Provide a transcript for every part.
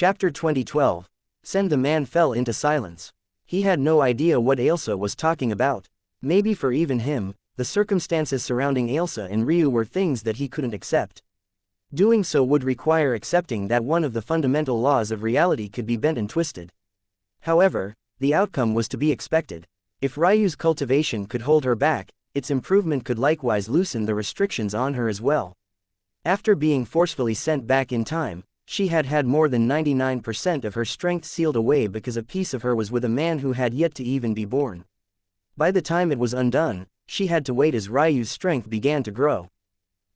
Chapter 2012. Send the man fell into silence. He had no idea what Ailsa was talking about. Maybe for even him, the circumstances surrounding Ailsa and Ryu were things that he couldn't accept. Doing so would require accepting that one of the fundamental laws of reality could be bent and twisted. However, the outcome was to be expected. If Ryu's cultivation could hold her back, its improvement could likewise loosen the restrictions on her as well. After being forcefully sent back in time, she had had more than 99% of her strength sealed away because a piece of her was with a man who had yet to even be born. By the time it was undone, she had to wait as Ryu's strength began to grow.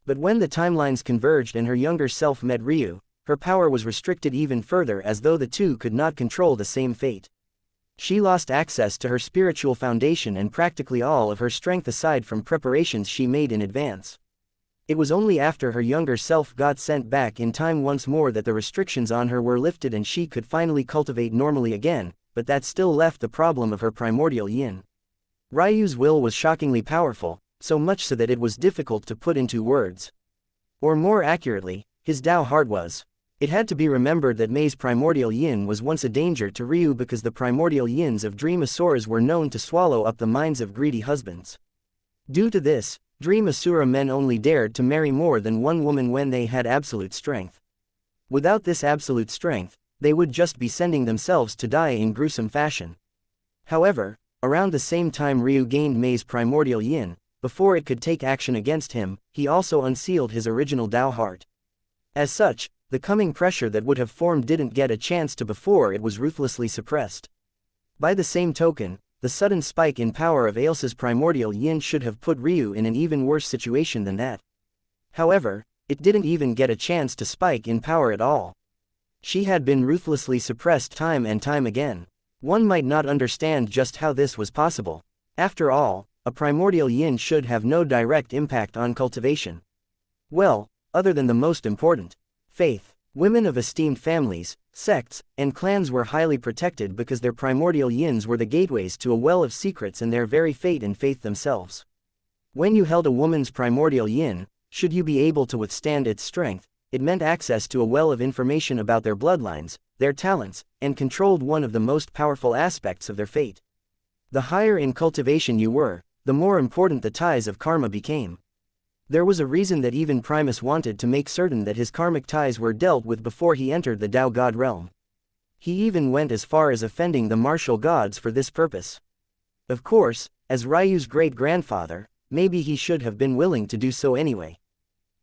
But when the timelines converged and her younger self met Ryu, her power was restricted even further as though the two could not control the same fate. She lost access to her spiritual foundation and practically all of her strength aside from preparations she made in advance. It was only after her younger self got sent back in time once more that the restrictions on her were lifted and she could finally cultivate normally again, but that still left the problem of her primordial yin. Ryu's will was shockingly powerful, so much so that it was difficult to put into words. Or more accurately, his Dao heart was. It had to be remembered that Mei's primordial yin was once a danger to Ryu because the primordial yins of dream asuras were known to swallow up the minds of greedy husbands. Due to this, dream asura men only dared to marry more than one woman when they had absolute strength. Without this absolute strength, they would just be sending themselves to die in gruesome fashion. However, around the same time Ryu gained Mei's primordial yin, before it could take action against him, he also unsealed his original Dao heart. As such, the coming pressure that would have formed didn't get a chance to before it was ruthlessly suppressed. By the same token, the sudden spike in power of Ailsa's primordial yin should have put Ryu in an even worse situation than that. However, it didn't even get a chance to spike in power at all. She had been ruthlessly suppressed time and time again. One might not understand just how this was possible. After all, a primordial yin should have no direct impact on cultivation. Well, other than the most important. Faith. Women of esteemed families, sects, and clans were highly protected because their primordial yins were the gateways to a well of secrets and their very fate and faith themselves. When you held a woman's primordial yin, should you be able to withstand its strength, it meant access to a well of information about their bloodlines, their talents, and controlled one of the most powerful aspects of their fate. The higher in cultivation you were, the more important the ties of karma became. There was a reason that even Primus wanted to make certain that his karmic ties were dealt with before he entered the Dao God realm. He even went as far as offending the martial gods for this purpose. Of course, as Ryu's great-grandfather, maybe he should have been willing to do so anyway.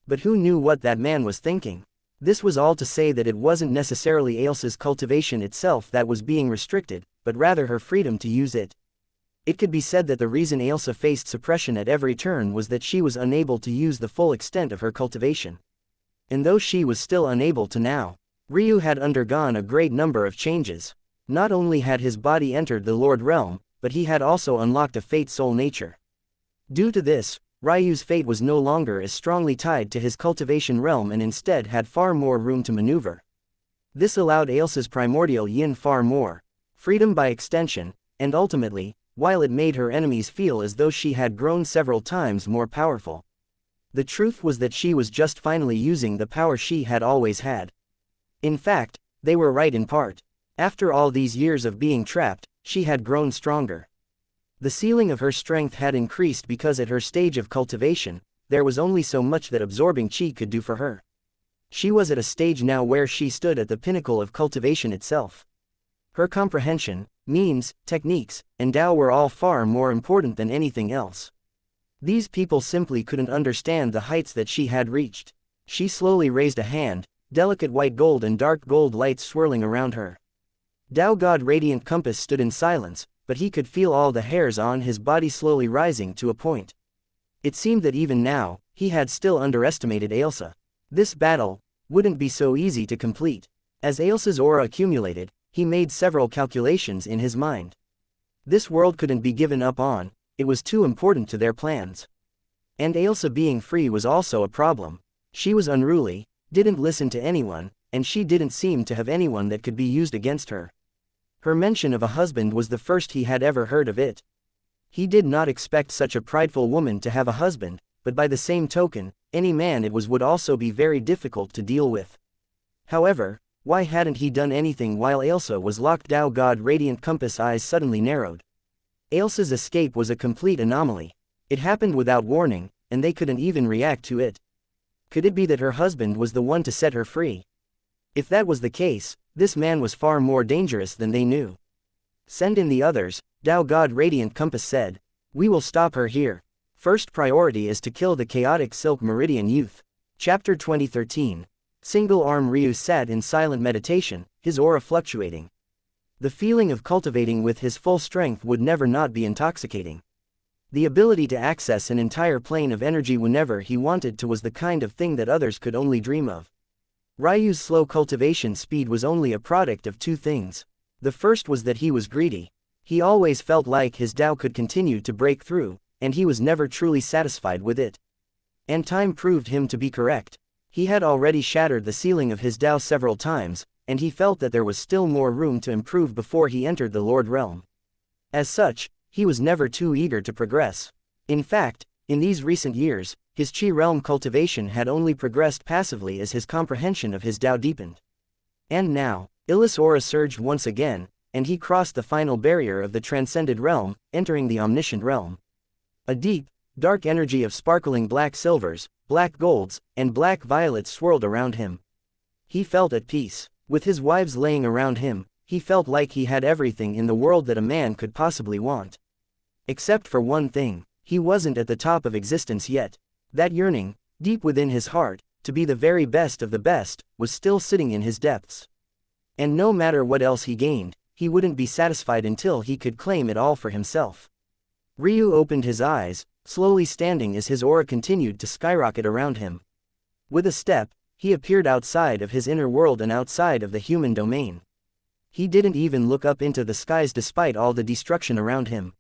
But who knew what that man was thinking? This was all to say that it wasn't necessarily Ailsa's cultivation itself that was being restricted, but rather her freedom to use it. It could be said that the reason Ailsa faced suppression at every turn was that she was unable to use the full extent of her cultivation. And though she was still unable to now, Ryu had undergone a great number of changes. Not only had his body entered the Lord Realm, but he had also unlocked a Fate Soul nature. Due to this, Ryu's fate was no longer as strongly tied to his cultivation realm and instead had far more room to maneuver. This allowed Ailsa's primordial yin far more freedom by extension, and ultimately, while it made her enemies feel as though she had grown several times more powerful. The truth was that she was just finally using the power she had always had. In fact, they were right in part. After all these years of being trapped, she had grown stronger. The ceiling of her strength had increased because at her stage of cultivation, there was only so much that absorbing chi could do for her. She was at a stage now where she stood at the pinnacle of cultivation itself. Her comprehension, means, techniques, and Dao were all far more important than anything else. These people simply couldn't understand the heights that she had reached. She slowly raised a hand, delicate white gold and dark gold lights swirling around her. Dao God Radiant Compass stood in silence, but he could feel all the hairs on his body slowly rising to a point. It seemed that even now, he had still underestimated Ailsa. This battle wouldn't be so easy to complete. As Ailsa's aura accumulated, he made several calculations in his mind. This world couldn't be given up on, it was too important to their plans. And Ailsa being free was also a problem. She was unruly, didn't listen to anyone, and she didn't seem to have anyone that could be used against her. Her mention of a husband was the first he had ever heard of it. He did not expect such a prideful woman to have a husband, but by the same token, any man it was would also be very difficult to deal with. However, Why hadn't he done anything while Ailsa was locked? Dao God Radiant Compass eyes suddenly narrowed. Ailsa's escape was a complete anomaly. It happened without warning, and they couldn't even react to it. Could it be that her husband was the one to set her free? If that was the case, this man was far more dangerous than they knew. Send in the others, Dao God Radiant Compass said. We will stop her here. First priority is to kill the chaotic Silk Meridian youth. Chapter 2013. Single-arm Ryu sat in silent meditation, his aura fluctuating. The feeling of cultivating with his full strength would never not be intoxicating. The ability to access an entire plane of energy whenever he wanted to was the kind of thing that others could only dream of. Ryu's slow cultivation speed was only a product of two things. The first was that he was greedy. He always felt like his Tao could continue to break through, and he was never truly satisfied with it. And time proved him to be correct. He had already shattered the ceiling of his Tao several times, and he felt that there was still more room to improve before he entered the Lord Realm. As such, he was never too eager to progress. In fact, in these recent years, his Qi realm cultivation had only progressed passively as his comprehension of his Tao deepened. And now, Illis' aura surged once again, and he crossed the final barrier of the transcended realm, entering the omniscient realm. A deep, dark energy of sparkling black silvers, black golds, and black violets swirled around him. He felt at peace. With his wives laying around him, he felt like he had everything in the world that a man could possibly want. Except for one thing, he wasn't at the top of existence yet. That yearning, deep within his heart, to be the very best of the best, was still sitting in his depths. And no matter what else he gained, he wouldn't be satisfied until he could claim it all for himself. Ryu opened his eyes, slowly standing as his aura continued to skyrocket around him. With a step, he appeared outside of his inner world and outside of the human domain. He didn't even look up into the skies despite all the destruction around him.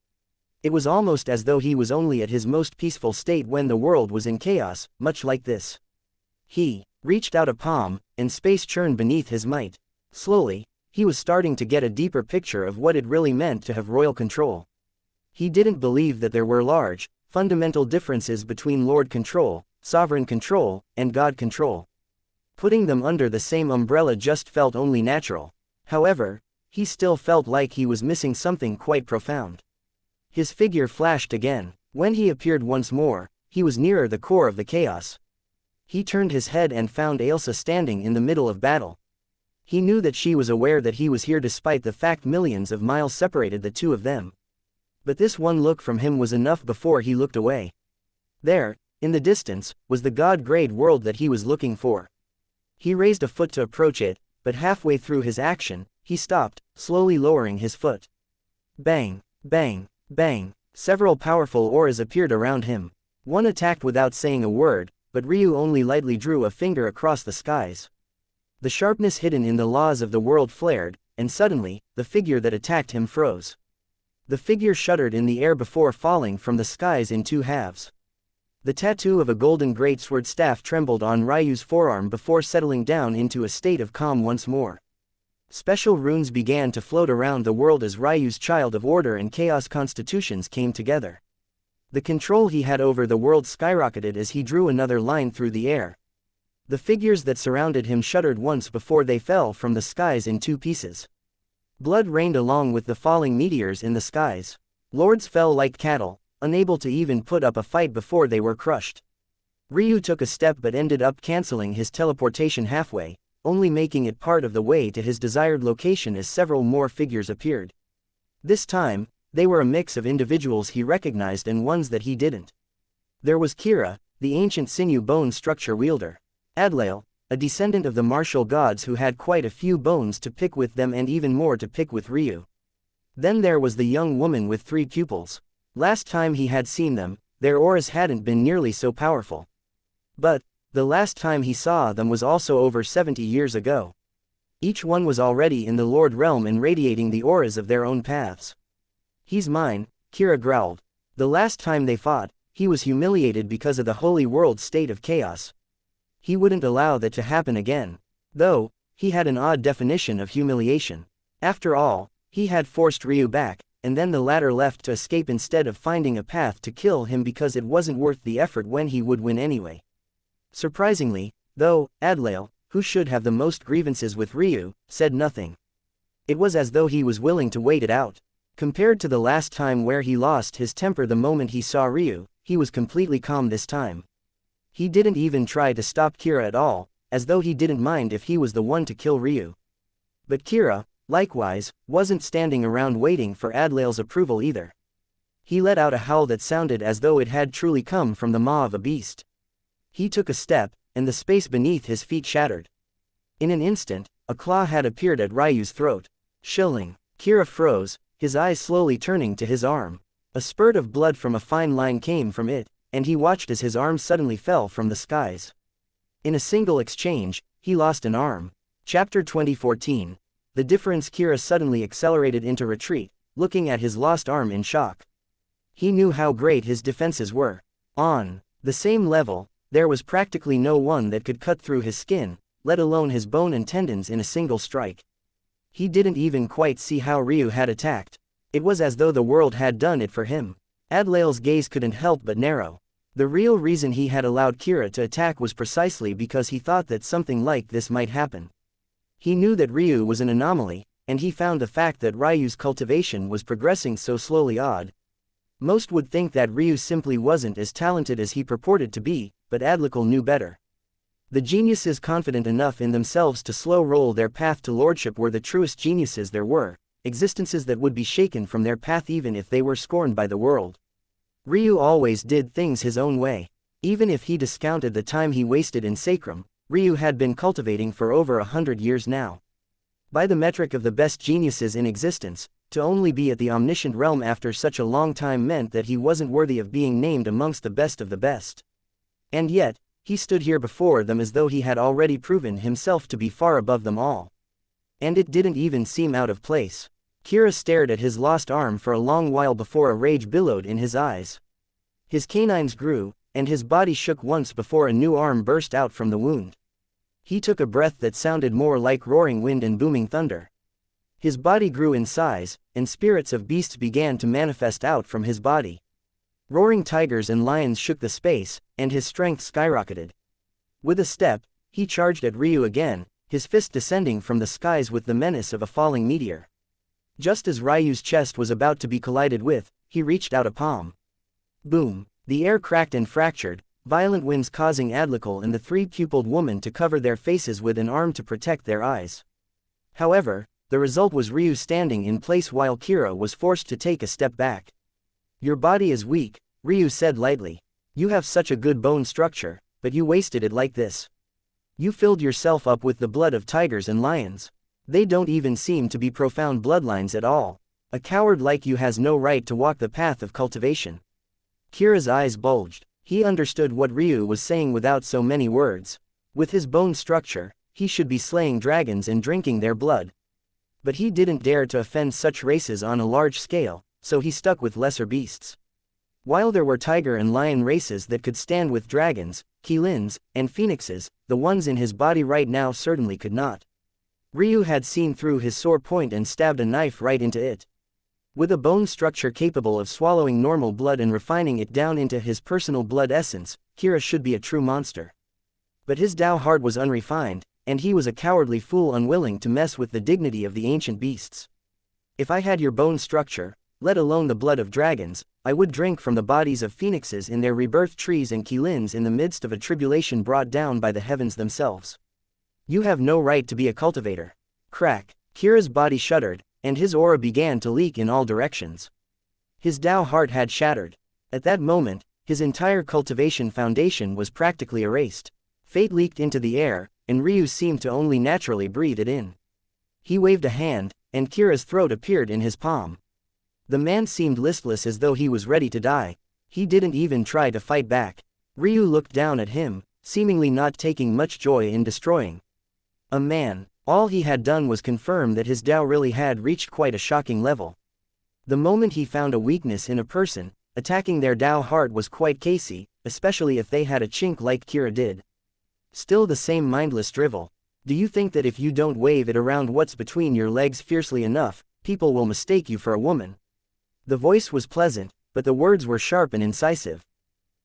It was almost as though he was only at his most peaceful state when the world was in chaos, much like this. He reached out a palm, and space churned beneath his might. Slowly, he was starting to get a deeper picture of what it really meant to have royal control. He didn't believe that there were large, fundamental differences between Lord control, sovereign control, and God control. Putting them under the same umbrella just felt only natural. However, he still felt like he was missing something quite profound. His figure flashed again. When he appeared once more, he was nearer the core of the chaos. He turned his head and found Ailsa standing in the middle of battle. He knew that she was aware that he was here despite the fact millions of miles separated the two of them. But this one look from him was enough before he looked away. There, in the distance, was the God-grade world that he was looking for. He raised a foot to approach it, but halfway through his action, he stopped, slowly lowering his foot. Bang, bang, bang. Several powerful auras appeared around him. One attacked without saying a word, but Ryu only lightly drew a finger across the skies. The sharpness hidden in the laws of the world flared, and suddenly, the figure that attacked him froze. The figure shuddered in the air before falling from the skies in two halves. The tattoo of a golden greatsword staff trembled on Ryu's forearm before settling down into a state of calm once more. Special runes began to float around the world as Ryu's child of order and chaos constitutions came together. The control he had over the world skyrocketed as he drew another line through the air. The figures that surrounded him shuddered once before they fell from the skies in two pieces. Blood rained along with the falling meteors in the skies. Lords fell like cattle, unable to even put up a fight before they were crushed. Ryu took a step but ended up canceling his teleportation halfway, only making it part of the way to his desired location as several more figures appeared. This time, they were a mix of individuals he recognized and ones that he didn't. There was Kira, the ancient sinew bone structure wielder. Adlael, a descendant of the martial gods who had quite a few bones to pick with them and even more to pick with Ryu. Then there was the young woman with 3 pupils. Last time he had seen them, their auras hadn't been nearly so powerful. But, the last time he saw them was also over 70 years ago. Each one was already in the Lord Realm and radiating the auras of their own paths. He's mine, Kira growled. The last time they fought, he was humiliated because of the holy world's state of chaos. He wouldn't allow that to happen again. Though, he had an odd definition of humiliation. After all, he had forced Ryu back, and then the latter left to escape instead of finding a path to kill him because it wasn't worth the effort when he would win anyway. Surprisingly, though, Adlael, who should have the most grievances with Ryu, said nothing. It was as though he was willing to wait it out. Compared to the last time where he lost his temper the moment he saw Ryu, he was completely calm this time. He didn't even try to stop Kira at all, as though he didn't mind if he was the one to kill Ryu. But Kira, likewise, wasn't standing around waiting for Adlail's approval either. He let out a howl that sounded as though it had truly come from the maw of a beast. He took a step, and the space beneath his feet shattered. In an instant, a claw had appeared at Ryu's throat. Shilling. Kira froze, his eyes slowly turning to his arm. A spurt of blood from a fine line came from it, and he watched as his arm suddenly fell from the skies. In a single exchange, he lost an arm. Chapter 2014. The difference. Kira suddenly accelerated into retreat, looking at his lost arm in shock. He knew how great his defenses were. On the same level, there was practically no one that could cut through his skin, let alone his bone and tendons in a single strike. He didn't even quite see how Ryu had attacked. It was as though the world had done it for him. Adlail's gaze couldn't help but narrow. The real reason he had allowed Kira to attack was precisely because he thought that something like this might happen. He knew that Ryu was an anomaly, and he found the fact that Ryu's cultivation was progressing so slowly odd. Most would think that Ryu simply wasn't as talented as he purported to be, but Adlail knew better. The geniuses confident enough in themselves to slow roll their path to lordship were the truest geniuses there were, existences that would be shaken from their path even if they were scorned by the world. Ryu always did things his own way. Even if he discounted the time he wasted in Sacrum, Ryu had been cultivating for over 100 years now. By the metric of the best geniuses in existence, to only be at the omniscient realm after such a long time meant that he wasn't worthy of being named amongst the best of the best. And yet, he stood here before them as though he had already proven himself to be far above them all. And it didn't even seem out of place. Kira stared at his lost arm for a long while before a rage billowed in his eyes. His canines grew, and his body shook once before a new arm burst out from the wound. He took a breath that sounded more like roaring wind and booming thunder. His body grew in size, and spirits of beasts began to manifest out from his body. Roaring tigers and lions shook the space, and his strength skyrocketed. With a step, he charged at Ryu again, his fist descending from the skies with the menace of a falling meteor. Just as Ryu's chest was about to be collided with, he reached out a palm. Boom! The air cracked and fractured, violent winds causing Adlail and the three-pupiled woman to cover their faces with an arm to protect their eyes. However, the result was Ryu standing in place while Kira was forced to take a step back. Your body is weak, Ryu said lightly. You have such a good bone structure, but you wasted it like this. You filled yourself up with the blood of tigers and lions. They don't even seem to be profound bloodlines at all. A coward like you has no right to walk the path of cultivation. Kira's eyes bulged. He understood what Ryu was saying without so many words. With his bone structure, he should be slaying dragons and drinking their blood. But he didn't dare to offend such races on a large scale, so he stuck with lesser beasts. While there were tiger and lion races that could stand with dragons, qilins, and phoenixes, the ones in his body right now certainly could not. Ryu had seen through his sore point and stabbed a knife right into it. With a bone structure capable of swallowing normal blood and refining it down into his personal blood essence, Kira should be a true monster. But his Dao heart was unrefined, and he was a cowardly fool unwilling to mess with the dignity of the ancient beasts. If I had your bone structure, let alone the blood of dragons, I would drink from the bodies of phoenixes in their rebirth trees and qilins in the midst of a tribulation brought down by the heavens themselves. You have no right to be a cultivator. Crack! Kira's body shuddered, and his aura began to leak in all directions. His Dao heart had shattered. At that moment, his entire cultivation foundation was practically erased. Fate leaked into the air, and Ryu seemed to only naturally breathe it in. He waved a hand, and Kira's throat appeared in his palm. The man seemed listless as though he was ready to die. He didn't even try to fight back. Ryu looked down at him, seemingly not taking much joy in destroying a man. All he had done was confirm that his Dao really had reached quite a shocking level. The moment he found a weakness in a person, attacking their Dao heart was quite crazy, especially if they had a chink like Kira did. Still the same mindless drivel. Do you think that if you don't wave it around what's between your legs fiercely enough, people will mistake you for a woman? The voice was pleasant, but the words were sharp and incisive.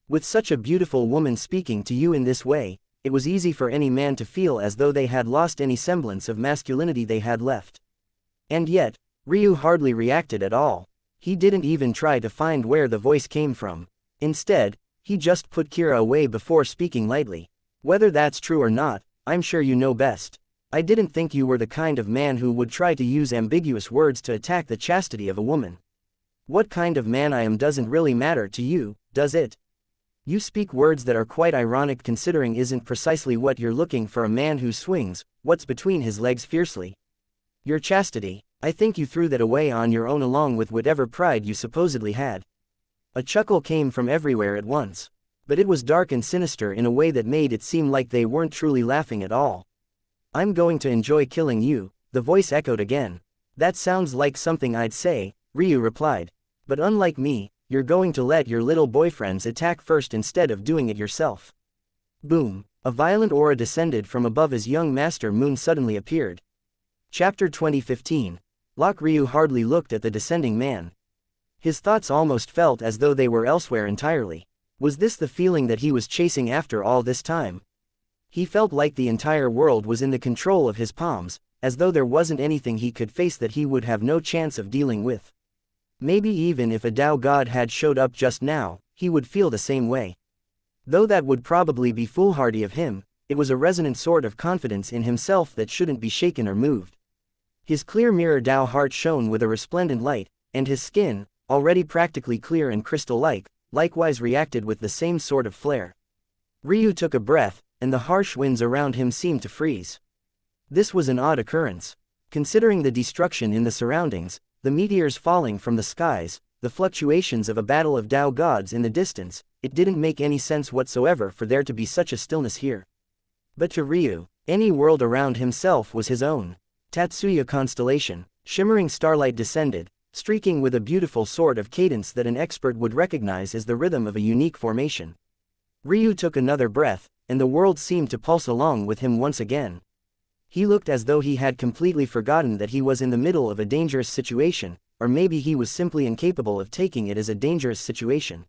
With such a beautiful woman speaking to you in this way, it was easy for any man to feel as though they had lost any semblance of masculinity they had left. And yet, Ryu hardly reacted at all. He didn't even try to find where the voice came from. Instead, he just put Kira away before speaking lightly. Whether that's true or not, I'm sure you know best. I didn't think you were the kind of man who would try to use ambiguous words to attack the chastity of a woman. What kind of man I am doesn't really matter to you, does it? You speak words that are quite ironic considering isn't precisely what you're looking for a man who swings what's between his legs fiercely. Your chastity, I think you threw that away on your own along with whatever pride you supposedly had. A chuckle came from everywhere at once. But it was dark and sinister in a way that made it seem like they weren't truly laughing at all. I'm going to enjoy killing you, the voice echoed again. That sounds like something I'd say, Ryu replied. But unlike me, you're going to let your little boyfriends attack first instead of doing it yourself. Boom, a violent aura descended from above as young Master Moon suddenly appeared. Chapter 2015. Ryu hardly looked at the descending man. His thoughts almost felt as though they were elsewhere entirely. Was this the feeling that he was chasing after all this time? He felt like the entire world was in the control of his palms, as though there wasn't anything he could face that he would have no chance of dealing with. Maybe even if a Tao god had showed up just now, he would feel the same way. Though that would probably be foolhardy of him, it was a resonant sort of confidence in himself that shouldn't be shaken or moved. His clear mirror Tao heart shone with a resplendent light, and his skin, already practically clear and crystal-like, likewise reacted with the same sort of flare. Ryu took a breath, and the harsh winds around him seemed to freeze. This was an odd occurrence. Considering the destruction in the surroundings, the meteors falling from the skies, the fluctuations of a battle of Tao gods in the distance, it didn't make any sense whatsoever for there to be such a stillness here. But to Ryu, any world around himself was his own. Tatsuya constellation, shimmering starlight descended, streaking with a beautiful sort of cadence that an expert would recognize as the rhythm of a unique formation. Ryu took another breath, and the world seemed to pulse along with him once again. He looked as though he had completely forgotten that he was in the middle of a dangerous situation, or maybe he was simply incapable of taking it as a dangerous situation.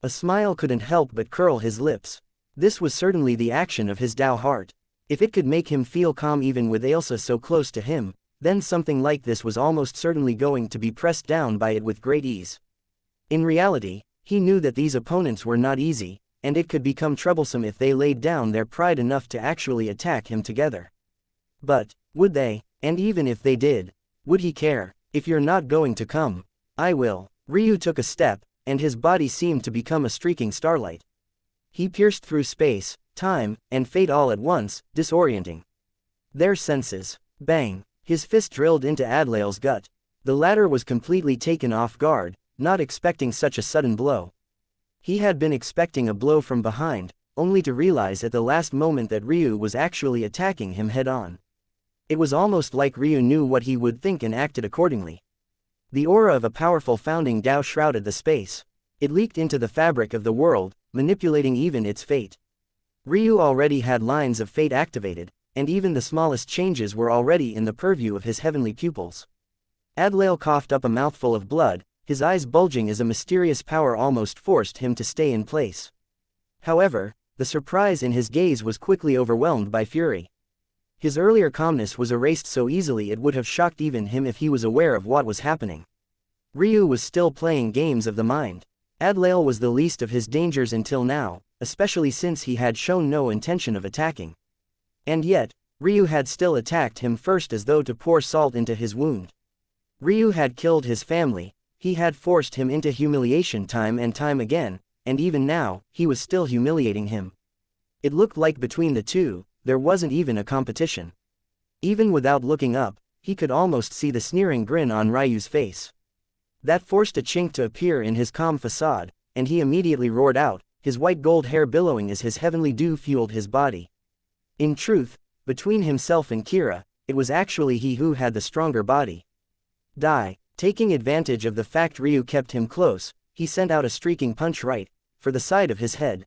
A smile couldn't help but curl his lips. This was certainly the action of his Tao heart. If it could make him feel calm even with Ailsa so close to him, then something like this was almost certainly going to be pressed down by it with great ease. In reality, he knew that these opponents were not easy, and it could become troublesome if they laid down their pride enough to actually attack him together. But, would they? And even if they did, would he care? If you're not going to come, I will. Ryu took a step, and his body seemed to become a streaking starlight. He pierced through space, time, and fate all at once, disorienting their senses. Bang! His fist drilled into Adlail's gut. The latter was completely taken off guard, not expecting such a sudden blow. He had been expecting a blow from behind, only to realize at the last moment that Ryu was actually attacking him head-on. It was almost like Ryu knew what he would think and acted accordingly. The aura of a powerful founding Tao shrouded the space. It leaked into the fabric of the world, manipulating even its fate. Ryu already had lines of fate activated, and even the smallest changes were already in the purview of his heavenly pupils. Adlail coughed up a mouthful of blood, his eyes bulging as a mysterious power almost forced him to stay in place. However, the surprise in his gaze was quickly overwhelmed by fury. His earlier calmness was erased so easily it would have shocked even him if he was aware of what was happening. Ryu was still playing games of the mind. Adlail was the least of his dangers until now, especially since he had shown no intention of attacking. And yet, Ryu had still attacked him first as though to pour salt into his wound. Ryu had killed his family, he had forced him into humiliation time and time again, and even now, he was still humiliating him. It looked like between the two, there wasn't even a competition. Even without looking up, he could almost see the sneering grin on Ryu's face. That forced a chink to appear in his calm facade, and he immediately roared out, his white gold hair billowing as his heavenly dew fueled his body. In truth, between himself and Kira, it was actually he who had the stronger body. Die. Taking advantage of the fact Ryu kept him close, he sent out a streaking punch right, for the side of his head.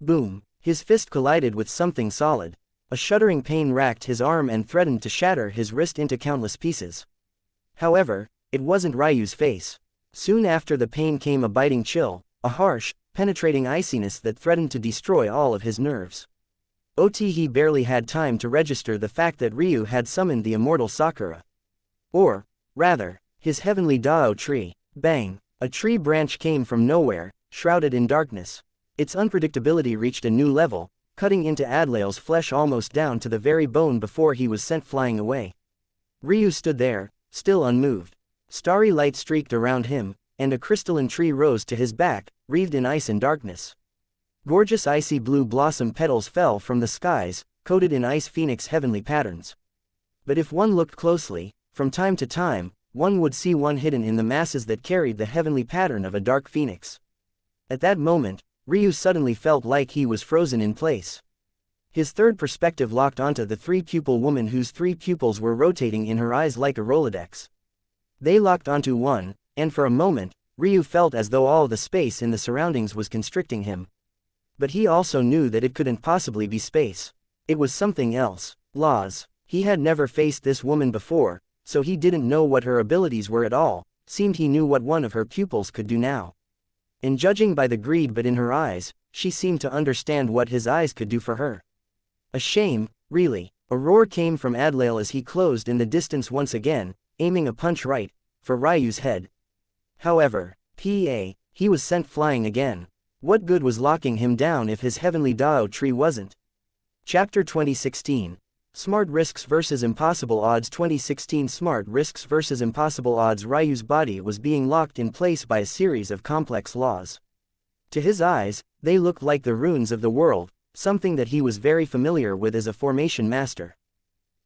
Boom! His fist collided with something solid. A shuddering pain racked his arm and threatened to shatter his wrist into countless pieces. However, it wasn't Ryu's face. Soon after the pain came a biting chill, a harsh, penetrating iciness that threatened to destroy all of his nerves. He barely had time to register the fact that Ryu had summoned the immortal Sakura. Or, rather, his heavenly Dao tree. Bang! A tree branch came from nowhere, shrouded in darkness. Its unpredictability reached a new level, cutting into Adlael's flesh almost down to the very bone before he was sent flying away. Ryu stood there, still unmoved. Starry light streaked around him, and a crystalline tree rose to his back, wreathed in ice and darkness. Gorgeous icy blue blossom petals fell from the skies, coated in ice phoenix heavenly patterns. But if one looked closely, from time to time, one would see one hidden in the masses that carried the heavenly pattern of a dark phoenix. At that moment, Ryu suddenly felt like he was frozen in place. His third perspective locked onto the three-pupil woman whose three pupils were rotating in her eyes like a Rolodex. They locked onto one, and for a moment, Ryu felt as though all the space in the surroundings was constricting him. But he also knew that it couldn't possibly be space. It was something else. Laws. He had never faced this woman before, so he didn't know what her abilities were at all. Seemed he knew what one of her pupils could do now. And judging by the greed but in her eyes, she seemed to understand what his eyes could do for her. A shame, really. A roar came from Adlael as he closed in the distance once again, aiming a punch right for Ryu's head. However, he was sent flying again. What good was locking him down if his heavenly Dao tree wasn't? Chapter 2016. Smart Risks vs. Impossible Odds. 2016 Smart Risks vs. Impossible Odds. Ryu's body was being locked in place by a series of complex laws. To his eyes, they looked like the runes of the world, something that he was very familiar with as a formation master.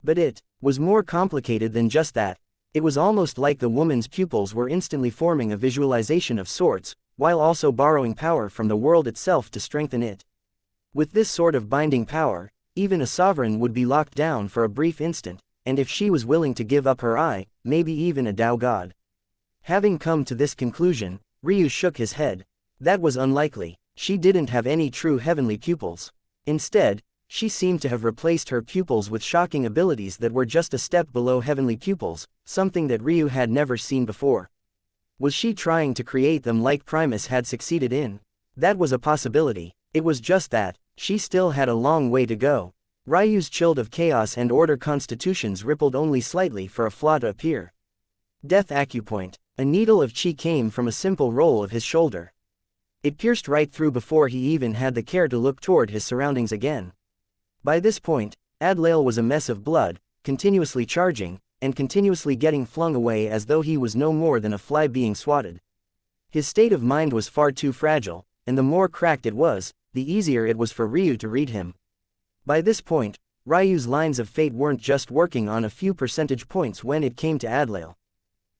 But it was more complicated than just that. It was almost like the woman's pupils were instantly forming a visualization of sorts, while also borrowing power from the world itself to strengthen it. With this sort of binding power, even a sovereign would be locked down for a brief instant, and if she was willing to give up her eye, maybe even a Dao god. Having come to this conclusion, Ryu shook his head. That was unlikely. She didn't have any true heavenly pupils. Instead, she seemed to have replaced her pupils with shocking abilities that were just a step below heavenly pupils, something that Ryu had never seen before. Was she trying to create them like Primus had succeeded in? That was a possibility. It was just that she still had a long way to go. Ryu's child of chaos and order constitutions rippled only slightly for a flaw to appear. Death acupoint. A needle of chi came from a simple roll of his shoulder. It pierced right through before he even had the care to look toward his surroundings again. By this point, Adlael was a mess of blood, continuously charging, and continuously getting flung away as though he was no more than a fly being swatted. His state of mind was far too fragile, and the more cracked it was, the easier it was for Ryu to read him. By this point, Ryu's lines of fate weren't just working on a few percentage points when it came to Adlael.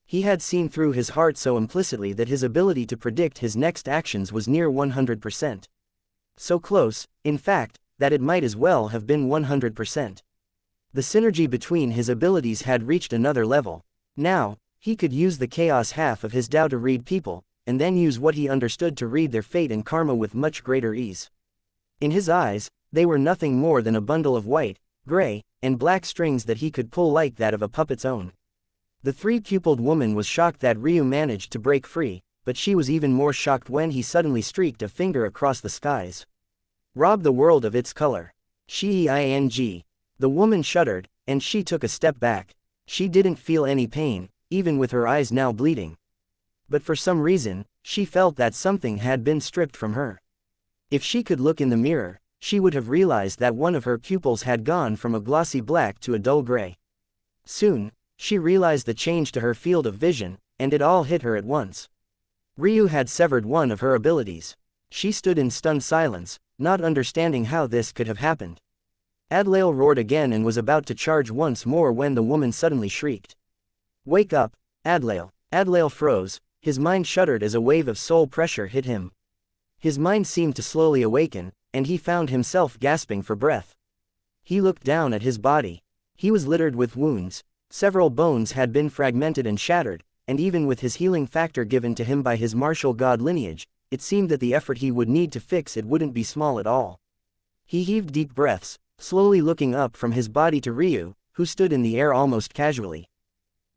He had seen through his heart so implicitly that his ability to predict his next actions was near 100%. So close, in fact, that it might as well have been 100%. The synergy between his abilities had reached another level. Now, he could use the chaos half of his Dao to read people, and then use what he understood to read their fate and karma with much greater ease. In his eyes, they were nothing more than a bundle of white, gray, and black strings that he could pull like that of a puppet's own. The three-pupiled woman was shocked that Ryu managed to break free, but she was even more shocked when he suddenly streaked a finger across the skies. Rob the world of its color. Xianxia. The woman shuddered, and she took a step back. She didn't feel any pain, even with her eyes now bleeding. But for some reason, she felt that something had been stripped from her. If she could look in the mirror, she would have realized that one of her pupils had gone from a glossy black to a dull gray. Soon, she realized the change to her field of vision, and it all hit her at once. Ryu had severed one of her abilities. She stood in stunned silence, not understanding how this could have happened. Adlael roared again and was about to charge once more when the woman suddenly shrieked. "Wake up, Adlael." Adlael froze, his mind shuddered as a wave of soul pressure hit him. His mind seemed to slowly awaken, and he found himself gasping for breath. He looked down at his body. He was littered with wounds, several bones had been fragmented and shattered, and even with his healing factor given to him by his martial god lineage, it seemed that the effort he would need to fix it wouldn't be small at all. He heaved deep breaths, slowly looking up from his body to Ryu, who stood in the air almost casually.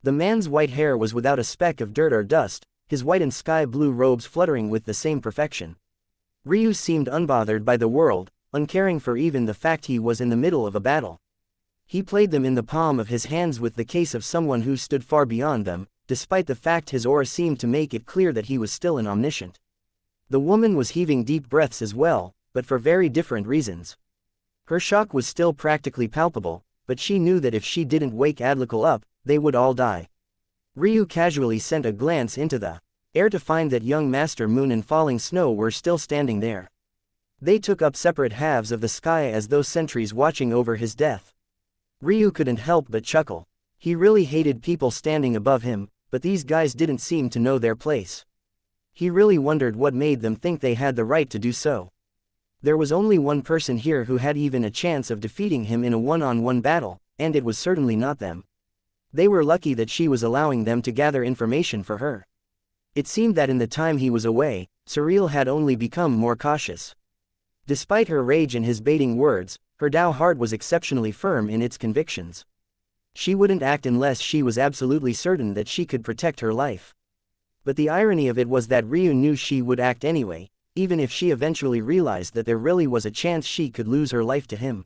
The man's white hair was without a speck of dirt or dust, his white and sky blue robes fluttering with the same perfection. Ryu seemed unbothered by the world, uncaring for even the fact he was in the middle of a battle. He played them in the palm of his hands with the case of someone who stood far beyond them, despite the fact his aura seemed to make it clear that he was still an omniscient. The woman was heaving deep breaths as well, but for very different reasons. Her shock was still practically palpable, but she knew that if she didn't wake Adlikal up, they would all die. Ryu casually sent a glance into the air to find that young Master Moon and Falling Snow were still standing there. They took up separate halves of the sky as though sentries watching over his death. Ryu couldn't help but chuckle. He really hated people standing above him, but these guys didn't seem to know their place. He really wondered what made them think they had the right to do so. There was only one person here who had even a chance of defeating him in a one-on-one battle, and it was certainly not them. They were lucky that she was allowing them to gather information for her. It seemed that in the time he was away, Surreal had only become more cautious. Despite her rage and his baiting words, her Tao heart was exceptionally firm in its convictions. She wouldn't act unless she was absolutely certain that she could protect her life. But the irony of it was that Ryu knew she would act anyway, even if she eventually realized that there really was a chance she could lose her life to him.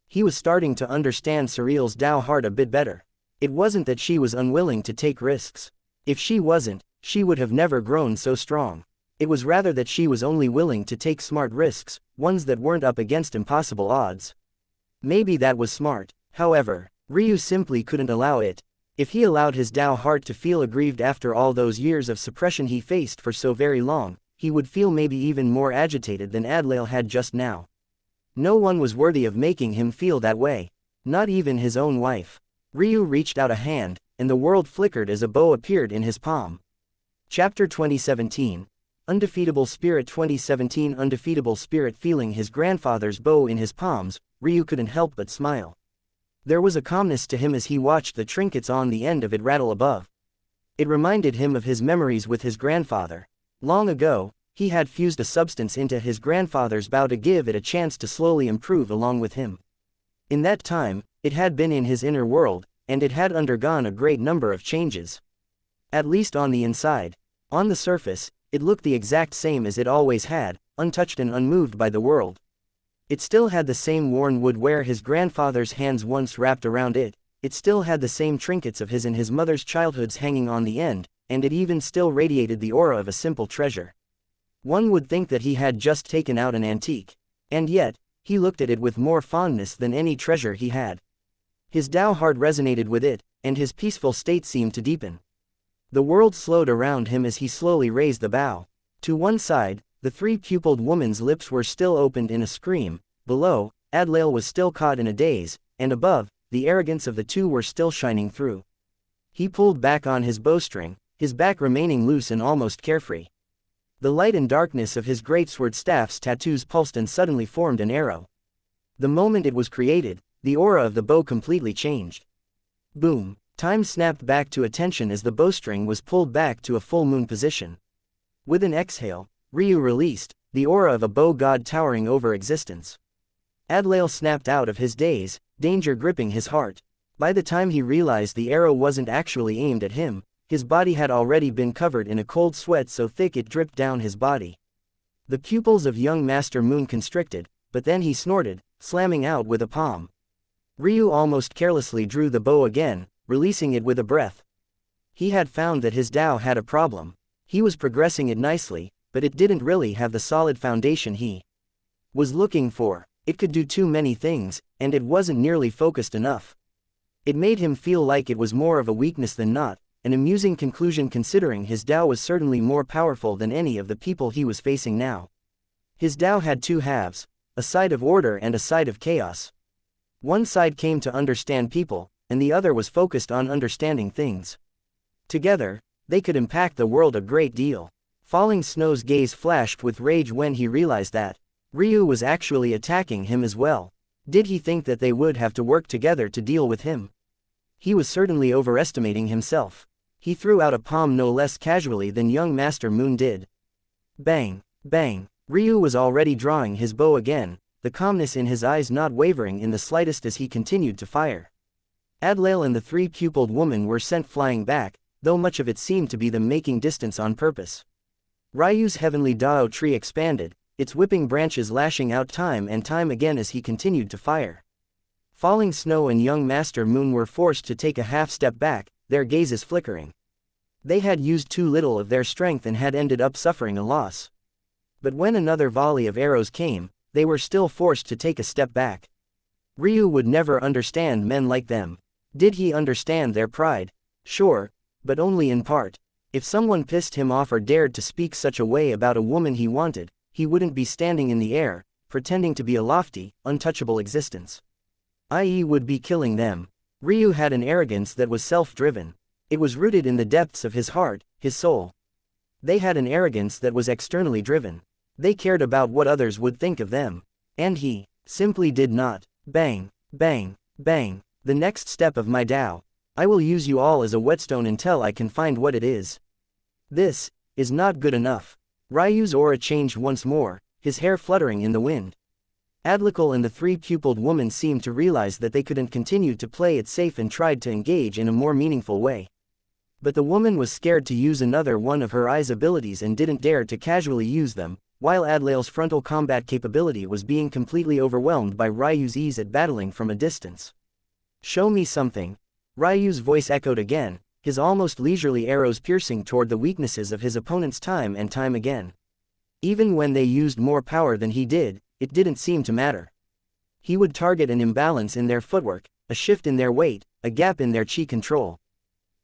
He was starting to understand Surreal's Tao heart a bit better. It wasn't that she was unwilling to take risks. If she wasn't, she would have never grown so strong. It was rather that she was only willing to take smart risks, ones that weren't up against impossible odds. Maybe that was smart. However, Ryu simply couldn't allow it. If he allowed his Tao heart to feel aggrieved after all those years of suppression he faced for so very long, he would feel maybe even more agitated than Adlail had just now. No one was worthy of making him feel that way. Not even his own wife. Ryu reached out a hand, and the world flickered as a bow appeared in his palm. Chapter 2017. Undefeatable Spirit. 2017. Undefeatable Spirit. Feeling his grandfather's bow in his palms, Ryu couldn't help but smile. There was a calmness to him as he watched the trinkets on the end of it rattle above. It reminded him of his memories with his grandfather. Long ago, he had fused a substance into his grandfather's bow to give it a chance to slowly improve along with him. In that time, it had been in his inner world, and it had undergone a great number of changes. At least on the inside. On the surface, it looked the exact same as it always had, untouched and unmoved by the world. It still had the same worn wood where his grandfather's hands once wrapped around it, it still had the same trinkets of his and his mother's childhoods hanging on the end, and it even still radiated the aura of a simple treasure. One would think that he had just taken out an antique. And yet, he looked at it with more fondness than any treasure he had. His Tao heart resonated with it, and his peaceful state seemed to deepen. The world slowed around him as he slowly raised the bow. To one side, the three-pupiled woman's lips were still opened in a scream. Below, Adlail was still caught in a daze, and above, the arrogance of the two were still shining through. He pulled back on his bowstring, his back remaining loose and almost carefree. The light and darkness of his greatsword staff's tattoos pulsed and suddenly formed an arrow. The moment it was created, the aura of the bow completely changed. Boom! Time snapped back to attention as the bowstring was pulled back to a full moon position. With an exhale, Ryu released, the aura of a bow god towering over existence. Adlail snapped out of his daze, danger gripping his heart. By the time he realized the arrow wasn't actually aimed at him, his body had already been covered in a cold sweat so thick it dripped down his body. The pupils of young Master Moon constricted, but then he snorted, slamming out with a palm. Ryu almost carelessly drew the bow again, releasing it with a breath. He had found that his Tao had a problem. He was progressing it nicely, but it didn't really have the solid foundation he was looking for. It could do too many things, and it wasn't nearly focused enough. It made him feel like it was more of a weakness than not, an amusing conclusion considering his Tao was certainly more powerful than any of the people he was facing now. His Tao had two halves, a side of order and a side of chaos. One side came to understand people, and the other was focused on understanding things. Together, they could impact the world a great deal. Falling Snow's gaze flashed with rage when he realized that Ryu was actually attacking him as well. Did he think that they would have to work together to deal with him? He was certainly overestimating himself. He threw out a palm no less casually than young Master Moon did. Bang! Bang! Ryu was already drawing his bow again, the calmness in his eyes not wavering in the slightest as he continued to fire. Adlail and the three-pupiled woman were sent flying back, though much of it seemed to be them making distance on purpose. Ryu's heavenly Dao tree expanded, its whipping branches lashing out time and time again as he continued to fire. Falling Snow and young Master Moon were forced to take a half step back, their gazes flickering. They had used too little of their strength and had ended up suffering a loss. But when another volley of arrows came, they were still forced to take a step back. Ryu would never understand men like them. Did he understand their pride? Sure, but only in part. If someone pissed him off or dared to speak such a way about a woman he wanted, he wouldn't be standing in the air, pretending to be a lofty, untouchable existence. I.e. would be killing them. Ryu had an arrogance that was self-driven. It was rooted in the depths of his heart, his soul. They had an arrogance that was externally driven. They cared about what others would think of them. And he simply did not. Bang, bang, bang. The next step of my Tao. I will use you all as a whetstone until I can find what it is. This is not good enough. Ryu's aura changed once more, his hair fluttering in the wind. Adlikal and the three-pupiled woman seemed to realize that they couldn't continue to play it safe and tried to engage in a more meaningful way. But the woman was scared to use another one of her eyes abilities and didn't dare to casually use them, while Adlal's frontal combat capability was being completely overwhelmed by Ryu's ease at battling from a distance. Show me something. Ryu's voice echoed again, his almost leisurely arrows piercing toward the weaknesses of his opponents time and time again. Even when they used more power than he did, it didn't seem to matter. He would target an imbalance in their footwork, a shift in their weight, a gap in their chi control.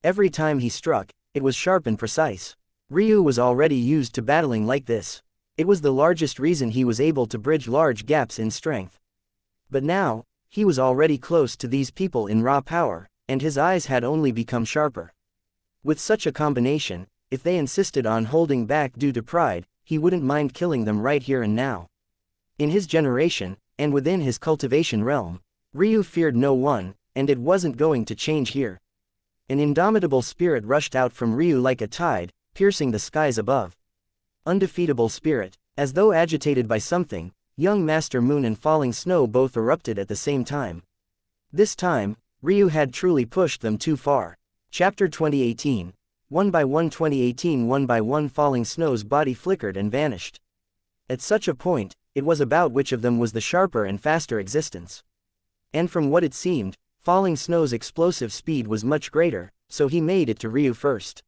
Every time he struck, it was sharp and precise. Ryu was already used to battling like this. It was the largest reason he was able to bridge large gaps in strength. But now, he was already close to these people in raw power, and his eyes had only become sharper. With such a combination, if they insisted on holding back due to pride, he wouldn't mind killing them right here and now. In his generation, and within his cultivation realm, Ryu feared no one, and it wasn't going to change here. An indomitable spirit rushed out from Ryu like a tide, piercing the skies above. Undefeatable spirit, as though agitated by something, young Master Moon and Falling Snow both erupted at the same time. This time, Ryu had truly pushed them too far. Chapter 2018. 1 by 1 2018 1 by 1 Falling Snow's body flickered and vanished. At such a point, it was about which of them was the sharper and faster existence. And from what it seemed, Falling Snow's explosive speed was much greater, so he made it to Ryu first.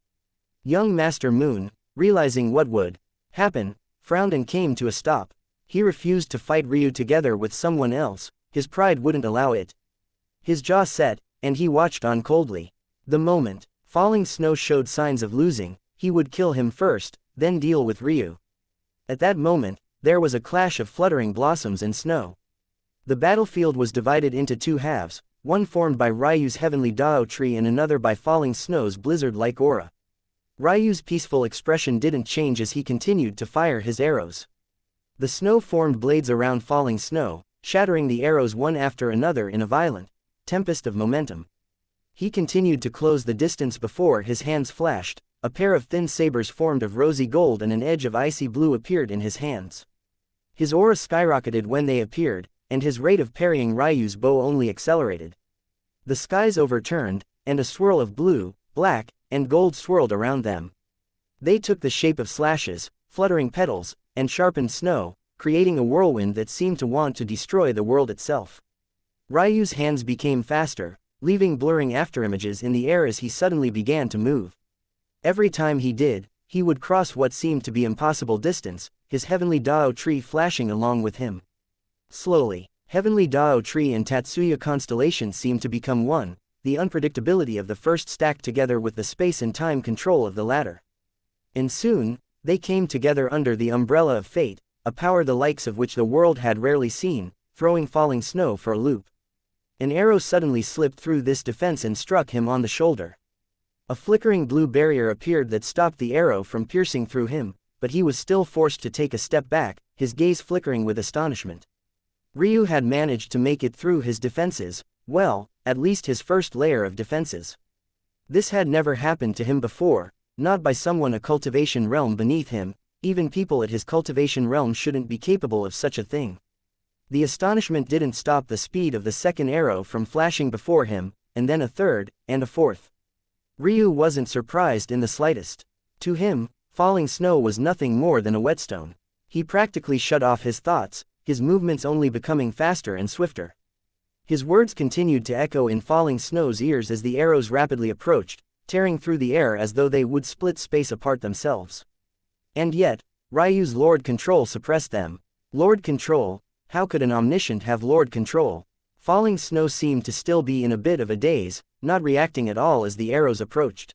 Young Master Moon, realizing what would happen, frowned and came to a stop. He refused to fight Ryu together with someone else, his pride wouldn't allow it. His jaw set, and he watched on coldly. The moment Falling Snow showed signs of losing, he would kill him first, then deal with Ryu. At that moment, there was a clash of fluttering blossoms and snow. The battlefield was divided into two halves, one formed by Ryu's heavenly Dao tree and another by Falling Snow's blizzard-like aura. Ryu's peaceful expression didn't change as he continued to fire his arrows. The snow formed blades around Falling Snow, shattering the arrows one after another in a violent tempest of momentum. He continued to close the distance before his hands flashed, a pair of thin sabers formed of rosy gold and an edge of icy blue appeared in his hands. His aura skyrocketed when they appeared, and his rate of parrying Ryu's bow only accelerated. The skies overturned, and a swirl of blue, black, and gold swirled around them. They took the shape of slashes, fluttering petals, and sharpened snow, creating a whirlwind that seemed to want to destroy the world itself. Ryu's hands became faster, leaving blurring afterimages in the air as he suddenly began to move. Every time he did, he would cross what seemed to be impossible distance, his heavenly Dao tree flashing along with him. Slowly, heavenly Dao tree and Tatsuya constellation seemed to become one, the unpredictability of the first stacked together with the space and time control of the latter. And soon, they came together under the umbrella of fate, a power the likes of which the world had rarely seen, throwing Falling Snow for a loop. An arrow suddenly slipped through this defense and struck him on the shoulder. A flickering blue barrier appeared that stopped the arrow from piercing through him, but he was still forced to take a step back, his gaze flickering with astonishment. Ryu had managed to make it through his defenses, well, at least his first layer of defenses. This had never happened to him before, not by someone a cultivation realm beneath him, even people at his cultivation realm shouldn't be capable of such a thing. The astonishment didn't stop the speed of the second arrow from flashing before him, and then a third, and a fourth. Ryu wasn't surprised in the slightest. To him, Falling Snow was nothing more than a whetstone. He practically shut off his thoughts, his movements only becoming faster and swifter. His words continued to echo in Falling Snow's ears as the arrows rapidly approached, tearing through the air as though they would split space apart themselves. And yet, Ryu's Lord Control suppressed them. Lord Control? How could an omniscient have Lord Control? Falling Snow seemed to still be in a bit of a daze, not reacting at all as the arrows approached.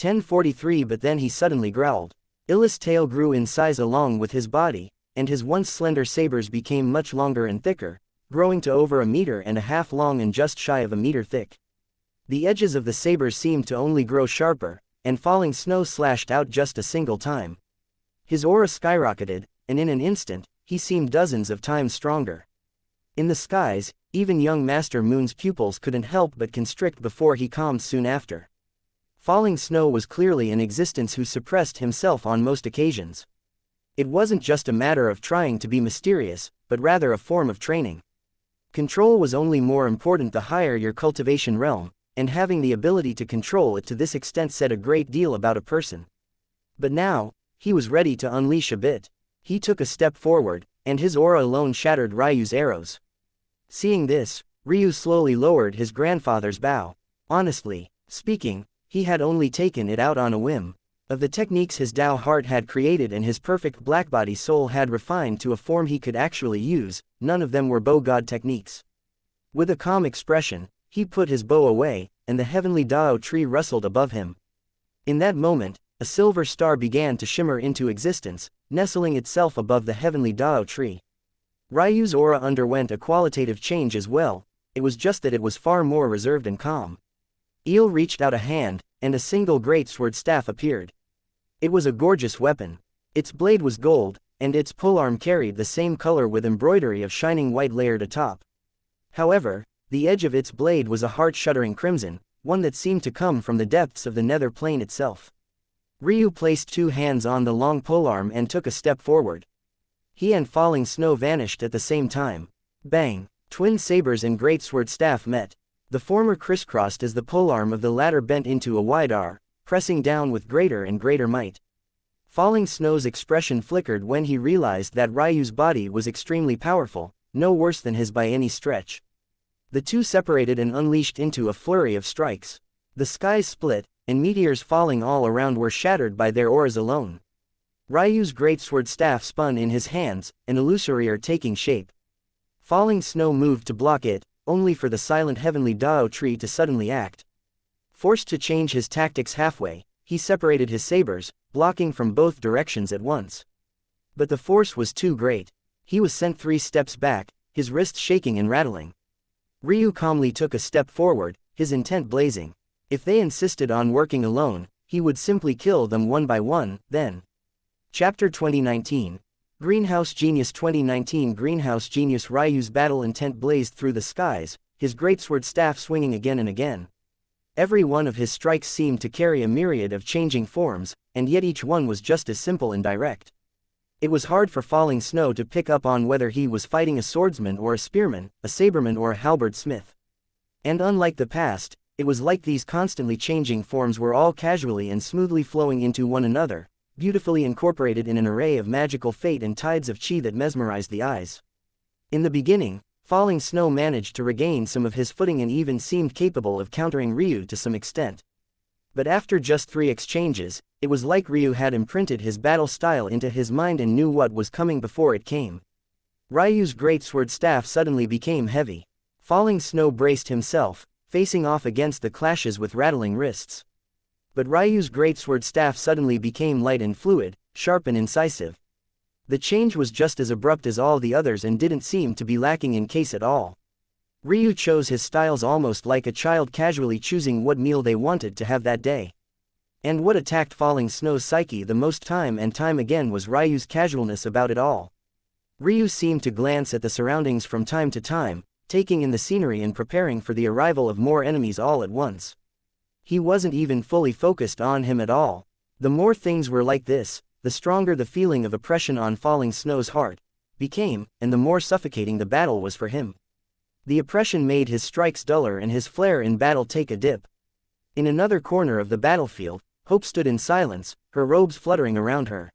1043 But then he suddenly growled. Illis' tail grew in size along with his body, and his once slender sabers became much longer and thicker, growing to over 1.5 meters long and just shy of 1 meter thick. The edges of the sabers seemed to only grow sharper, and Falling Snow slashed out just a single time. His aura skyrocketed, and in an instant, he seemed dozens of times stronger. In the skies, even young Master Moon's pupils couldn't help but constrict before he calmed soon after. Falling Snow was clearly an existence who suppressed himself on most occasions. It wasn't just a matter of trying to be mysterious, but rather a form of training. Control was only more important the higher your cultivation realm, and having the ability to control it to this extent said a great deal about a person. But now, he was ready to unleash a bit. He took a step forward, and his aura alone shattered Ryu's arrows. Seeing this, Ryu slowly lowered his grandfather's bow. Honestly speaking, he had only taken it out on a whim. Of the techniques his Tao heart had created and his perfect blackbody soul had refined to a form he could actually use, none of them were bow god techniques. With a calm expression, he put his bow away, and the heavenly Dao tree rustled above him. In that moment, a silver star began to shimmer into existence, nestling itself above the heavenly Dao tree. Ryu's aura underwent a qualitative change as well, it was just that it was far more reserved and calm. Eel reached out a hand, and a single greatsword staff appeared. It was a gorgeous weapon. Its blade was gold, and its polearm carried the same color with embroidery of shining white layered atop. However, the edge of its blade was a heart-shuddering crimson, one that seemed to come from the depths of the nether plane itself. Ryu placed 2 hands on the long polearm and took a step forward. He and Falling Snow vanished at the same time. Bang! Twin sabers and greatsword staff met. The former crisscrossed as the polearm of the latter bent into a wide R, pressing down with greater and greater might. Falling Snow's expression flickered when he realized that Ryu's body was extremely powerful, no worse than his by any stretch. The two separated and unleashed into a flurry of strikes. The skies split, and meteors falling all around were shattered by their auras alone. Ryu's greatsword staff spun in his hands, an illusory taking shape. Falling Snow moved to block it, only for the silent heavenly Dao tree to suddenly act. Forced to change his tactics halfway, he separated his sabers, blocking from both directions at once. But the force was too great. He was sent 3 steps back, his wrists shaking and rattling. Ryu calmly took a step forward, his intent blazing. If they insisted on working alone, he would simply kill them one by one, then. Chapter 2019. Greenhouse Genius 2019 Greenhouse Genius Ryu's battle intent blazed through the skies, his greatsword staff swinging again and again. Every one of his strikes seemed to carry a myriad of changing forms, and yet each one was just as simple and direct. It was hard for Falling Snow to pick up on whether he was fighting a swordsman or a spearman, a saberman or a halberd smith. And unlike the past, it was like these constantly changing forms were all casually and smoothly flowing into one another, beautifully incorporated in an array of magical fate and tides of chi that mesmerized the eyes. In the beginning, Falling Snow managed to regain some of his footing and even seemed capable of countering Ryu to some extent. But after just 3 exchanges, it was like Ryu had imprinted his battle style into his mind and knew what was coming before it came. Ryu's greatsword staff suddenly became heavy. Falling Snow braced himself, facing off against the clashes with rattling wrists. But Ryu's greatsword staff suddenly became light and fluid, sharp and incisive. The change was just as abrupt as all the others and didn't seem to be lacking in case at all. Ryu chose his styles almost like a child casually choosing what meal they wanted to have that day. And what attacked Falling Snow's psyche the most time and time again was Ryu's casualness about it all. Ryu seemed to glance at the surroundings from time to time, taking in the scenery and preparing for the arrival of more enemies all at once. He wasn't even fully focused on him at all. The more things were like this, the stronger the feeling of oppression on Falling Snow's heart became, and the more suffocating the battle was for him. The oppression made his strikes duller and his flair in battle take a dip. In another corner of the battlefield, Hope stood in silence, her robes fluttering around her.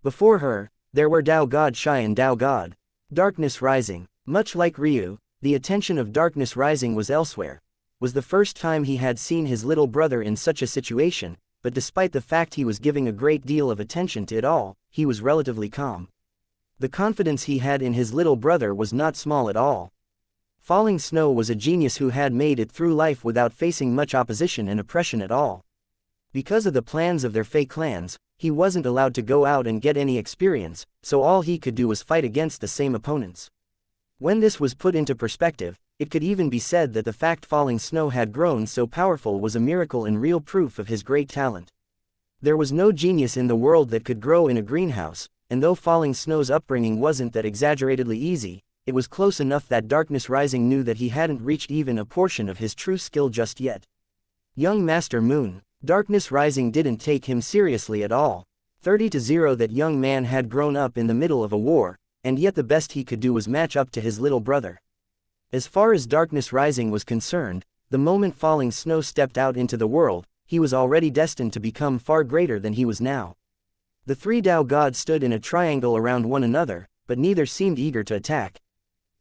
Before her, There were Tao God Shy and Tao God Darkness Rising. Much like Ryu, the attention of Darkness Rising was elsewhere. Was the first time he had seen his little brother in such a situation, but despite the fact he was giving a great deal of attention to it all, he was relatively calm. The confidence he had in his little brother was not small at all. Falling Snow was a genius who had made it through life without facing much opposition and oppression at all. Because of the plans of their fake clans, he wasn't allowed to go out and get any experience, so all he could do was fight against the same opponents. When this was put into perspective, it could even be said that the fact Falling Snow had grown so powerful was a miracle and real proof of his great talent. There was no genius in the world that could grow in a greenhouse, and though Falling Snow's upbringing wasn't that exaggeratedly easy, it was close enough that Darkness Rising knew that he hadn't reached even a portion of his true skill just yet. Young Master Moon. Darkness Rising didn't take him seriously at all. 30-0 That young man had grown up in the middle of a war, and yet the best he could do was match up to his little brother. As far as Darkness Rising was concerned, the moment Falling Snow stepped out into the world, he was already destined to become far greater than he was now. The three Tao gods stood in a triangle around one another, but neither seemed eager to attack.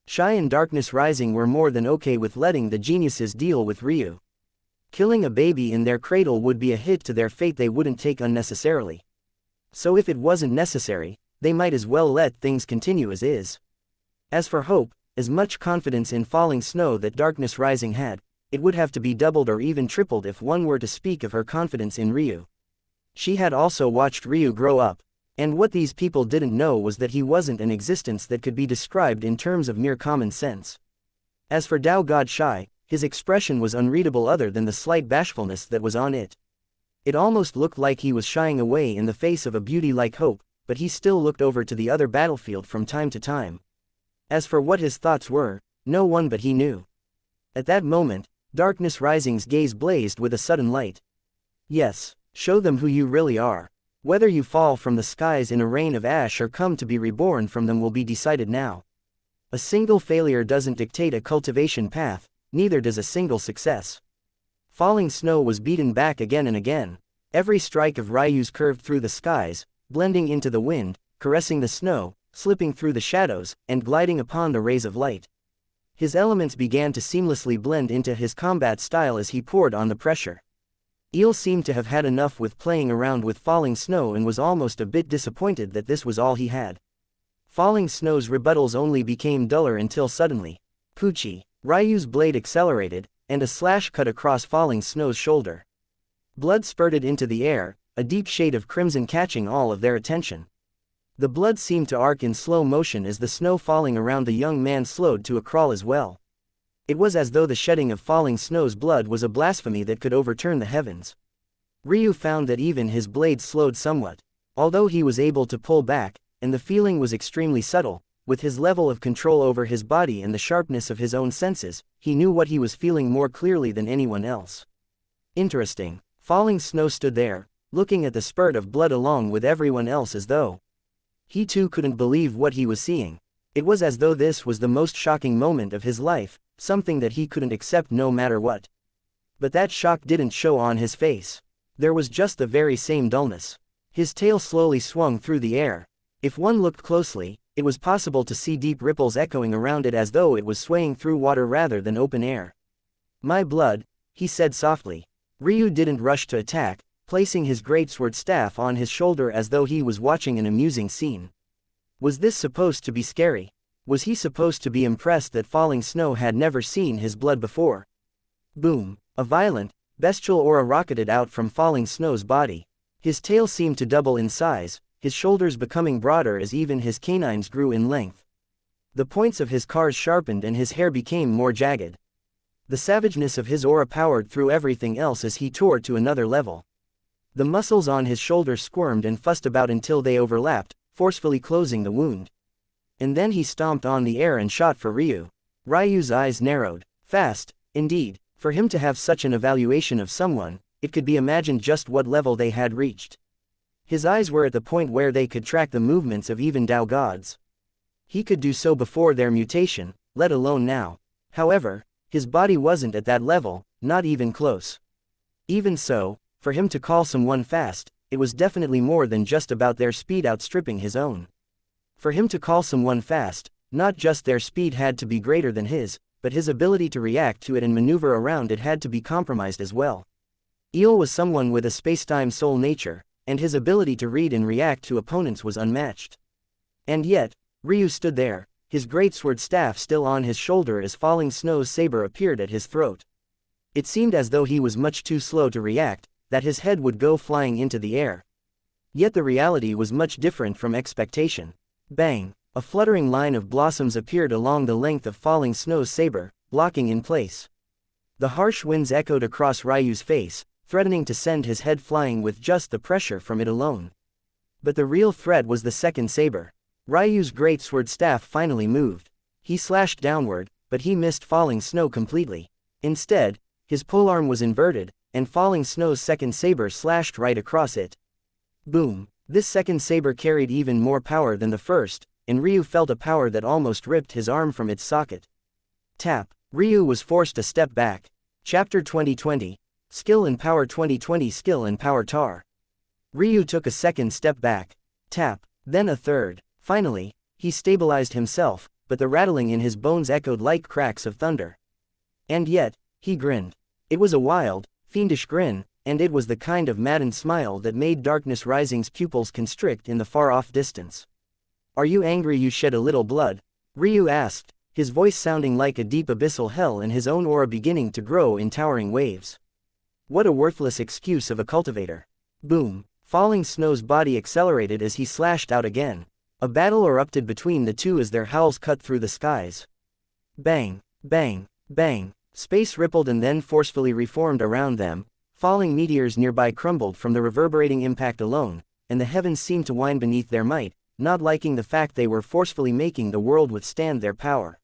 Shy and Darkness Rising were more than okay with letting the geniuses deal with Ryu. Killing a baby in their cradle would be a hit to their fate they wouldn't take unnecessarily. So if it wasn't necessary, they might as well let things continue as is. As for hope, as much confidence in Falling Snow that Darkness Rising had, it would have to be doubled or even tripled if one were to speak of her confidence in Ryu. She had also watched Ryu grow up, and what these people didn't know was that he wasn't an existence that could be described in terms of mere common sense. As for Tao God Shy, his expression was unreadable other than the slight bashfulness that was on it. It almost looked like he was shying away in the face of a beauty like hope, but he still looked over to the other battlefield from time to time. As for what his thoughts were, no one but he knew. At that moment, Darkness Rising's gaze blazed with a sudden light. Yes, show them who you really are. Whether you fall from the skies in a rain of ash or come to be reborn from them will be decided now. A single failure doesn't dictate a cultivation path, neither does a single success. Falling Snow was beaten back again and again. Every strike of Ryu's curved through the skies, blending into the wind, caressing the snow, slipping through the shadows, and gliding upon the rays of light. His elements began to seamlessly blend into his combat style as he poured on the pressure. Eel seemed to have had enough with playing around with Falling Snow and was almost a bit disappointed that this was all he had. Falling Snow's rebuttals only became duller until suddenly, Poochie! Ryu's blade accelerated, and a slash cut across Falling Snow's shoulder. Blood spurted into the air, a deep shade of crimson catching all of their attention. The blood seemed to arc in slow motion as the snow falling around the young man slowed to a crawl as well. It was as though the shedding of Falling Snow's blood was a blasphemy that could overturn the heavens. Ryu found that even his blade slowed somewhat, although he was able to pull back, and the feeling was extremely subtle. With his level of control over his body and the sharpness of his own senses, he knew what he was feeling more clearly than anyone else. Interesting. Falling Snow stood there, looking at the spurt of blood along with everyone else as though he too couldn't believe what he was seeing. It was as though this was the most shocking moment of his life, something that he couldn't accept no matter what. But that shock didn't show on his face. There was just the very same dullness. His tail slowly swung through the air. If one looked closely, it was possible to see deep ripples echoing around it as though it was swaying through water rather than open air. My blood, he said softly. Ryu didn't rush to attack, placing his greatsword staff on his shoulder as though he was watching an amusing scene. Was this supposed to be scary? Was he supposed to be impressed that Falling Snow had never seen his blood before? Boom! A violent, bestial aura rocketed out from Falling Snow's body. His tail seemed to double in size, his shoulders becoming broader as even his canines grew in length. The points of his cars sharpened and his hair became more jagged. The savageness of his aura powered through everything else as he tore to another level. The muscles on his shoulders squirmed and fussed about until they overlapped, forcefully closing the wound. And then he stomped on the air and shot for Ryu. Ryu's eyes narrowed. Fast, indeed, for him to have such an evaluation of someone, it could be imagined just what level they had reached. His eyes were at the point where they could track the movements of even Tao gods. He could do so before their mutation, let alone now. However, his body wasn't at that level, not even close. Even so, for him to call someone fast, it was definitely more than just about their speed outstripping his own. For him to call someone fast, not just their speed had to be greater than his, but his ability to react to it and maneuver around it had to be compromised as well. Eel was someone with a spacetime soul nature, and his ability to read and react to opponents was unmatched. And yet, Ryu stood there, his greatsword staff still on his shoulder as falling snow's saber appeared at his throat. It seemed as though he was much too slow to react, that his head would go flying into the air. Yet the reality was much different from expectation. Bang! A fluttering line of blossoms appeared along the length of falling snow's saber, blocking in place. The harsh winds echoed across Ryu's face, threatening to send his head flying with just the pressure from it alone. But the real threat was the second saber. Ryu's greatsword staff finally moved. He slashed downward, but he missed falling snow completely. Instead, his polearm was inverted, and falling snow's second saber slashed right across it. Boom! This second saber carried even more power than the first, and Ryu felt a power that almost ripped his arm from its socket. Tap! Ryu was forced to step back. Chapter 2020. Skill and Power 2020. Skill and Power Tar. Ryu took a second step back. Tap! Then a third. Finally, he stabilized himself, but the rattling in his bones echoed like cracks of thunder. And yet, he grinned. It was a wild, fiendish grin, and it was the kind of maddened smile that made Darkness Rising's pupils constrict in the far-off distance. "Are you angry you shed a little blood?" Ryu asked, his voice sounding like a deep abyssal hell and his own aura beginning to grow in towering waves. What a worthless excuse of a cultivator. Boom! Falling Snow's body accelerated as he slashed out again. A battle erupted between the two as their howls cut through the skies. Bang! Bang! Bang! Space rippled and then forcefully reformed around them. Falling meteors nearby crumbled from the reverberating impact alone, and the heavens seemed to whine beneath their might, not liking the fact they were forcefully making the world withstand their power.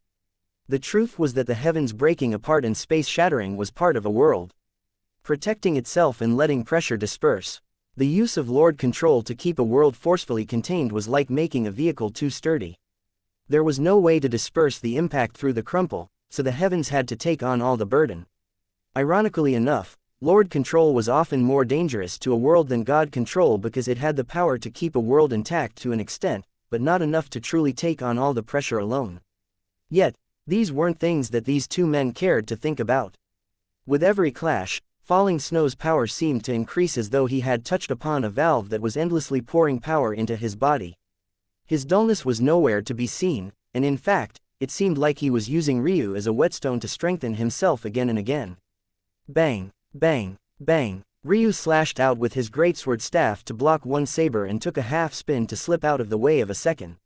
The truth was that the heavens breaking apart and space shattering was part of a world protecting itself and letting pressure disperse. The use of Lord Control to keep a world forcefully contained was like making a vehicle too sturdy. There was no way to disperse the impact through the crumple, so the heavens had to take on all the burden. Ironically enough, Lord Control was often more dangerous to a world than God Control because it had the power to keep a world intact to an extent, but not enough to truly take on all the pressure alone. Yet, these weren't things that these two men cared to think about. With every clash, Falling Snow's power seemed to increase as though he had touched upon a valve that was endlessly pouring power into his body. His dullness was nowhere to be seen, and in fact, it seemed like he was using Ryu as a whetstone to strengthen himself again and again. Bang! Bang! Bang! Ryu slashed out with his greatsword staff to block one saber and took a half spin to slip out of the way of a second.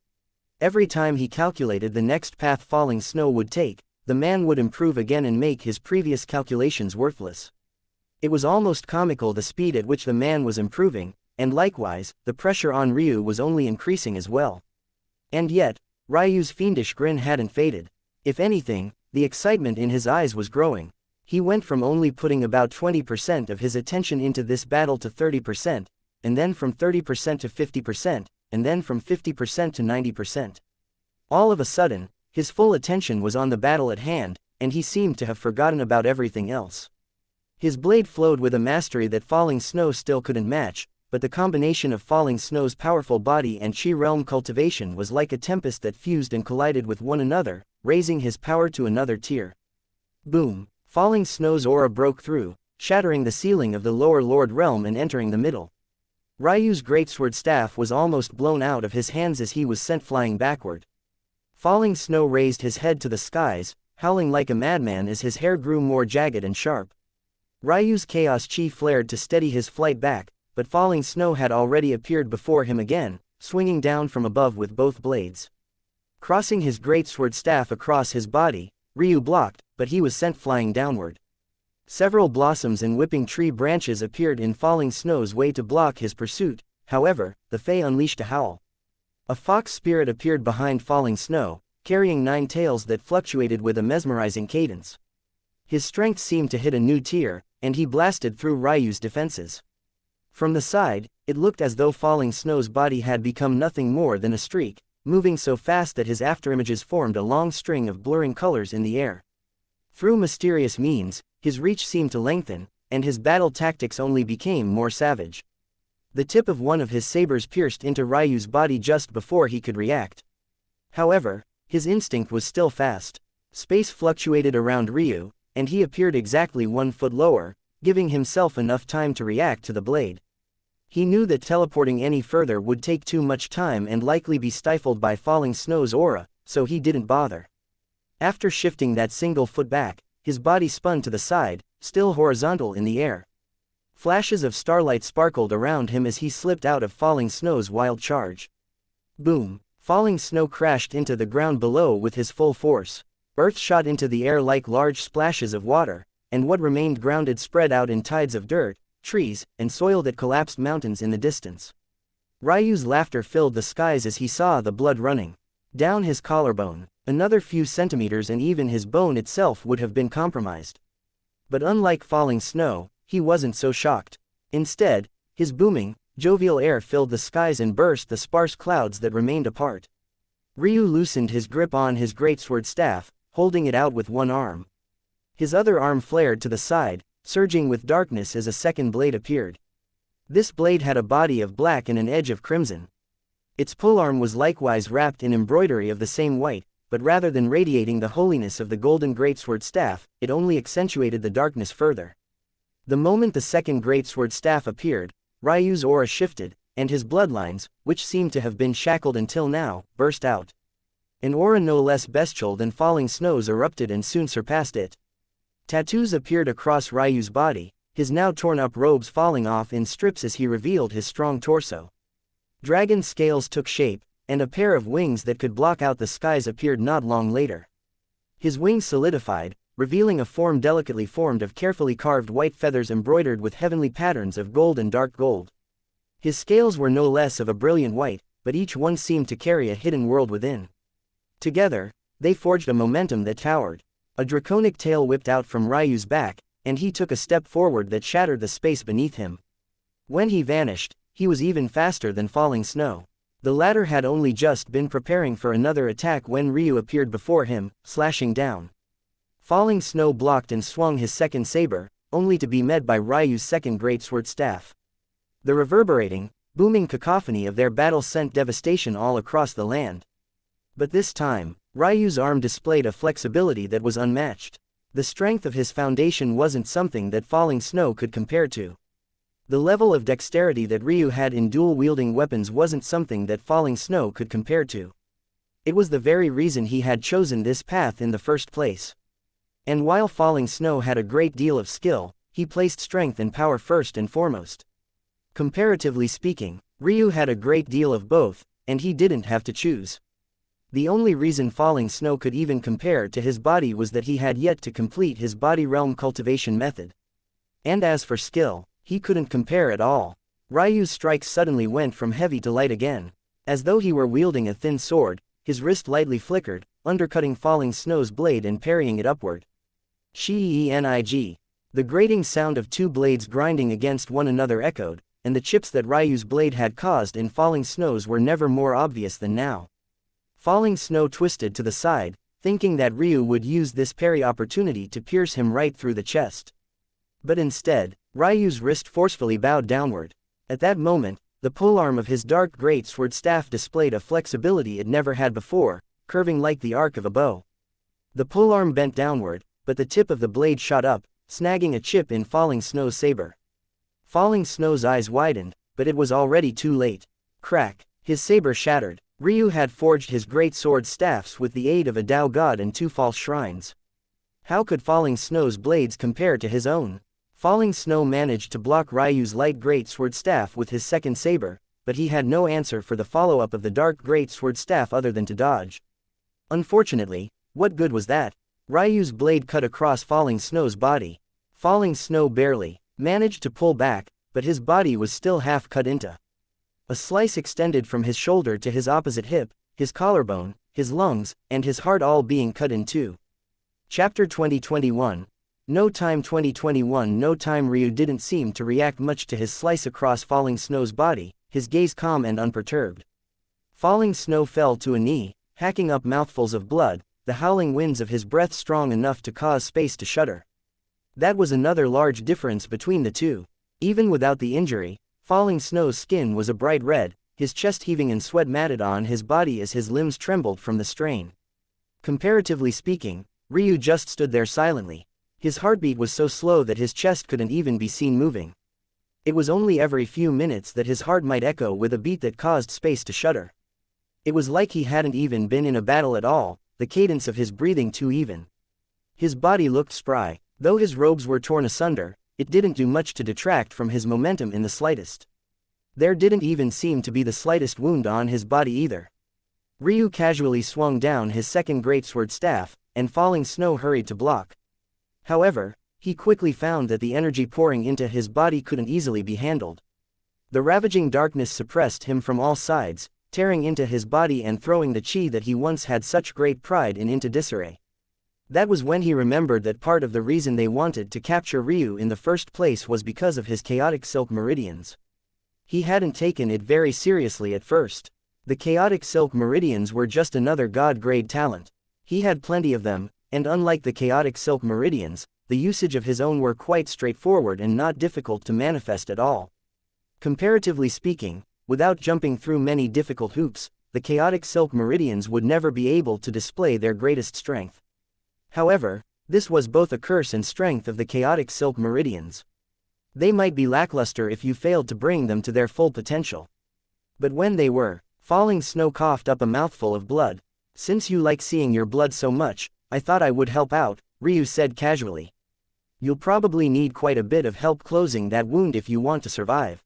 Every time he calculated the next path Falling Snow would take, the man would improve again and make his previous calculations worthless. It was almost comical the speed at which the man was improving, and likewise, the pressure on Ryu was only increasing as well. And yet, Ryu's fiendish grin hadn't faded. If anything, the excitement in his eyes was growing. He went from only putting about 20% of his attention into this battle to 30%, and then from 30% to 50%, and then from 50% to 90%. All of a sudden, his full attention was on the battle at hand, and he seemed to have forgotten about everything else. His blade flowed with a mastery that Falling Snow still couldn't match, but the combination of Falling Snow's powerful body and Chi Realm cultivation was like a tempest that fused and collided with one another, raising his power to another tier. Boom! Falling Snow's aura broke through, shattering the ceiling of the lower Lord Realm and entering the middle. Ryu's greatsword staff was almost blown out of his hands as he was sent flying backward. Falling Snow raised his head to the skies, howling like a madman as his hair grew more jagged and sharp. Ryu's chaos chi flared to steady his flight back, but Falling Snow had already appeared before him again, swinging down from above with both blades. Crossing his greatsword staff across his body, Ryu blocked, but he was sent flying downward. Several blossoms and whipping tree branches appeared in Falling Snow's way to block his pursuit. However, the Fae unleashed a howl. A fox spirit appeared behind Falling Snow, carrying 9 tails that fluctuated with a mesmerizing cadence. His strength seemed to hit a new tier, and he blasted through Ryu's defenses. From the side, it looked as though Falling Snow's body had become nothing more than a streak, moving so fast that his afterimages formed a long string of blurring colors in the air. Through mysterious means, his reach seemed to lengthen, and his battle tactics only became more savage. The tip of one of his sabers pierced into Ryu's body just before he could react. However, his instinct was still fast. Space fluctuated around Ryu, and he appeared exactly 1 foot lower, giving himself enough time to react to the blade. He knew that teleporting any further would take too much time and likely be stifled by Falling Snow's aura, so he didn't bother. After shifting that single foot back, his body spun to the side, still horizontal in the air. Flashes of starlight sparkled around him as he slipped out of Falling Snow's wild charge. Boom! Falling Snow crashed into the ground below with his full force. Earth shot into the air like large splashes of water, and what remained grounded spread out in tides of dirt, trees, and soil that collapsed mountains in the distance. Ryu's laughter filled the skies as he saw the blood running down his collarbone. Another few centimeters and even his bone itself would have been compromised. But unlike Falling Snow, he wasn't so shocked. Instead, his booming, jovial air filled the skies and burst the sparse clouds that remained apart. Ryu loosened his grip on his greatsword staff, holding it out with one arm. His other arm flared to the side, surging with darkness as a second blade appeared. This blade had a body of black and an edge of crimson. Its polearm was likewise wrapped in embroidery of the same white, but rather than radiating the holiness of the golden greatsword staff, it only accentuated the darkness further. The moment the second greatsword staff appeared, Ryu's aura shifted, and his bloodlines, which seemed to have been shackled until now, burst out. An aura no less bestial than Falling Snow's erupted and soon surpassed it. Tattoos appeared across Ryu's body, his now torn-up robes falling off in strips as he revealed his strong torso. Dragon scales took shape, and a pair of wings that could block out the skies appeared not long later. His wings solidified, revealing a form delicately formed of carefully carved white feathers embroidered with heavenly patterns of gold and dark gold. His scales were no less of a brilliant white, but each one seemed to carry a hidden world within. Together, they forged a momentum that towered. A draconic tail whipped out from Ryu's back, and he took a step forward that shattered the space beneath him. When he vanished, he was even faster than Falling Snow. The latter had only just been preparing for another attack when Ryu appeared before him, slashing down. Falling Snow blocked and swung his second saber, only to be met by Ryu's second greatsword staff. The reverberating, booming cacophony of their battle sent devastation all across the land. But this time, Ryu's arm displayed a flexibility that was unmatched. The strength of his foundation wasn't something that Falling Snow could compare to. The level of dexterity that Ryu had in dual-wielding weapons wasn't something that Falling Snow could compare to. It was the very reason he had chosen this path in the first place. And while Falling Snow had a great deal of skill, he placed strength and power first and foremost. Comparatively speaking, Ryu had a great deal of both, and he didn't have to choose. The only reason Falling Snow could even compare to his body was that he had yet to complete his body realm cultivation method. And as for skill, he couldn't compare at all. Ryu's strikes suddenly went from heavy to light again. As though he were wielding a thin sword, his wrist lightly flickered, undercutting Falling Snow's blade and parrying it upward. Xianxia. The grating sound of two blades grinding against one another echoed, and the chips that Ryu's blade had caused in Falling Snow's were never more obvious than now. Falling Snow twisted to the side, thinking that Ryu would use this parry opportunity to pierce him right through the chest. But instead, Ryu's wrist forcefully bowed downward. At that moment, the polearm of his dark greatsword staff displayed a flexibility it never had before, curving like the arc of a bow. The polearm bent downward, but the tip of the blade shot up, snagging a chip in Falling Snow's saber. Falling Snow's eyes widened, but it was already too late. Crack! His saber shattered. Ryu had forged his great sword staffs with the aid of a Tao god and two false shrines. How could Falling Snow's blades compare to his own? Falling Snow managed to block Ryu's light greatsword staff with his second saber, but he had no answer for the follow-up of the dark greatsword staff other than to dodge. Unfortunately, what good was that? Ryu's blade cut across Falling Snow's body. Falling Snow barely managed to pull back, but his body was still half cut into. A slice extended from his shoulder to his opposite hip, his collarbone, his lungs, and his heart all being cut in two. Chapter 2021. No time 2021. No time. Ryu didn't seem to react much to his slice across Falling Snow's body, his gaze calm and unperturbed. Falling Snow fell to a knee, hacking up mouthfuls of blood, the howling winds of his breath strong enough to cause space to shudder. That was another large difference between the two. Even without the injury, Falling Snow's skin was a bright red, his chest heaving and sweat matted on his body as his limbs trembled from the strain. Comparatively speaking, Ryu just stood there silently. His heartbeat was so slow that his chest couldn't even be seen moving. It was only every few minutes that his heart might echo with a beat that caused space to shudder. It was like he hadn't even been in a battle at all, the cadence of his breathing too even. His body looked spry. Though his robes were torn asunder, it didn't do much to detract from his momentum in the slightest. There didn't even seem to be the slightest wound on his body either. Ryu casually swung down his second greatsword staff, and Falling Snow hurried to block. However, he quickly found that the energy pouring into his body couldn't easily be handled. The ravaging darkness suppressed him from all sides, tearing into his body and throwing the chi that he once had such great pride in into disarray. That was when he remembered that part of the reason they wanted to capture Ryu in the first place was because of his chaotic silk meridians. He hadn't taken it very seriously at first. The chaotic silk meridians were just another god-grade talent. He had plenty of them, and unlike the chaotic silk meridians, the usage of his own were quite straightforward and not difficult to manifest at all. Comparatively speaking, without jumping through many difficult hoops, the chaotic silk meridians would never be able to display their greatest strength. However, this was both a curse and strength of the chaotic silk meridians. They might be lackluster if you failed to bring them to their full potential. But when they were, Falling Snow coughed up a mouthful of blood. "Since you like seeing your blood so much, I thought I would help out," Ryu said casually. "You'll probably need quite a bit of help closing that wound if you want to survive."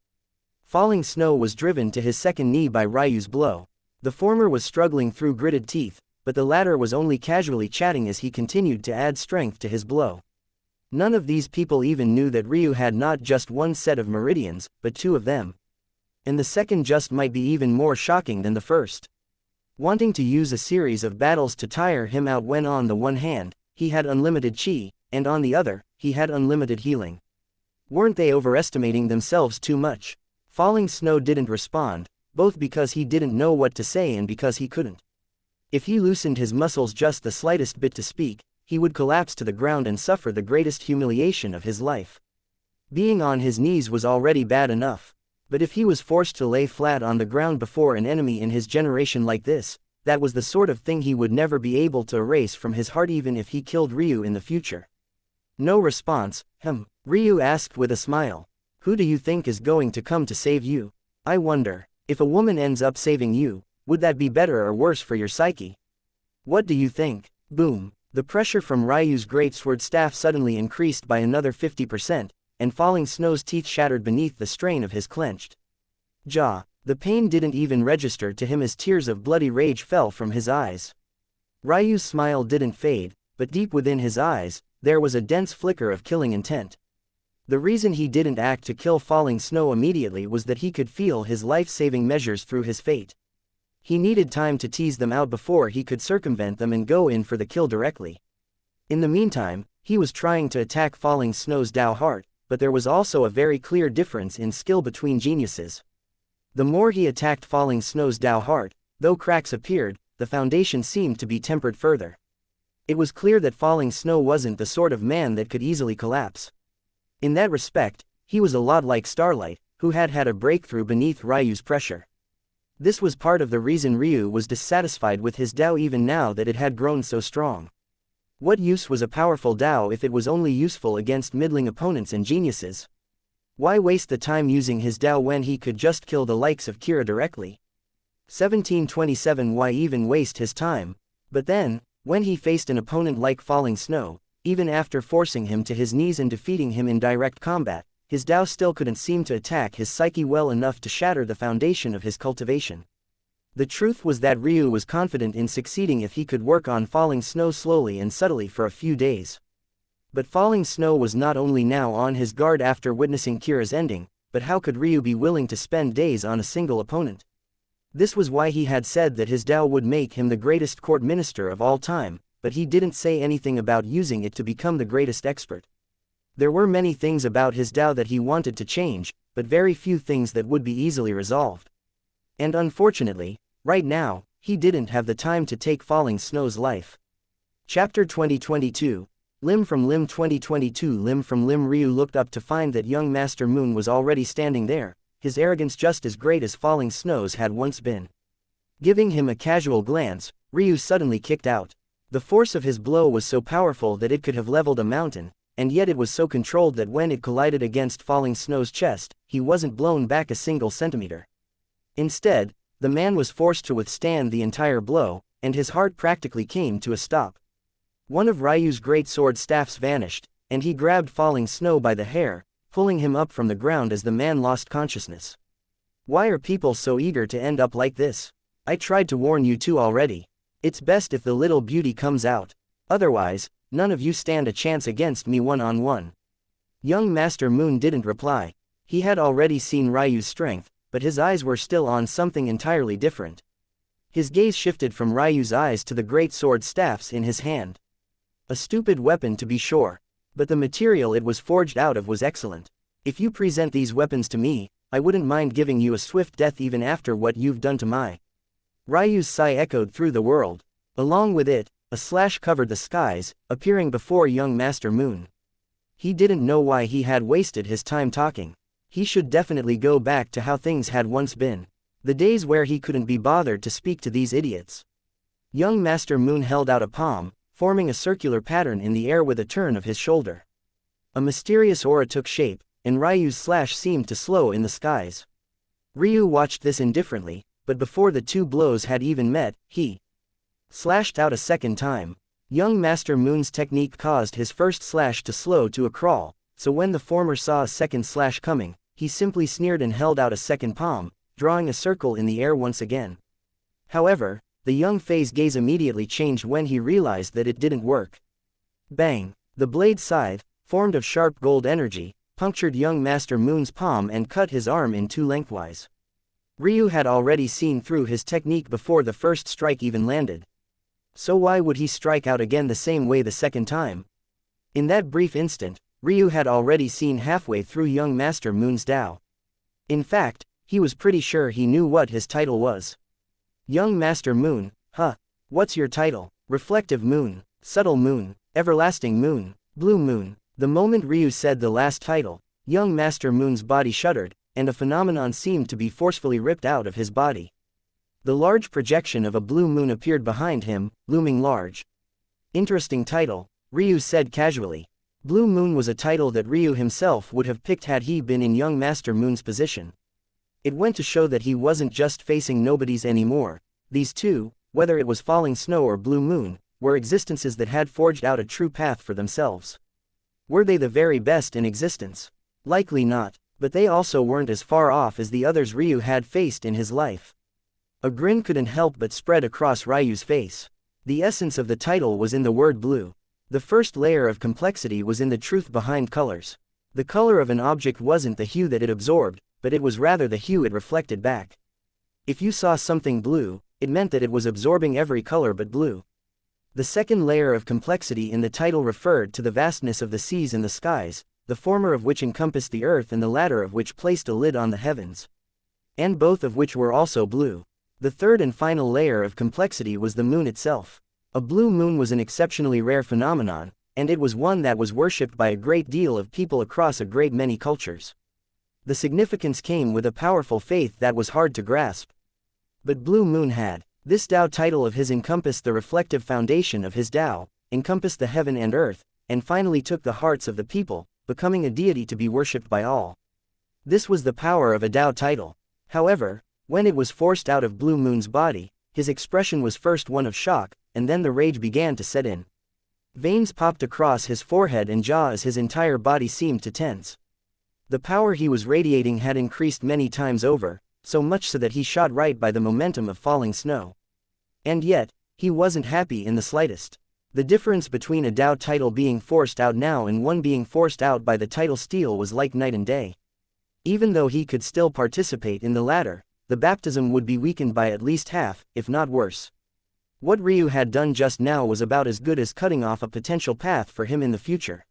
Falling Snow was driven to his second knee by Ryu's blow. The former was struggling through gritted teeth, but the latter was only casually chatting as he continued to add strength to his blow. None of these people even knew that Ryu had not just one set of meridians, but two of them. And the second just might be even more shocking than the first. Wanting to use a series of battles to tire him out when on the one hand, he had unlimited chi, and on the other, he had unlimited healing. Weren't they overestimating themselves too much? Falling Snow didn't respond, both because he didn't know what to say and because he couldn't. If he loosened his muscles just the slightest bit to speak, he would collapse to the ground and suffer the greatest humiliation of his life. Being on his knees was already bad enough. But if he was forced to lay flat on the ground before an enemy in his generation like this, that was the sort of thing he would never be able to erase from his heart even if he killed Ryu in the future. No response. Ryu asked with a smile. "Who do you think is going to come to save you? I wonder, if a woman ends up saving you, would that be better or worse for your psyche? What do you think?" Boom. The pressure from Ryu's greatsword staff suddenly increased by another 50%, and Falling Snow's teeth shattered beneath the strain of his clenched jaw. The pain didn't even register to him as tears of bloody rage fell from his eyes. Ryu's smile didn't fade, but deep within his eyes, there was a dense flicker of killing intent. The reason he didn't act to kill Falling Snow immediately was that he could feel his life-saving measures through his fate. He needed time to tease them out before he could circumvent them and go in for the kill directly. In the meantime, he was trying to attack Falling Snow's Dao heart, but there was also a very clear difference in skill between geniuses. The more he attacked Falling Snow's Dao heart, though cracks appeared, the foundation seemed to be tempered further. It was clear that Falling Snow wasn't the sort of man that could easily collapse. In that respect, he was a lot like Starlight, who had had a breakthrough beneath Ryu's pressure. This was part of the reason Ryu was dissatisfied with his Dao even now that it had grown so strong. What use was a powerful Dao if it was only useful against middling opponents and geniuses? Why waste the time using his Dao when he could just kill the likes of Kira directly? 1727. Why even waste his time? But then, when he faced an opponent like Falling Snow, even after forcing him to his knees and defeating him in direct combat, his Dao still couldn't seem to attack his psyche well enough to shatter the foundation of his cultivation. The truth was that Ryu was confident in succeeding if he could work on Falling Snow slowly and subtly for a few days. But Falling Snow was not only now on his guard after witnessing Kira's ending, but how could Ryu be willing to spend days on a single opponent? This was why he had said that his Dao would make him the greatest court minister of all time, but he didn't say anything about using it to become the greatest expert. There were many things about his Dao that he wanted to change, but very few things that would be easily resolved. And unfortunately, right now, he didn't have the time to take Falling Snow's life. Chapter 2022. Limb from limb. 2022. Limb from limb. Ryu looked up to find that young Master Moon was already standing there, his arrogance just as great as falling snows had once been. Giving him a casual glance, Ryu suddenly kicked out. The force of his blow was so powerful that it could have leveled a mountain, and yet it was so controlled that when it collided against falling snow's chest, he wasn't blown back a single centimeter. Instead, the man was forced to withstand the entire blow, and his heart practically came to a stop. One of Ryu's great sword staffs vanished, and he grabbed falling snow by the hair, pulling him up from the ground as the man lost consciousness. Why are people so eager to end up like this? I tried to warn you two already. It's best if the little beauty comes out. Otherwise, none of you stand a chance against me one-on-one. Young Master Moon didn't reply. He had already seen Ryu's strength, but his eyes were still on something entirely different. His gaze shifted from Ryu's eyes to the great sword staffs in his hand. A stupid weapon to be sure, but the material it was forged out of was excellent. If you present these weapons to me, I wouldn't mind giving you a swift death even after what you've done to my. Ryu's sigh echoed through the world. Along with it, a slash covered the skies, appearing before young Master Moon. He didn't know why he had wasted his time talking. He should definitely go back to how things had once been. The days where he couldn't be bothered to speak to these idiots. Young Master Moon held out a palm, forming a circular pattern in the air with a turn of his shoulder. A mysterious aura took shape, and Ryu's slash seemed to slow in the skies. Ryu watched this indifferently, but before the two blows had even met, he slashed out a second time. Young Master Moon's technique caused his first slash to slow to a crawl, so when the former saw a second slash coming, he simply sneered and held out a second palm, drawing a circle in the air once again. However, the young Fei's gaze immediately changed when he realized that it didn't work. Bang! The blade scythe, formed of sharp gold energy, punctured young Master Moon's palm and cut his arm in two lengthwise. Ryu had already seen through his technique before the first strike even landed. So why would he strike out again the same way the second time? In that brief instant, Ryu had already seen halfway through young Master Moon's Tao. In fact, he was pretty sure he knew what his title was. Young Master Moon, huh? What's your title? Reflective Moon, Subtle Moon, Everlasting Moon, Blue Moon. The moment Ryu said the last title, young Master Moon's body shuddered, and a phenomenon seemed to be forcefully ripped out of his body. The large projection of a blue moon appeared behind him, looming large. Interesting title, Ryu said casually. Blue Moon was a title that Ryu himself would have picked had he been in young Master Moon's position. It went to show that he wasn't just facing nobodies anymore. These two, whether it was falling snow or blue moon, were existences that had forged out a true path for themselves. Were they the very best in existence? Likely not, but they also weren't as far off as the others Ryu had faced in his life. A grin couldn't help but spread across Ryu's face. The essence of the title was in the word blue. The first layer of complexity was in the truth behind colors. The color of an object wasn't the hue that it absorbed, but it was rather the hue it reflected back. If you saw something blue, it meant that it was absorbing every color but blue. The second layer of complexity in the title referred to the vastness of the seas and the skies, the former of which encompassed the earth and the latter of which placed a lid on the heavens. And both of which were also blue. The third and final layer of complexity was the moon itself. A blue moon was an exceptionally rare phenomenon, and it was one that was worshipped by a great deal of people across a great many cultures. The significance came with a powerful faith that was hard to grasp. But Blue Moon had. This Tao title of his encompassed the reflective foundation of his Tao, encompassed the heaven and earth, and finally took the hearts of the people, becoming a deity to be worshipped by all. This was the power of a Tao title. However, when it was forced out of Blue Moon's body, his expression was first one of shock, and then the rage began to set in. Veins popped across his forehead and jaw as his entire body seemed to tense. The power he was radiating had increased many times over, so much so that he shot right by the momentum of falling snow. And yet, he wasn't happy in the slightest. The difference between a Tao title being forced out now and one being forced out by the title steal was like night and day. Even though he could still participate in the latter, the baptism would be weakened by at least half, if not worse. What Ryu had done just now was about as good as cutting off a potential path for him in the future.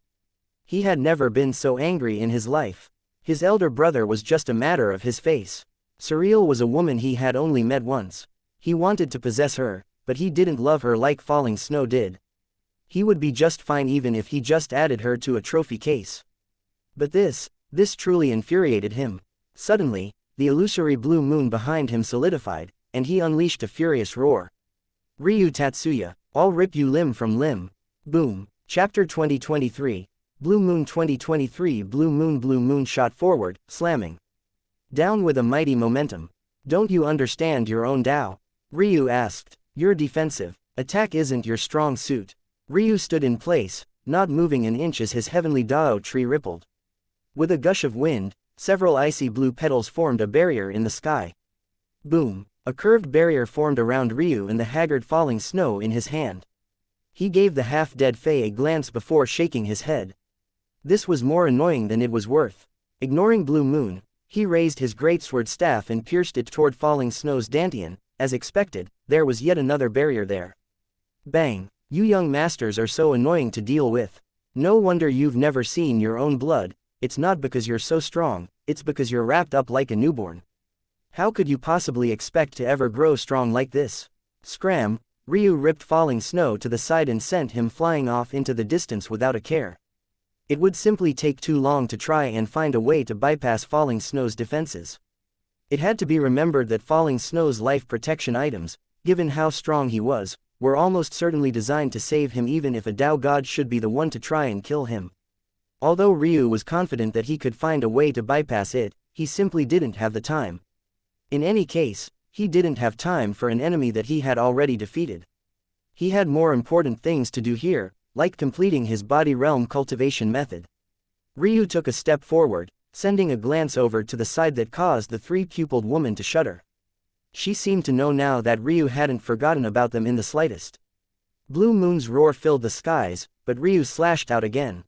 He had never been so angry in his life. His elder brother was just a matter of his face. Surreal was a woman he had only met once. He wanted to possess her, but he didn't love her like falling snow did. He would be just fine even if he just added her to a trophy case. But this truly infuriated him. Suddenly, the illusory blue moon behind him solidified, and he unleashed a furious roar. Ryu Tatsuya, I'll rip you limb from limb. Boom. Chapter 2023. Blue Moon 2023. Blue Moon shot forward, slamming down with a mighty momentum. Don't you understand your own Tao? Ryu asked. You're defensive. Attack isn't your strong suit. Ryu stood in place, not moving an inch as his heavenly Dao tree rippled. With a gush of wind, several icy blue petals formed a barrier in the sky. Boom. A curved barrier formed around Ryu and the haggard falling snow in his hand. He gave the half-dead Fae a glance before shaking his head. This was more annoying than it was worth. Ignoring Blue Moon, he raised his greatsword staff and pierced it toward falling snow's dantian. As expected, there was yet another barrier there. Bang! You young masters are so annoying to deal with. No wonder you've never seen your own blood. It's not because you're so strong, it's because you're wrapped up like a newborn. How could you possibly expect to ever grow strong like this? Scram! Ryu ripped falling snow to the side and sent him flying off into the distance without a care. It would simply take too long to try and find a way to bypass falling snow's defenses. It had to be remembered that falling snow's life protection items, given how strong he was, were almost certainly designed to save him even if a Tao god should be the one to try and kill him. Although Ryu was confident that he could find a way to bypass it, he simply didn't have the time. In any case, he didn't have time for an enemy that he had already defeated. He had more important things to do here, like completing his body realm cultivation method. Ryu took a step forward, sending a glance over to the side that caused the three-pupiled woman to shudder. She seemed to know now that Ryu hadn't forgotten about them in the slightest. Blue Moon's roar filled the skies, but Ryu slashed out again.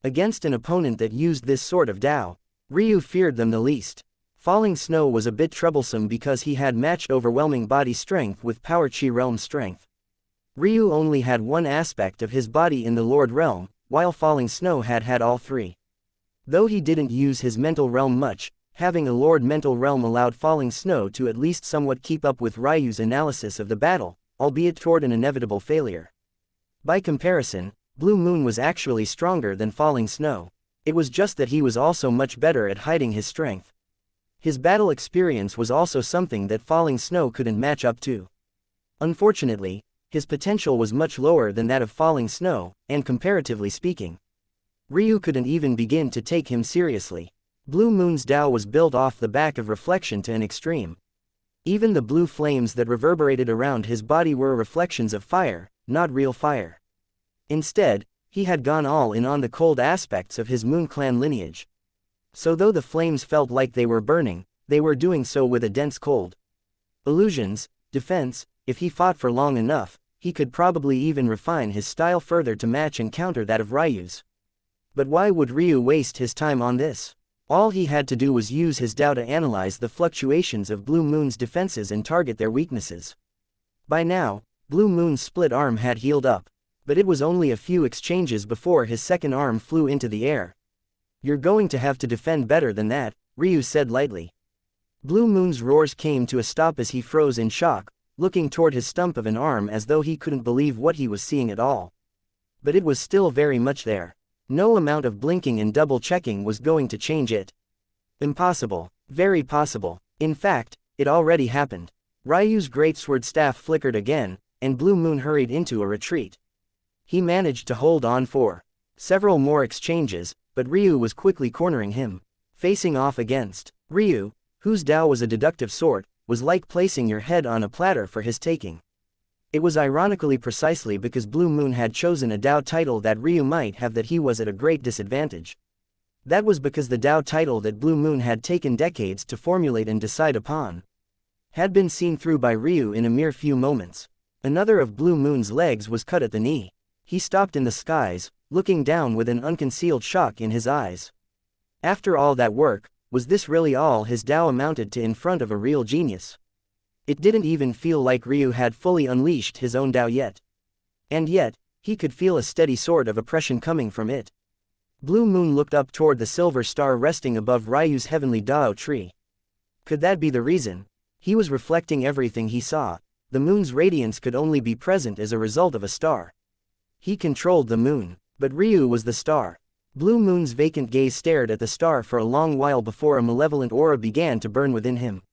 Against an opponent that used this sort of Tao, Ryu feared them the least. Falling snow was a bit troublesome because he had matched overwhelming body strength with power chi realm strength. Ryu only had one aspect of his body in the Lord realm, while falling snow had all three. Though he didn't use his mental realm much, having a Lord mental realm allowed falling snow to at least somewhat keep up with Ryu's analysis of the battle, albeit toward an inevitable failure. By comparison, Blue Moon was actually stronger than falling snow. It was just that he was also much better at hiding his strength. His battle experience was also something that falling snow couldn't match up to. Unfortunately, his potential was much lower than that of falling snow, and comparatively speaking, Ryu couldn't even begin to take him seriously. Blue Moon's Tao was built off the back of reflection to an extreme. Even the blue flames that reverberated around his body were reflections of fire, not real fire. Instead, he had gone all in on the cold aspects of his Moon Clan lineage. So though the flames felt like they were burning, they were doing so with a dense cold. Illusions, defense, if he fought for long enough, he could probably even refine his style further to match and counter that of Ryu's. But why would Ryu waste his time on this? All he had to do was use his Tao to analyze the fluctuations of Blue Moon's defenses and target their weaknesses. By now, Blue Moon's split arm had healed up, but it was only a few exchanges before his second arm flew into the air. You're going to have to defend better than that, Ryu said lightly. Blue Moon's roars came to a stop as he froze in shock, looking toward his stump of an arm as though he couldn't believe what he was seeing at all. But it was still very much there. No amount of blinking and double-checking was going to change it. Impossible. Very possible. In fact, it already happened. Ryu's greatsword staff flickered again, and Blue Moon hurried into a retreat. He managed to hold on for several more exchanges, but Ryu was quickly cornering him. Facing off against Ryu, whose Tao was a deductive sort, was like placing your head on a platter for his taking. It was ironically precisely because Blue Moon had chosen a Tao title that Ryu might have that he was at a great disadvantage. That was because the Tao title that Blue Moon had taken decades to formulate and decide upon had been seen through by Ryu in a mere few moments. Another of Blue Moon's legs was cut at the knee. He stopped in the skies, looking down with an unconcealed shock in his eyes. After all that work, was this really all his Tao amounted to in front of a real genius? It didn't even feel like Ryu had fully unleashed his own Tao yet. And yet, he could feel a steady sort of oppression coming from it. Blue Moon looked up toward the silver star resting above Ryu's heavenly Tao tree. Could that be the reason? He was reflecting everything he saw. The moon's radiance could only be present as a result of a star. He controlled the moon, but Ryu was the star. Blue Moon's vacant gaze stared at the star for a long while before a malevolent aura began to burn within him.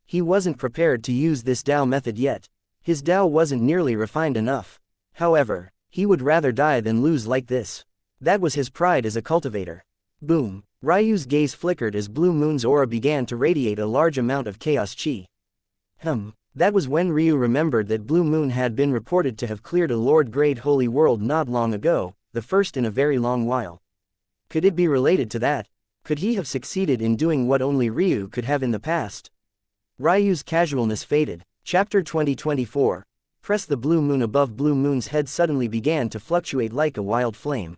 He wasn't prepared to use this Tao method yet. His Tao wasn't nearly refined enough. However, he would rather die than lose like this. That was his pride as a cultivator. Boom! Ryu's gaze flickered as Blue Moon's aura began to radiate a large amount of chaos chi. That was when Ryu remembered that Blue Moon had been reported to have cleared a Lord-grade holy world not long ago, the first in a very long while. Could it be related to that? Could he have succeeded in doing what only Ryu could have in the past? Ryu's casualness faded. Chapter 2024. Press the blue moon above Blue Moon's head suddenly began to fluctuate like a wild flame.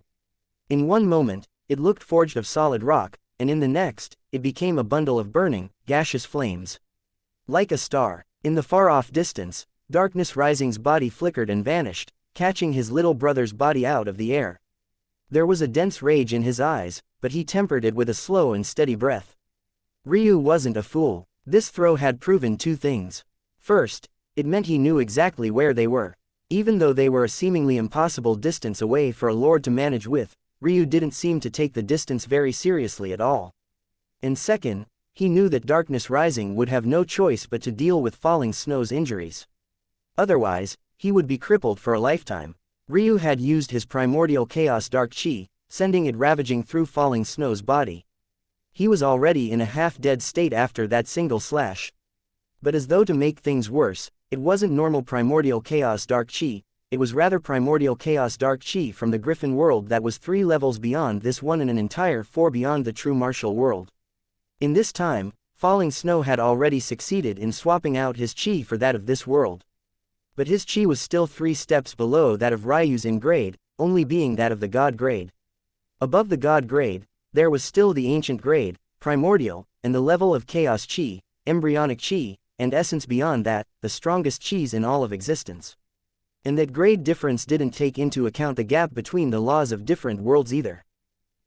In one moment, it looked forged of solid rock, and in the next, it became a bundle of burning, gaseous flames. Like a star, in the far-off distance, Darkness Rising's body flickered and vanished, catching his little brother's body out of the air. There was a dense rage in his eyes, but he tempered it with a slow and steady breath. Ryu wasn't a fool. This throw had proven two things. First, it meant he knew exactly where they were. Even though they were a seemingly impossible distance away for a lord to manage with, Ryu didn't seem to take the distance very seriously at all. And second, he knew that Darkness Rising would have no choice but to deal with Falling Snow's injuries. Otherwise, he would be crippled for a lifetime. Ryu had used his primordial chaos dark chi, sending it ravaging through Falling Snow's body. He was already in a half-dead state after that single slash. But as though to make things worse, it wasn't normal primordial chaos dark chi, it was rather primordial chaos dark chi from the Griffin world that was 3 levels beyond this one and an entire 4 beyond the true martial world. In this time, Falling Snow had already succeeded in swapping out his chi for that of this world. But his chi was still 3 steps below that of Ryu's in grade, only being that of the god grade. Above the god grade, there was still the ancient grade, primordial, and the level of chaos chi, embryonic chi, and essence beyond that, the strongest chis in all of existence. And that grade difference didn't take into account the gap between the laws of different worlds either.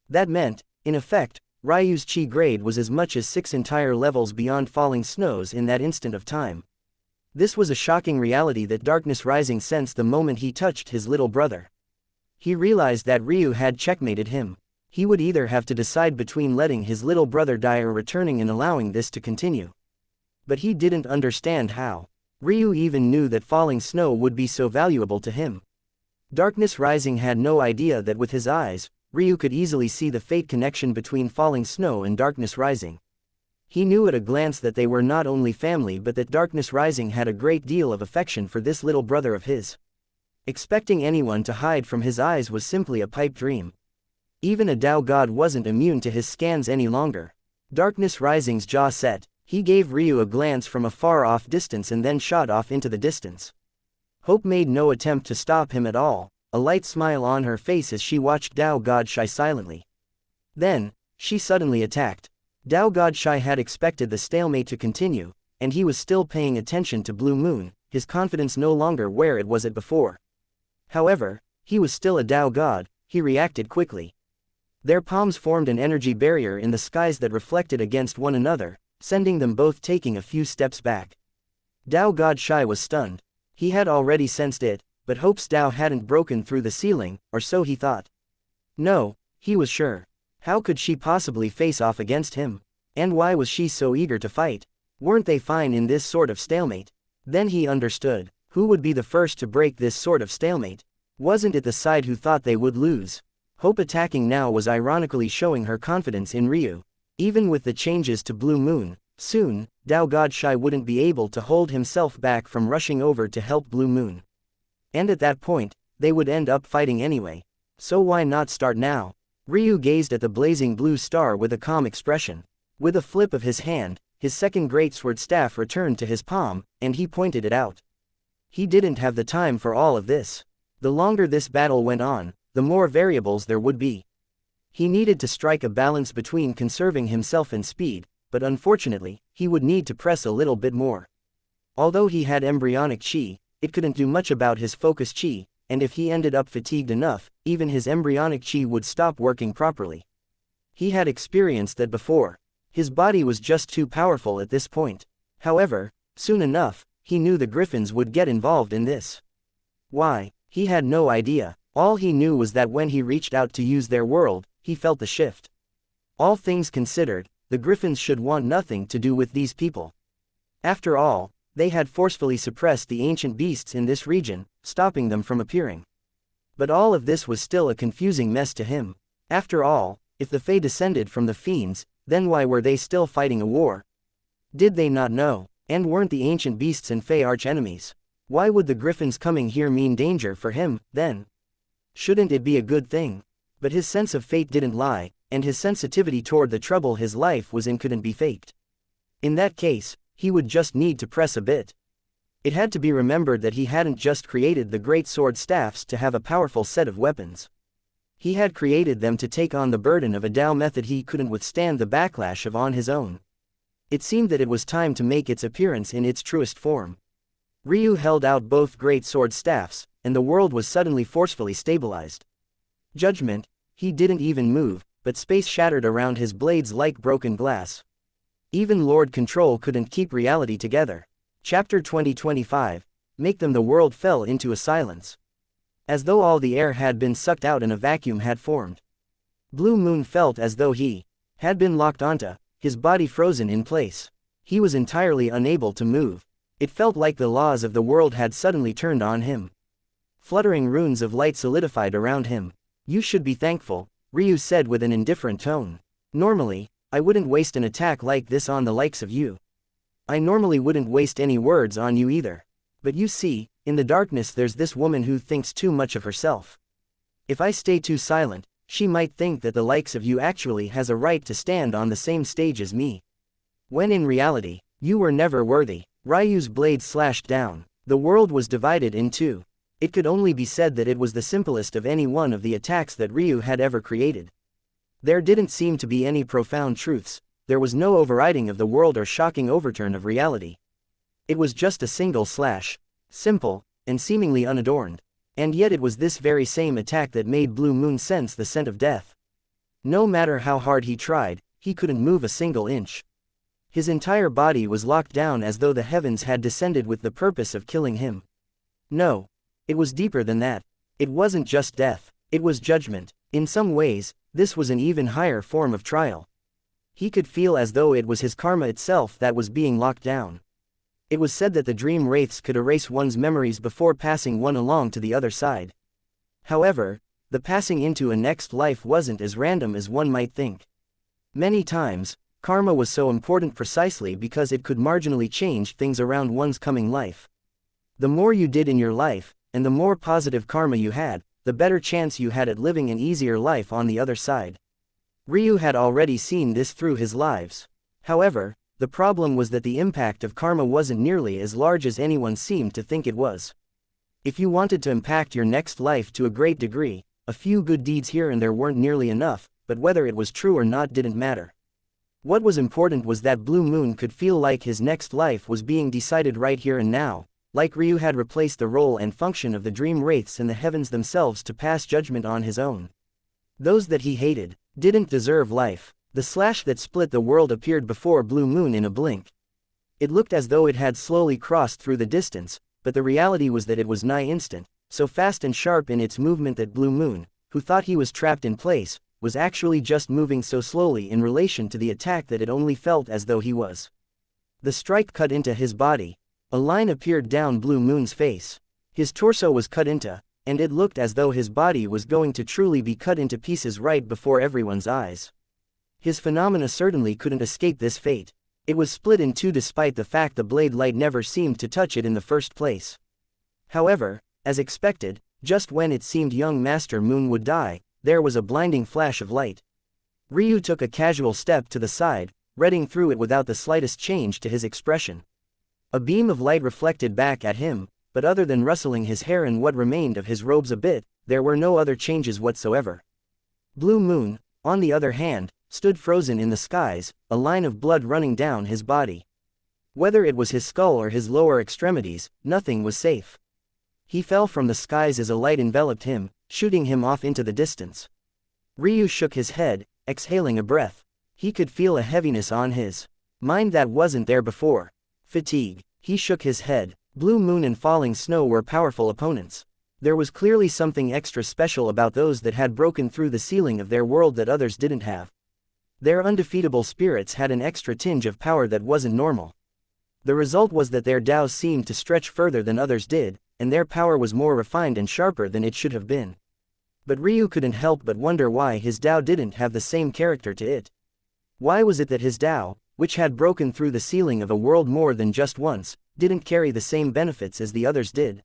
That meant, in effect, Ryu's chi grade was as much as 6 entire levels beyond Falling Snow's in that instant of time. This was a shocking reality that Darkness Rising sensed the moment he touched his little brother. He realized that Ryu had checkmated him. He would either have to decide between letting his little brother die or returning and allowing this to continue. But he didn't understand how. Ryu even knew that Falling Snow would be so valuable to him. Darkness Rising had no idea that with his eyes, Ryu could easily see the fate connection between Falling Snow and Darkness Rising. He knew at a glance that they were not only family but that Darkness Rising had a great deal of affection for this little brother of his. Expecting anyone to hide from his eyes was simply a pipe dream. Even a Tao god wasn't immune to his scans any longer. Darkness Rising's jaw set. He gave Ryu a glance from a far-off distance and then shot off into the distance. Hope made no attempt to stop him at all, a light smile on her face as she watched Tao God Shai silently. Then, she suddenly attacked. Tao God Shai had expected the stalemate to continue, and he was still paying attention to Blue Moon, his confidence no longer where it was at before. However, he was still a Tao god. He reacted quickly. Their palms formed an energy barrier in the skies that reflected against one another, sending them both taking a few steps back. Tao God Shai was stunned. He had already sensed it, but Hope's Tao hadn't broken through the ceiling, or so he thought. No, he was sure. How could she possibly face off against him? And why was she so eager to fight? Weren't they fine in this sort of stalemate? Then he understood. Who would be the first to break this sort of stalemate? Wasn't it the side who thought they would lose? Hope attacking now was ironically showing her confidence in Ryu. Even with the changes to Blue Moon, soon, Tao God Shai wouldn't be able to hold himself back from rushing over to help Blue Moon. And at that point, they would end up fighting anyway. So why not start now? Ryu gazed at the blazing blue star with a calm expression. With a flip of his hand, his second greatsword staff returned to his palm, and he pointed it out. He didn't have the time for all of this. The longer this battle went on, the more variables there would be. He needed to strike a balance between conserving himself and speed, but unfortunately, he would need to press a little bit more. Although he had embryonic chi, it couldn't do much about his focus chi, and if he ended up fatigued enough, even his embryonic chi would stop working properly. He had experienced that before. His body was just too powerful at this point. However, soon enough, he knew the Griffins would get involved in this. Why? He had no idea. All he knew was that when he reached out to use their world, he felt the shift. All things considered, the Griffins should want nothing to do with these people. After all, they had forcefully suppressed the ancient beasts in this region, stopping them from appearing. But all of this was still a confusing mess to him. After all, if the Fae descended from the fiends, then why were they still fighting a war? Did they not know? And weren't the ancient beasts and Fae arch-enemies? Why would the Griffins coming here mean danger for him, then? Shouldn't it be a good thing? But his sense of fate didn't lie, and his sensitivity toward the trouble his life was in couldn't be faked. In that case, he would just need to press a bit. It had to be remembered that he hadn't just created the great sword staffs to have a powerful set of weapons. He had created them to take on the burden of a Tao method he couldn't withstand the backlash of on his own. It seemed that it was time to make its appearance in its truest form. Ryu held out both great sword staffs, and the world was suddenly forcefully stabilized. Judgment, he didn't even move, but space shattered around his blades like broken glass. Even Lord Control couldn't keep reality together. Chapter 2025, Make Them. The world fell into a silence. As though all the air had been sucked out and a vacuum had formed. Blue Moon felt as though he had been locked onto, his body frozen in place. He was entirely unable to move. It felt like the laws of the world had suddenly turned on him. Fluttering runes of light solidified around him. You should be thankful, Ryu said with an indifferent tone. Normally, I wouldn't waste an attack like this on the likes of you. I normally wouldn't waste any words on you either. But you see, in the darkness there's this woman who thinks too much of herself. If I stay too silent, she might think that the likes of you actually has a right to stand on the same stage as me. When in reality, you were never worthy. Ryu's blade slashed down. The world was divided in two. It could only be said that it was the simplest of any one of the attacks that Ryu had ever created. There didn't seem to be any profound truths, there was no overriding of the world or shocking overturn of reality. It was just a single slash. Simple, and seemingly unadorned. And yet it was this very same attack that made Blue Moon sense the scent of death. No matter how hard he tried, he couldn't move a single inch. His entire body was locked down as though the heavens had descended with the purpose of killing him. No. It was deeper than that. It wasn't just death, it was judgment. In some ways, this was an even higher form of trial. He could feel as though it was his karma itself that was being locked down. It was said that the dream wraiths could erase one's memories before passing one along to the other side. However, the passing into a next life wasn't as random as one might think. Many times, karma was so important precisely because it could marginally change things around one's coming life. The more you did in your life, and the more positive karma you had, the better chance you had at living an easier life on the other side. Ryu had already seen this through his lives. However, the problem was that the impact of karma wasn't nearly as large as anyone seemed to think it was. If you wanted to impact your next life to a great degree, a few good deeds here and there weren't nearly enough, but whether it was true or not didn't matter. What was important was that Blue Moon could feel like his next life was being decided right here and now. Like Ryu had replaced the role and function of the dream wraiths in the heavens themselves to pass judgment on his own. Those that he hated didn't deserve life. The slash that split the world appeared before Blue Moon in a blink. It looked as though it had slowly crossed through the distance, but the reality was that it was nigh instant, so fast and sharp in its movement that Blue Moon, who thought he was trapped in place, was actually just moving so slowly in relation to the attack that it only felt as though he was. The strike cut into his body. A line appeared down Blue Moon's face. His torso was cut into, and it looked as though his body was going to truly be cut into pieces right before everyone's eyes. His phenomena certainly couldn't escape this fate. It was split in two despite the fact the blade light never seemed to touch it in the first place. However, as expected, just when it seemed young Master Moon would die, there was a blinding flash of light. Ryu took a casual step to the side, reading through it without the slightest change to his expression. A beam of light reflected back at him, but other than rustling his hair and what remained of his robes a bit, there were no other changes whatsoever. Blue Moon, on the other hand, stood frozen in the skies, a line of blood running down his body. Whether it was his skull or his lower extremities, nothing was safe. He fell from the skies as a light enveloped him, shooting him off into the distance. Ryu shook his head, exhaling a breath. He could feel a heaviness on his mind that wasn't there before. Fatigue. He shook his head. Blue Moon and falling snow were powerful opponents. There was clearly something extra special about those that had broken through the ceiling of their world that others didn't have. Their undefeatable spirits had an extra tinge of power that wasn't normal. The result was that their Taos seemed to stretch further than others did, and their power was more refined and sharper than it should have been. But Ryu couldn't help but wonder why his Tao didn't have the same character to it. Why was it that his Tao, which had broken through the ceiling of a world more than just once, didn't carry the same benefits as the others did?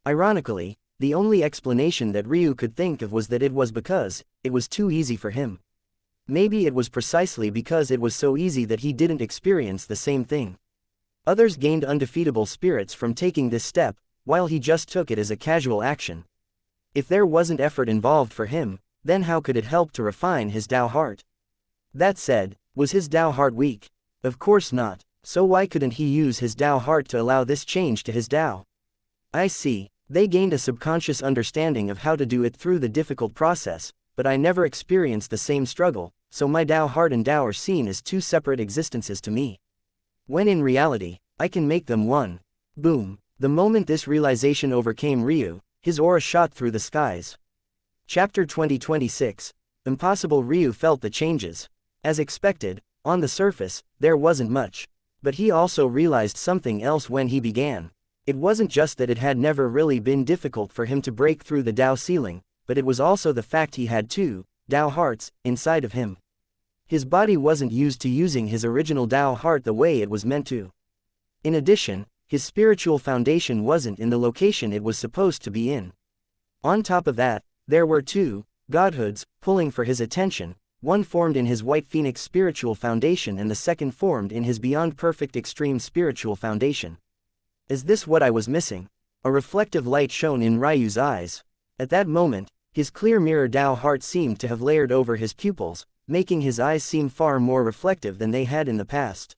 Ironically, the only explanation that Ryu could think of was that it was because it was too easy for him. Maybe it was precisely because it was so easy that he didn't experience the same thing. Others gained undefeatable spirits from taking this step, while he just took it as a casual action. If there wasn't effort involved for him, then how could it help to refine his Tao heart? That said, was his Tao heart weak? Of course not, so why couldn't he use his Tao heart to allow this change to his Tao? I see, they gained a subconscious understanding of how to do it through the difficult process, but I never experienced the same struggle, so my Tao heart and Tao are seen as two separate existences to me. When in reality, I can make them one. Boom. The moment this realization overcame Ryu, his aura shot through the skies. Chapter 2026. Impossible. Ryu felt the changes. As expected, on the surface, there wasn't much. But he also realized something else when he began. It wasn't just that it had never really been difficult for him to break through the Tao ceiling, but it was also the fact he had two Tao hearts inside of him. His body wasn't used to using his original Tao heart the way it was meant to. In addition, his spiritual foundation wasn't in the location it was supposed to be in. On top of that, there were two godhoods pulling for his attention, one formed in his White Phoenix spiritual foundation and the second formed in his Beyond Perfect Extreme spiritual foundation. Is this what I was missing? A reflective light shone in Ryu's eyes. At that moment, his clear mirror Tao heart seemed to have layered over his pupils, making his eyes seem far more reflective than they had in the past.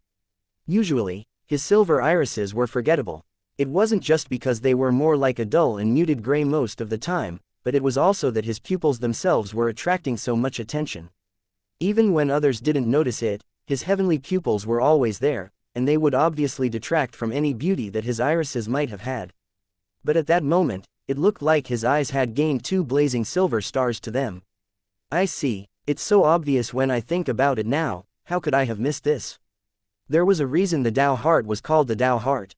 Usually, his silver irises were forgettable. It wasn't just because they were more like a dull and muted gray most of the time, but it was also that his pupils themselves were attracting so much attention. Even when others didn't notice it, his heavenly pupils were always there, and they would obviously detract from any beauty that his irises might have had. But at that moment, it looked like his eyes had gained two blazing silver stars to them. I see, it's so obvious when I think about it now, how could I have missed this? There was a reason the Tao heart was called the Tao heart.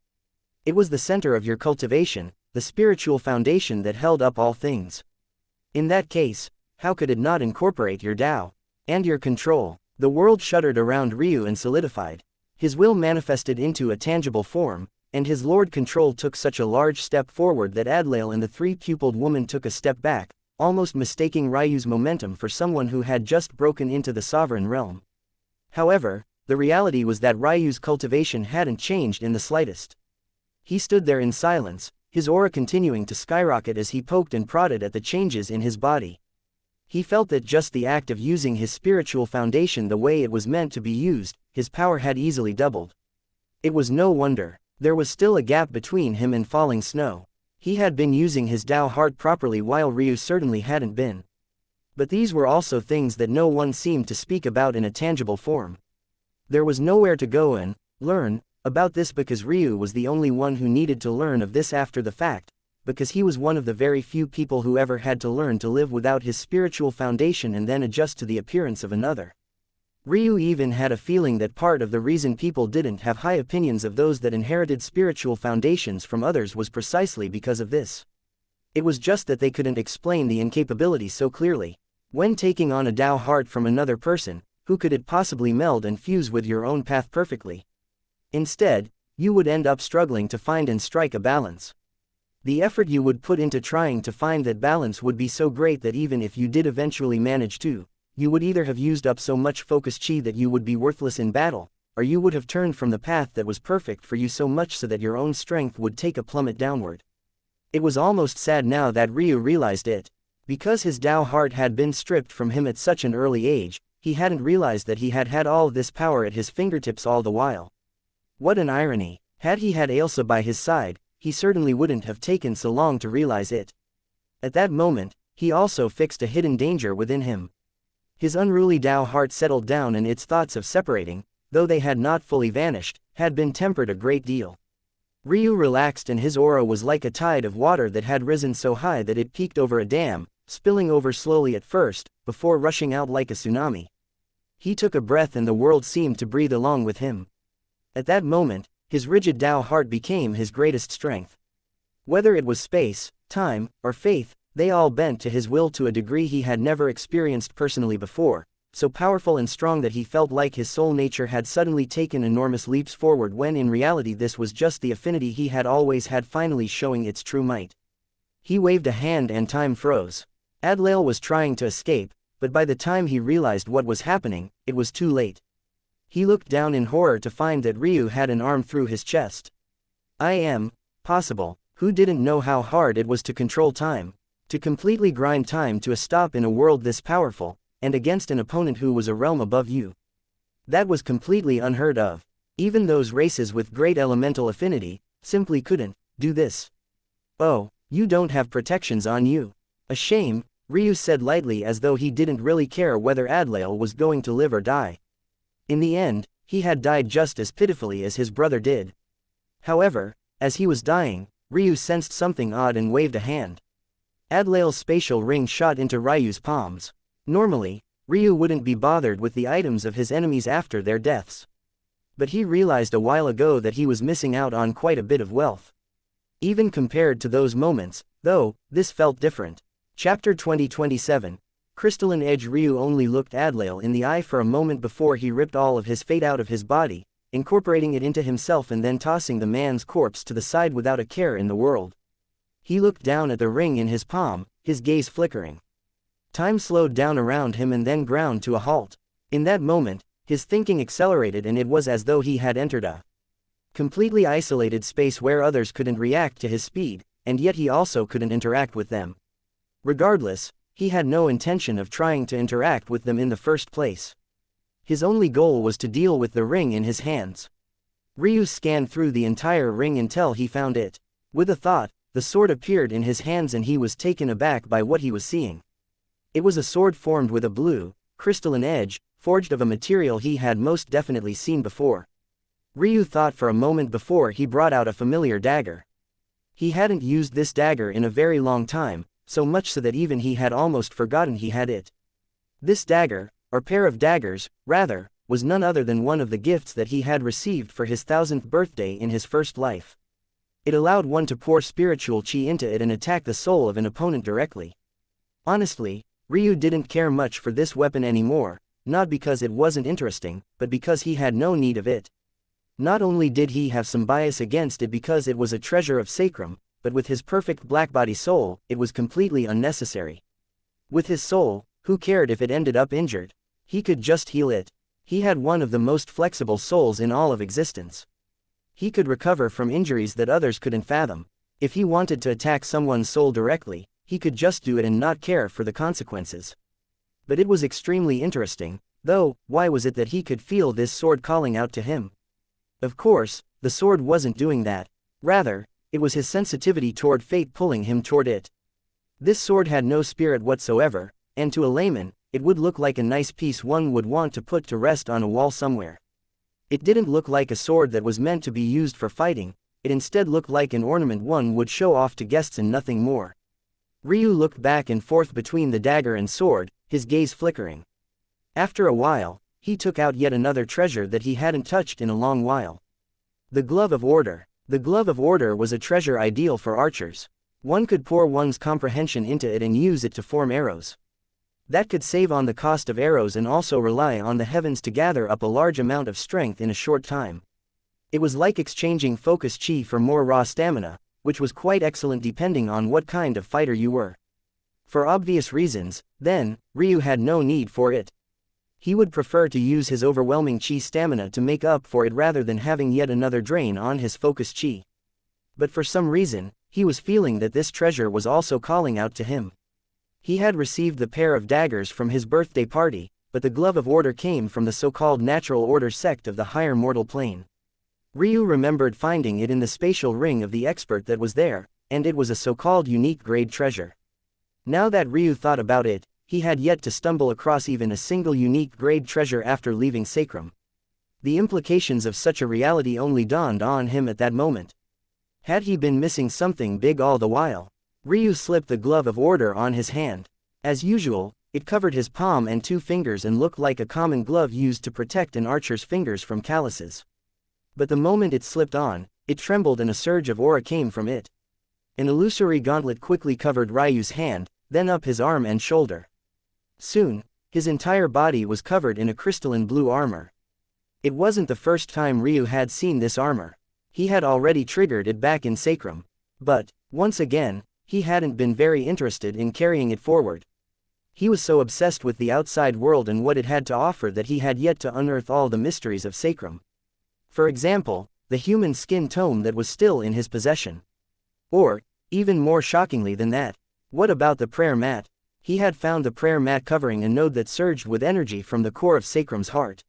It was the center of your cultivation, the spiritual foundation that held up all things. In that case, how could it not incorporate your Tao and your control? The world shuddered around Ryu and solidified. His will manifested into a tangible form, and his Lord Control took such a large step forward that Adlail and the three-pupiled woman took a step back, almost mistaking Ryu's momentum for someone who had just broken into the sovereign realm. However, the reality was that Ryu's cultivation hadn't changed in the slightest. He stood there in silence, his aura continuing to skyrocket as he poked and prodded at the changes in his body. He felt that just the act of using his spiritual foundation the way it was meant to be used, his power had easily doubled. It was no wonder. There was still a gap between him and falling snow. He had been using his Tao heart properly while Ryu certainly hadn't been. But these were also things that no one seemed to speak about in a tangible form. There was nowhere to go and learn about this because Ryu was the only one who needed to learn of this after the fact, because he was one of the very few people who ever had to learn to live without his spiritual foundation and then adjust to the appearance of another. Ryu even had a feeling that part of the reason people didn't have high opinions of those that inherited spiritual foundations from others was precisely because of this. It was just that they couldn't explain the incapability so clearly. When taking on a Tao heart from another person, who could it possibly meld and fuse with your own path perfectly? Instead, you would end up struggling to find and strike a balance. The effort you would put into trying to find that balance would be so great that even if you did eventually manage to, you would either have used up so much focus chi that you would be worthless in battle, or you would have turned from the path that was perfect for you so much so that your own strength would take a plummet downward. It was almost sad now that Ryu realized it. Because his Tao heart had been stripped from him at such an early age, he hadn't realized that he had had all of this power at his fingertips all the while. What an irony. Had he had Ailsa by his side, he certainly wouldn't have taken so long to realize it. At that moment, he also fixed a hidden danger within him. His unruly Tao heart settled down and its thoughts of separating, though they had not fully vanished, had been tempered a great deal. Ryu relaxed and his aura was like a tide of water that had risen so high that it peaked over a dam, spilling over slowly at first, before rushing out like a tsunami. He took a breath and the world seemed to breathe along with him. At that moment, his rigid Tao heart became his greatest strength. Whether it was space, time, or faith, they all bent to his will to a degree he had never experienced personally before, so powerful and strong that he felt like his soul nature had suddenly taken enormous leaps forward when in reality this was just the affinity he had always had finally showing its true might. He waved a hand and time froze. Adlael was trying to escape, but by the time he realized what was happening, it was too late. He looked down in horror to find that Ryu had an arm through his chest. I am, possible, who didn't know how hard it was to control time, to completely grind time to a stop in a world this powerful, and against an opponent who was a realm above you. That was completely unheard of. Even those races with great elemental affinity, simply couldn't do this. Oh, you don't have protections on you. A shame, Ryu said lightly as though he didn't really care whether Adlael was going to live or die. In the end, he had died just as pitifully as his brother did. However, as he was dying, Ryu sensed something odd and waved a hand. Adlael's spatial ring shot into Ryu's palms. Normally, Ryu wouldn't be bothered with the items of his enemies after their deaths. But he realized a while ago that he was missing out on quite a bit of wealth. Even compared to those moments, though, this felt different. Chapter 2027. Crystalline Edge. Ryu only looked Adlael in the eye for a moment before he ripped all of his fate out of his body, incorporating it into himself and then tossing the man's corpse to the side without a care in the world. He looked down at the ring in his palm, his gaze flickering. Time slowed down around him and then ground to a halt. In that moment, his thinking accelerated and it was as though he had entered a completely isolated space where others couldn't react to his speed, and yet he also couldn't interact with them. Regardless, he had no intention of trying to interact with them in the first place. His only goal was to deal with the ring in his hands. Ryu scanned through the entire ring until he found it. With a thought, the sword appeared in his hands and he was taken aback by what he was seeing. It was a sword formed with a blue, crystalline edge, forged of a material he had most definitely seen before. Ryu thought for a moment before he brought out a familiar dagger. He hadn't used this dagger in a very long time, so much so that even he had almost forgotten he had it. This dagger, or pair of daggers, rather, was none other than one of the gifts that he had received for his 1000th birthday in his first life. It allowed one to pour spiritual chi into it and attack the soul of an opponent directly. Honestly, Ryu didn't care much for this weapon anymore, not because it wasn't interesting, but because he had no need of it. Not only did he have some bias against it because it was a treasure of sacrum, but with his perfect blackbody soul, it was completely unnecessary. With his soul, who cared if it ended up injured? He could just heal it. He had one of the most flexible souls in all of existence. He could recover from injuries that others couldn't fathom. If he wanted to attack someone's soul directly, he could just do it and not care for the consequences. But it was extremely interesting, though. Why was it that he could feel this sword calling out to him? Of course, the sword wasn't doing that. Rather, it was his sensitivity toward fate pulling him toward it. This sword had no spirit whatsoever, and to a layman, it would look like a nice piece one would want to put to rest on a wall somewhere. It didn't look like a sword that was meant to be used for fighting, it instead looked like an ornament one would show off to guests and nothing more. Ryu looked back and forth between the dagger and sword, his gaze flickering. After a while, he took out yet another treasure that he hadn't touched in a long while. The Glove of Order. The Glove of Order was a treasure ideal for archers. One could pour one's comprehension into it and use it to form arrows. That could save on the cost of arrows and also rely on the heavens to gather up a large amount of strength in a short time. It was like exchanging focus chi for more raw stamina, which was quite excellent depending on what kind of fighter you were. For obvious reasons, then, Ryu had no need for it. He would prefer to use his overwhelming chi stamina to make up for it rather than having yet another drain on his focus chi. But for some reason, he was feeling that this treasure was also calling out to him. He had received the pair of daggers from his birthday party, but the Glove of Order came from the so-called Natural Order sect of the higher mortal plane. Ryu remembered finding it in the spatial ring of the expert that was there, and it was a so-called unique grade treasure. Now that Ryu thought about it, he had yet to stumble across even a single unique grade treasure after leaving Sacrum. The implications of such a reality only dawned on him at that moment. Had he been missing something big all the while? Ryu slipped the glove of order on his hand. As usual, it covered his palm and 2 fingers and looked like a common glove used to protect an archer's fingers from calluses. But the moment it slipped on, it trembled and a surge of aura came from it. An illusory gauntlet quickly covered Ryu's hand, then up his arm and shoulder. Soon, his entire body was covered in a crystalline blue armor. It wasn't the first time Ryu had seen this armor. He had already triggered it back in Sacrum. But, once again, he hadn't been very interested in carrying it forward. He was so obsessed with the outside world and what it had to offer that he had yet to unearth all the mysteries of Sacrum. For example, the human skin tome that was still in his possession. Or, even more shockingly than that, what about the prayer mat? He had found the prayer mat covering a node that surged with energy from the core of Sacrum's heart.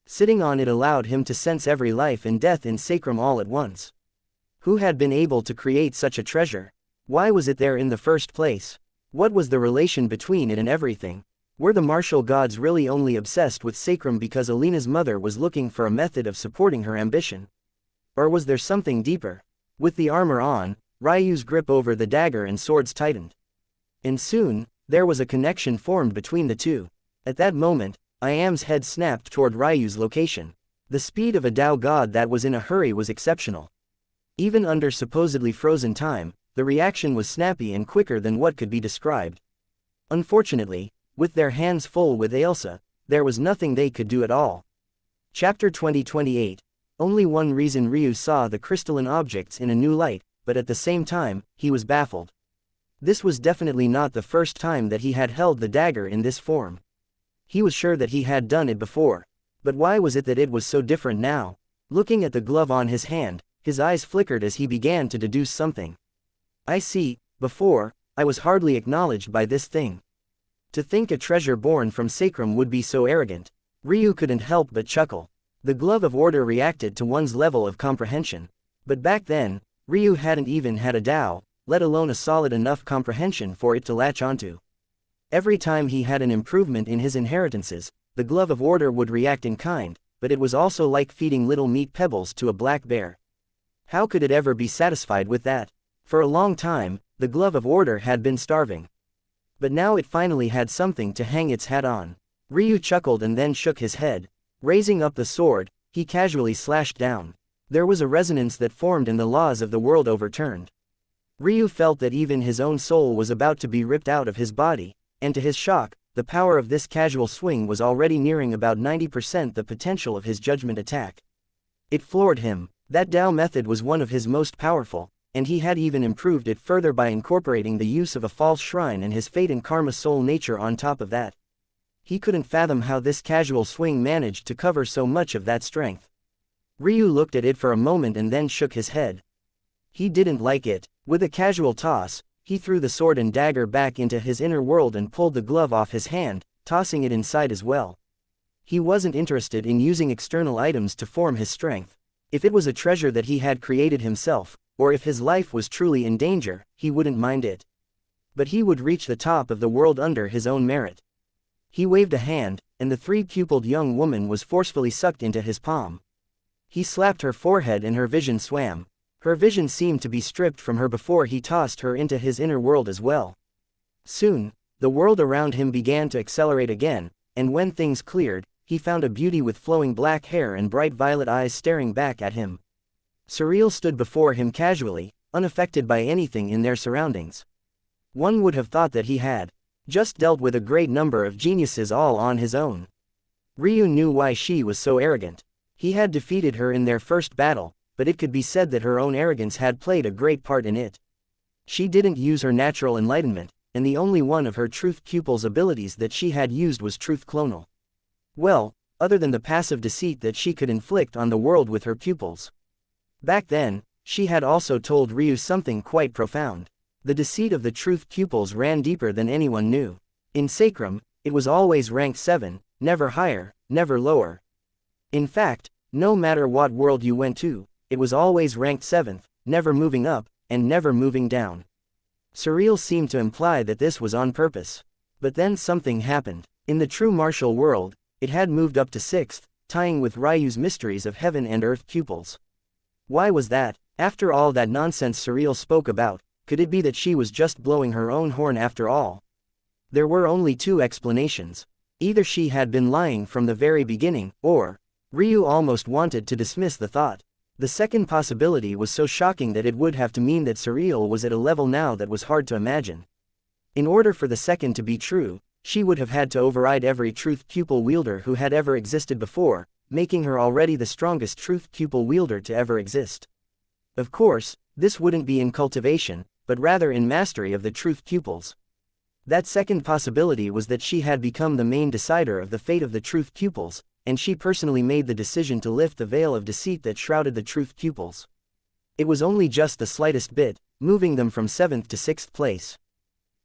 Sitting on it allowed him to sense every life and death in Sacrum all at once. Who had been able to create such a treasure? Why was it there in the first place? What was the relation between it and everything? Were the martial gods really only obsessed with Sacrum because Alina's mother was looking for a method of supporting her ambition? Or was there something deeper? With the armor on, Ryu's grip over the dagger and swords tightened. And soon, there was a connection formed between the two. At that moment, Iam's head snapped toward Ryu's location. The speed of a Tao god that was in a hurry was exceptional. Even under supposedly frozen time, the reaction was snappy and quicker than what could be described. Unfortunately, with their hands full with Ailsa, there was nothing they could do at all. Chapter 2028. Only one reason Ryu saw the crystalline objects in a new light, but at the same time, he was baffled. This was definitely not the first time that he had held the dagger in this form. He was sure that he had done it before. But why was it that it was so different now? Looking at the glove on his hand, his eyes flickered as he began to deduce something. I see, before, I was hardly acknowledged by this thing. To think a treasure born from Sacrum would be so arrogant. Ryu couldn't help but chuckle. The glove of order reacted to one's level of comprehension. But back then, Ryu hadn't even had a Tao, let alone a solid enough comprehension for it to latch onto. Every time he had an improvement in his inheritances, the glove of order would react in kind, but it was also like feeding little meat pebbles to a black bear. How could it ever be satisfied with that? For a long time, the glove of order had been starving. But now it finally had something to hang its hat on. Ryu chuckled and then shook his head. Raising up the sword, he casually slashed down. There was a resonance that formed and the laws of the world overturned. Ryu felt that even his own soul was about to be ripped out of his body, and to his shock, the power of this casual swing was already nearing about 90% the potential of his judgment attack. It floored him. That Tao method was one of his most powerful, and he had even improved it further by incorporating the use of a false shrine and his fate and karma soul nature on top of that. He couldn't fathom how this casual swing managed to cover so much of that strength. Ryu looked at it for a moment and then shook his head. He didn't like it. With a casual toss, he threw the sword and dagger back into his inner world and pulled the glove off his hand, tossing it inside as well. He wasn't interested in using external items to form his strength. If it was a treasure that he had created himself, or if his life was truly in danger, he wouldn't mind it. But he would reach the top of the world under his own merit. He waved a hand, and the 3-pupiled young woman was forcefully sucked into his palm. He slapped her forehead and her vision swam. Her vision seemed to be stripped from her before he tossed her into his inner world as well. Soon, the world around him began to accelerate again, and when things cleared, he found a beauty with flowing black hair and bright violet eyes staring back at him. Surreal stood before him casually, unaffected by anything in their surroundings. One would have thought that he had just dealt with a great number of geniuses all on his own. Ryu knew why she was so arrogant. He had defeated her in their first battle, but it could be said that her own arrogance had played a great part in it. She didn't use her natural enlightenment, and the only one of her truth pupil's abilities that she had used was truth clonal. Well, other than the passive deceit that she could inflict on the world with her pupils. Back then, she had also told Ryu something quite profound. The deceit of the truth pupils ran deeper than anyone knew. In Sacrum, it was always rank 7, never higher, never lower. In fact, no matter what world you went to, it was always ranked 7th, never moving up, and never moving down. Surreal seemed to imply that this was on purpose. But then something happened. In the true martial world, it had moved up to 6th, tying with Ryu's mysteries of heaven and earth pupils. Why was that? After all that nonsense Surreal spoke about, could it be that she was just blowing her own horn after all? There were only two explanations. Either she had been lying from the very beginning, or Ryu almost wanted to dismiss the thought. The second possibility was so shocking that it would have to mean that Surreal was at a level now that was hard to imagine. In order for the second to be true, she would have had to override every truth pupil wielder who had ever existed before, making her already the strongest truth pupil wielder to ever exist. Of course, this wouldn't be in cultivation, but rather in mastery of the truth pupils. That second possibility was that she had become the main decider of the fate of the truth pupils, and she personally made the decision to lift the veil of deceit that shrouded the truth pupils. It was only just the slightest bit, moving them from 7th to 6th place.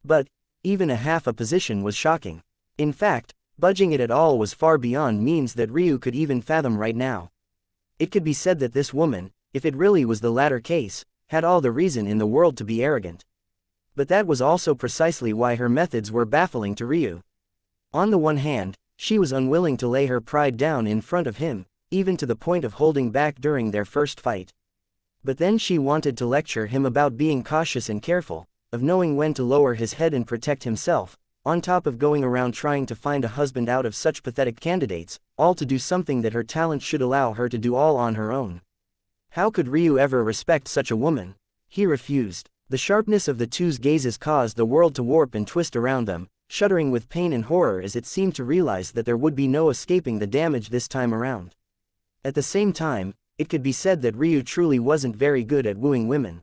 But even a half a position was shocking. In fact, budging it at all was far beyond means that Ryu could even fathom right now. It could be said that this woman, if it really was the latter case, had all the reason in the world to be arrogant. But that was also precisely why her methods were baffling to Ryu. On the one hand, she was unwilling to lay her pride down in front of him, even to the point of holding back during their first fight. But then she wanted to lecture him about being cautious and careful, of knowing when to lower his head and protect himself, on top of going around trying to find a husband out of such pathetic candidates, all to do something that her talent should allow her to do all on her own. How could Ryu ever respect such a woman? He refused. The sharpness of the two's gazes caused the world to warp and twist around them, shuddering with pain and horror as it seemed to realize that there would be no escaping the damage this time around. At the same time, it could be said that Ryu truly wasn't very good at wooing women.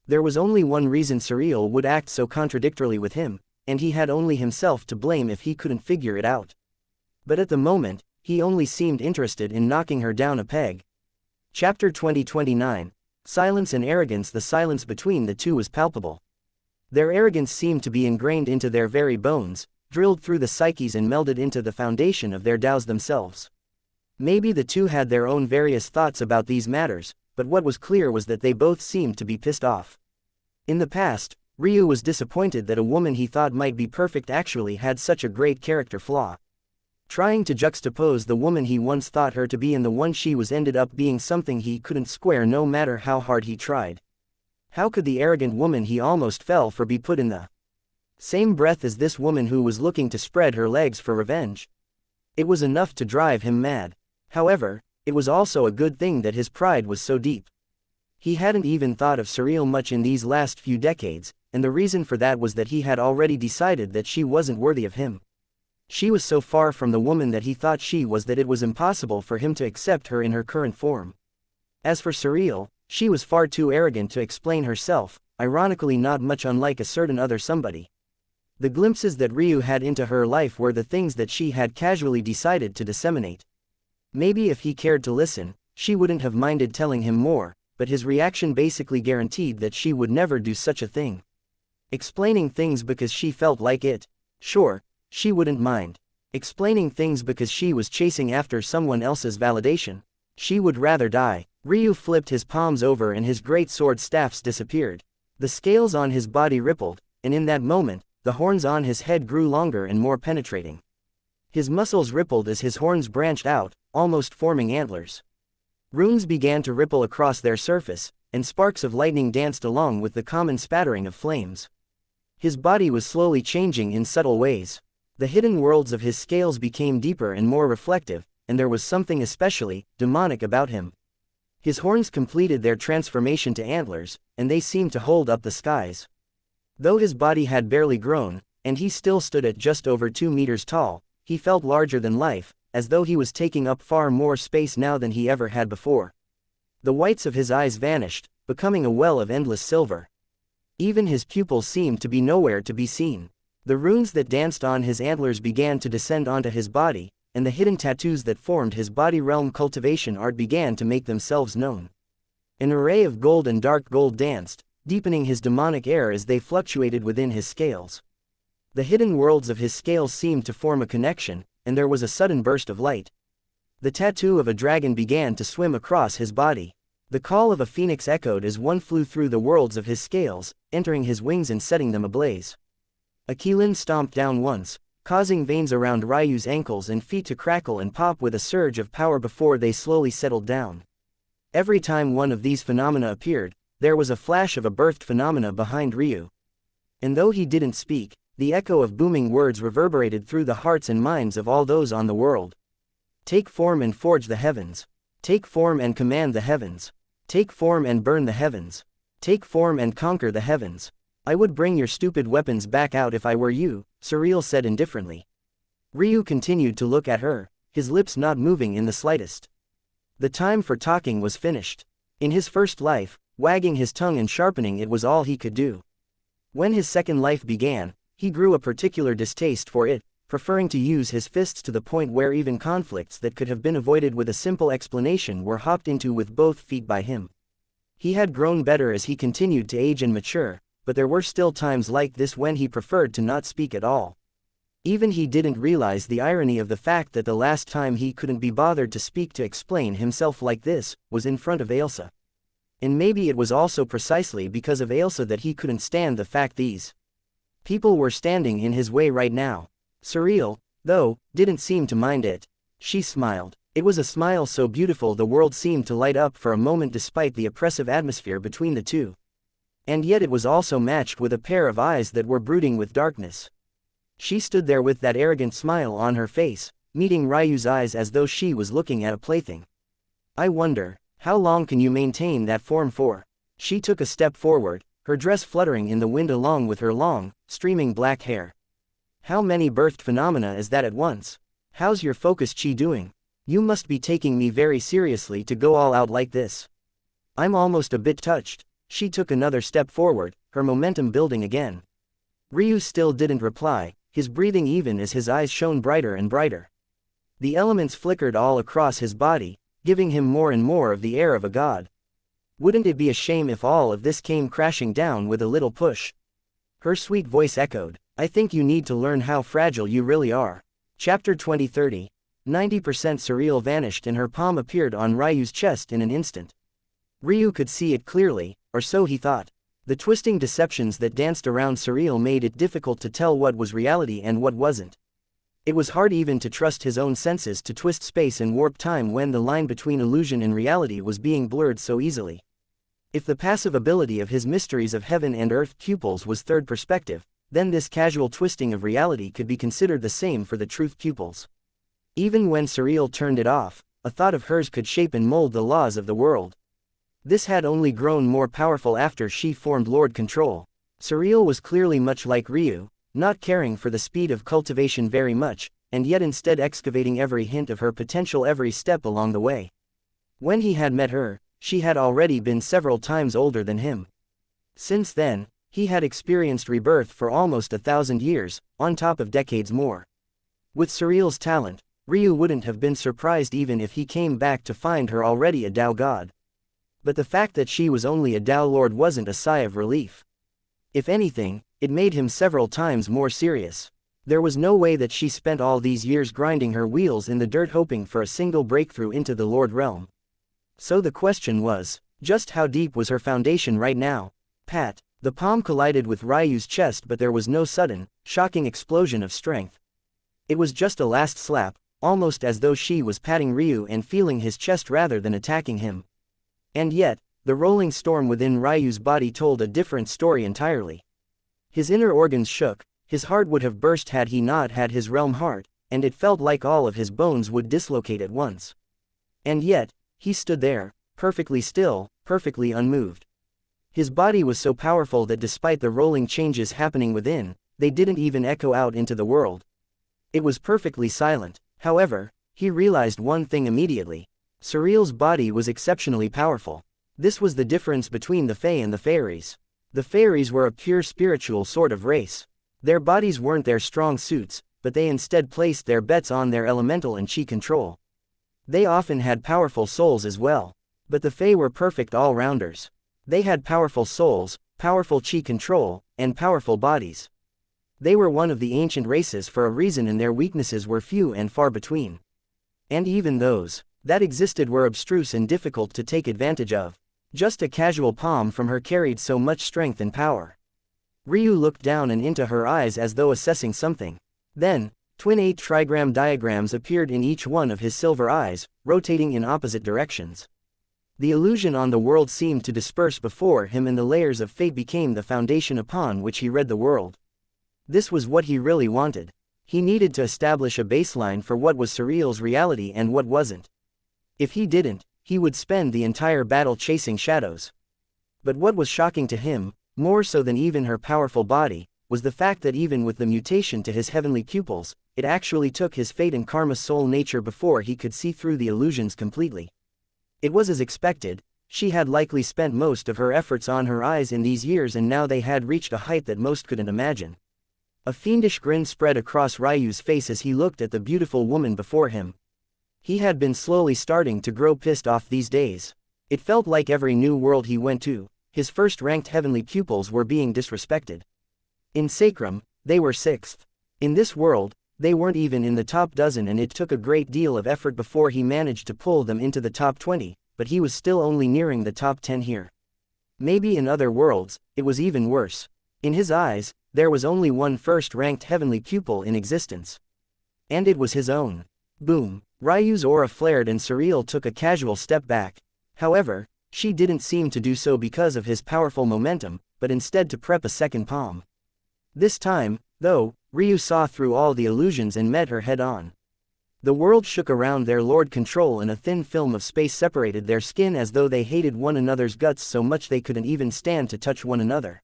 There was only one reason Surreal would act so contradictorily with him, and he had only himself to blame if he couldn't figure it out. But at the moment, he only seemed interested in knocking her down a peg. Chapter 2029. Silence and arrogance. The silence between the two was palpable. Their arrogance seemed to be ingrained into their very bones, drilled through the psyches and melded into the foundation of their Taos themselves. Maybe the two had their own various thoughts about these matters, but what was clear was that they both seemed to be pissed off. In the past, Ryu was disappointed that a woman he thought might be perfect actually had such a great character flaw. Trying to juxtapose the woman he once thought her to be and the one she was ended up being something he couldn't square no matter how hard he tried. How could the arrogant woman he almost fell for be put in the same breath as this woman who was looking to spread her legs for revenge? It was enough to drive him mad. However, it was also a good thing that his pride was so deep. He hadn't even thought of Surreal much in these last few decades, and the reason for that was that he had already decided that she wasn't worthy of him. She was so far from the woman that he thought she was that it was impossible for him to accept her in her current form. As for Surreal, she was far too arrogant to explain herself, ironically not much unlike a certain other somebody. The glimpses that Ryu had into her life were the things that she had casually decided to disseminate. Maybe if he cared to listen, she wouldn't have minded telling him more, but his reaction basically guaranteed that she would never do such a thing. Explaining things because she felt like it. Sure, she wouldn't mind. Explaining things because she was chasing after someone else's validation. She would rather die. Ryu flipped his palms over and his great sword staffs disappeared. The scales on his body rippled, and in that moment, the horns on his head grew longer and more penetrating. His muscles rippled as his horns branched out, almost forming antlers. Runes began to ripple across their surface, and sparks of lightning danced along with the common spattering of flames. His body was slowly changing in subtle ways. The hidden worlds of his scales became deeper and more reflective, and there was something especially demonic about him. His horns completed their transformation to antlers, and they seemed to hold up the skies. Though his body had barely grown, and he still stood at just over 2 meters tall, he felt larger than life, as though he was taking up far more space now than he ever had before. The whites of his eyes vanished, becoming a well of endless silver. Even his pupils seemed to be nowhere to be seen. The runes that danced on his antlers began to descend onto his body, and the hidden tattoos that formed his body realm cultivation art began to make themselves known. An array of gold and dark gold danced, deepening his demonic air as they fluctuated within his scales. The hidden worlds of his scales seemed to form a connection, and there was a sudden burst of light. The tattoo of a dragon began to swim across his body. The call of a phoenix echoed as one flew through the worlds of his scales, entering his wings and setting them ablaze. A qilin stomped down once, causing veins around Ryu's ankles and feet to crackle and pop with a surge of power before they slowly settled down. Every time one of these phenomena appeared, there was a flash of a birthed phenomena behind Ryu. And though he didn't speak, the echo of booming words reverberated through the hearts and minds of all those on the world. Take form and forge the heavens. Take form and command the heavens. Take form and burn the heavens. Take form and conquer the heavens. I would bring your stupid weapons back out if I were you, Surreal said indifferently. Ryu continued to look at her, his lips not moving in the slightest. The time for talking was finished. In his first life, wagging his tongue and sharpening it was all he could do. When his second life began, he grew a particular distaste for it, preferring to use his fists to the point where even conflicts that could have been avoided with a simple explanation were hopped into with both feet by him. He had grown better as he continued to age and mature, but there were still times like this when he preferred to not speak at all. Even he didn't realize the irony of the fact that the last time he couldn't be bothered to speak to explain himself like this, was in front of Ailsa. And maybe it was also precisely because of Ailsa that he couldn't stand the fact these people were standing in his way right now. Surreal, though, didn't seem to mind it. She smiled. It was a smile so beautiful the world seemed to light up for a moment despite the oppressive atmosphere between the two. And yet it was also matched with a pair of eyes that were brooding with darkness. She stood there with that arrogant smile on her face, meeting Ryu's eyes as though she was looking at a plaything. I wonder, how long can you maintain that form for? She took a step forward, her dress fluttering in the wind along with her long, streaming black hair. How many birthed phenomena is that at once? How's your focus chi doing? You must be taking me very seriously to go all out like this. I'm almost a bit touched. She took another step forward, her momentum building again. Ryu still didn't reply, his breathing even as his eyes shone brighter and brighter. The elements flickered all across his body, giving him more and more of the air of a god. Wouldn't it be a shame if all of this came crashing down with a little push? Her sweet voice echoed, I think you need to learn how fragile you really are. Chapter 20:30. 90% Surreal vanished and her palm appeared on Ryu's chest in an instant. Ryu could see it clearly, or so he thought. The twisting deceptions that danced around Surreal made it difficult to tell what was reality and what wasn't. It was hard even to trust his own senses to twist space and warp time when the line between illusion and reality was being blurred so easily. If the passive ability of his mysteries of heaven and earth pupils was third perspective, then this casual twisting of reality could be considered the same for the truth pupils. Even when Surreal turned it off, a thought of hers could shape and mold the laws of the world. This had only grown more powerful after she formed Lord Control. Surreal was clearly much like Ryu, not caring for the speed of cultivation very much, and yet instead excavating every hint of her potential every step along the way. When he had met her, she had already been several times older than him. Since then, he had experienced rebirth for almost 1,000 years, on top of decades more. With Surreal's talent, Ryu wouldn't have been surprised even if he came back to find her already a Tao god. But the fact that she was only a Tao lord wasn't a sigh of relief. If anything, it made him several times more serious. There was no way that she spent all these years grinding her wheels in the dirt hoping for a single breakthrough into the Lord realm. So the question was, just how deep was her foundation right now? Pat. The palm collided with Ryu's chest but there was no sudden, shocking explosion of strength. It was just a last slap, almost as though she was patting Ryu and feeling his chest rather than attacking him. And yet, the rolling storm within Ryu's body told a different story entirely. His inner organs shook, his heart would have burst had he not had his realm heart, and it felt like all of his bones would dislocate at once. And yet, he stood there, perfectly still, perfectly unmoved. His body was so powerful that despite the rolling changes happening within, they didn't even echo out into the world. It was perfectly silent. However, he realized one thing immediately. Surreal's body was exceptionally powerful. This was the difference between the Fae and the Fairies. The Fairies were a pure spiritual sort of race. Their bodies weren't their strong suits, but they instead placed their bets on their elemental and chi control. They often had powerful souls as well. But the Fae were perfect all-rounders. They had powerful souls, powerful chi control, and powerful bodies. They were one of the ancient races for a reason and their weaknesses were few and far between. And even those that existed were abstruse and difficult to take advantage of. Just a casual palm from her carried so much strength and power. Ryu looked down and into her eyes as though assessing something. Then, twin 8 trigram diagrams appeared in each one of his silver eyes, rotating in opposite directions. The illusion on the world seemed to disperse before him, and the layers of fate became the foundation upon which he read the world. This was what he really wanted. He needed to establish a baseline for what was surreal's reality and what wasn't. If he didn't, he would spend the entire battle chasing shadows. But what was shocking to him, more so than even her powerful body, was the fact that even with the mutation to his heavenly pupils, it actually took his fate and karma soul nature before he could see through the illusions completely. It was as expected. She had likely spent most of her efforts on her eyes in these years, and now they had reached a height that most couldn't imagine. A fiendish grin spread across Ryu's face as he looked at the beautiful woman before him. He had been slowly starting to grow pissed off these days. It felt like every new world he went to, his first-ranked heavenly pupils were being disrespected. In Sacrum, they were 6th. In this world, they weren't even in the top dozen, and it took a great deal of effort before he managed to pull them into the top 20, but he was still only nearing the top 10 here. Maybe in other worlds, it was even worse. In his eyes, there was only one first-ranked heavenly pupil in existence. And it was his own. Boom! Ryu's aura flared and Surreal took a casual step back. However, she didn't seem to do so because of his powerful momentum, but instead to prep a second palm. This time, though, Ryu saw through all the illusions and met her head-on. The world shook around their Lord Control, and a thin film of space separated their skin as though they hated one another's guts so much they couldn't even stand to touch one another.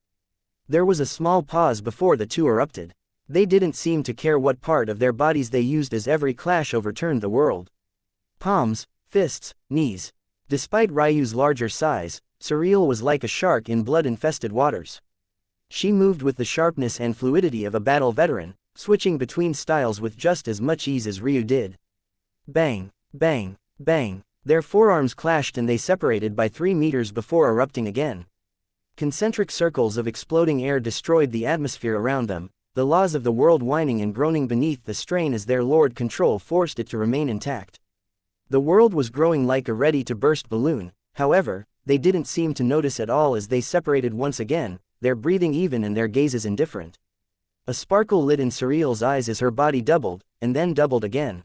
There was a small pause before the two erupted. They didn't seem to care what part of their bodies they used, as every clash overturned the world. Palms, fists, knees. Despite Ryu's larger size, Surreal was like a shark in blood-infested waters. She moved with the sharpness and fluidity of a battle veteran, switching between styles with just as much ease as Ryu did. Bang, bang, bang. Their forearms clashed and they separated by 3 meters before erupting again. Concentric circles of exploding air destroyed the atmosphere around them, the laws of the world whining and groaning beneath the strain as their Lord Control forced it to remain intact. The world was growing like a ready-to-burst balloon. However, they didn't seem to notice at all as they separated once again, their breathing even and their gazes indifferent. A sparkle lit in Surreal's eyes as her body doubled, and then doubled again.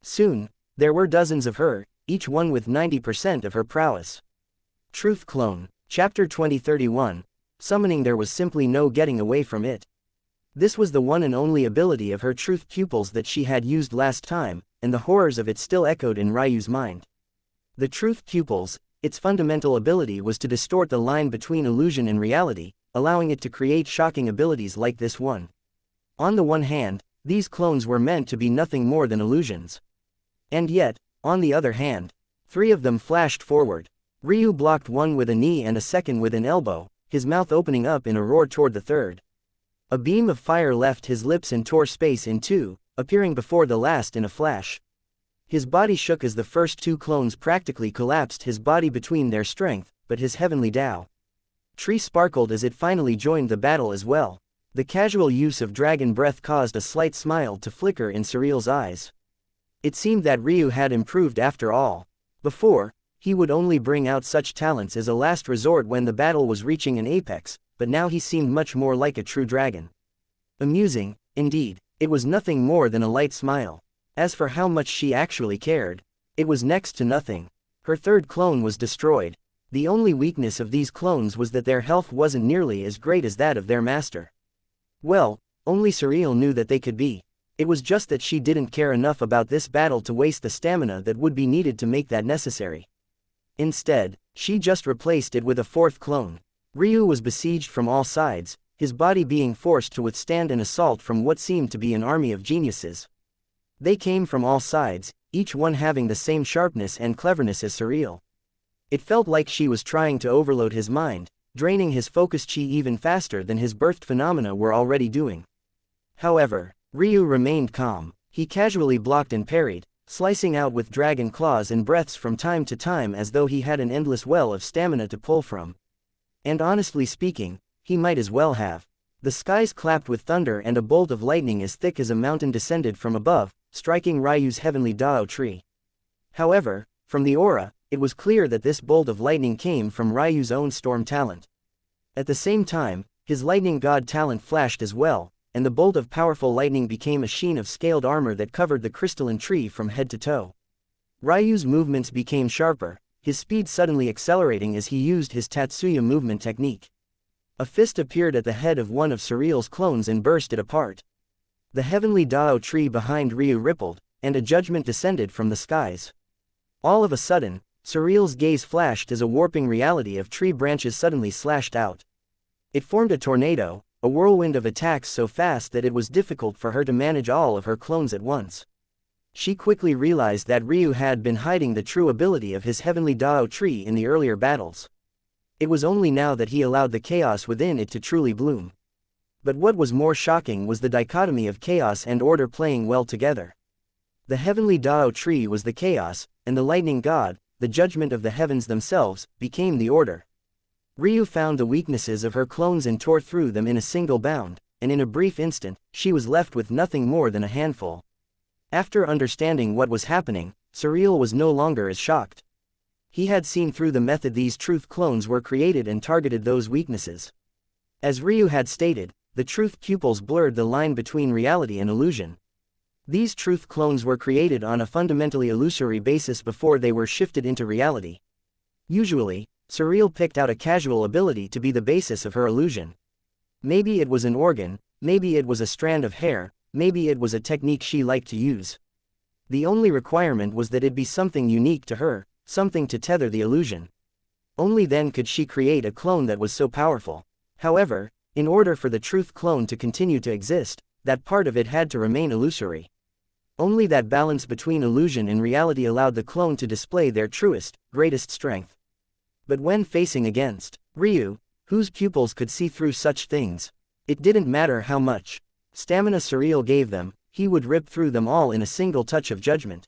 Soon, there were dozens of her, each one with 90% of her prowess. Truth Clone, Chapter 2031, Summoning. There was simply no getting away from it. This was the one and only ability of her truth pupils that she had used last time, and the horrors of it still echoed in Ryu's mind. The truth pupils, its fundamental ability was to distort the line between illusion and reality, allowing it to create shocking abilities like this one. On the one hand, these clones were meant to be nothing more than illusions. And yet, on the other hand, 3 of them flashed forward. Ryu blocked one with a knee and a second with an elbow, his mouth opening up in a roar toward the third. A beam of fire left his lips and tore space in 2, appearing before the last in a flash. His body shook as the first 2 clones practically collapsed, his body between their strength, but his heavenly Tao tree sparkled as it finally joined the battle as well. The casual use of dragon breath caused a slight smile to flicker in Surreal's eyes. It seemed that Ryu had improved after all. Before, he would only bring out such talents as a last resort when the battle was reaching an apex, but now he seemed much more like a true dragon. Amusing, indeed. It was nothing more than a light smile. As for how much she actually cared, it was next to nothing. Her third clone was destroyed. The only weakness of these clones was that their health wasn't nearly as great as that of their master. Well, only Surreal knew that they could be. It was just that she didn't care enough about this battle to waste the stamina that would be needed to make that necessary. Instead, she just replaced it with a 4th clone. Ryu was besieged from all sides, his body being forced to withstand an assault from what seemed to be an army of geniuses. They came from all sides, each one having the same sharpness and cleverness as Surreal. It felt like she was trying to overload his mind, draining his focus chi even faster than his birthed phenomena were already doing. However, Ryu remained calm. He casually blocked and parried, slicing out with dragon claws and breaths from time to time as though he had an endless well of stamina to pull from. And honestly speaking, he might as well have. The skies clapped with thunder and a bolt of lightning as thick as a mountain descended from above, striking Ryu's heavenly Dao tree. However, from the aura, it was clear that this bolt of lightning came from Ryu's own storm talent. At the same time, his lightning god talent flashed as well, and the bolt of powerful lightning became a sheen of scaled armor that covered the crystalline tree from head to toe. Ryu's movements became sharper, his speed suddenly accelerating as he used his Tatsuya movement technique. A fist appeared at the head of one of Surreal's clones and burst it apart. The heavenly Dao tree behind Ryu rippled, and a judgment descended from the skies. All of a sudden, Surreal's gaze flashed as a warping reality of tree branches suddenly slashed out. It formed a tornado, a whirlwind of attacks so fast that it was difficult for her to manage all of her clones at once. She quickly realized that Ryu had been hiding the true ability of his heavenly Dao tree in the earlier battles. It was only now that he allowed the chaos within it to truly bloom. But what was more shocking was the dichotomy of chaos and order playing well together. The heavenly Dao tree was the chaos, and the lightning god, the judgment of the heavens themselves, became the order. Ryu found the weaknesses of her clones and tore through them in a single bound, and in a brief instant, she was left with nothing more than a handful. After understanding what was happening, Surreal was no longer as shocked. He had seen through the method these truth clones were created and targeted those weaknesses. As Ryu had stated, the truth pupils blurred the line between reality and illusion. These truth clones were created on a fundamentally illusory basis before they were shifted into reality. Usually, Surreal picked out a casual ability to be the basis of her illusion. Maybe it was an organ, maybe it was a strand of hair, maybe it was a technique she liked to use. The only requirement was that it be something unique to her, something to tether the illusion. Only then could she create a clone that was so powerful. However, in order for the truth clone to continue to exist, that part of it had to remain illusory. Only that balance between illusion and reality allowed the clone to display their truest, greatest strength. But when facing against Ryu, whose pupils could see through such things, it didn't matter how much stamina Surreal gave them, he would rip through them all in a single touch of judgment.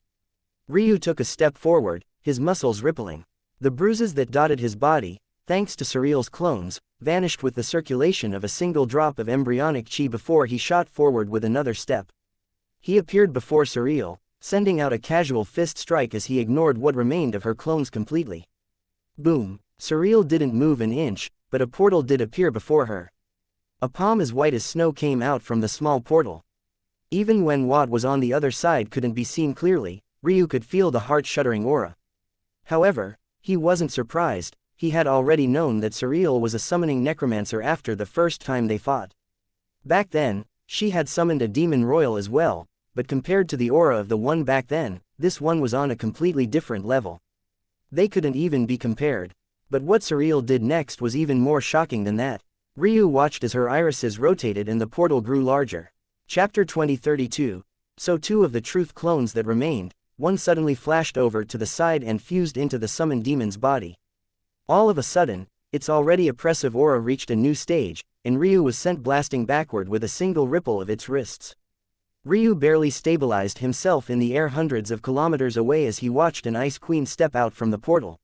Ryu took a step forward, his muscles rippling. The bruises that dotted his body, thanks to Surreal's clones, vanished with the circulation of a single drop of embryonic chi before he shot forward with another step. He appeared before Surreal, sending out a casual fist strike as he ignored what remained of her clones completely. Boom! Surreal didn't move an inch, but a portal did appear before her. A palm as white as snow came out from the small portal. Even when what was on the other side couldn't be seen clearly, Ryu could feel the heart-shuddering aura. However, he wasn't surprised. He had already known that Surreal was a summoning necromancer after the first time they fought. Back then, she had summoned a demon royal as well, but compared to the aura of the one back then, this one was on a completely different level. They couldn't even be compared. But what Surreal did next was even more shocking than that. Ryu watched as her irises rotated and the portal grew larger. Chapter 2032. So two of the truth clones that remained, one suddenly flashed over to the side and fused into the summoned demon's body. All of a sudden, its already oppressive aura reached a new stage, and Ryu was sent blasting backward with a single ripple of its wrists. Ryu barely stabilized himself in the air hundreds of kilometers away as he watched an Ice Queen step out from the portal.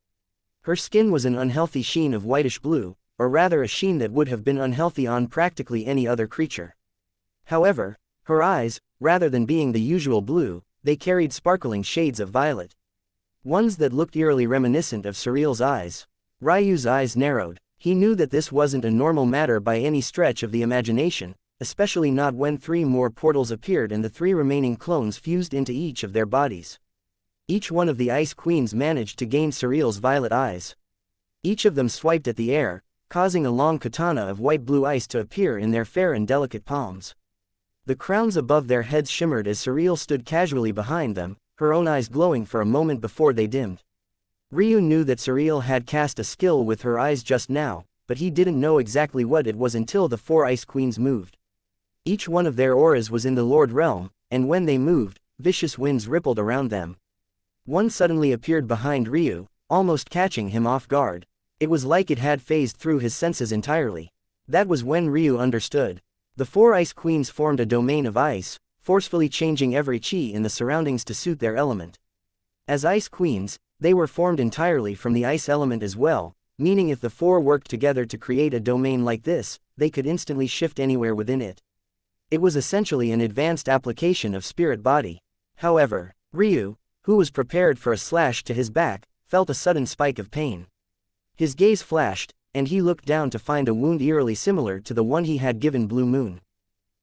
Her skin was an unhealthy sheen of whitish blue, or rather a sheen that would have been unhealthy on practically any other creature. However, her eyes, rather than being the usual blue, they carried sparkling shades of violet. Ones that looked eerily reminiscent of Surreal's eyes. Ryu's eyes narrowed. He knew that this wasn't a normal matter by any stretch of the imagination, especially not when 3 more portals appeared and the 3 remaining clones fused into each of their bodies. Each one of the Ice Queens managed to gain Surreal's violet eyes. Each of them swiped at the air, causing a long katana of white-blue ice to appear in their fair and delicate palms. The crowns above their heads shimmered as Surreal stood casually behind them, her own eyes glowing for a moment before they dimmed. Ryu knew that Surreal had cast a skill with her eyes just now, but he didn't know exactly what it was until the 4 Ice Queens moved. Each one of their auras was in the Lord Realm, and when they moved, vicious winds rippled around them. One suddenly appeared behind Ryu, almost catching him off guard. It was like it had phased through his senses entirely. That was when Ryu understood. The 4 Ice Queens formed a domain of ice, forcefully changing every chi in the surroundings to suit their element. As Ice Queens, they were formed entirely from the ice element as well, meaning if the 4 worked together to create a domain like this, they could instantly shift anywhere within it. It was essentially an advanced application of spirit body. However, Ryu, who was prepared for a slash to his back, felt a sudden spike of pain. His gaze flashed, and he looked down to find a wound eerily similar to the one he had given Blue Moon.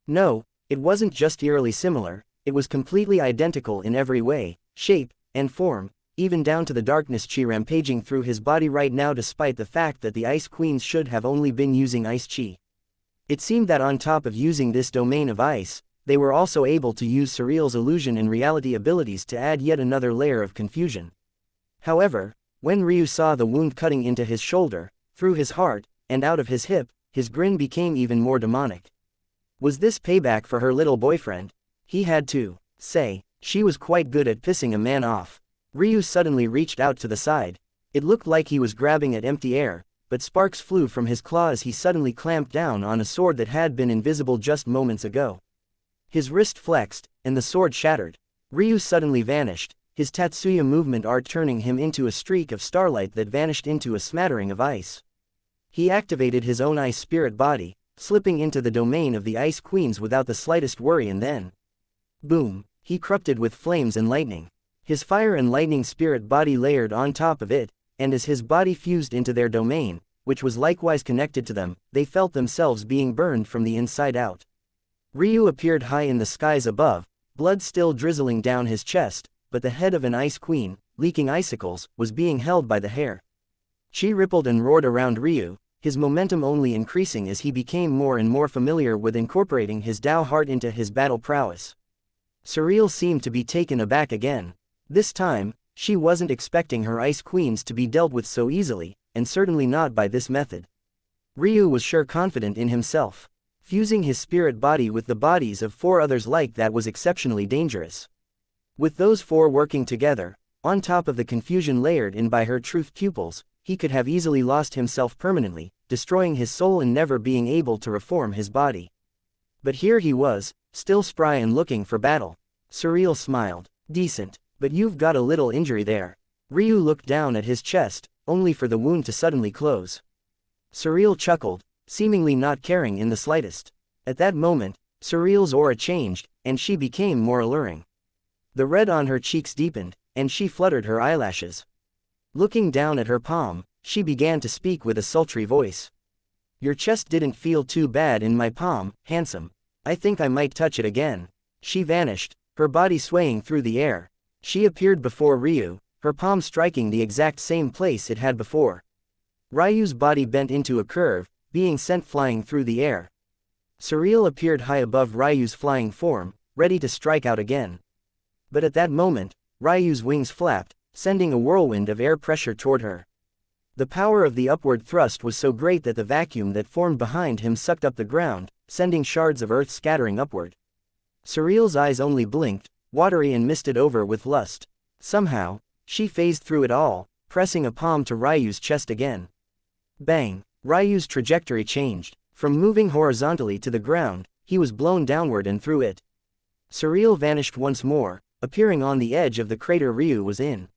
No, it wasn't just eerily similar, it was completely identical in every way, shape, and form, even down to the darkness chi rampaging through his body right now despite the fact that the Ice Queens should have only been using ice chi. It seemed that on top of using this domain of ice, they were also able to use Surreal's illusion and reality abilities to add yet another layer of confusion. However, when Ryu saw the wound cutting into his shoulder, through his heart, and out of his hip, his grin became even more demonic. Was this payback for her little boyfriend? He had to say, she was quite good at pissing a man off. Ryu suddenly reached out to the side. It looked like he was grabbing at empty air, but sparks flew from his claw as he suddenly clamped down on a sword that had been invisible just moments ago. His wrist flexed, and the sword shattered. Ryu suddenly vanished, his Tatsuya movement art turning him into a streak of starlight that vanished into a smattering of ice. He activated his own ice spirit body, slipping into the domain of the Ice Queens without the slightest worry, and then, boom, he erupted with flames and lightning. His fire and lightning spirit body layered on top of it, and as his body fused into their domain, which was likewise connected to them, they felt themselves being burned from the inside out. Ryu appeared high in the skies above, blood still drizzling down his chest, but the head of an Ice Queen, leaking icicles, was being held by the hair. Chi rippled and roared around Ryu, his momentum only increasing as he became more and more familiar with incorporating his Tao heart into his battle prowess. Surreal seemed to be taken aback again. This time, she wasn't expecting her Ice Queens to be dealt with so easily, and certainly not by this method. Ryu was sure confident in himself. Fusing his spirit body with the bodies of 4 others like that was exceptionally dangerous. With those 4 working together, on top of the confusion layered in by her truth pupils, he could have easily lost himself permanently, destroying his soul and never being able to reform his body. But here he was, still spry and looking for battle. Surreal smiled. Decent, but you've got a little injury there. Ryu looked down at his chest, only for the wound to suddenly close. Surreal chuckled, seemingly not caring in the slightest. At that moment, Surreal's aura changed, and she became more alluring. The red on her cheeks deepened, and she fluttered her eyelashes. Looking down at her palm, she began to speak with a sultry voice. Your chest didn't feel too bad in my palm, handsome. I think I might touch it again. She vanished, her body swaying through the air. She appeared before Ryu, her palm striking the exact same place it had before. Ryu's body bent into a curve, being sent flying through the air. Surreal appeared high above Ryu's flying form, ready to strike out again. But at that moment, Ryu's wings flapped, sending a whirlwind of air pressure toward her. The power of the upward thrust was so great that the vacuum that formed behind him sucked up the ground, sending shards of earth scattering upward. Surreal's eyes only blinked, watery and misted over with lust. Somehow, she phased through it all, pressing a palm to Ryu's chest again. Bang! Ryu's trajectory changed. From moving horizontally to the ground, he was blown downward and through it. Surreal vanished once more, appearing on the edge of the crater Ryu was in.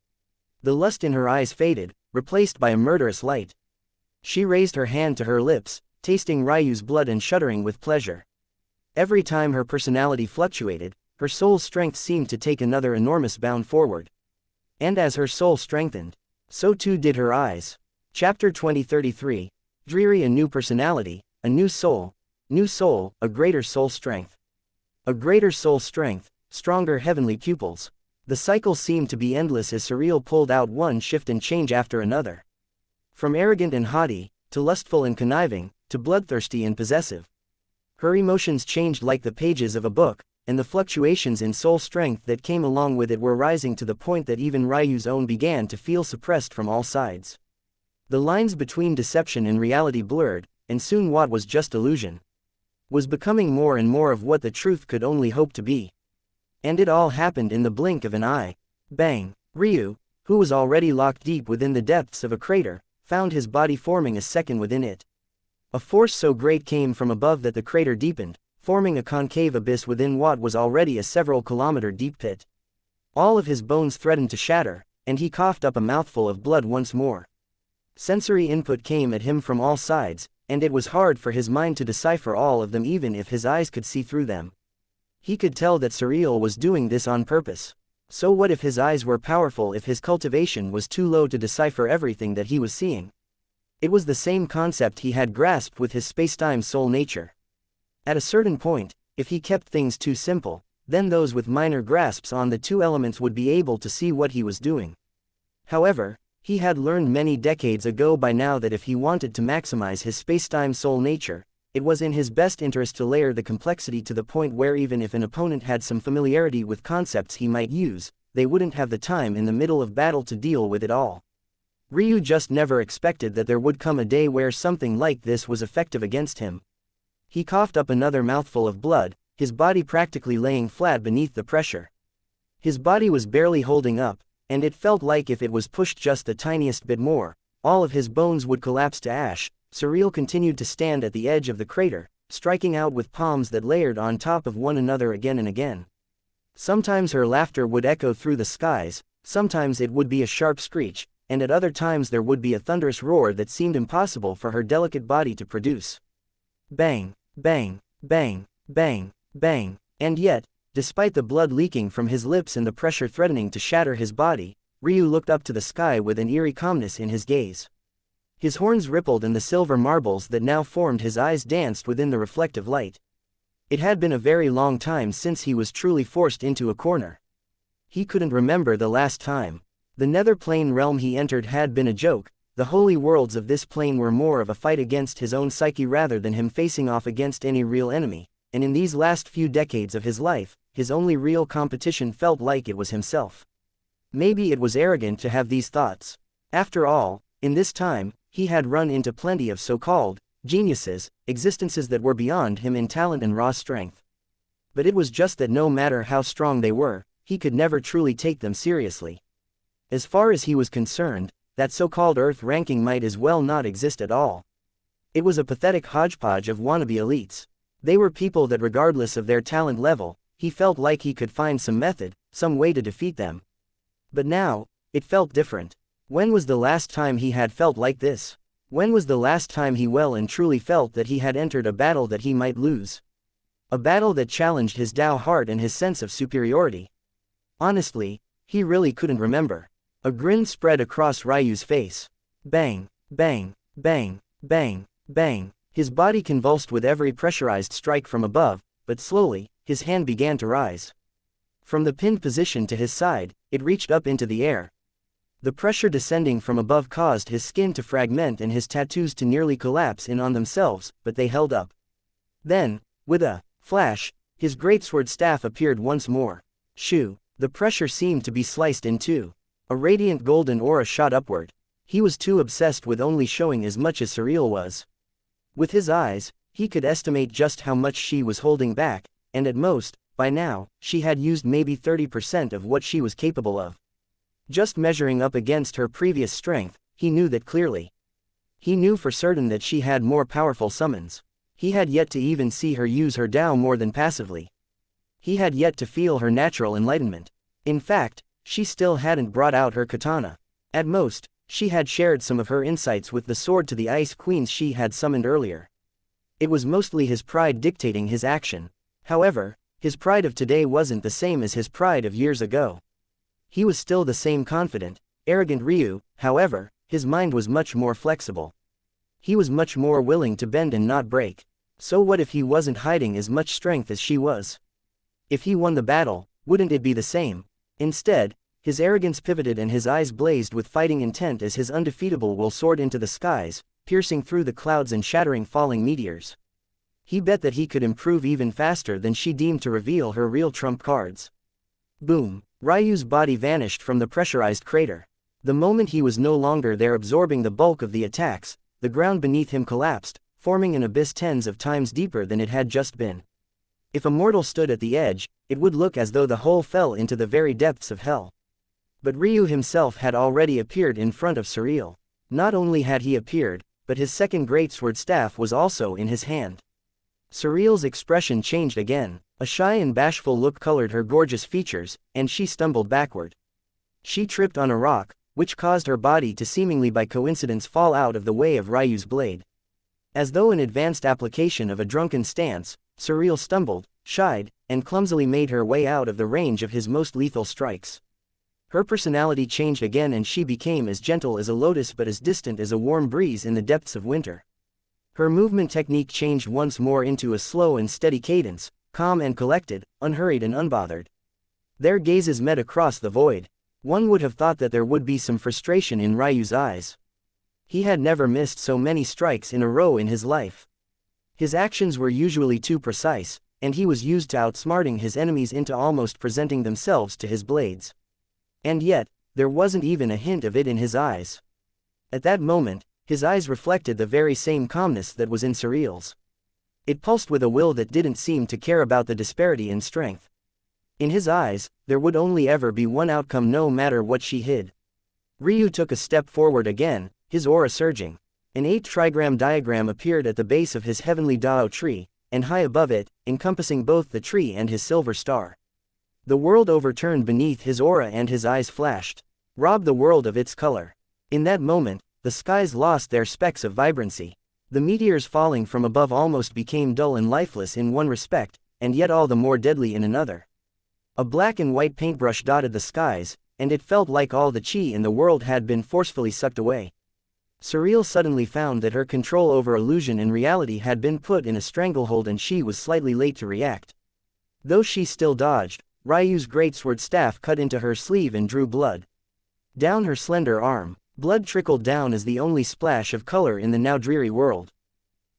The lust in her eyes faded, replaced by a murderous light. She raised her hand to her lips, tasting Ryu's blood and shuddering with pleasure. Every time her personality fluctuated, her soul's strength seemed to take another enormous bound forward. And as her soul strengthened, so too did her eyes. Chapter 2033. Dreary. A new personality, a new soul, a greater soul strength. A greater soul strength, stronger heavenly pupils. The cycle seemed to be endless as Surreal pulled out one shift and change after another. From arrogant and haughty, to lustful and conniving, to bloodthirsty and possessive. Her emotions changed like the pages of a book, and the fluctuations in soul strength that came along with it were rising to the point that even Ryu's own began to feel suppressed from all sides. The lines between deception and reality blurred, and soon what was just illusion was becoming more and more of what the truth could only hope to be. And it all happened in the blink of an eye. Bang! Ryu, who was already locked deep within the depths of a crater, found his body forming a second within it. A force so great came from above that the crater deepened, forming a concave abyss within what was already a several-kilometer deep pit. All of his bones threatened to shatter, and he coughed up a mouthful of blood once more. Sensory input came at him from all sides, and it was hard for his mind to decipher all of them even if his eyes could see through them. He could tell that Surreal was doing this on purpose. So what if his eyes were powerful if his cultivation was too low to decipher everything that he was seeing? It was the same concept he had grasped with his spacetime soul nature. At a certain point, if he kept things too simple, then those with minor grasps on the two elements would be able to see what he was doing. However, he had learned many decades ago by now that if he wanted to maximize his spacetime soul nature, it was in his best interest to layer the complexity to the point where even if an opponent had some familiarity with concepts he might use, they wouldn't have the time in the middle of battle to deal with it all. Ryu just never expected that there would come a day where something like this was effective against him. He coughed up another mouthful of blood, his body practically laying flat beneath the pressure. His body was barely holding up, and it felt like if it was pushed just the tiniest bit more, all of his bones would collapse to ash. Surreal continued to stand at the edge of the crater, striking out with palms that layered on top of one another again and again. Sometimes her laughter would echo through the skies, sometimes it would be a sharp screech, and at other times there would be a thunderous roar that seemed impossible for her delicate body to produce. Bang, bang, bang, bang, bang, and yet, despite the blood leaking from his lips and the pressure threatening to shatter his body, Ryu looked up to the sky with an eerie calmness in his gaze. His horns rippled and the silver marbles that now formed his eyes danced within the reflective light. It had been a very long time since he was truly forced into a corner. He couldn't remember the last time. The nether plane realm he entered had been a joke. The holy worlds of this plane were more of a fight against his own psyche rather than him facing off against any real enemy, and in these last few decades of his life, his only real competition felt like it was himself. Maybe it was arrogant to have these thoughts. After all, in this time, he had run into plenty of so-called geniuses, existences that were beyond him in talent and raw strength. But it was just that no matter how strong they were, he could never truly take them seriously. As far as he was concerned, that so-called Earth ranking might as well not exist at all. It was a pathetic hodgepodge of wannabe elites. They were people that regardless of their talent level, he felt like he could find some method, some way to defeat them. But now, it felt different. When was the last time he had felt like this? When was the last time he well and truly felt that he had entered a battle that he might lose? A battle that challenged his Tao heart and his sense of superiority. Honestly, he really couldn't remember. A grin spread across Ryu's face. Bang, bang, bang, bang, bang. His body convulsed with every pressurized strike from above, but slowly, his hand began to rise. From the pinned position to his side, it reached up into the air. The pressure descending from above caused his skin to fragment and his tattoos to nearly collapse in on themselves, but they held up. Then, with a flash, his greatsword staff appeared once more. Shoo! The pressure seemed to be sliced in two. A radiant golden aura shot upward. He was too obsessed with only showing as much as Surreal was. With his eyes, he could estimate just how much she was holding back, and at most, by now, she had used maybe 30% of what she was capable of. Just measuring up against her previous strength, he knew that clearly. He knew for certain that she had more powerful summons. He had yet to even see her use her Tao more than passively. He had yet to feel her natural enlightenment. In fact, she still hadn't brought out her katana. At most, she had shared some of her insights with the sword to the Ice Queens she had summoned earlier. It was mostly his pride dictating his action. However, his pride of today wasn't the same as his pride of years ago. He was still the same confident, arrogant Ryu, however, his mind was much more flexible. He was much more willing to bend and not break. So what if he wasn't hiding as much strength as she was? If he won the battle, wouldn't it be the same? Instead, his arrogance pivoted and his eyes blazed with fighting intent as his undefeatable will soared into the skies, piercing through the clouds and shattering falling meteors. He bet that he could improve even faster than she deemed to reveal her real trump cards. Boom! Ryu's body vanished from the pressurized crater. The moment he was no longer there absorbing the bulk of the attacks, the ground beneath him collapsed, forming an abyss tens of times deeper than it had just been. If a mortal stood at the edge, it would look as though the whole fell into the very depths of hell. But Ryu himself had already appeared in front of Surreal. Not only had he appeared, but his second greatsword staff was also in his hand. Surreal's expression changed again. A shy and bashful look colored her gorgeous features, and she stumbled backward. She tripped on a rock, which caused her body to seemingly by coincidence fall out of the way of Ryu's blade. As though an advanced application of a drunken stance, Surreal stumbled, shied, and clumsily made her way out of the range of his most lethal strikes. Her personality changed again and she became as gentle as a lotus but as distant as a warm breeze in the depths of winter. Her movement technique changed once more into a slow and steady cadence, calm and collected, unhurried and unbothered. Their gazes met across the void. One would have thought that there would be some frustration in Ryu's eyes. He had never missed so many strikes in a row in his life. His actions were usually too precise, and he was used to outsmarting his enemies into almost presenting themselves to his blades. And yet, there wasn't even a hint of it in his eyes. At that moment, his eyes reflected the very same calmness that was in Surreal's. It pulsed with a will that didn't seem to care about the disparity in strength. In his eyes, there would only ever be one outcome no matter what she hid. Ryu took a step forward again, his aura surging. An 8-trigram diagram appeared at the base of his heavenly Dao tree, and high above it, encompassing both the tree and his silver star. The world overturned beneath his aura and his eyes flashed. Robbed the world of its color. In that moment, the skies lost their specks of vibrancy. The meteors falling from above almost became dull and lifeless in one respect, and yet all the more deadly in another. A black and white paintbrush dotted the skies, and it felt like all the chi in the world had been forcefully sucked away. Surreal suddenly found that her control over illusion and reality had been put in a stranglehold, and she was slightly late to react. Though she still dodged, Ryu's greatsword staff cut into her sleeve and drew blood. Down her slender arm, blood trickled down as the only splash of color in the now dreary world.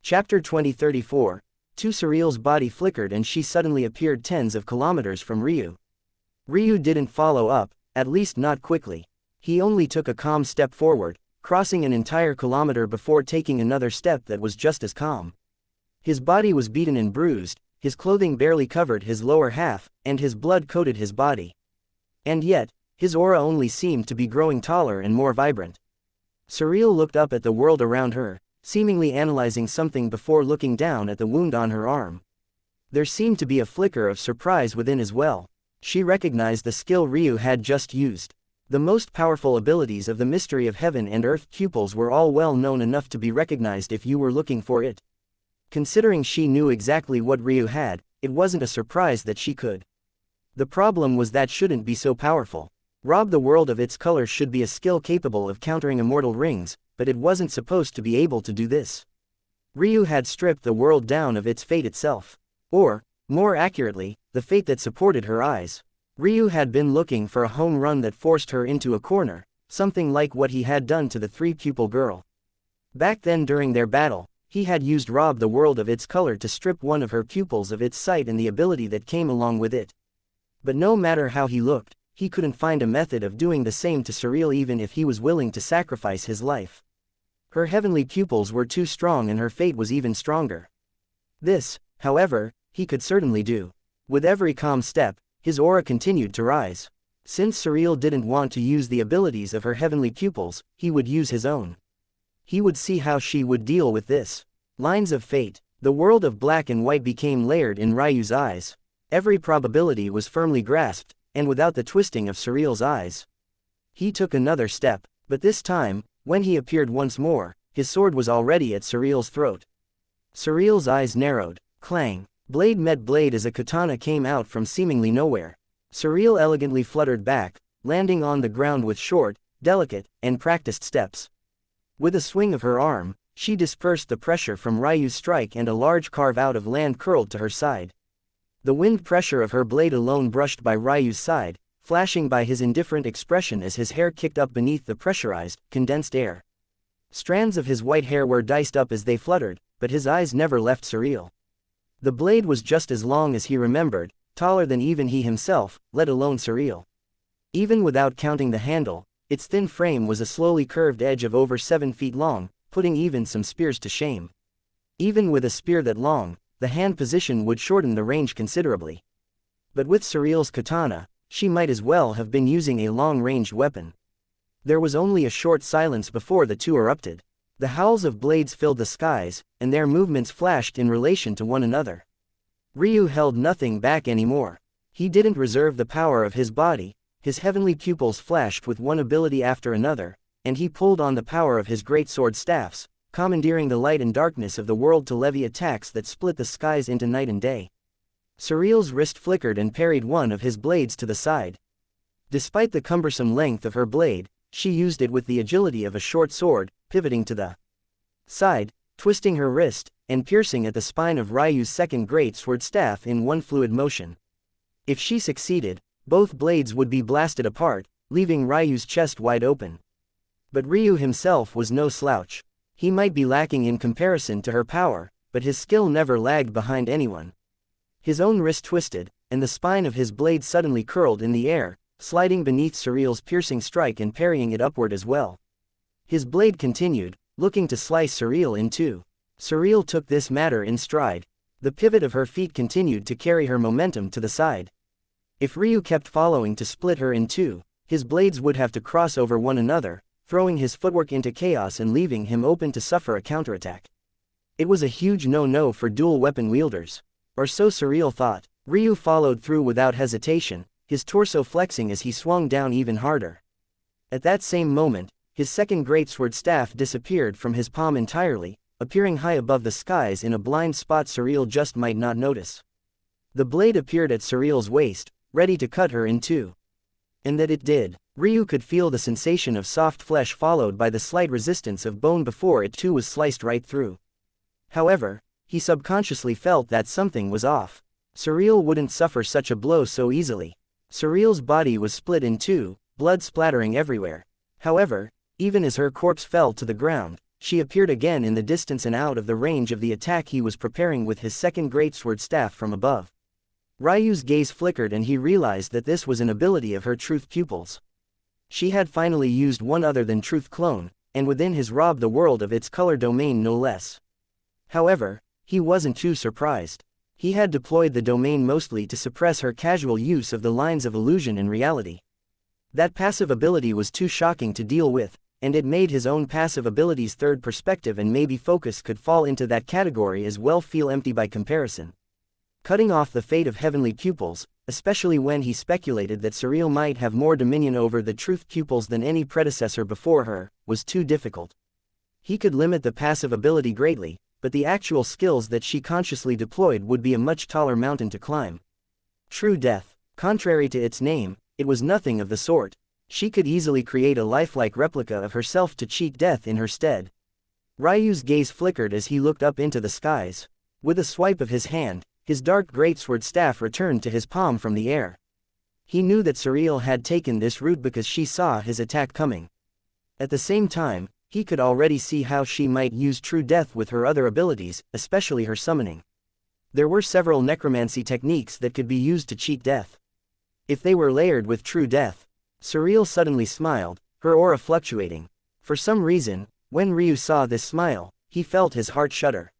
Chapter 2034. To Surreal's body flickered and she suddenly appeared tens of kilometers from Ryu. Ryu didn't follow up, at least not quickly. He only took a calm step forward, crossing an entire kilometer before taking another step that was just as calm. His body was beaten and bruised, his clothing barely covered his lower half, and his blood coated his body. And yet, his aura only seemed to be growing taller and more vibrant. Surreal looked up at the world around her, seemingly analyzing something before looking down at the wound on her arm. There seemed to be a flicker of surprise within as well. She recognized the skill Ryu had just used. The most powerful abilities of the mystery of heaven and earth pupils were all well known enough to be recognized if you were looking for it. Considering she knew exactly what Ryu had, it wasn't a surprise that she could. The problem was that shouldn't be so powerful. Rob the world of its color should be a skill capable of countering immortal rings, but it wasn't supposed to be able to do this. Ryu had stripped the world down of its fate itself. Or, more accurately, the fate that supported her eyes. Ryu had been looking for a home run that forced her into a corner, something like what he had done to the three-pupil girl. Back then during their battle, he had used Rob the world of its color to strip one of her pupils of its sight and the ability that came along with it. But no matter how he looked, he couldn't find a method of doing the same to Surreal even if he was willing to sacrifice his life. Her heavenly pupils were too strong and her fate was even stronger. This, however, he could certainly do. With every calm step, his aura continued to rise. Since Surreal didn't want to use the abilities of her heavenly pupils, he would use his own. He would see how she would deal with this. Lines of fate. The world of black and white became layered in Ryu's eyes. Every probability was firmly grasped, and without the twisting of Surreal's eyes. He took another step, but this time, when he appeared once more, his sword was already at Surreal's throat. Surreal's eyes narrowed. Clang. Blade met blade as a katana came out from seemingly nowhere. Surreal elegantly fluttered back, landing on the ground with short, delicate, and practiced steps. With a swing of her arm, she dispersed the pressure from Ryu's strike and a large carve out of land curled to her side. The wind pressure of her blade alone brushed by Ryu's side, flashing by his indifferent expression as his hair kicked up beneath the pressurized, condensed air. Strands of his white hair were diced up as they fluttered, but his eyes never left Surreal. The blade was just as long as he remembered, taller than even he himself, let alone Surreal. Even without counting the handle, its thin frame was a slowly curved edge of over 7 feet long, putting even some spears to shame. Even with a spear that long, the hand position would shorten the range considerably. But with Surreal's katana, she might as well have been using a long-ranged weapon. There was only a short silence before the two erupted. The howls of blades filled the skies, and their movements flashed in relation to one another. Ryu held nothing back anymore. He didn't reserve the power of his body, his heavenly pupils flashed with one ability after another, and he pulled on the power of his great sword staffs, commandeering the light and darkness of the world to levy attacks that split the skies into night and day. Surreal's wrist flickered and parried one of his blades to the side. Despite the cumbersome length of her blade, she used it with the agility of a short sword, pivoting to the side, twisting her wrist, and piercing at the spine of Ryu's second great sword staff in one fluid motion. If she succeeded, both blades would be blasted apart, leaving Ryu's chest wide open. But Ryu himself was no slouch. He might be lacking in comparison to her power, but his skill never lagged behind anyone. His own wrist twisted, and the spine of his blade suddenly curled in the air, sliding beneath Surreal's piercing strike and parrying it upward as well. His blade continued, looking to slice Surreal in two. Surreal took this matter in stride. The pivot of her feet continued to carry her momentum to the side. If Ryu kept following to split her in two, his blades would have to cross over one another, throwing his footwork into chaos and leaving him open to suffer a counterattack. It was a huge no-no for dual weapon wielders. Or so Surreal thought. Ryu followed through without hesitation, his torso flexing as he swung down even harder. At that same moment, his second greatsword staff disappeared from his palm entirely, appearing high above the skies in a blind spot Surreal just might not notice. The blade appeared at Surreal's waist, ready to cut her in two. And that it did. Ryu could feel the sensation of soft flesh followed by the slight resistance of bone before it too was sliced right through. However, he subconsciously felt that something was off. Surreal wouldn't suffer such a blow so easily. Surreal's body was split in two, blood splattering everywhere. However, even as her corpse fell to the ground, she appeared again in the distance and out of the range of the attack he was preparing with his second greatsword staff from above. Ryu's gaze flickered and he realized that this was an ability of her truth pupils. She had finally used one other than truth clone, and within his robbed the world of its color domain no less. However, he wasn't too surprised. He had deployed the domain mostly to suppress her casual use of the lines of illusion and reality. That passive ability was too shocking to deal with, and it made his own passive ability's third perspective and maybe focus could fall into that category as well feel empty by comparison. Cutting off the fate of heavenly pupils, especially when he speculated that Surreal might have more dominion over the truth pupils than any predecessor before her, was too difficult. He could limit the passive ability greatly, but the actual skills that she consciously deployed would be a much taller mountain to climb. True death. Contrary to its name, it was nothing of the sort. She could easily create a lifelike replica of herself to cheat death in her stead. Ryu's gaze flickered as he looked up into the skies. With a swipe of his hand, his dark greatsword staff returned to his palm from the air. He knew that Surreal had taken this route because she saw his attack coming. At the same time, he could already see how she might use true death with her other abilities, especially her summoning. There were several necromancy techniques that could be used to cheat death. If they were layered with true death. Surreal suddenly smiled, her aura fluctuating. For some reason, when Ryu saw this smile, he felt his heart shudder.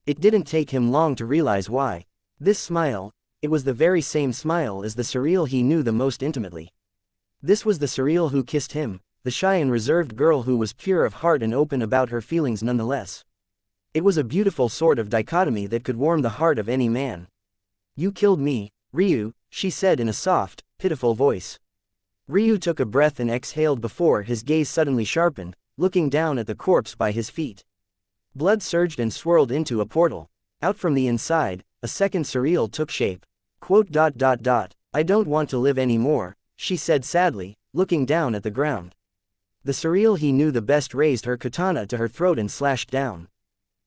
It didn't take him long to realize why. This smile, it was the very same smile as the Surreal he knew the most intimately. This was the Surreal who kissed him, the shy and reserved girl who was pure of heart and open about her feelings nonetheless. It was a beautiful sort of dichotomy that could warm the heart of any man. "You killed me, Ryu," she said in a soft, pitiful voice. Ryu took a breath and exhaled before his gaze suddenly sharpened, looking down at the corpse by his feet. Blood surged and swirled into a portal. Out from the inside, a second Surreal took shape. "I don't want to live anymore," she said sadly, looking down at the ground. The Surreal he knew the best raised her katana to her throat and slashed down.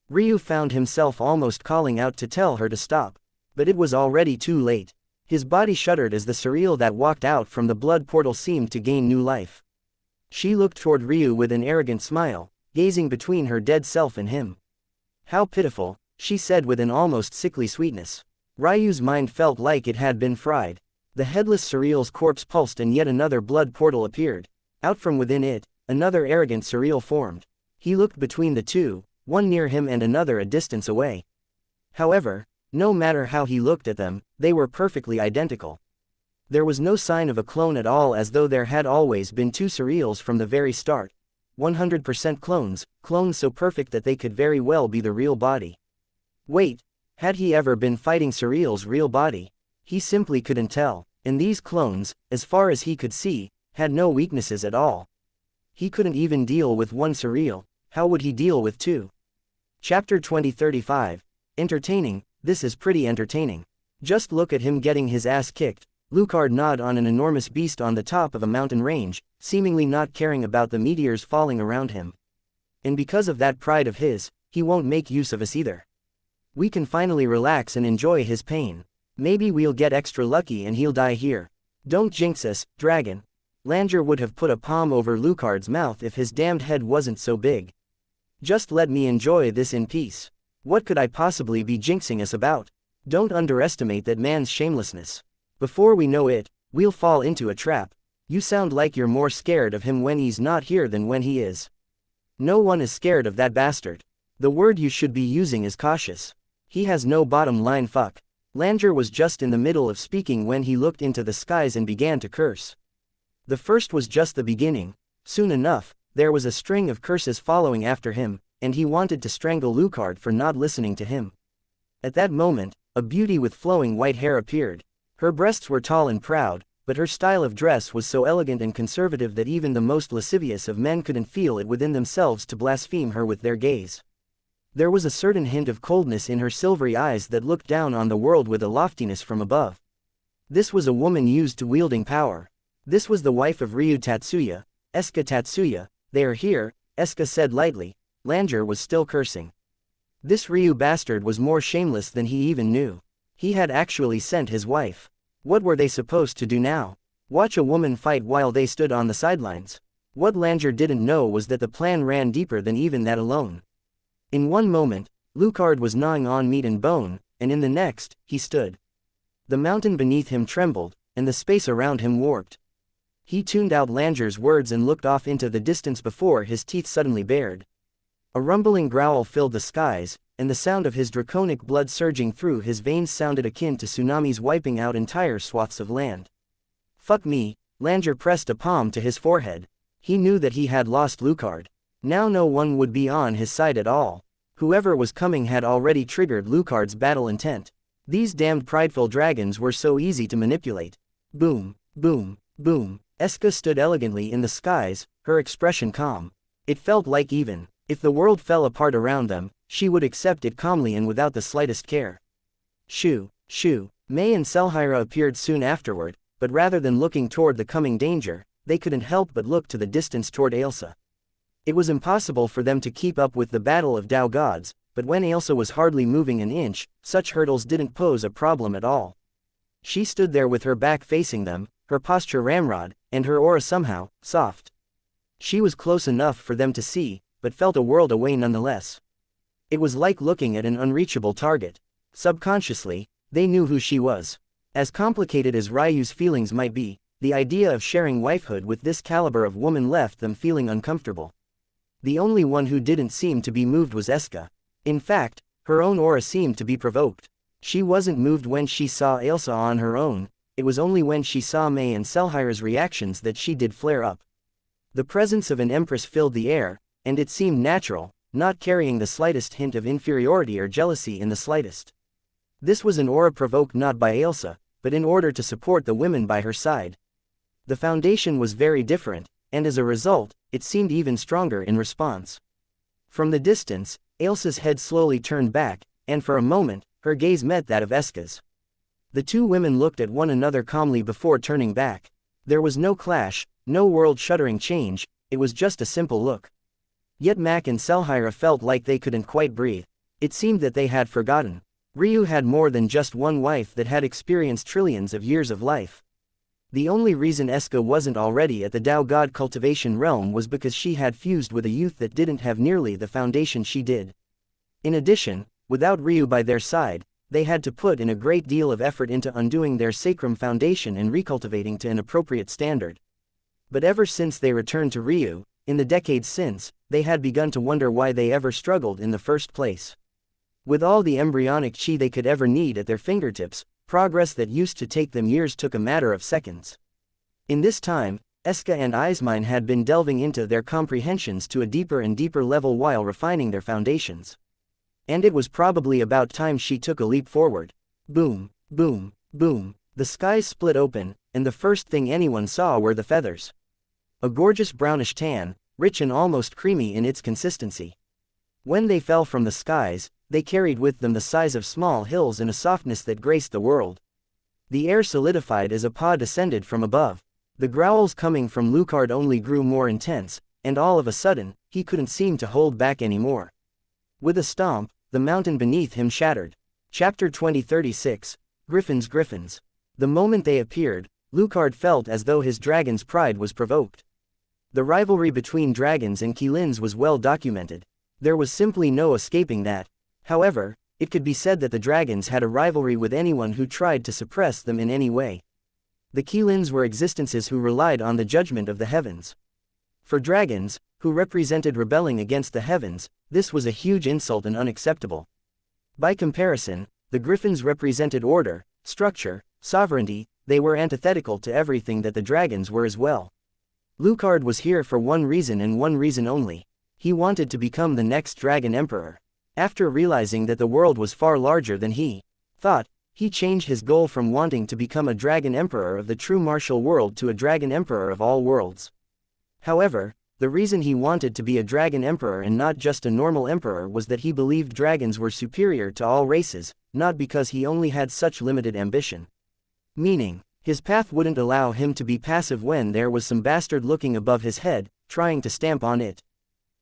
Ryu found himself almost calling out to tell her to stop. But it was already too late. His body shuddered as the Surreal that walked out from the blood portal seemed to gain new life. She looked toward Ryu with an arrogant smile, gazing between her dead self and him. "How pitiful," she said with an almost sickly sweetness. Ryu's mind felt like it had been fried. The headless Surreal's corpse pulsed and yet another blood portal appeared. Out from within it, another arrogant Surreal formed. He looked between the two, one near him and another a distance away. However, no matter how he looked at them, they were perfectly identical. There was no sign of a clone at all, as though there had always been two Surreals from the very start. 100% clones, clones so perfect that they could very well be the real body. Wait, had he ever been fighting Surreal's real body? He simply couldn't tell, and these clones, as far as he could see, had no weaknesses at all. He couldn't even deal with one Surreal, how would he deal with two? Chapter 2035. Entertaining. This is pretty entertaining. Just look at him getting his ass kicked. Lucard gnawed on an enormous beast on the top of a mountain range, seemingly not caring about the meteors falling around him. And because of that pride of his, he won't make use of us either. We can finally relax and enjoy his pain. Maybe we'll get extra lucky and he'll die here. Don't jinx us, dragon. Langer would have put a palm over Lucard's mouth if his damned head wasn't so big. Just let me enjoy this in peace. What could I possibly be jinxing us about? Don't underestimate that man's shamelessness. Before we know it, we'll fall into a trap. You sound like you're more scared of him when he's not here than when he is. No one is scared of that bastard. The word you should be using is cautious. He has no bottom line fuck. Langer was just in the middle of speaking when he looked into the skies and began to curse. The first was just the beginning. Soon enough, there was a string of curses following after him, and he wanted to strangle Lucard for not listening to him. At that moment, a beauty with flowing white hair appeared. Her breasts were tall and proud, but her style of dress was so elegant and conservative that even the most lascivious of men couldn't feel it within themselves to blaspheme her with their gaze. There was a certain hint of coldness in her silvery eyes that looked down on the world with a loftiness from above. This was a woman used to wielding power. This was the wife of Ryu Tatsuya, Eska Tatsuya. They are here, Eska said lightly. Langer was still cursing. This Ryu bastard was more shameless than he even knew. He had actually sent his wife. What were they supposed to do now? Watch a woman fight while they stood on the sidelines? What Langer didn't know was that the plan ran deeper than even that alone. In one moment, Lucard was gnawing on meat and bone, and in the next, he stood. The mountain beneath him trembled, and the space around him warped. He tuned out Langer's words and looked off into the distance before his teeth suddenly bared. A rumbling growl filled the skies, and the sound of his draconic blood surging through his veins sounded akin to tsunamis wiping out entire swaths of land. Fuck me, Langer pressed a palm to his forehead. He knew that he had lost Lucard. Now no one would be on his side at all. Whoever was coming had already triggered Lucard's battle intent. These damned prideful dragons were so easy to manipulate. Boom, boom, boom. Eska stood elegantly in the skies, her expression calm. It felt like even if the world fell apart around them, she would accept it calmly and without the slightest care. Shoo, shoo. May and Selhira appeared soon afterward, but rather than looking toward the coming danger, they couldn't help but look to the distance toward Ailsa. It was impossible for them to keep up with the battle of Tao gods, but when Ailsa was hardly moving an inch, such hurdles didn't pose a problem at all. She stood there with her back facing them, her posture ramrod, and her aura somehow soft. She was close enough for them to see, but felt a world away nonetheless. It was like looking at an unreachable target. Subconsciously, they knew who she was. As complicated as Ryu's feelings might be, the idea of sharing wifehood with this caliber of woman left them feeling uncomfortable. The only one who didn't seem to be moved was Eska. In fact, her own aura seemed to be provoked. She wasn't moved when she saw Ailsa on her own, it was only when she saw May and Selhira's reactions that she did flare up. The presence of an empress filled the air, and it seemed natural, not carrying the slightest hint of inferiority or jealousy in the slightest. This was an aura provoked not by Ailsa, but in order to support the women by her side. The foundation was very different, and as a result, it seemed even stronger in response. From the distance, Ailsa's head slowly turned back, and for a moment, her gaze met that of Eska's. The two women looked at one another calmly before turning back. There was no clash, no world-shuttering change, it was just a simple look. Yet Mac and Selhira felt like they couldn't quite breathe. It seemed that they had forgotten. Ryu had more than just one wife that had experienced trillions of years of life. The only reason Eska wasn't already at the Tao God cultivation realm was because she had fused with a youth that didn't have nearly the foundation she did. In addition, without Ryu by their side, they had to put in a great deal of effort into undoing their sacrum foundation and recultivating to an appropriate standard. But ever since they returned to Ryu, in the decades since, they had begun to wonder why they ever struggled in the first place. With all the embryonic chi they could ever need at their fingertips, progress that used to take them years took a matter of seconds. In this time, Eska and Eismine had been delving into their comprehensions to a deeper and deeper level while refining their foundations. And it was probably about time she took a leap forward. Boom, boom, boom. The skies split open, and the first thing anyone saw were the feathers. A gorgeous brownish tan, rich and almost creamy in its consistency. When they fell from the skies, they carried with them the size of small hills and a softness that graced the world. The air solidified as a paw descended from above. The growls coming from Lucard only grew more intense, and all of a sudden, he couldn't seem to hold back anymore. With a stomp, the mountain beneath him shattered. Chapter 2036, Griffins. The moment they appeared, Lucard felt as though his dragon's pride was provoked. The rivalry between dragons and Qilins was well documented. There was simply no escaping that. However, it could be said that the dragons had a rivalry with anyone who tried to suppress them in any way. The Qilins were existences who relied on the judgment of the heavens. For dragons, who represented rebelling against the heavens, this was a huge insult and unacceptable. By comparison, the griffins represented order, structure, sovereignty. They were antithetical to everything that the dragons were as well. Lucard was here for one reason and one reason only. He wanted to become the next dragon emperor. After realizing that the world was far larger than he thought, he changed his goal from wanting to become a dragon emperor of the true martial world to a dragon emperor of all worlds. However, the reason he wanted to be a dragon emperor and not just a normal emperor was that he believed dragons were superior to all races, not because he only had such limited ambition. Meaning, his path wouldn't allow him to be passive when there was some bastard looking above his head, trying to stamp on it.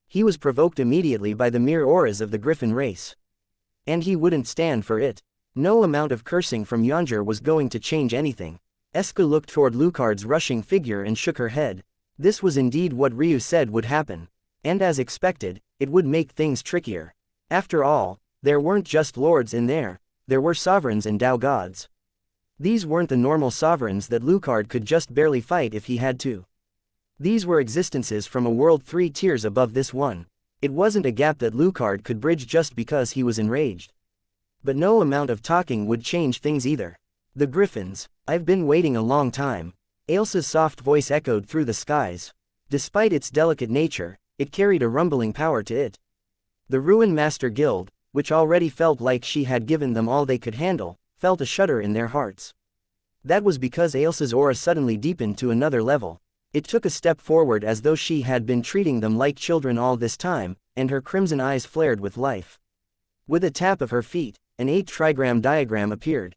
He was provoked immediately by the mere auras of the griffin race. And he wouldn't stand for it. No amount of cursing from Yonjer was going to change anything. Eska looked toward Lucard's rushing figure and shook her head. This was indeed what Ryu said would happen. And as expected, it would make things trickier. After all, there weren't just lords in there were sovereigns and Dao gods. These weren't the normal sovereigns that Lucard could just barely fight if he had to. These were existences from a world 3 tiers above this one. It wasn't a gap that Lucard could bridge just because he was enraged. But no amount of talking would change things either. The griffins, I've been waiting a long time. Ailsa's soft voice echoed through the skies. Despite its delicate nature, it carried a rumbling power to it. The Ruin Master Guild, which already felt like she had given them all they could handle, felt a shudder in their hearts. That was because Ailsa's aura suddenly deepened to another level. It took a step forward as though she had been treating them like children all this time, and her crimson eyes flared with life. With a tap of her feet, an 8-trigram diagram appeared.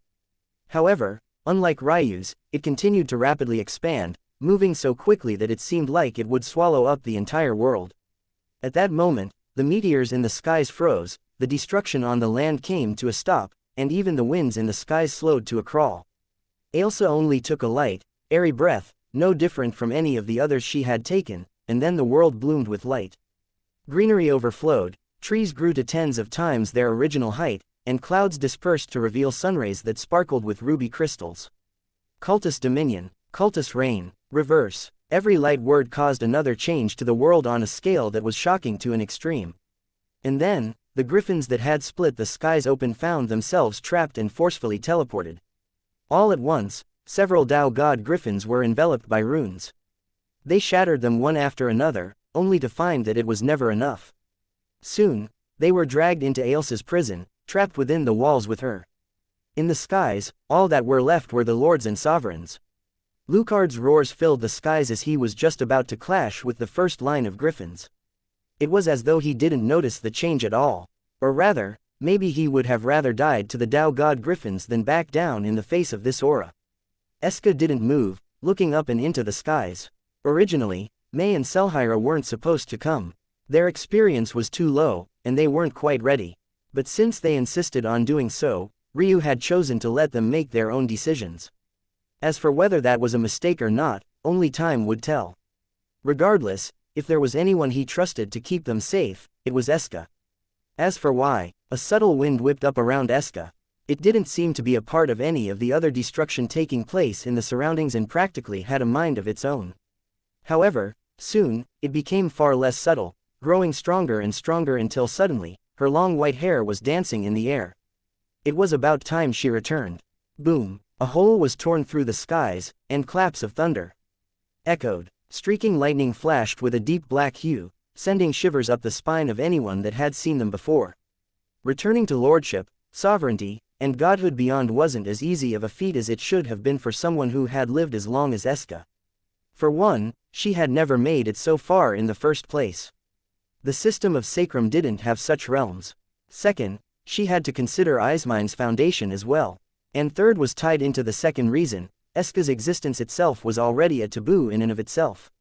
However, unlike Ryu's, it continued to rapidly expand, moving so quickly that it seemed like it would swallow up the entire world. At that moment, the meteors in the skies froze, the destruction on the land came to a stop, and even the winds in the skies slowed to a crawl. Ailsa only took a light, airy breath, no different from any of the others she had taken, and then the world bloomed with light. Greenery overflowed, trees grew to tens of times their original height, and clouds dispersed to reveal sunrays that sparkled with ruby crystals. Cultist dominion, cultist reign, reverse. Every light word caused another change to the world on a scale that was shocking to an extreme. And then, the griffins that had split the skies open found themselves trapped and forcefully teleported. All at once, several Dao God griffins were enveloped by runes. They shattered them one after another, only to find that it was never enough. Soon, they were dragged into Ailsa's prison, trapped within the walls with her. In the skies, all that were left were the lords and sovereigns. Lucard's roars filled the skies as he was just about to clash with the first line of griffins. It was as though he didn't notice the change at all. Or rather, maybe he would have rather died to the Dao God griffins than back down in the face of this aura. Eska didn't move, looking up and into the skies. Originally, Mei and Selhira weren't supposed to come. Their experience was too low, and they weren't quite ready. But since they insisted on doing so, Ryu had chosen to let them make their own decisions. As for whether that was a mistake or not, only time would tell. Regardless, if there was anyone he trusted to keep them safe, it was Eska. As for why, a subtle wind whipped up around Eska. It didn't seem to be a part of any of the other destruction taking place in the surroundings and practically had a mind of its own. However, soon, it became far less subtle, growing stronger and stronger until suddenly, her long white hair was dancing in the air. It was about time she returned. Boom! A hole was torn through the skies, and claps of thunder echoed. Streaking lightning flashed with a deep black hue, sending shivers up the spine of anyone that had seen them before. Returning to lordship, sovereignty, and godhood beyond wasn't as easy of a feat as it should have been for someone who had lived as long as Eska. For one, she had never made it so far in the first place. The system of sacrum didn't have such realms. Second, she had to consider Ismine's foundation as well. And third was tied into the second reason, Eska's existence itself was already a taboo in and of itself.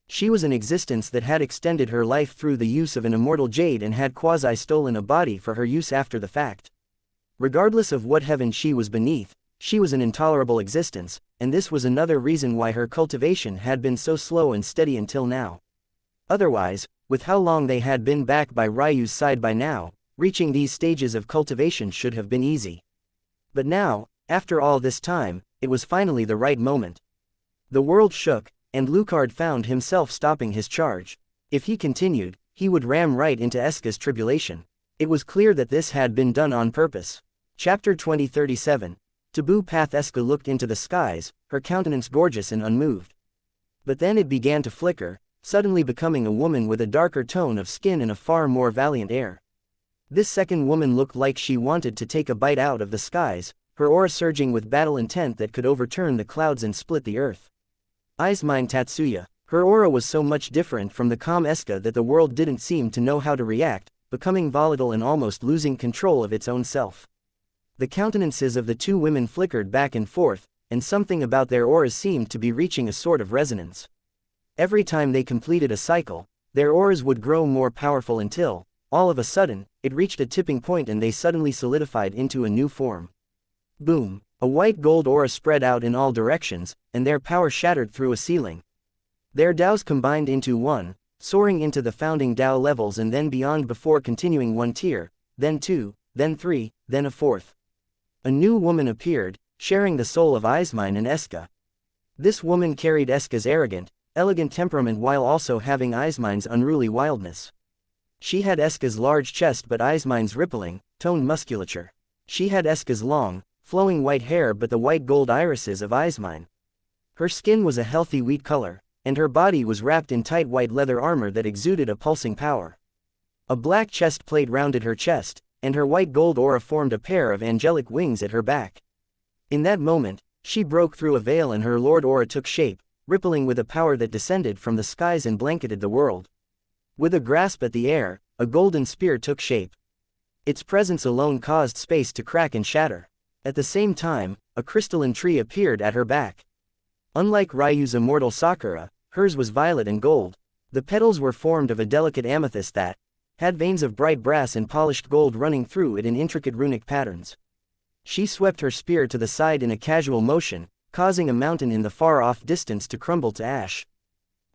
She was an existence that had extended her life through the use of an immortal jade and had quasi-stolen a body for her use after the fact. Regardless of what heaven she was beneath, she was an intolerable existence, and this was another reason why her cultivation had been so slow and steady until now. Otherwise, with how long they had been back by Ryu's side by now, reaching these stages of cultivation should have been easy. But now, after all this time, it was finally the right moment. The world shook, and Lucard found himself stopping his charge. If he continued, he would ram right into Eska's tribulation. It was clear that this had been done on purpose. Chapter 2037. Taboo Path. Eska looked into the skies, her countenance gorgeous and unmoved. But then it began to flicker, suddenly becoming a woman with a darker tone of skin and a far more valiant air. This second woman looked like she wanted to take a bite out of the skies, her aura surging with battle intent that could overturn the clouds and split the earth. Izmine Tatsuya. Her aura was so much different from the calm Eska that the world didn't seem to know how to react, becoming volatile and almost losing control of its own self. The countenances of the two women flickered back and forth, and something about their auras seemed to be reaching a sort of resonance. Every time they completed a cycle, their auras would grow more powerful until, all of a sudden, it reached a tipping point and they suddenly solidified into a new form. Boom! A white gold aura spread out in all directions, and their power shattered through a ceiling. Their Daos combined into one, soaring into the founding Dao levels and then beyond before continuing one tier, then two, then three, then a fourth. A new woman appeared, sharing the soul of Izmine and Eska. This woman carried Eska's arrogant, elegant temperament while also having Izmine's unruly wildness. She had Eska's large chest but Izmine's rippling, toned musculature. She had Eska's long, flowing white hair but the white gold irises of Izmine. Her skin was a healthy wheat color, and her body was wrapped in tight white leather armor that exuded a pulsing power. A black chest plate rounded her chest, and her white gold aura formed a pair of angelic wings at her back. In that moment, she broke through a veil and her lord aura took shape, rippling with a power that descended from the skies and blanketed the world. With a grasp at the air, a golden spear took shape. Its presence alone caused space to crack and shatter. At the same time, a crystalline tree appeared at her back. Unlike Ryu's immortal Sakura, hers was violet and gold. The petals were formed of a delicate amethyst that had veins of bright brass and polished gold running through it in intricate runic patterns. She swept her spear to the side in a casual motion, causing a mountain in the far-off distance to crumble to ash.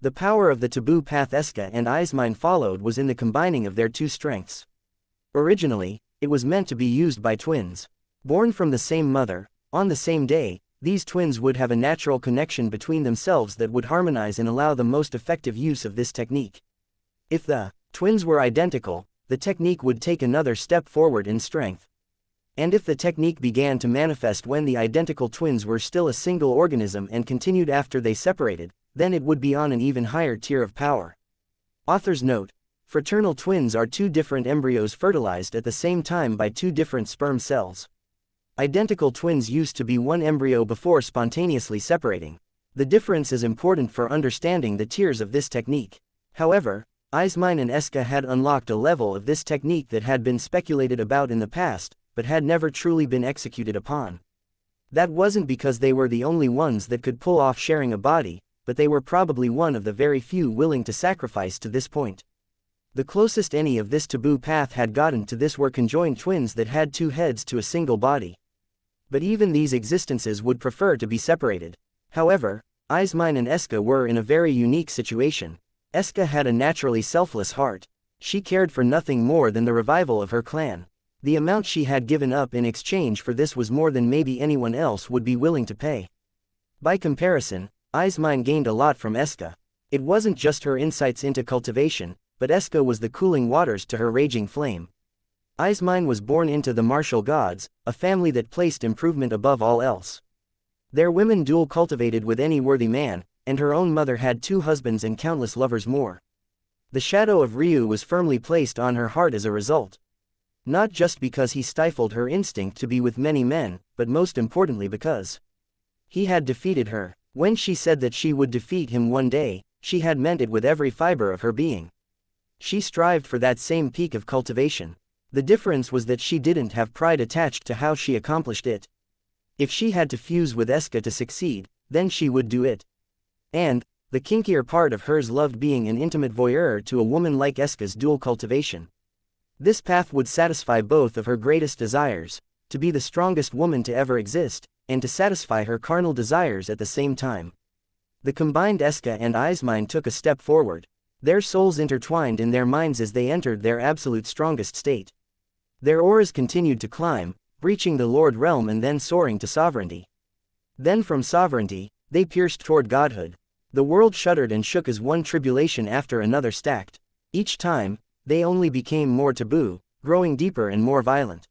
The power of the Taboo Path Eska and Izmine followed was in the combining of their two strengths. Originally, it was meant to be used by twins. Born from the same mother, on the same day, these twins would have a natural connection between themselves that would harmonize and allow the most effective use of this technique. If the twins were identical, the technique would take another step forward in strength. And if the technique began to manifest when the identical twins were still a single organism and continued after they separated, then it would be on an even higher tier of power. Author's note: fraternal twins are two different embryos fertilized at the same time by two different sperm cells. Identical twins used to be one embryo before spontaneously separating. The difference is important for understanding the tiers of this technique. However, Izmine and Eska had unlocked a level of this technique that had been speculated about in the past, but had never truly been executed upon. That wasn't because they were the only ones that could pull off sharing a body, but they were probably one of the very few willing to sacrifice to this point. The closest any of this taboo path had gotten to this were conjoined twins that had two heads to a single body. But even these existences would prefer to be separated. However, Izmine and Eska were in a very unique situation. Eska had a naturally selfless heart. She cared for nothing more than the revival of her clan. The amount she had given up in exchange for this was more than maybe anyone else would be willing to pay. By comparison, Izmine gained a lot from Eska. It wasn't just her insights into cultivation, but Eska was the cooling waters to her raging flame. Izmine was born into the martial gods, a family that placed improvement above all else. Their women dual cultivated with any worthy man, and her own mother had 2 husbands and countless lovers more. The shadow of Ryu was firmly placed on her heart as a result. Not just because he stifled her instinct to be with many men, but most importantly because he had defeated her. When she said that she would defeat him one day, she had meant it with every fiber of her being. She strived for that same peak of cultivation. The difference was that she didn't have pride attached to how she accomplished it. If she had to fuse with Eska to succeed, then she would do it. And the kinkier part of hers loved being an intimate voyeur to a woman like Eska's dual cultivation. This path would satisfy both of her greatest desires, to be the strongest woman to ever exist, and to satisfy her carnal desires at the same time. The combined Eska and Eismine took a step forward. Their souls intertwined in their minds as they entered their absolute strongest state. Their auras continued to climb, reaching the Lord Realm and then soaring to sovereignty. Then from sovereignty, they pierced toward godhood. The world shuddered and shook as one tribulation after another stacked. Each time, they only became more taboo, growing deeper and more violent.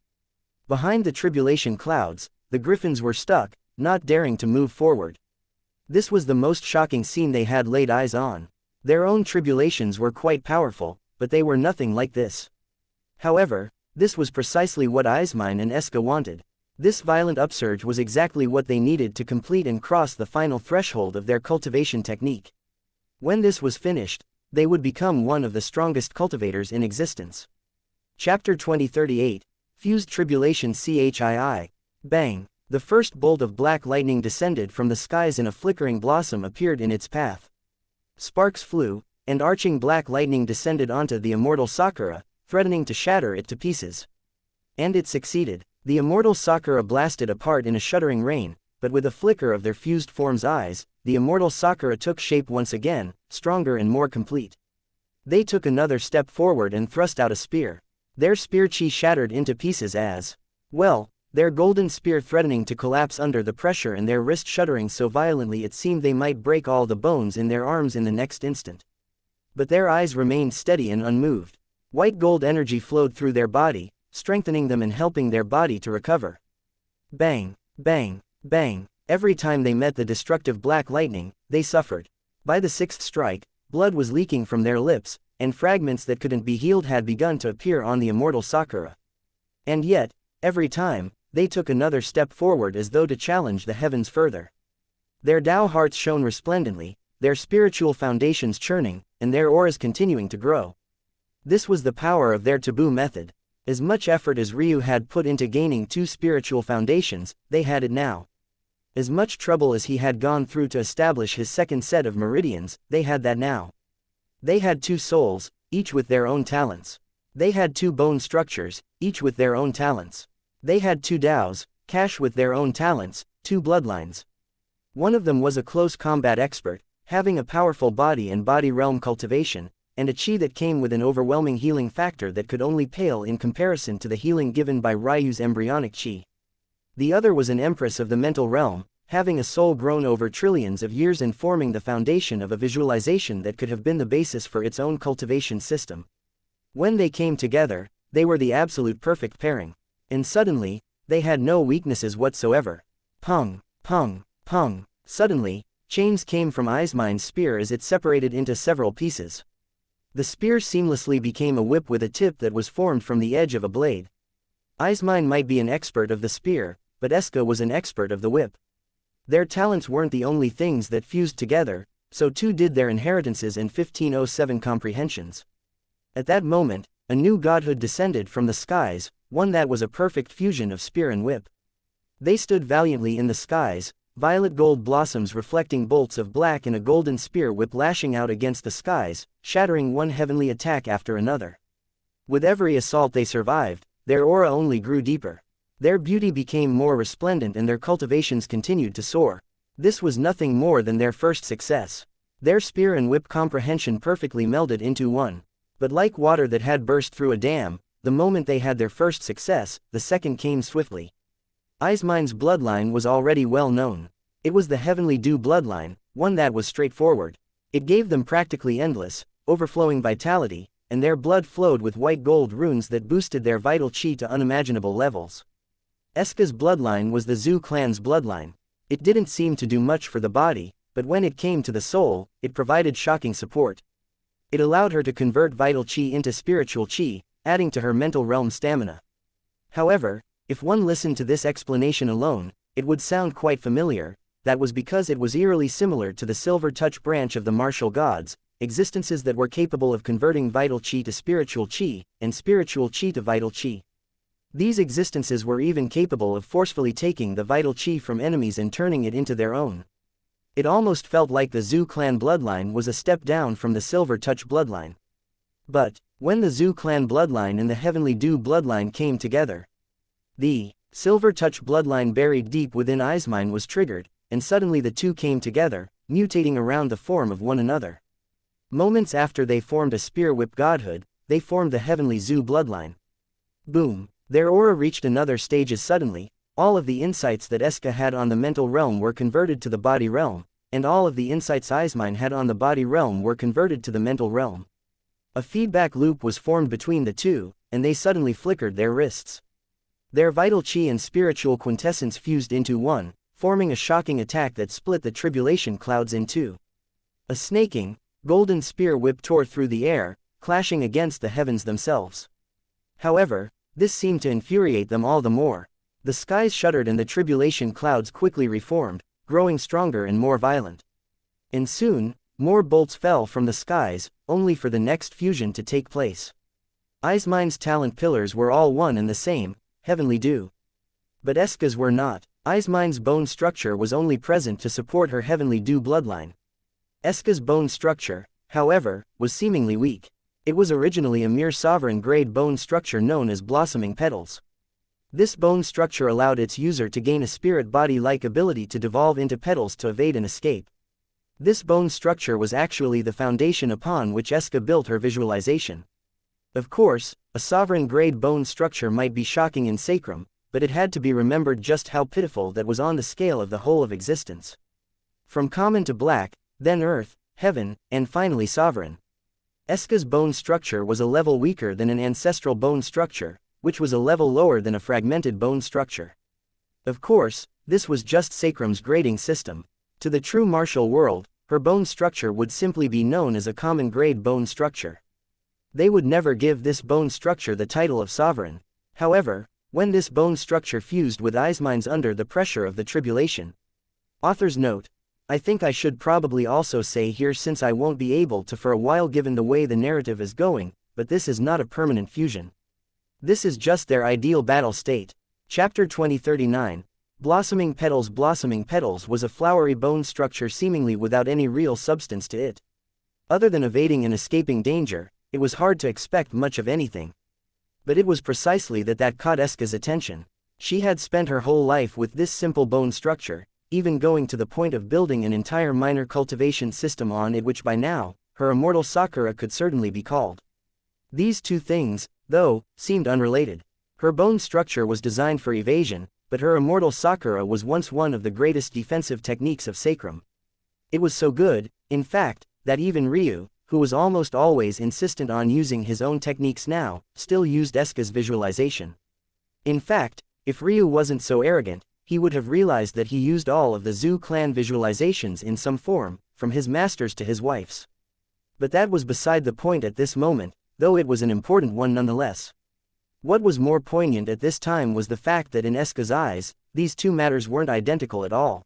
Behind the tribulation clouds, the griffins were stuck, not daring to move forward. This was the most shocking scene they had laid eyes on. Their own tribulations were quite powerful, but they were nothing like this. However, this was precisely what Eismine and Eska wanted. This violent upsurge was exactly what they needed to complete and cross the final threshold of their cultivation technique. When this was finished, they would become one of the strongest cultivators in existence. Chapter 2038, Fused Tribulation CHII. Bang! The first bolt of black lightning descended from the skies and a flickering blossom appeared in its path. Sparks flew, and arching black lightning descended onto the immortal Sakura, threatening to shatter it to pieces. And it succeeded. The immortal Sakura blasted apart in a shuddering rain, but with a flicker of their fused form's eyes, the immortal Sakura took shape once again, stronger and more complete. They took another step forward and thrust out a spear. Their spear chi shattered into pieces as well, their golden spear threatening to collapse under the pressure and their wrist shuddering so violently it seemed they might break all the bones in their arms in the next instant. But their eyes remained steady and unmoved. White gold energy flowed through their body, strengthening them and helping their body to recover. Bang, bang, bang. Every time they met the destructive black lightning, they suffered. By the sixth strike, blood was leaking from their lips, and fragments that couldn't be healed had begun to appear on the immortal Sakura. And yet, every time, they took another step forward as though to challenge the heavens further. Their Tao hearts shone resplendently, their spiritual foundations churning, and their auras continuing to grow. This was the power of their taboo method. As much effort as Ryu had put into gaining two spiritual foundations, they had it now. As much trouble as he had gone through to establish his second set of meridians, they had that now. They had two souls, each with their own talents. They had two bone structures, each with their own talents. They had two Taos, Cash with their own talents, two bloodlines. One of them was a close combat expert, having a powerful body and body realm cultivation, and a chi that came with an overwhelming healing factor that could only pale in comparison to the healing given by Ryu's embryonic chi. The other was an empress of the mental realm, having a soul grown over trillions of years and forming the foundation of a visualization that could have been the basis for its own cultivation system. When they came together, they were the absolute perfect pairing. And suddenly, they had no weaknesses whatsoever. Pung, pung, pung. Suddenly, chains came from Eismine's spear as it separated into several pieces. The spear seamlessly became a whip with a tip that was formed from the edge of a blade. Eismine might be an expert of the spear, but Eska was an expert of the whip. Their talents weren't the only things that fused together, so too did their inheritances and 1507 comprehensions. At that moment, a new godhood descended from the skies, one that was a perfect fusion of spear and whip. They stood valiantly in the skies, violet gold blossoms reflecting bolts of black and a golden spear whip lashing out against the skies, shattering one heavenly attack after another. With every assault they survived, their aura only grew deeper. Their beauty became more resplendent and their cultivations continued to soar. This was nothing more than their first success. Their spear and whip comprehension perfectly melded into one. But like water that had burst through a dam, the moment they had their first success, the second came swiftly. Eismine's bloodline was already well known. It was the Heavenly Dew bloodline, one that was straightforward. It gave them practically endless, overflowing vitality, and their blood flowed with white gold runes that boosted their vital chi to unimaginable levels. Eska's bloodline was the Zhu clan's bloodline. It didn't seem to do much for the body, but when it came to the soul, it provided shocking support. It allowed her to convert vital chi into spiritual chi, adding to her mental realm stamina. However, if one listened to this explanation alone, it would sound quite familiar. That was because it was eerily similar to the Silver Touch branch of the martial gods, existences that were capable of converting vital chi to spiritual chi, and spiritual chi to vital chi. These existences were even capable of forcefully taking the vital chi from enemies and turning it into their own. It almost felt like the Zhu clan bloodline was a step down from the Silver Touch bloodline. But, when the Zhu clan bloodline and the Heavenly Dew bloodline came together, the Silver Touch bloodline buried deep within Eismine was triggered, and suddenly the two came together, mutating around the form of one another. Moments after they formed a spear whip godhood, they formed the heavenly Zoo bloodline. Boom! Their aura reached another stage as suddenly, all of the insights that Eska had on the mental realm were converted to the body realm, and all of the insights Eismine had on the body realm were converted to the mental realm. A feedback loop was formed between the two, and they suddenly flickered their wrists. Their vital chi and spiritual quintessence fused into one, forming a shocking attack that split the tribulation clouds in two. A snaking, golden spear whip tore through the air, clashing against the heavens themselves. However, this seemed to infuriate them all the more. The skies shuddered and the tribulation clouds quickly reformed, growing stronger and more violent. And soon, more bolts fell from the skies, only for the next fusion to take place. Eismine's talent pillars were all one and the same, heavenly dew. But Eska's were not. Eismine's bone structure was only present to support her heavenly dew bloodline. Eska's bone structure, however, was seemingly weak. It was originally a mere sovereign-grade bone structure known as blossoming petals. This bone structure allowed its user to gain a spirit body-like ability to devolve into petals to evade and escape. This bone structure was actually the foundation upon which Eska built her visualization. Of course, a sovereign-grade bone structure might be shocking in sacrum, but it had to be remembered just how pitiful that was on the scale of the whole of existence. From common to black, then earth, heaven, and finally sovereign. Eska's bone structure was a level weaker than an ancestral bone structure, which was a level lower than a fragmented bone structure. Of course, this was just sacrum's grading system. To the true martial world, her bone structure would simply be known as a common grade bone structure. They would never give this bone structure the title of sovereign. However, when this bone structure fused with Eismine's under the pressure of the tribulation. Author's note: I think I should probably also say here, since I won't be able to for a while given the way the narrative is going, but this is not a permanent fusion. This is just their ideal battle state. Chapter 2039, Blossoming Petals. Blossoming Petals was a flowery bone structure seemingly without any real substance to it. Other than evading and escaping danger, it was hard to expect much of anything. But it was precisely that caught Eska's attention. She had spent her whole life with this simple bone structure, even going to the point of building an entire minor cultivation system on it, which by now, her immortal Sakura could certainly be called. These two things, though, seemed unrelated. Her bone structure was designed for evasion, but her immortal Sakura was once one of the greatest defensive techniques of sacrum. It was so good, in fact, that even Ryu, who was almost always insistent on using his own techniques now, still used Eska's visualization. In fact, if Ryu wasn't so arrogant, he would have realized that he used all of the Zhu clan visualizations in some form, from his master's to his wife's. But that was beside the point at this moment, though it was an important one nonetheless. What was more poignant at this time was the fact that in Eska's eyes, these two matters weren't identical at all.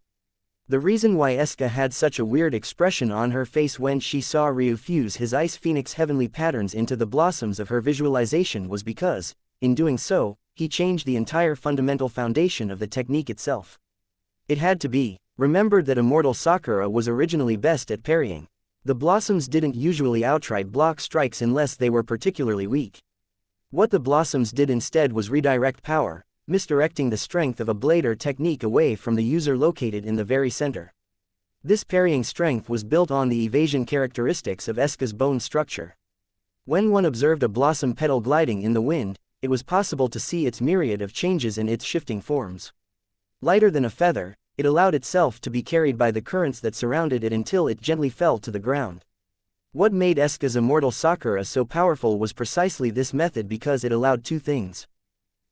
The reason why Eska had such a weird expression on her face when she saw Ryu fuse his Ice Phoenix heavenly patterns into the blossoms of her visualization was because, in doing so, he changed the entire fundamental foundation of the technique itself. It had to be remembered that immortal Sakura was originally best at parrying. The blossoms didn't usually outright block strikes unless they were particularly weak. What the blossoms did instead was redirect power, misdirecting the strength of a blade or technique away from the user located in the very center. This parrying strength was built on the evasion characteristics of Eska's bone structure. When one observed a blossom petal gliding in the wind, it was possible to see its myriad of changes in its shifting forms. Lighter than a feather, it allowed itself to be carried by the currents that surrounded it until it gently fell to the ground. What made Eska's immortal Sakura so powerful was precisely this method, because it allowed two things.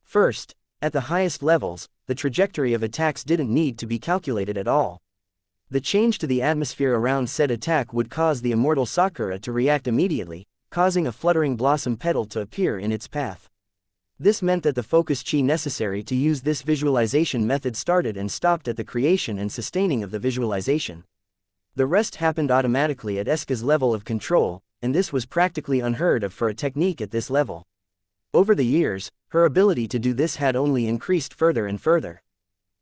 First, at the highest levels, the trajectory of attacks didn't need to be calculated at all. The change to the atmosphere around said attack would cause the immortal Sakura to react immediately, causing a fluttering blossom petal to appear in its path. This meant that the focus chi necessary to use this visualization method started and stopped at the creation and sustaining of the visualization. The rest happened automatically at Eska's level of control, and this was practically unheard of for a technique at this level. Over the years, her ability to do this had only increased further and further.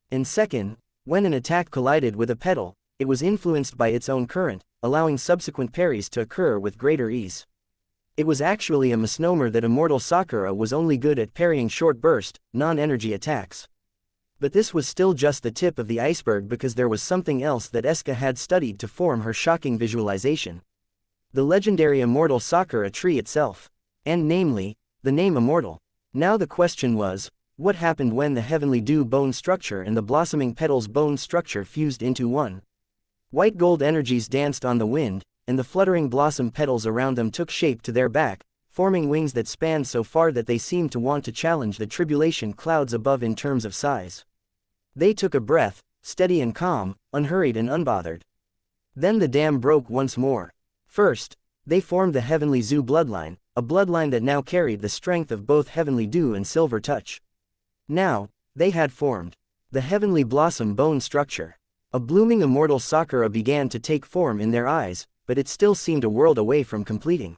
And second, when an attack collided with a petal, it was influenced by its own current, allowing subsequent parries to occur with greater ease. It was actually a misnomer that immortal Sakura was only good at parrying short burst, non-energy attacks. But this was still just the tip of the iceberg, because there was something else that Eska had studied to form her shocking visualization. The legendary immortal Sakura tree itself. And namely, the name Immortal. Now the question was, what happened when the heavenly dew bone structure and the blossoming petals bone structure fused into one? White gold energies danced on the wind, and the fluttering blossom petals around them took shape to their back, forming wings that spanned so far that they seemed to want to challenge the tribulation clouds above in terms of size. They took a breath, steady and calm, unhurried and unbothered. Then the dam broke once more. First, they formed the Heavenly Zoo bloodline, a bloodline that now carried the strength of both Heavenly Dew and Silver Touch. Now, they had formed the Heavenly Blossom bone structure. A blooming immortal Sakura began to take form in their eyes, but it still seemed a world away from completing.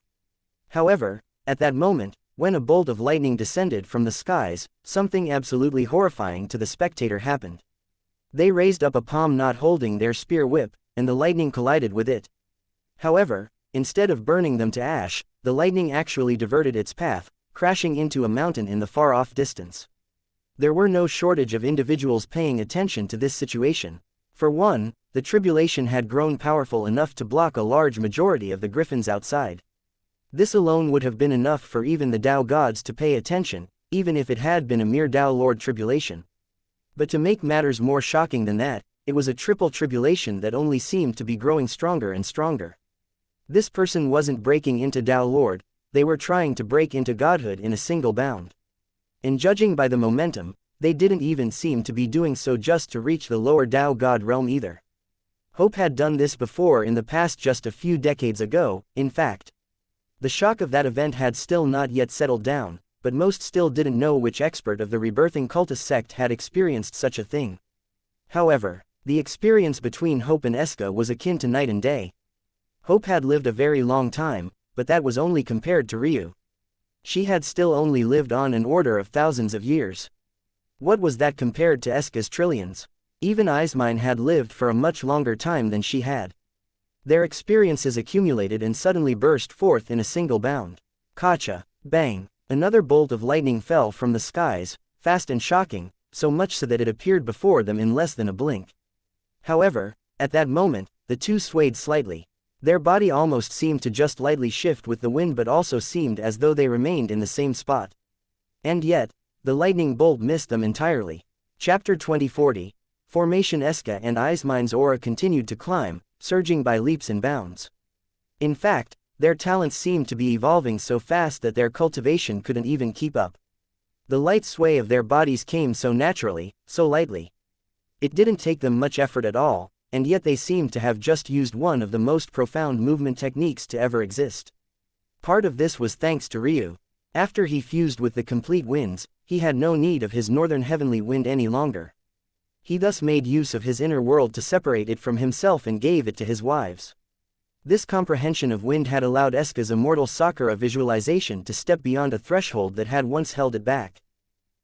However, at that moment, when a bolt of lightning descended from the skies, something absolutely horrifying to the spectator happened. They raised up a palm not holding their spear whip, and the lightning collided with it. However, instead of burning them to ash, the lightning actually diverted its path, crashing into a mountain in the far-off distance. There were no shortage of individuals paying attention to this situation. For one, the tribulation had grown powerful enough to block a large majority of the griffins outside. This alone would have been enough for even the Tao gods to pay attention, even if it had been a mere Tao Lord tribulation. But to make matters more shocking than that, it was a triple tribulation that only seemed to be growing stronger and stronger. This person wasn't breaking into Tao Lord, they were trying to break into godhood in a single bound. And judging by the momentum, they didn't even seem to be doing so just to reach the lower Tao God realm either. Hope had done this before in the past, just a few decades ago, in fact. The shock of that event had still not yet settled down, but most still didn't know which expert of the rebirthing cultist sect had experienced such a thing. However, the experience between Hope and Eska was akin to night and day. Hope had lived a very long time, but that was only compared to Ryu. She had still only lived on an order of thousands of years. What was that compared to Eska's trillions? Even Eismine had lived for a much longer time than she had. Their experiences accumulated and suddenly burst forth in a single bound. Kacha, bang, another bolt of lightning fell from the skies, fast and shocking, so much so that it appeared before them in less than a blink. However, at that moment, the two swayed slightly. Their body almost seemed to just lightly shift with the wind, but also seemed as though they remained in the same spot. And yet, the lightning bolt missed them entirely. Chapter 2040. Formation. Eska and Eismine's aura continued to climb, surging by leaps and bounds. In fact, their talents seemed to be evolving so fast that their cultivation couldn't even keep up. The light sway of their bodies came so naturally, so lightly. It didn't take them much effort at all, and yet they seemed to have just used one of the most profound movement techniques to ever exist. Part of this was thanks to Ryu. After he fused with the complete winds, he had no need of his northern heavenly wind any longer. He thus made use of his inner world to separate it from himself and gave it to his wives. This comprehension of wind had allowed Eska's immortal Sakura visualization to step beyond a threshold that had once held it back.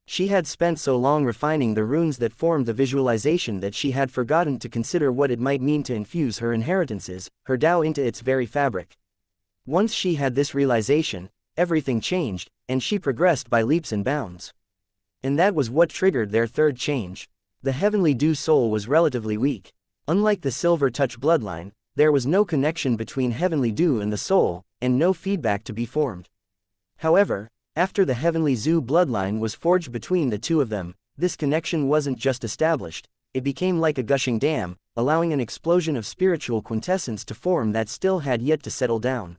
She had spent so long refining the runes that formed the visualization that she had forgotten to consider what it might mean to infuse her inheritances, her Tao, into its very fabric. Once she had this realization, everything changed, and she progressed by leaps and bounds. And that was what triggered their third change. The Heavenly Dew soul was relatively weak. Unlike the Silver Touch bloodline, there was no connection between Heavenly Dew and the soul, and no feedback to be formed. However, after the Heavenly Zoo bloodline was forged between the two of them, this connection wasn't just established, it became like a gushing dam, allowing an explosion of spiritual quintessence to form that still had yet to settle down.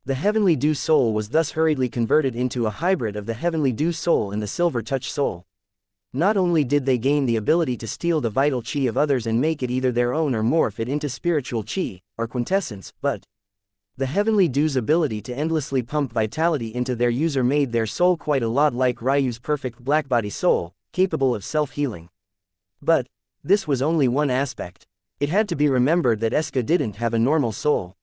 The Heavenly Dew soul was thus hurriedly converted into a hybrid of the Heavenly Dew soul and the Silver Touch soul. Not only did they gain the ability to steal the vital chi of others and make it either their own or morph it into spiritual chi, or quintessence, but the Heavenly Dew's ability to endlessly pump vitality into their user made their soul quite a lot like Ryu's perfect blackbody soul, capable of self-healing. But this was only one aspect. It had to be remembered that Eska didn't have a normal soul.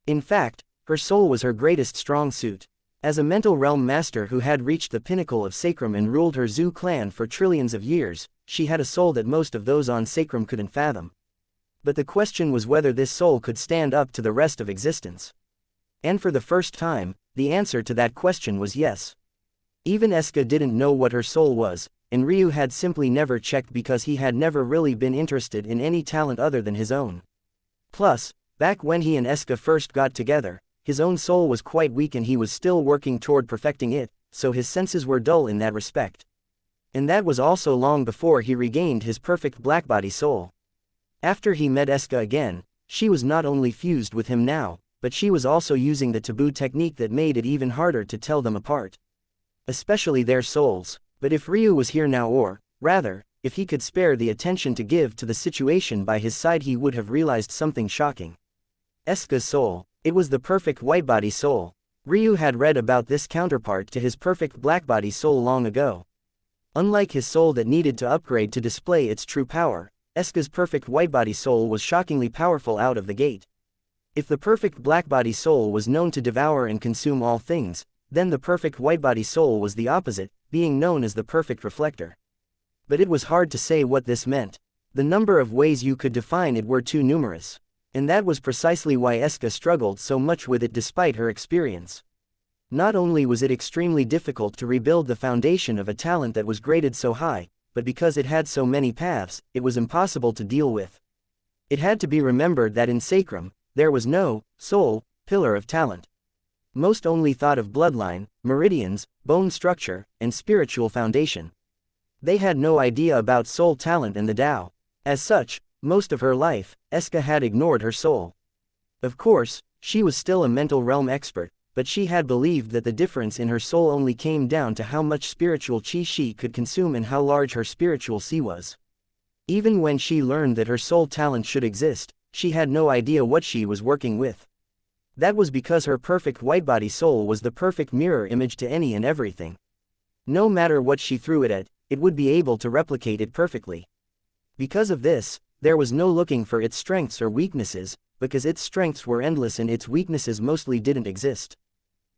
In fact, her soul was her greatest strong suit. As a mental realm master who had reached the pinnacle of Sacrum and ruled her Zoo clan for trillions of years, she had a soul that most of those on Sacrum couldn't fathom. But the question was whether this soul could stand up to the rest of existence. And for the first time, the answer to that question was yes. Even Eska didn't know what her soul was, and Ryu had simply never checked because he had never really been interested in any talent other than his own. Plus, back when he and Eska first got together, his own soul was quite weak and he was still working toward perfecting it, so his senses were dull in that respect. And that was also long before he regained his perfect blackbody soul. After he met Eska again, she was not only fused with him now, but she was also using the taboo technique that made it even harder to tell them apart. Especially their souls. But if Ryu was here now, or, rather, if he could spare the attention to give to the situation by his side, he would have realized something shocking. Eska's soul. It was the perfect whitebody soul. Ryu had read about this counterpart to his perfect blackbody soul long ago. Unlike his soul that needed to upgrade to display its true power, Eska's perfect whitebody soul was shockingly powerful out of the gate. If the perfect blackbody soul was known to devour and consume all things, then the perfect whitebody soul was the opposite, being known as the perfect reflector. But it was hard to say what this meant. The number of ways you could define it were too numerous. And that was precisely why Eska struggled so much with it despite her experience. Not only was it extremely difficult to rebuild the foundation of a talent that was graded so high, but because it had so many paths, it was impossible to deal with. It had to be remembered that in Sacrum, there was no soul pillar of talent. Most only thought of bloodline, meridians, bone structure, and spiritual foundation. They had no idea about soul talent and the Tao. As such, most of her life, Eska had ignored her soul. Of course, she was still a mental realm expert, but she had believed that the difference in her soul only came down to how much spiritual chi she could consume and how large her spiritual sea was. Even when she learned that her soul talent should exist, she had no idea what she was working with. That was because her perfect whitebody soul was the perfect mirror image to any and everything. No matter what she threw it at, it would be able to replicate it perfectly. Because of this, there was no looking for its strengths or weaknesses, because its strengths were endless and its weaknesses mostly didn't exist.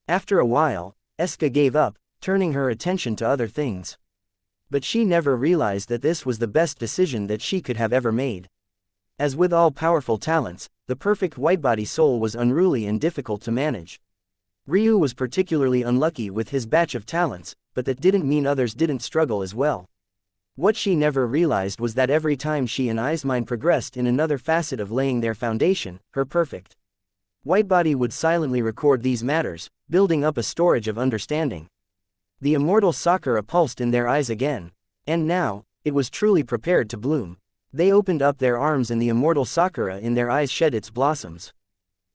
After a while, Eska gave up, turning her attention to other things. But she never realized that this was the best decision that she could have ever made. As with all powerful talents, the perfect whitebody soul was unruly and difficult to manage. Ryu was particularly unlucky with his batch of talents, but that didn't mean others didn't struggle as well. What she never realized was that every time she and Eismine progressed in another facet of laying their foundation, her perfect whitebody would silently record these matters, building up a storage of understanding. The immortal sakura pulsed in their eyes again. And now, it was truly prepared to bloom. They opened up their arms and the immortal sakura in their eyes shed its blossoms.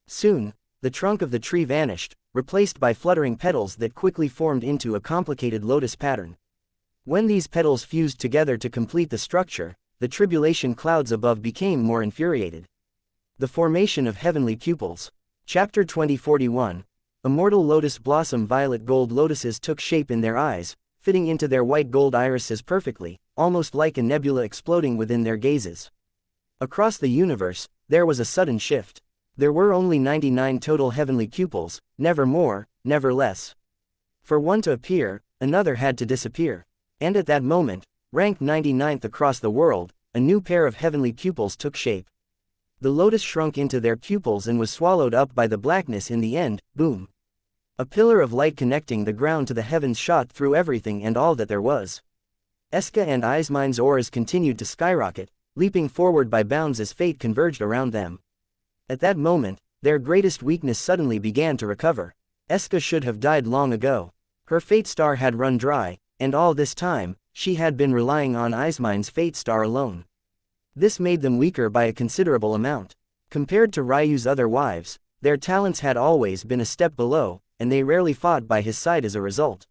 Soon, the trunk of the tree vanished, replaced by fluttering petals that quickly formed into a complicated lotus pattern. When these petals fused together to complete the structure, the tribulation clouds above became more infuriated. The formation of heavenly pupils. Chapter 2041. Immortal lotus blossom violet gold lotuses took shape in their eyes, fitting into their white gold irises perfectly, almost like a nebula exploding within their gazes. Across the universe, there was a sudden shift. There were only 99 total heavenly pupils, never more, never less. For one to appear, another had to disappear. And at that moment, ranked 99th across the world, a new pair of heavenly pupils took shape. The lotus shrunk into their pupils and was swallowed up by the blackness in the end, boom. A pillar of light connecting the ground to the heavens shot through everything and all that there was. Eska and Eismine's auras continued to skyrocket, leaping forward by bounds as fate converged around them. At that moment, their greatest weakness suddenly began to recover. Eska should have died long ago. Her fate star had run dry, and all this time, she had been relying on Eismine's fate star alone. This made them weaker by a considerable amount. Compared to Ryu's other wives, their talents had always been a step below, and they rarely fought by his side as a result.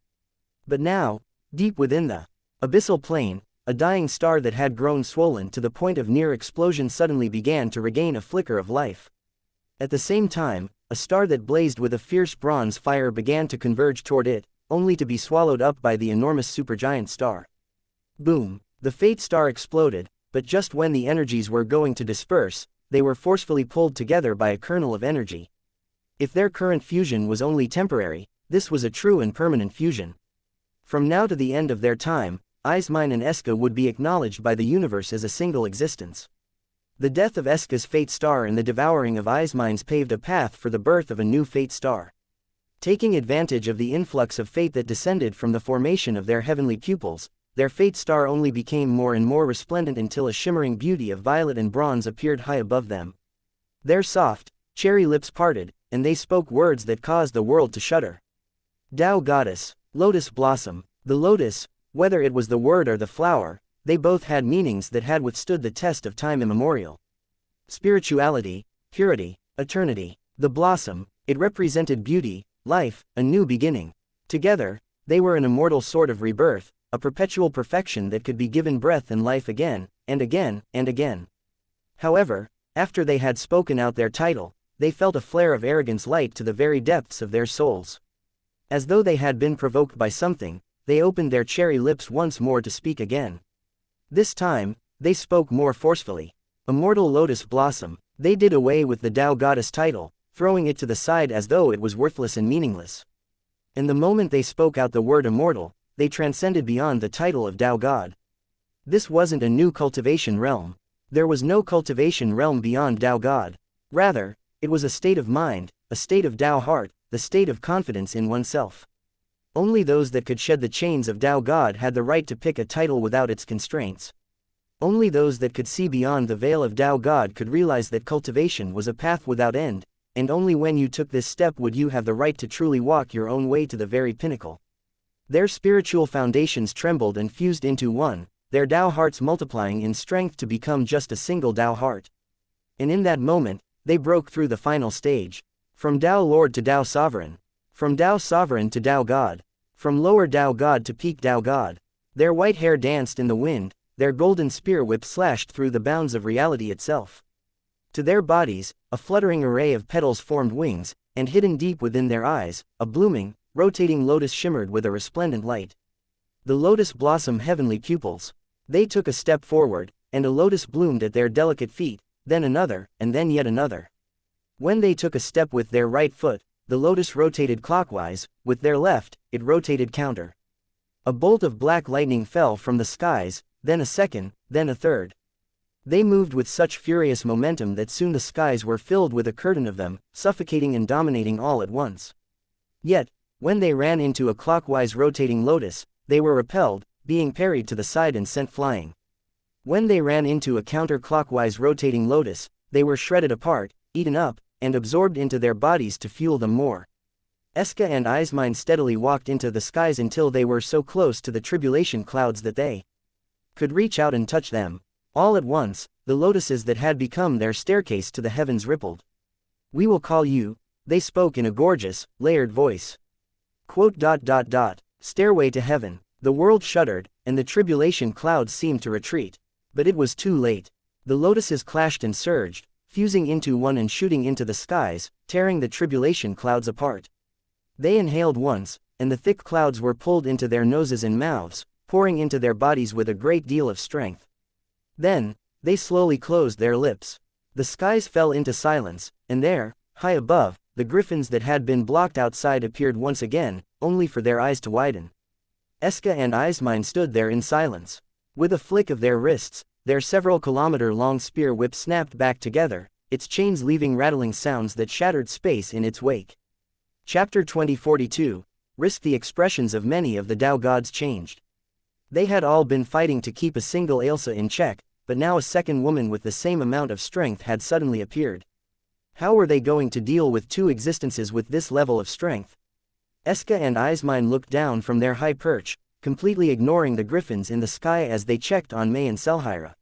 But now, deep within the abyssal plane, a dying star that had grown swollen to the point of near explosion suddenly began to regain a flicker of life. At the same time, a star that blazed with a fierce bronze fire began to converge toward it, only to be swallowed up by the enormous supergiant star. Boom! The fate star exploded, but just when the energies were going to disperse, they were forcefully pulled together by a kernel of energy. If their current fusion was only temporary, this was a true and permanent fusion. From now to the end of their time, Eismine and Eska would be acknowledged by the universe as a single existence. The death of Eska's fate star and the devouring of Eismine's paved a path for the birth of a new fate star. Taking advantage of the influx of fate that descended from the formation of their heavenly pupils, their fate star only became more and more resplendent until a shimmering beauty of violet and bronze appeared high above them. Their soft, cherry lips parted, and they spoke words that caused the world to shudder. Tao Goddess, Lotus Blossom. The lotus, whether it was the word or the flower, they both had meanings that had withstood the test of time immemorial. Spirituality, purity, eternity. The blossom, it represented beauty, life, a new beginning. Together, they were an immortal sort of rebirth, a perpetual perfection that could be given breath and life again, and again, and again. However, after they had spoken out their title, they felt a flare of arrogance light to the very depths of their souls. As though they had been provoked by something, they opened their cherry lips once more to speak again. This time, they spoke more forcefully. Immortal Lotus Blossom. They did away with the Tao Goddess title, throwing it to the side as though it was worthless and meaningless. And the moment they spoke out the word immortal, they transcended beyond the title of Tao God. This wasn't a new cultivation realm. There was no cultivation realm beyond Tao God. Rather, it was a state of mind, a state of Tao heart, the state of confidence in oneself. Only those that could shed the chains of Tao God had the right to pick a title without its constraints. Only those that could see beyond the veil of Tao God could realize that cultivation was a path without end, and only when you took this step would you have the right to truly walk your own way to the very pinnacle. Their spiritual foundations trembled and fused into one, their Tao hearts multiplying in strength to become just a single Tao heart. And in that moment, they broke through the final stage. From Tao Lord to Tao Sovereign. From Tao Sovereign to Tao God. From lower Tao God to peak Tao God. Their white hair danced in the wind, their golden spear whip slashed through the bounds of reality itself. To their bodies, a fluttering array of petals formed wings, and hidden deep within their eyes, a blooming, rotating lotus shimmered with a resplendent light. The lotus blossom heavenly pupils. They took a step forward, and a lotus bloomed at their delicate feet, then another, and then yet another. When they took a step with their right foot, the lotus rotated clockwise, with their left, it rotated counter. A bolt of black lightning fell from the skies, then a second, then a third. They moved with such furious momentum that soon the skies were filled with a curtain of them, suffocating and dominating all at once. Yet, when they ran into a clockwise rotating lotus, they were repelled, being parried to the side and sent flying. When they ran into a counter-clockwise rotating lotus, they were shredded apart, eaten up, and absorbed into their bodies to fuel them more. Eska and Ismine steadily walked into the skies until they were so close to the tribulation clouds that they could reach out and touch them. All at once, the lotuses that had become their staircase to the heavens rippled. "We will call you," they spoke in a gorgeous, layered voice. Stairway to heaven. The world shuddered, and the tribulation clouds seemed to retreat. But it was too late. The lotuses clashed and surged, fusing into one and shooting into the skies, tearing the tribulation clouds apart. They inhaled once, and the thick clouds were pulled into their noses and mouths, pouring into their bodies with a great deal of strength. Then, they slowly closed their lips. The skies fell into silence, and there, high above, the griffins that had been blocked outside appeared once again, only for their eyes to widen. Eska and Ismine stood there in silence. With a flick of their wrists, their several kilometer-long spear whip snapped back together, its chains leaving rattling sounds that shattered space in its wake. Chapter 2042. Risk. The expressions of many of the Tao gods changed. They had all been fighting to keep a single Ailsa in check, but now a second woman with the same amount of strength had suddenly appeared. How were they going to deal with two existences with this level of strength? Eska and Ismine looked down from their high perch, completely ignoring the griffins in the sky as they checked on May and Selhira.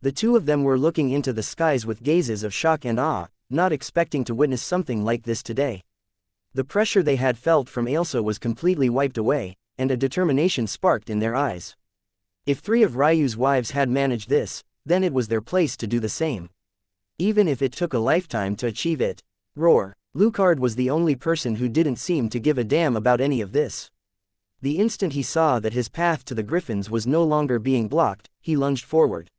The two of them were looking into the skies with gazes of shock and awe, not expecting to witness something like this today. The pressure they had felt from Ailsa was completely wiped away, and a determination sparked in their eyes. If three of Ryu's wives had managed this, then it was their place to do the same. Even if it took a lifetime to achieve it. Roar. Lucard was the only person who didn't seem to give a damn about any of this. The instant he saw that his path to the griffins was no longer being blocked, he lunged forward.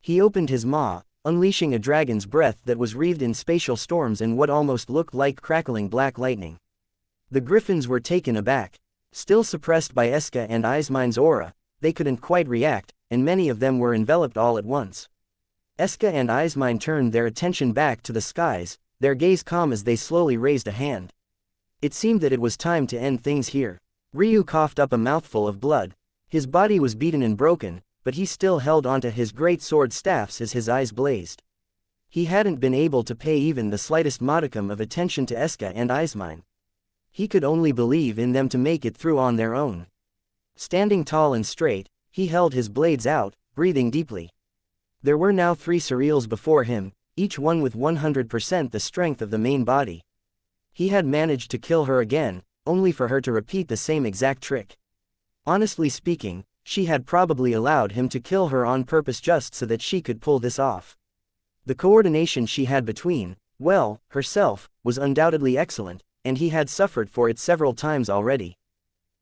He opened his maw, unleashing a dragon's breath that was wreathed in spatial storms and what almost looked like crackling black lightning. The griffins were taken aback. Still suppressed by Eska and Ismine's aura, they couldn't quite react, and many of them were enveloped all at once. Eska and Ismine turned their attention back to the skies, their gaze calm as they slowly raised a hand. It seemed that it was time to end things here. Ryu coughed up a mouthful of blood. His body was beaten and broken, but he still held onto his great sword staffs as his eyes blazed. He hadn't been able to pay even the slightest modicum of attention to Eska and Ismine. He could only believe in them to make it through on their own. Standing tall and straight, he held his blades out, breathing deeply. There were now 3 surreals before him, each one with 100% the strength of the main body. He had managed to kill her again, only for her to repeat the same exact trick. Honestly speaking, she had probably allowed him to kill her on purpose just so that she could pull this off. The coordination she had between, well, herself, was undoubtedly excellent, and he had suffered for it several times already.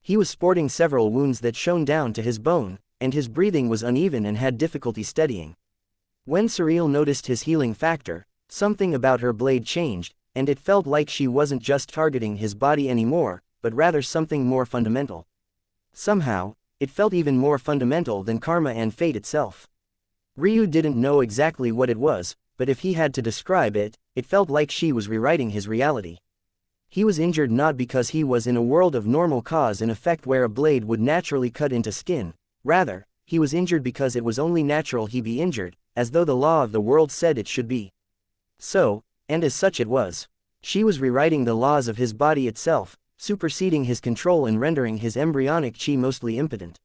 He was sporting several wounds that shone down to his bone, and his breathing was uneven and had difficulty steadying. When Surreal noticed his healing factor, something about her blade changed, and it felt like she wasn't just targeting his body anymore, but rather something more fundamental. Somehow, it felt even more fundamental than karma and fate itself. Ryu didn't know exactly what it was, but if he had to describe it, it felt like she was rewriting his reality. He was injured not because he was in a world of normal cause and effect where a blade would naturally cut into skin, rather, he was injured because it was only natural he be injured, as though the law of the world said it should be. So, and as such it was. She was rewriting the laws of his body itself, superseding his control and rendering his embryonic chi mostly impotent.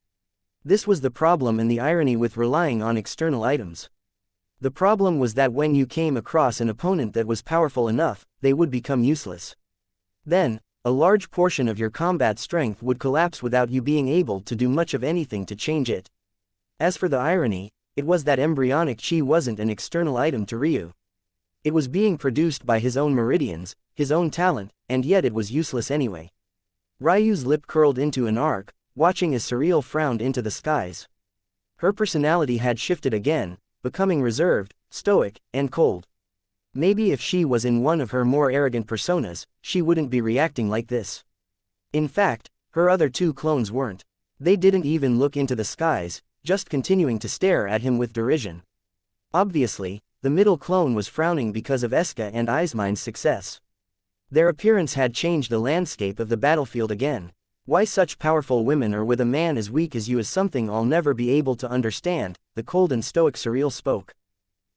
This was the problem and the irony with relying on external items. The problem was that when you came across an opponent that was powerful enough, they would become useless. Then, a large portion of your combat strength would collapse without you being able to do much of anything to change it. As for the irony, it was that embryonic chi wasn't an external item to Ryu. It was being produced by his own meridians, his own talent, and yet it was useless anyway. Ryu's lip curled into an arc, watching as Surreal frowned into the skies. Her personality had shifted again, becoming reserved, stoic, and cold. Maybe if she was in one of her more arrogant personas, she wouldn't be reacting like this. In fact, her other 2 clones weren't. They didn't even look into the skies, just continuing to stare at him with derision. Obviously, the middle clone was frowning because of Eska and Ismine's success. Their appearance had changed the landscape of the battlefield again. Why such powerful women are with a man as weak as you is something I'll never be able to understand, the cold and stoic Surreal spoke.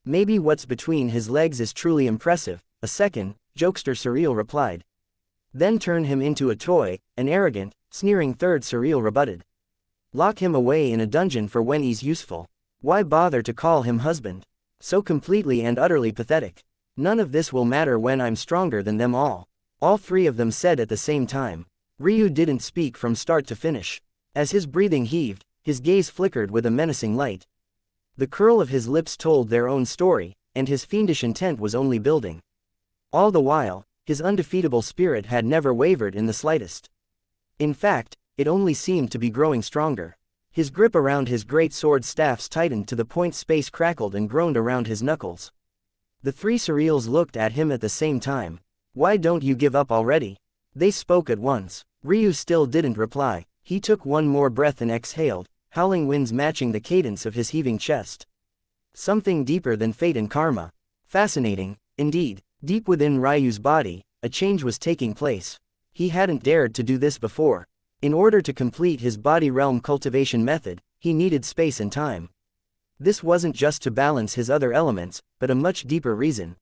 Maybe what's between his legs is truly impressive, a second, jokester Surreal replied. Then turn him into a toy, an arrogant, sneering third Surreal rebutted. Lock him away in a dungeon for when he's useful. Why bother to call him husband? So completely and utterly pathetic. None of this will matter when I'm stronger than them all. All 3 of them said at the same time. Ryu didn't speak from start to finish. As his breathing heaved, his gaze flickered with a menacing light. The curl of his lips told their own story, and his fiendish intent was only building. All the while, his undefeatable spirit had never wavered in the slightest. In fact, it only seemed to be growing stronger. His grip around his great sword staffs tightened to the point space crackled and groaned around his knuckles. The 3 Surreals looked at him at the same time. Why don't you give up already? They spoke at once. Ryu still didn't reply. He took one more breath and exhaled, howling winds matching the cadence of his heaving chest. Something deeper than fate and karma. Fascinating, indeed. Deep within Ryu's body, a change was taking place. He hadn't dared to do this before. In order to complete his body realm cultivation method, he needed space and time. This wasn't just to balance his other elements, but a much deeper reason.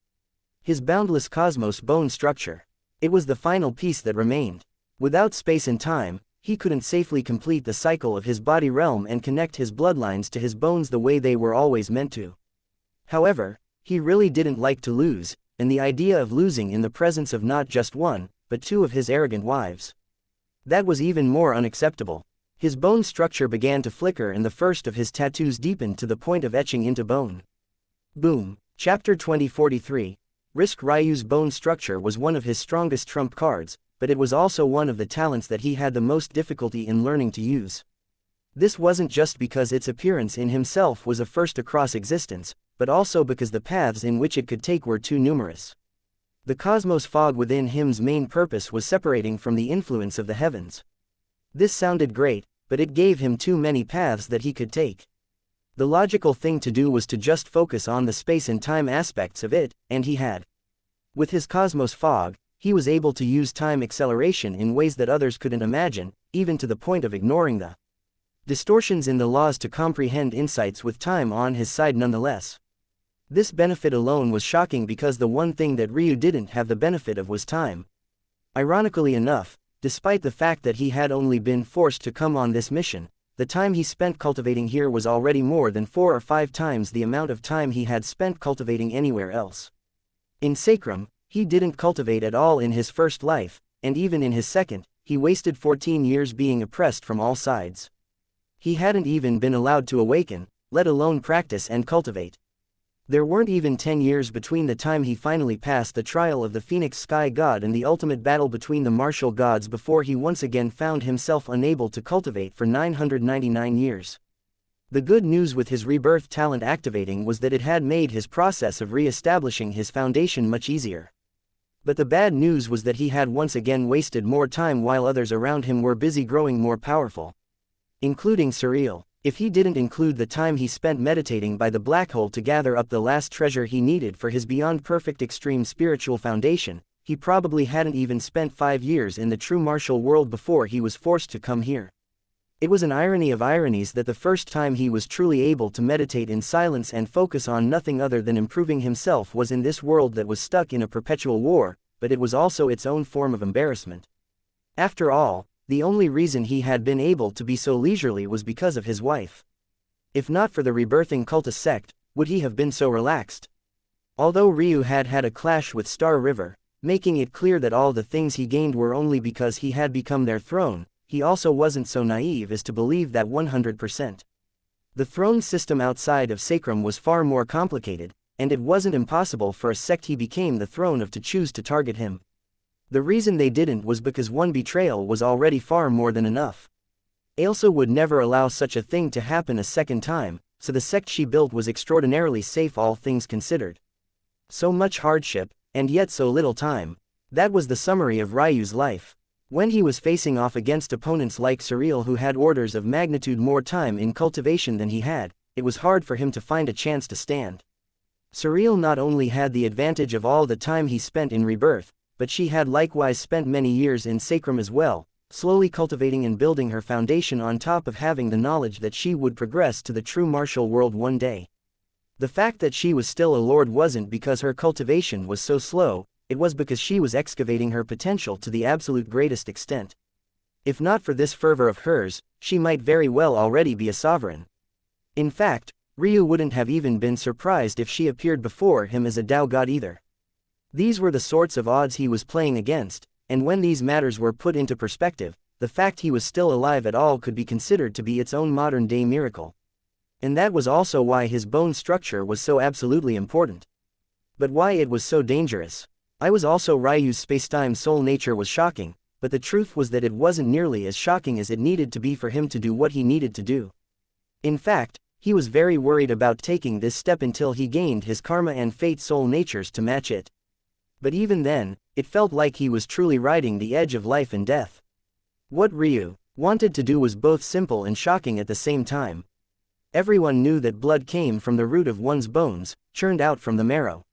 His boundless cosmos bone structure. It was the final piece that remained. Without space and time, he couldn't safely complete the cycle of his body realm and connect his bloodlines to his bones the way they were always meant to. However, he really didn't like to lose, and the idea of losing in the presence of not just one, but 2 of his arrogant wives. That was even more unacceptable. His bone structure began to flicker and the first of his tattoos deepened to the point of etching into bone. Boom. Chapter 2043. Risk. Ryu's bone structure was one of his strongest trump cards, but it was also one of the talents that he had the most difficulty in learning to use. This wasn't just because its appearance in himself was a first across existence, but also because the paths in which it could take were too numerous. The cosmos fog within him's main purpose was separating from the influence of the heavens. This sounded great, but it gave him too many paths that he could take. The logical thing to do was to just focus on the space and time aspects of it, and he had. With his cosmos fog, he was able to use time acceleration in ways that others couldn't imagine, even to the point of ignoring the distortions in the laws to comprehend insights with time on his side nonetheless. This benefit alone was shocking because the one thing that Ryu didn't have the benefit of was time. Ironically enough, despite the fact that he had only been forced to come on this mission, the time he spent cultivating here was already more than 4 or 5 times the amount of time he had spent cultivating anywhere else. In Sacrum, he didn't cultivate at all in his first life, and even in his second, he wasted 14 years being oppressed from all sides. He hadn't even been allowed to awaken, let alone practice and cultivate. There weren't even 10 years between the time he finally passed the trial of the Phoenix Sky God and the ultimate battle between the martial gods before he once again found himself unable to cultivate for 999 years. The good news with his rebirth talent activating was that it had made his process of re-establishing his foundation much easier. But the bad news was that he had once again wasted more time while others around him were busy growing more powerful. Including Surreal. If he didn't include the time he spent meditating by the black hole to gather up the last treasure he needed for his beyond perfect extreme spiritual foundation, he probably hadn't even spent 5 years in the true martial world before he was forced to come here. It was an irony of ironies that the first time he was truly able to meditate in silence and focus on nothing other than improving himself was in this world that was stuck in a perpetual war, but it was also its own form of embarrassment. After all, the only reason he had been able to be so leisurely was because of his wife. If not for the rebirthing cultist sect, would he have been so relaxed? Although Ryu had had a clash with Star River, making it clear that all the things he gained were only because he had become their throne, he also wasn't so naive as to believe that 100%. The throne system outside of Sacrum was far more complicated, and it wasn't impossible for a sect he became the throne of to choose to target him. The reason they didn't was because one betrayal was already far more than enough. Ailsa would never allow such a thing to happen a second time, so the sect she built was extraordinarily safe all things considered. So much hardship, and yet so little time. That was the summary of Ryu's life. When he was facing off against opponents like Surreal who had orders of magnitude more time in cultivation than he had, it was hard for him to find a chance to stand. Surreal not only had the advantage of all the time he spent in rebirth, but she had likewise spent many years in Sacrum as well, slowly cultivating and building her foundation on top of having the knowledge that she would progress to the true martial world one day. The fact that she was still a lord wasn't because her cultivation was so slow, it was because she was excavating her potential to the absolute greatest extent. If not for this fervor of hers, she might very well already be a sovereign. In fact, Ryu wouldn't have even been surprised if she appeared before him as a Tao god either. These were the sorts of odds he was playing against, and when these matters were put into perspective, the fact he was still alive at all could be considered to be its own modern-day miracle. And that was also why his bone structure was so absolutely important. But why it was so dangerous. I was also Ryu's spacetime soul nature was shocking, but the truth was that it wasn't nearly as shocking as it needed to be for him to do what he needed to do. In fact, he was very worried about taking this step until he gained his karma and fate soul natures to match it. But even then, it felt like he was truly riding the edge of life and death. What Ryu wanted to do was both simple and shocking at the same time. Everyone knew that blood came from the root of one's bones, churned out from the marrow.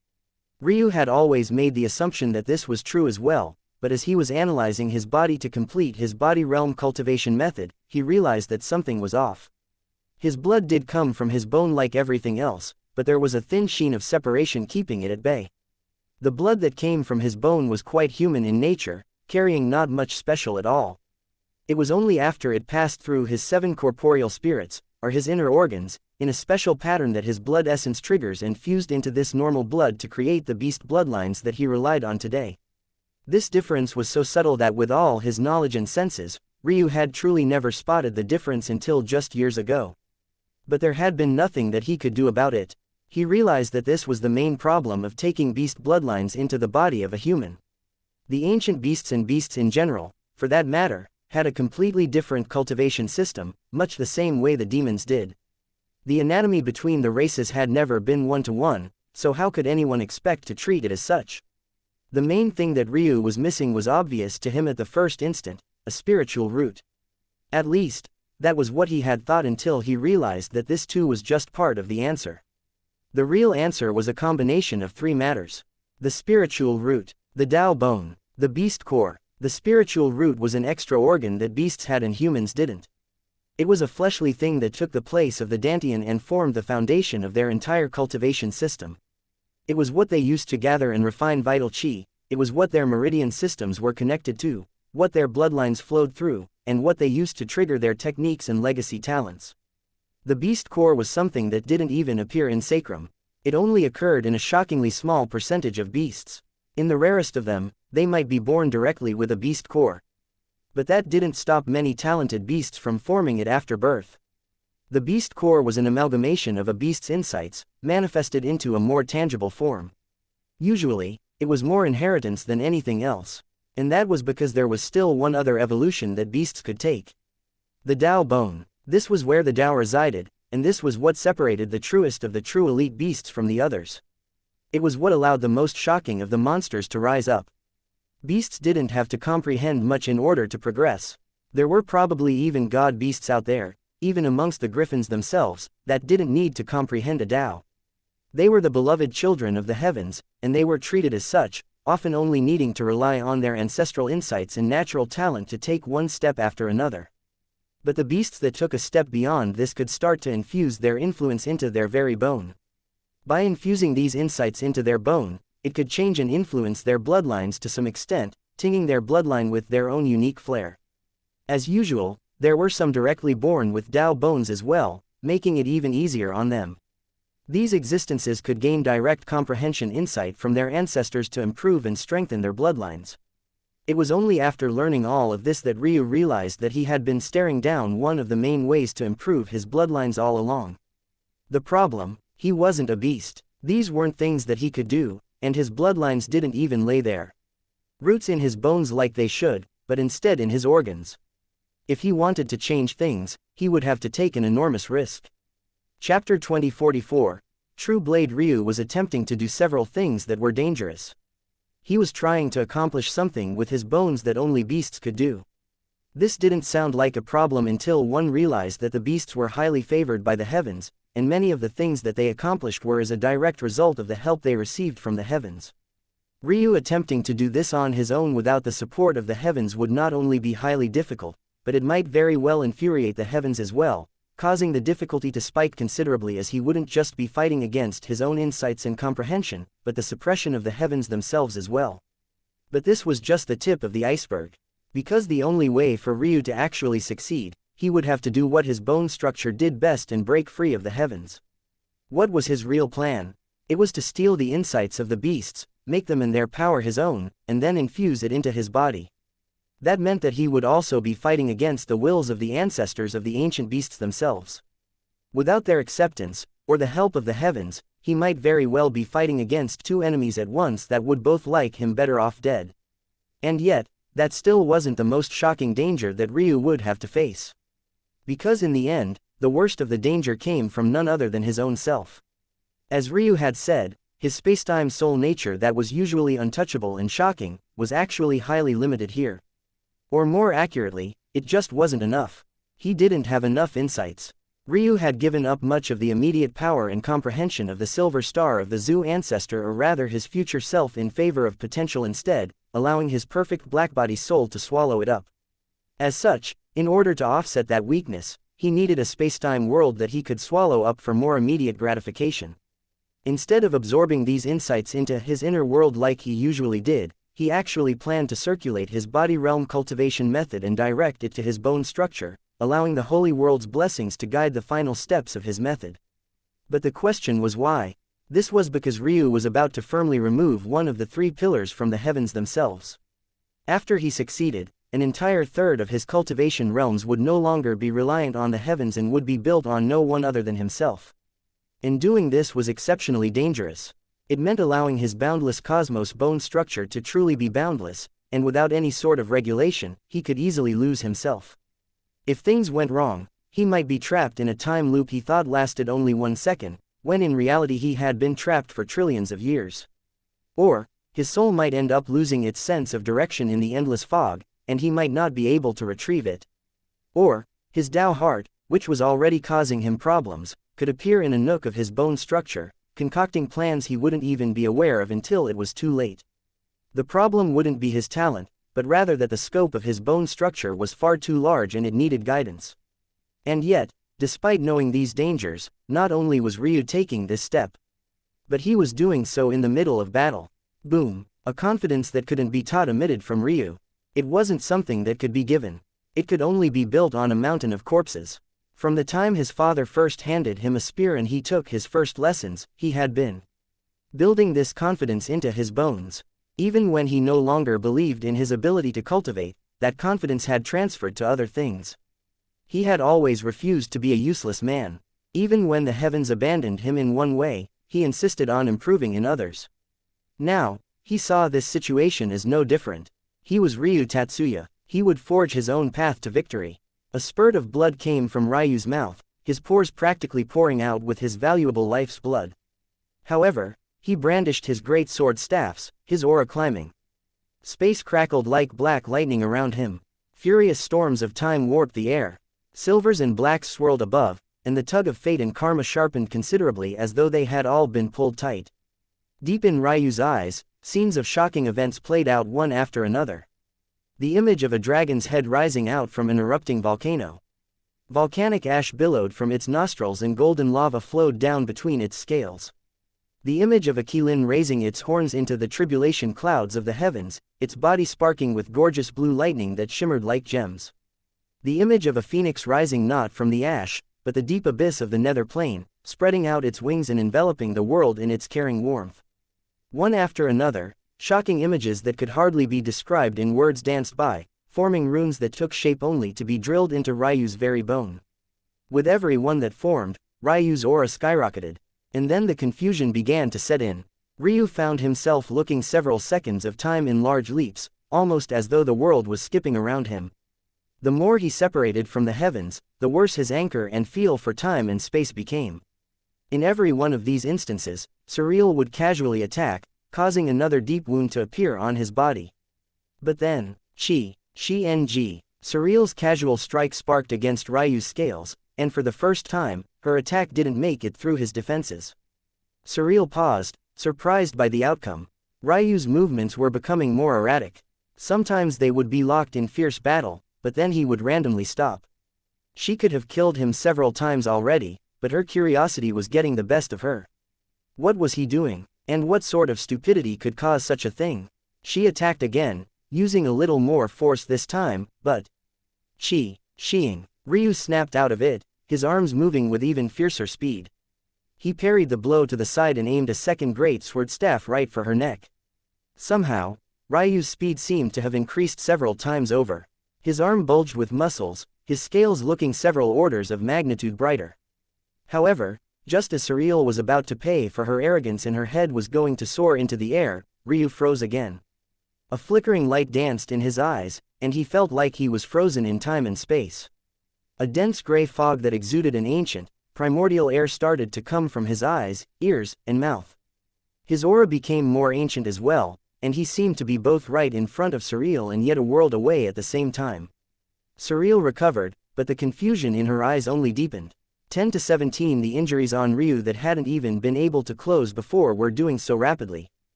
Ryu had always made the assumption that this was true as well, but as he was analyzing his body to complete his body realm cultivation method, he realized that something was off. His blood did come from his bone like everything else, but there was a thin sheen of separation keeping it at bay. The blood that came from his bone was quite human in nature, carrying not much special at all. It was only after it passed through his 7 corporeal spirits, or his inner organs, in a special pattern that his blood essence triggers and fused into this normal blood to create the beast bloodlines that he relied on today. This difference was so subtle that with all his knowledge and senses, Ryu had truly never spotted the difference until just years ago. But there had been nothing that he could do about it. He realized that this was the main problem of taking beast bloodlines into the body of a human. The ancient beasts and beasts in general, for that matter, had a completely different cultivation system, much the same way the demons did. The anatomy between the races had never been one-to-one, so how could anyone expect to treat it as such? The main thing that Ryu was missing was obvious to him at the first instant, a spiritual root. At least, that was what he had thought until he realized that this too was just part of the answer. The real answer was a combination of 3 matters. The spiritual root, the Tao bone, the beast core. The spiritual root was an extra organ that beasts had and humans didn't. It was a fleshly thing that took the place of the dantian and formed the foundation of their entire cultivation system. It was what they used to gather and refine vital chi, it was what their meridian systems were connected to, what their bloodlines flowed through, and what they used to trigger their techniques and legacy talents. The beast core was something that didn't even appear in sacrum. It only occurred in a shockingly small percentage of beasts. In the rarest of them, they might be born directly with a beast core. But that didn't stop many talented beasts from forming it after birth. The beast core was an amalgamation of a beast's insights, manifested into a more tangible form. Usually, it was more inheritance than anything else. And that was because there was still one other evolution that beasts could take. The Tao bone. This was where the Tao resided, and this was what separated the truest of the true elite beasts from the others. It was what allowed the most shocking of the monsters to rise up. Beasts didn't have to comprehend much in order to progress. There were probably even god beasts out there, even amongst the griffins themselves, that didn't need to comprehend a Tao. They were the beloved children of the heavens, and they were treated as such, often only needing to rely on their ancestral insights and natural talent to take one step after another. But the beasts that took a step beyond this could start to infuse their influence into their very bone. By infusing these insights into their bone, it could change and influence their bloodlines to some extent, tinging their bloodline with their own unique flair. As usual, there were some directly born with Tao bones as well, making it even easier on them. These existences could gain direct comprehension insight from their ancestors to improve and strengthen their bloodlines. It was only after learning all of this that Ryu realized that he had been staring down one of the main ways to improve his bloodlines all along. The problem: he wasn't a beast. These weren't things that he could do, and his bloodlines didn't even lay there. Roots in his bones like they should, but instead in his organs. If he wanted to change things, he would have to take an enormous risk. Chapter 2044. True Blade. Ryu was attempting to do several things that were dangerous. He was trying to accomplish something with his bones that only beasts could do. This didn't sound like a problem until one realized that the beasts were highly favored by the heavens, and many of the things that they accomplished were as a direct result of the help they received from the heavens. Ryu attempting to do this on his own without the support of the heavens would not only be highly difficult, but it might very well infuriate the heavens as well, causing the difficulty to spike considerably, as he wouldn't just be fighting against his own insights and comprehension, but the suppression of the heavens themselves as well. But this was just the tip of the iceberg. Because the only way for Ryu to actually succeed, he would have to do what his bone structure did best and break free of the heavens. What was his real plan? It was to steal the insights of the beasts, make them and their power his own, and then infuse it into his body. That meant that he would also be fighting against the wills of the ancestors of the ancient beasts themselves. Without their acceptance, or the help of the heavens, he might very well be fighting against two enemies at once that would both like him better off dead. And yet, that still wasn't the most shocking danger that Ryu would have to face. Because in the end, the worst of the danger came from none other than his own self. As Ryu had said, his spacetime soul nature that was usually untouchable and shocking, was actually highly limited here. Or more accurately, it just wasn't enough. He didn't have enough insights. Ryu had given up much of the immediate power and comprehension of the silver star of the Zhu ancestor, or rather his future self, in favor of potential instead, allowing his perfect blackbody soul to swallow it up. As such, in order to offset that weakness, he needed a spacetime world that he could swallow up for more immediate gratification. Instead of absorbing these insights into his inner world like he usually did, he actually planned to circulate his body realm cultivation method and direct it to his bone structure, allowing the holy world's blessings to guide the final steps of his method. But the question was why? This was because Ryu was about to firmly remove one of the three pillars from the heavens themselves. After he succeeded, an entire third of his cultivation realms would no longer be reliant on the heavens and would be built on no one other than himself. And doing this was exceptionally dangerous. It meant allowing his boundless cosmos bone structure to truly be boundless, and without any sort of regulation, he could easily lose himself. If things went wrong, he might be trapped in a time loop he thought lasted only 1 second, when in reality he had been trapped for trillions of years. Or, his soul might end up losing its sense of direction in the endless fog, and he might not be able to retrieve it. Or, his Tao heart, which was already causing him problems, could appear in a nook of his bone structure, concocting plans he wouldn't even be aware of until it was too late. The problem wouldn't be his talent, but rather that the scope of his bone structure was far too large and it needed guidance. And yet, despite knowing these dangers, not only was Ryu taking this step, but he was doing so in the middle of battle. Boom! A confidence that couldn't be taught emitted from Ryu. It wasn't something that could be given. It could only be built on a mountain of corpses. From the time his father first handed him a spear and he took his first lessons, he had been building this confidence into his bones. Even when he no longer believed in his ability to cultivate, that confidence had transferred to other things. He had always refused to be a useless man. Even when the heavens abandoned him in one way, he insisted on improving in others. Now, he saw this situation as no different. He was Ryu Tatsuya. He would forge his own path to victory. A spurt of blood came from Ryu's mouth, his pores practically pouring out with his valuable life's blood. However, he brandished his great sword staffs, his aura climbing. Space crackled like black lightning around him. Furious storms of time warped the air. Silvers and blacks swirled above, and the tug of fate and karma sharpened considerably as though they had all been pulled tight. Deep in Ryu's eyes, scenes of shocking events played out one after another. The image of a dragon's head rising out from an erupting volcano. Volcanic ash billowed from its nostrils and golden lava flowed down between its scales. The image of a Qilin raising its horns into the tribulation clouds of the heavens, its body sparking with gorgeous blue lightning that shimmered like gems. The image of a phoenix rising not from the ash, but the deep abyss of the nether plane, spreading out its wings and enveloping the world in its caring warmth. One after another, shocking images that could hardly be described in words danced by, forming runes that took shape only to be drilled into Ryu's very bone. With every one that formed, Ryu's aura skyrocketed. And then the confusion began to set in. Ryu found himself looking several seconds of time in large leaps, almost as though the world was skipping around him. The more he separated from the heavens, the worse his anchor and feel for time and space became. In every one of these instances, Surreal would casually attack, causing another deep wound to appear on his body. But then, xianxia, Surreal's casual strike sparked against Ryu's scales, and for the first time, her attack didn't make it through his defenses. Surreal paused, surprised by the outcome. Ryu's movements were becoming more erratic. Sometimes they would be locked in fierce battle, but then he would randomly stop. She could have killed him several times already, but her curiosity was getting the best of her. What was he doing, and what sort of stupidity could cause such a thing? She attacked again, using a little more force this time, but Xiang. Ryu snapped out of it, his arms moving with even fiercer speed. He parried the blow to the side and aimed a second great sword staff right for her neck. Somehow, Ryu's speed seemed to have increased several times over. His arm bulged with muscles, his scales looking several orders of magnitude brighter. However, just as Surreal was about to pay for her arrogance and her head was going to soar into the air, Ryu froze again. A flickering light danced in his eyes, and he felt like he was frozen in time and space. A dense gray fog that exuded an ancient, primordial air started to come from his eyes, ears, and mouth. His aura became more ancient as well, and he seemed to be both right in front of Surreal and yet a world away at the same time. Surreal recovered, but the confusion in her eyes only deepened. 10 to 17 The injuries on Ryu that hadn't even been able to close before were doing so rapidly.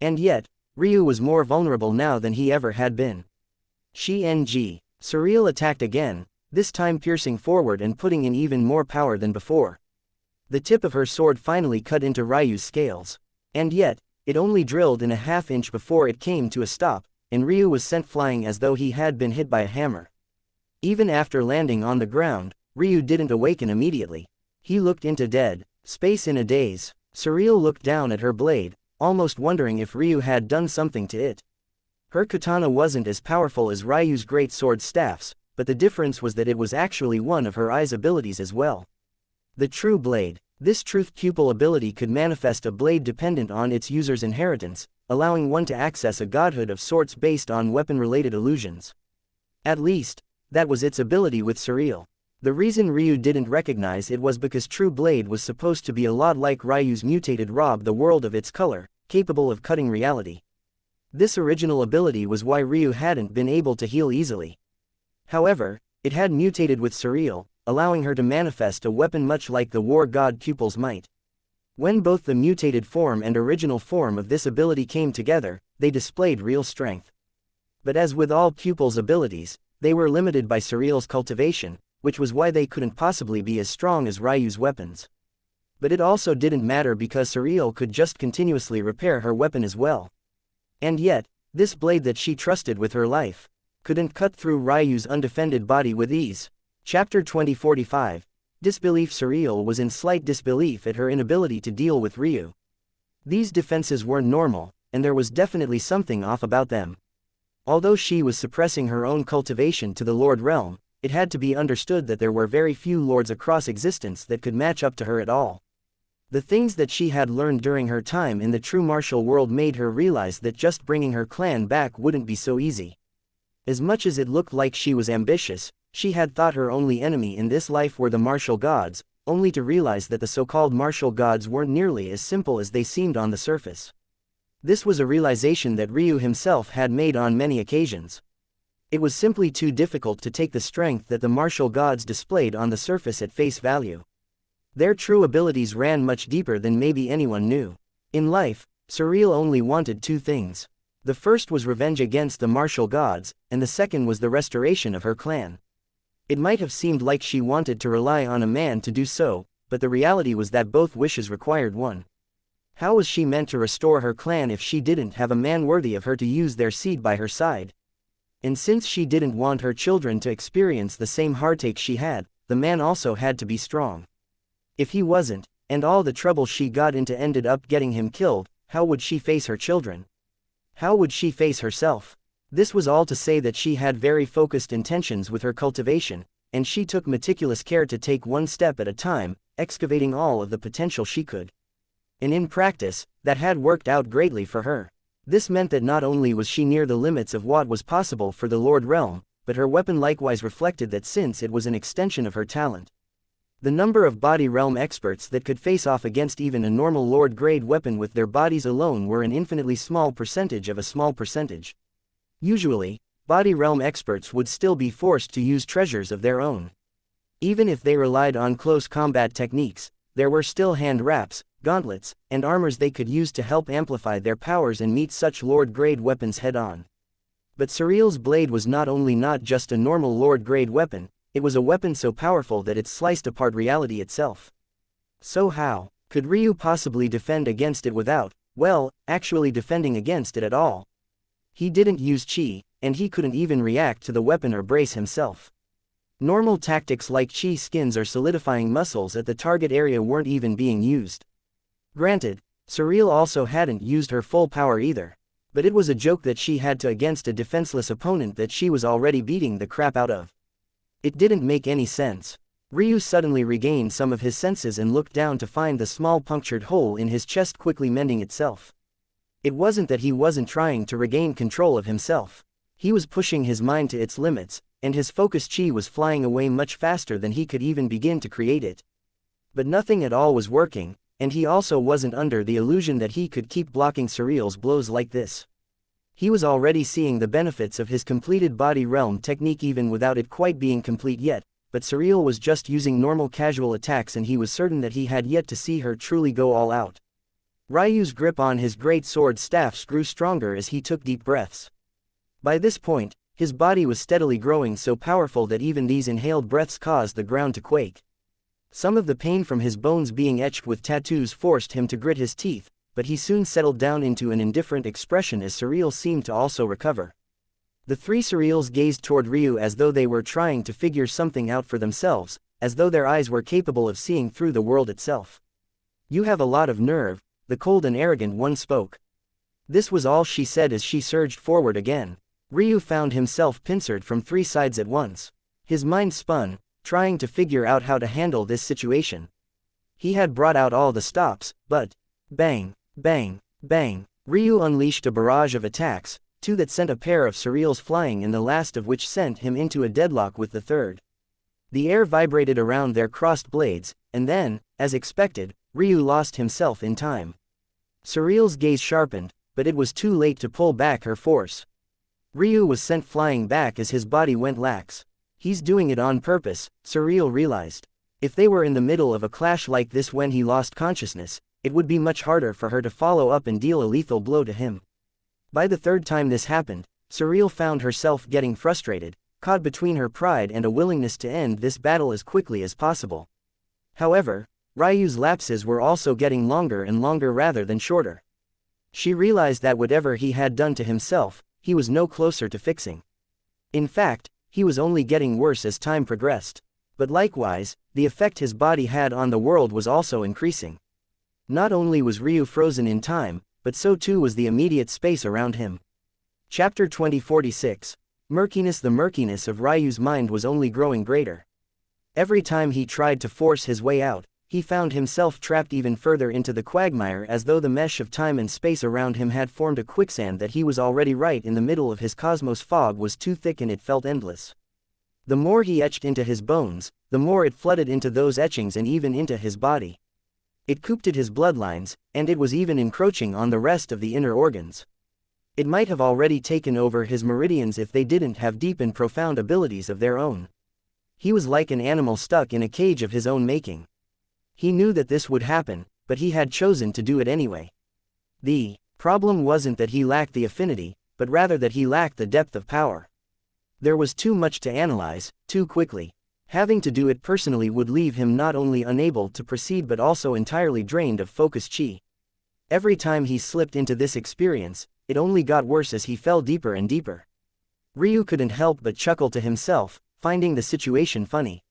And yet, Ryu was more vulnerable now than he ever had been. Xianxia. Surreal attacked again, this time piercing forward and putting in even more power than before. The tip of her sword finally cut into Ryu's scales. And yet, it only drilled in a half-inch before it came to a stop, and Ryu was sent flying as though he had been hit by a hammer. Even after landing on the ground, Ryu didn't awaken immediately. He looked into dead space in a daze. Surreal looked down at her blade, almost wondering if Ryu had done something to it. Her katana wasn't as powerful as Ryu's great sword staffs, but the difference was that it was actually one of her eyes' abilities as well. The true blade. This truth pupil ability could manifest a blade dependent on its user's inheritance, allowing one to access a godhood of sorts based on weapon-related illusions. At least, that was its ability with Surreal. The reason Ryu didn't recognize it was because True Blade was supposed to be a lot like Ryu's mutated rob the world of its color, capable of cutting reality. This original ability was why Ryu hadn't been able to heal easily. However, it had mutated with Surreal, allowing her to manifest a weapon much like the war god pupil's might. When both the mutated form and original form of this ability came together, they displayed real strength. But as with all pupil's abilities, they were limited by Surreal's cultivation, which was why they couldn't possibly be as strong as Ryu's weapons. But it also didn't matter because Surreal could just continuously repair her weapon as well. And yet, this blade that she trusted with her life couldn't cut through Ryu's undefended body with ease. Chapter 2045. Disbelief. Surreal was in slight disbelief at her inability to deal with Ryu. These defenses weren't normal, and there was definitely something off about them. Although she was suppressing her own cultivation to the Lord Realm, it had to be understood that there were very few lords across existence that could match up to her at all. The things that she had learned during her time in the true martial world made her realize that just bringing her clan back wouldn't be so easy. As much as it looked like she was ambitious, she had thought her only enemy in this life were the martial gods, only to realize that the so-called martial gods weren't nearly as simple as they seemed on the surface. This was a realization that Ryu himself had made on many occasions. It was simply too difficult to take the strength that the martial gods displayed on the surface at face value. Their true abilities ran much deeper than maybe anyone knew. In life, Surreal only wanted two things. The first was revenge against the martial gods, and the second was the restoration of her clan. It might have seemed like she wanted to rely on a man to do so, but the reality was that both wishes required one. How was she meant to restore her clan if she didn't have a man worthy of her to use their seed by her side? And since she didn't want her children to experience the same heartache she had, the man also had to be strong. If he wasn't, and all the trouble she got into ended up getting him killed, how would she face her children? How would she face herself? This was all to say that she had very focused intentions with her cultivation, and she took meticulous care to take one step at a time, excavating all of the potential she could. And in practice, that had worked out greatly for her. This meant that not only was she near the limits of what was possible for the Lord Realm, but her weapon likewise reflected that since it was an extension of her talent. The number of body realm experts that could face off against even a normal Lord grade weapon with their bodies alone were an infinitely small percentage of a small percentage. Usually, body realm experts would still be forced to use treasures of their own. Even if they relied on close combat techniques, there were still hand wraps, gauntlets, and armors they could use to help amplify their powers and meet such Lord-grade weapons head-on. But Surreal's blade was not only not just a normal Lord-grade weapon, it was a weapon so powerful that it sliced apart reality itself. So how could Ryu possibly defend against it without, well, actually defending against it at all? He didn't use chi, and he couldn't even react to the weapon or brace himself. Normal tactics like chi skins or solidifying muscles at the target area weren't even being used. Granted, Surreal also hadn't used her full power either, but it was a joke that she had to against a defenseless opponent that she was already beating the crap out of. It didn't make any sense. Ryu suddenly regained some of his senses and looked down to find the small punctured hole in his chest quickly mending itself. It wasn't that he wasn't trying to regain control of himself. He was pushing his mind to its limits, and his focused chi was flying away much faster than he could even begin to create it. But nothing at all was working, and he also wasn't under the illusion that he could keep blocking Surreal's blows like this. He was already seeing the benefits of his completed body realm technique even without it quite being complete yet, but Surreal was just using normal casual attacks and he was certain that he had yet to see her truly go all out. Ryu's grip on his great sword staffs grew stronger as he took deep breaths. By this point, his body was steadily growing so powerful that even these inhaled breaths caused the ground to quake. Some of the pain from his bones being etched with tattoos forced him to grit his teeth, but he soon settled down into an indifferent expression as Surreal seemed to also recover. The three Surreals gazed toward Ryu as though they were trying to figure something out for themselves, as though their eyes were capable of seeing through the world itself. "You have a lot of nerve," the cold and arrogant one spoke. This was all she said as she surged forward again. Ryu found himself pincered from three sides at once. His mind spun, trying to figure out how to handle this situation. He had brought out all the stops, but bang, bang, bang. Ryu unleashed a barrage of attacks, two that sent a pair of Surreals flying and the last of which sent him into a deadlock with the third. The air vibrated around their crossed blades, and then, as expected, Ryu lost himself in time. Surreal's gaze sharpened, but it was too late to pull back her force. Ryu was sent flying back as his body went lax. He's doing it on purpose, Surreal realized. If they were in the middle of a clash like this when he lost consciousness, it would be much harder for her to follow up and deal a lethal blow to him. By the third time this happened, Surreal found herself getting frustrated, caught between her pride and a willingness to end this battle as quickly as possible. However, Ryu's lapses were also getting longer and longer rather than shorter. She realized that whatever he had done to himself, he was no closer to fixing. In fact, he was only getting worse as time progressed. But likewise, the effect his body had on the world was also increasing. Not only was Ryu frozen in time, but so too was the immediate space around him. Chapter 2046. Murkiness. The murkiness of Ryu's mind was only growing greater. Every time he tried to force his way out, he found himself trapped even further into the quagmire, as though the mesh of time and space around him had formed a quicksand that he was already right in the middle of. His cosmos fog was too thick and it felt endless. The more he etched into his bones, the more it flooded into those etchings and even into his body. It cooped at his bloodlines, and it was even encroaching on the rest of the inner organs. It might have already taken over his meridians if they didn't have deep and profound abilities of their own. He was like an animal stuck in a cage of his own making. He knew that this would happen, but he had chosen to do it anyway. The problem wasn't that he lacked the affinity, but rather that he lacked the depth of power. There was too much to analyze, too quickly. Having to do it personally would leave him not only unable to proceed but also entirely drained of focus chi. Every time he slipped into this experience, it only got worse as he fell deeper and deeper. Ryu couldn't help but chuckle to himself, finding the situation funny.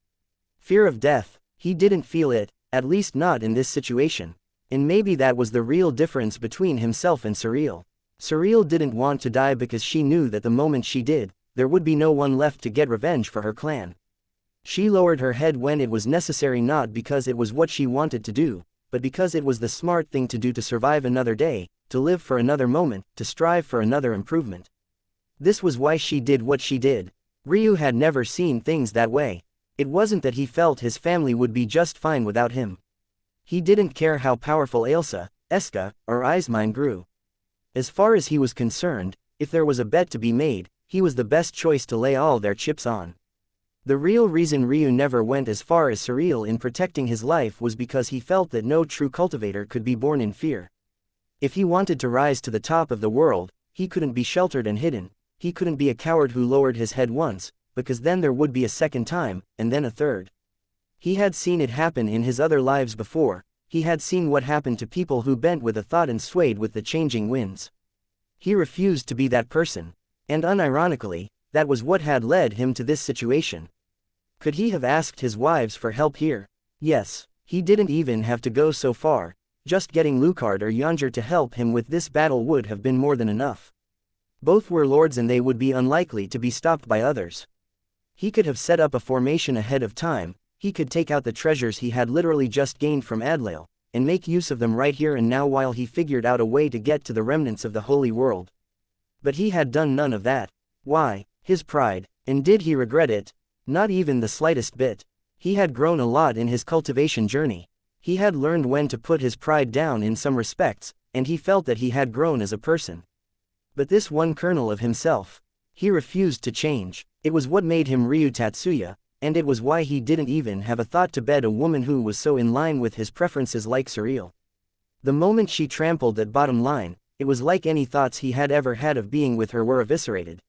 Fear of death, he didn't feel it, at least not in this situation. And maybe that was the real difference between himself and Surreal. Surreal didn't want to die because she knew that the moment she did, there would be no one left to get revenge for her clan. She lowered her head when it was necessary, not because it was what she wanted to do, but because it was the smart thing to do to survive another day, to live for another moment, to strive for another improvement. This was why she did what she did. Ryu had never seen things that way. It wasn't that he felt his family would be just fine without him. He didn't care how powerful Ailsa, Eska, or Eismine grew. As far as he was concerned, if there was a bet to be made, he was the best choice to lay all their chips on. The real reason Ryu never went as far as Surreal in protecting his life was because he felt that no true cultivator could be born in fear. If he wanted to rise to the top of the world, he couldn't be sheltered and hidden. He couldn't be a coward who lowered his head once, because then there would be a second time, and then a third. He had seen it happen in his other lives before. He had seen what happened to people who bent with a thought and swayed with the changing winds. He refused to be that person. And unironically, that was what had led him to this situation. Could he have asked his wives for help here? Yes. He didn't even have to go so far. Just getting Lucard or Yanger to help him with this battle would have been more than enough. Both were lords and they would be unlikely to be stopped by others. He could have set up a formation ahead of time. He could take out the treasures he had literally just gained from Adlail, and make use of them right here and now while he figured out a way to get to the remnants of the Holy World. But he had done none of that. Why? His pride. And did he regret it? Not even the slightest bit. He had grown a lot in his cultivation journey. He had learned when to put his pride down in some respects, and he felt that he had grown as a person. But this one kernel of himself, he refused to change. It was what made him Ryu Tatsuya, and it was why he didn't even have a thought to bed a woman who was so in line with his preferences like Surreal. The moment she trampled that bottom line, it was like any thoughts he had ever had of being with her were eviscerated.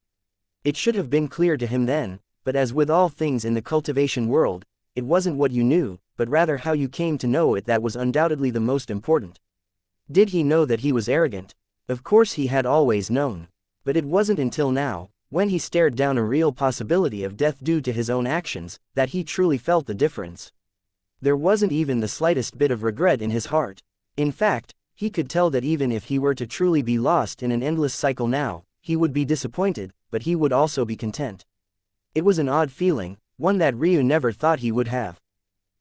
It should have been clear to him then, but as with all things in the cultivation world, it wasn't what you knew, but rather how you came to know it that was undoubtedly the most important. Did he know that he was arrogant? Of course he had always known. But it wasn't until now, when he stared down a real possibility of death due to his own actions, that he truly felt the difference. There wasn't even the slightest bit of regret in his heart. In fact, he could tell that even if he were to truly be lost in an endless cycle now, he would be disappointed, but he would also be content. It was an odd feeling, one that Ryu never thought he would have.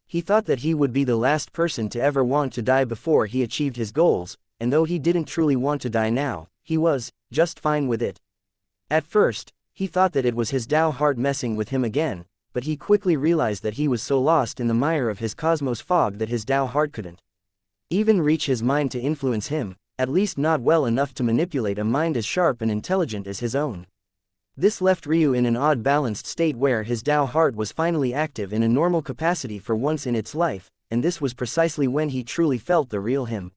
He thought that he would be the last person to ever want to die before he achieved his goals, and though he didn't truly want to die now, he was just fine with it. At first, he thought that it was his Tao heart messing with him again, but he quickly realized that he was so lost in the mire of his cosmos fog that his Tao heart couldn't even reach his mind to influence him, at least not well enough to manipulate a mind as sharp and intelligent as his own. This left Ryu in an odd balanced state where his Tao heart was finally active in a normal capacity for once in its life, and this was precisely when he truly felt the real him.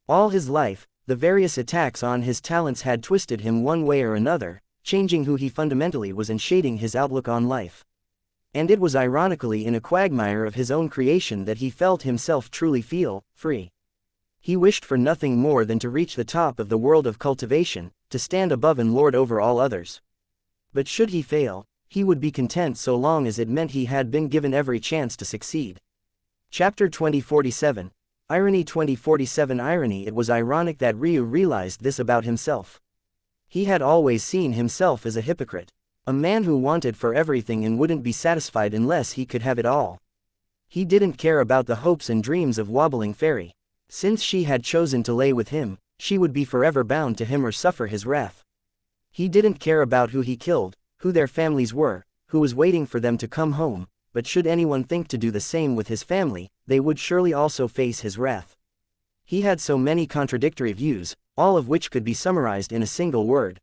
All his life, the various attacks on his talents had twisted him one way or another, changing who he fundamentally was and shading his outlook on life. And it was ironically in a quagmire of his own creation that he felt himself truly feel free. He wished for nothing more than to reach the top of the world of cultivation, to stand above and lord over all others. But should he fail, he would be content so long as it meant he had been given every chance to succeed. Chapter 2047. Irony 2047. Irony. It was ironic that Ryu realized this about himself. He had always seen himself as a hypocrite. A man who wanted for everything and wouldn't be satisfied unless he could have it all. He didn't care about the hopes and dreams of wobbling fairy. Since she had chosen to lay with him, she would be forever bound to him or suffer his wrath. He didn't care about who he killed, who their families were, who was waiting for them to come home, but should anyone think to do the same with his family, they would surely also face his wrath. He had so many contradictory views, all of which could be summarized in a single word.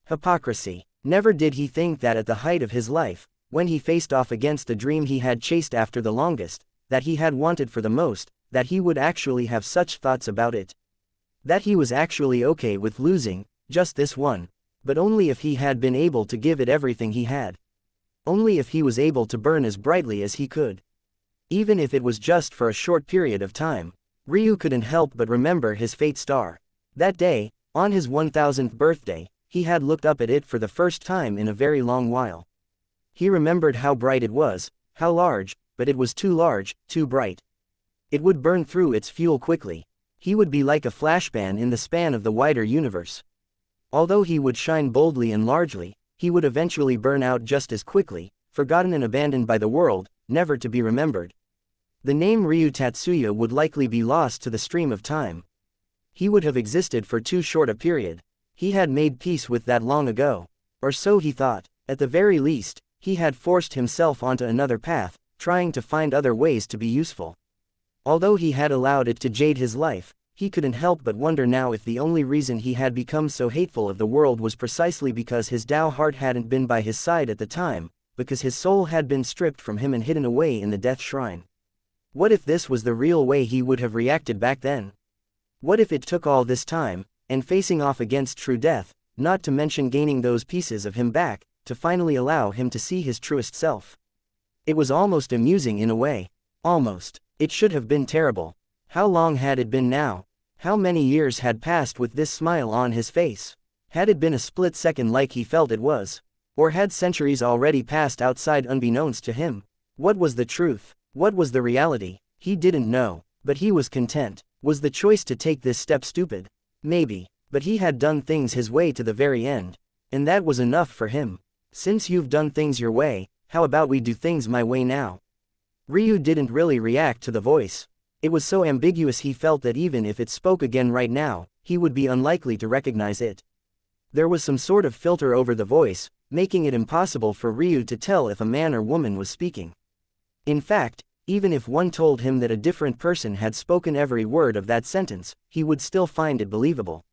Hypocrisy. Never did he think that at the height of his life, when he faced off against the dream he had chased after the longest, that he had wanted for the most, that he would actually have such thoughts about it. That he was actually okay with losing, just this one, but only if he had been able to give it everything he had. Only if he was able to burn as brightly as he could. Even if it was just for a short period of time. Ryu couldn't help but remember his fate star. That day, on his 1000th birthday, he had looked up at it for the first time in a very long while. He remembered how bright it was, how large, but it was too large, too bright. It would burn through its fuel quickly. He would be like a flashbang in the span of the wider universe. Although he would shine boldly and largely, he would eventually burn out just as quickly, forgotten and abandoned by the world, never to be remembered. The name Ryu Tatsuya would likely be lost to the stream of time. He would have existed for too short a period. He had made peace with that long ago. Or so he thought. At the very least, he had forced himself onto another path, trying to find other ways to be useful. Although he had allowed it to jade his life, he couldn't help but wonder now if the only reason he had become so hateful of the world was precisely because his Tao heart hadn't been by his side at the time, because his soul had been stripped from him and hidden away in the death shrine. What if this was the real way he would have reacted back then? What if it took all this time, and facing off against true death, not to mention gaining those pieces of him back, to finally allow him to see his truest self? It was almost amusing in a way. Almost. It should have been terrible. How long had it been now? How many years had passed with this smile on his face? Had it been a split second like he felt it was? Or had centuries already passed outside unbeknownst to him? What was the truth? What was the reality? He didn't know, but he was content. Was the choice to take this step stupid? Maybe, but he had done things his way to the very end. And that was enough for him. Since you've done things your way, how about we do things my way now? Ryu didn't really react to the voice. It was so ambiguous he felt that even if it spoke again right now, he would be unlikely to recognize it. There was some sort of filter over the voice, making it impossible for Ryu to tell if a man or woman was speaking. In fact, even if one told him that a different person had spoken every word of that sentence, he would still find it believable.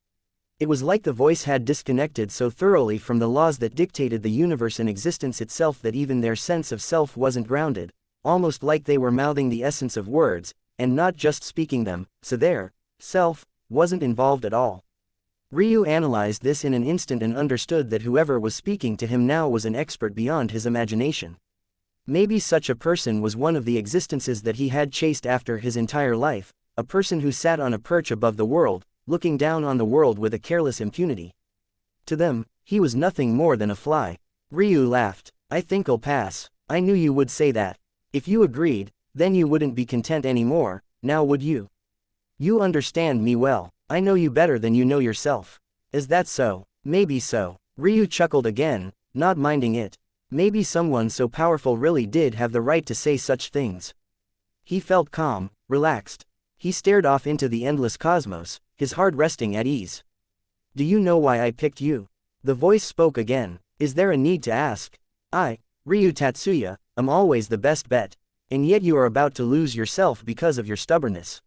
It was like the voice had disconnected so thoroughly from the laws that dictated the universe and existence itself that even their sense of self wasn't grounded, almost like they were mouthing the essence of words, and not just speaking them, so their self wasn't involved at all. Ryu analyzed this in an instant and understood that whoever was speaking to him now was an expert beyond his imagination. Maybe such a person was one of the existences that he had chased after his entire life, a person who sat on a perch above the world, looking down on the world with a careless impunity. To them, he was nothing more than a fly. Ryu laughed. I think I'll pass. I knew you would say that. If you agreed, then you wouldn't be content anymore, now would you? You understand me well. I know you better than you know yourself. Is that so? Maybe so. Ryu chuckled again, not minding it. Maybe someone so powerful really did have the right to say such things. He felt calm, relaxed. He stared off into the endless cosmos, his heart resting at ease. Do you know why I picked you? The voice spoke again. Is there a need to ask? I, Ryu Tatsuya, am always the best bet. And yet you are about to lose yourself because of your stubbornness.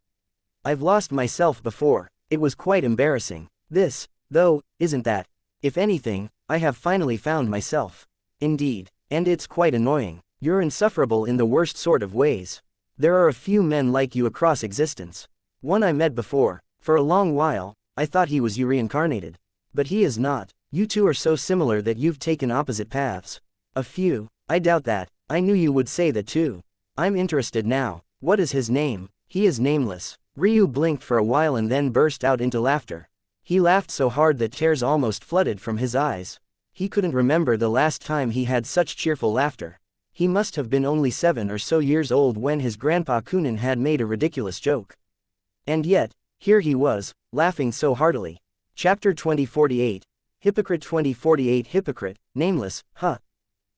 I've lost myself before. It was quite embarrassing. This, though, isn't that. If anything, I have finally found myself. Indeed. And it's quite annoying. You're insufferable in the worst sort of ways. There are a few men like you across existence. One I met before. For a long while, I thought he was you reincarnated. But he is not. You two are so similar that you've taken opposite paths. A few. I doubt that. I knew you would say that too. I'm interested now. What is his name? He is nameless. Ryu blinked for a while and then burst out into laughter. He laughed so hard that tears almost flooded from his eyes. He couldn't remember the last time he had such cheerful laughter. He must have been only 7 or so years old when his grandpa Kunin had made a ridiculous joke. And yet, here he was, laughing so heartily. Chapter 2048. Hypocrite 2048. Hypocrite, nameless, huh?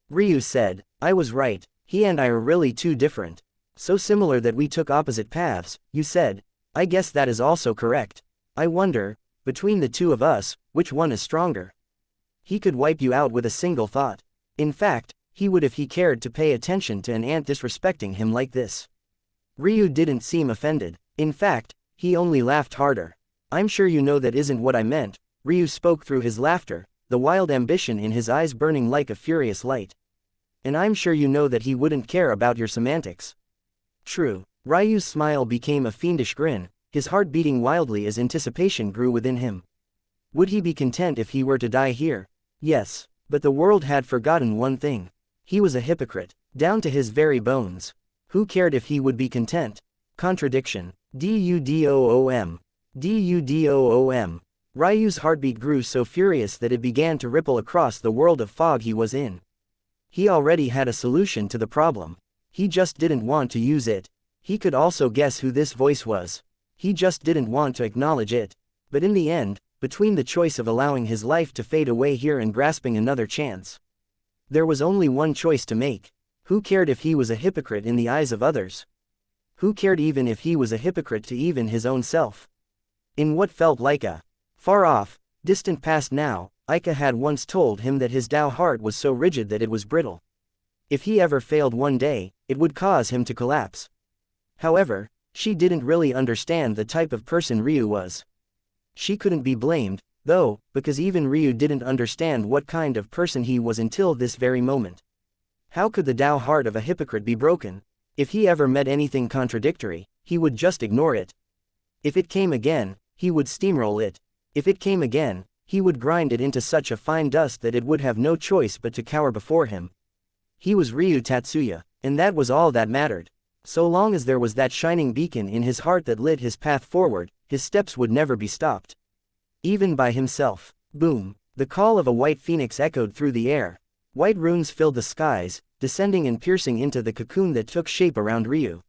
Ryu said, I was right, he and I are really too different. So similar that we took opposite paths, you said. I guess that is also correct. I wonder, between the two of us, which one is stronger? He could wipe you out with a single thought. In fact, he would if he cared to pay attention to an ant disrespecting him like this. Ryu didn't seem offended. In fact, he only laughed harder. I'm sure you know that isn't what I meant. Ryu spoke through his laughter, the wild ambition in his eyes burning like a furious light. And I'm sure you know that he wouldn't care about your semantics. True. Ryu's smile became a fiendish grin, his heart beating wildly as anticipation grew within him. Would he be content if he were to die here? Yes, but the world had forgotten one thing. He was a hypocrite, down to his very bones. Who cared if he would be content? Contradiction. Dudoom. Dudoom. Ryu's heartbeat grew so furious that it began to ripple across the world of fog he was in. He already had a solution to the problem. He just didn't want to use it. He could also guess who this voice was. He just didn't want to acknowledge it. But in the end, between the choice of allowing his life to fade away here and grasping another chance, there was only one choice to make. Who cared if he was a hypocrite in the eyes of others? Who cared even if he was a hypocrite to even his own self? In what felt like a far off, distant past now, Aika had once told him that his Tao heart was so rigid that it was brittle. If he ever failed one day, it would cause him to collapse. However, she didn't really understand the type of person Ryu was. She couldn't be blamed, though, because even Ryu didn't understand what kind of person he was until this very moment. How could the Tao heart of a hypocrite be broken? If he ever met anything contradictory, he would just ignore it. If it came again, he would steamroll it. If it came again, he would grind it into such a fine dust that it would have no choice but to cower before him. He was Ryu Tatsuya, and that was all that mattered. So long as there was that shining beacon in his heart that lit his path forward, his steps would never be stopped. Even by himself. Boom! The call of a white phoenix echoed through the air. White runes filled the skies, descending and piercing into the cocoon that took shape around Ryu.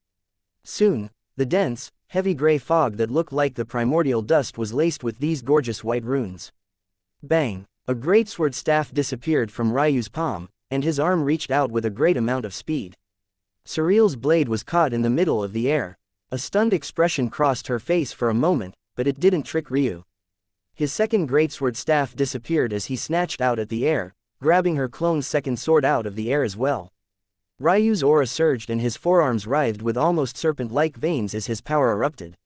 Soon, the dense, heavy gray fog that looked like the primordial dust was laced with these gorgeous white runes. Bang! A great sword staff disappeared from Ryu's palm, and his arm reached out with a great amount of speed. Surreal's blade was caught in the middle of the air. A stunned expression crossed her face for a moment, but it didn't trick Ryu. His second greatsword staff disappeared as he snatched out at the air, grabbing her clone's second sword out of the air as well. Ryu's aura surged and his forearms writhed with almost serpent-like veins as his power erupted.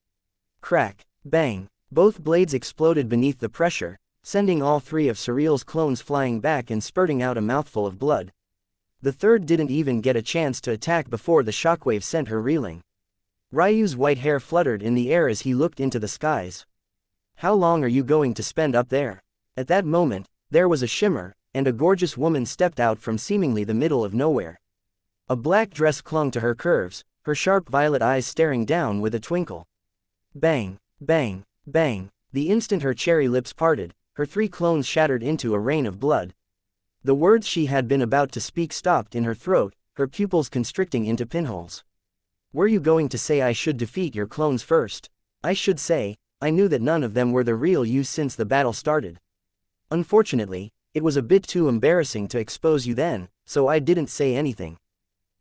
Crack! Bang! Both blades exploded beneath the pressure, sending all 3 of Surreal's clones flying back and spurting out a mouthful of blood. The third didn't even get a chance to attack before the shockwave sent her reeling. Ryu's white hair fluttered in the air as he looked into the skies. How long are you going to spend up there? At that moment, there was a shimmer, and a gorgeous woman stepped out from seemingly the middle of nowhere. A black dress clung to her curves, her sharp violet eyes staring down with a twinkle. Bang! Bang! Bang! The instant her cherry lips parted, her 3 clones shattered into a rain of blood. The words she had been about to speak stopped in her throat, her pupils constricting into pinholes. Were you going to say I should defeat your clones first? I should say, I knew that none of them were the real you since the battle started. Unfortunately, it was a bit too embarrassing to expose you then, so I didn't say anything.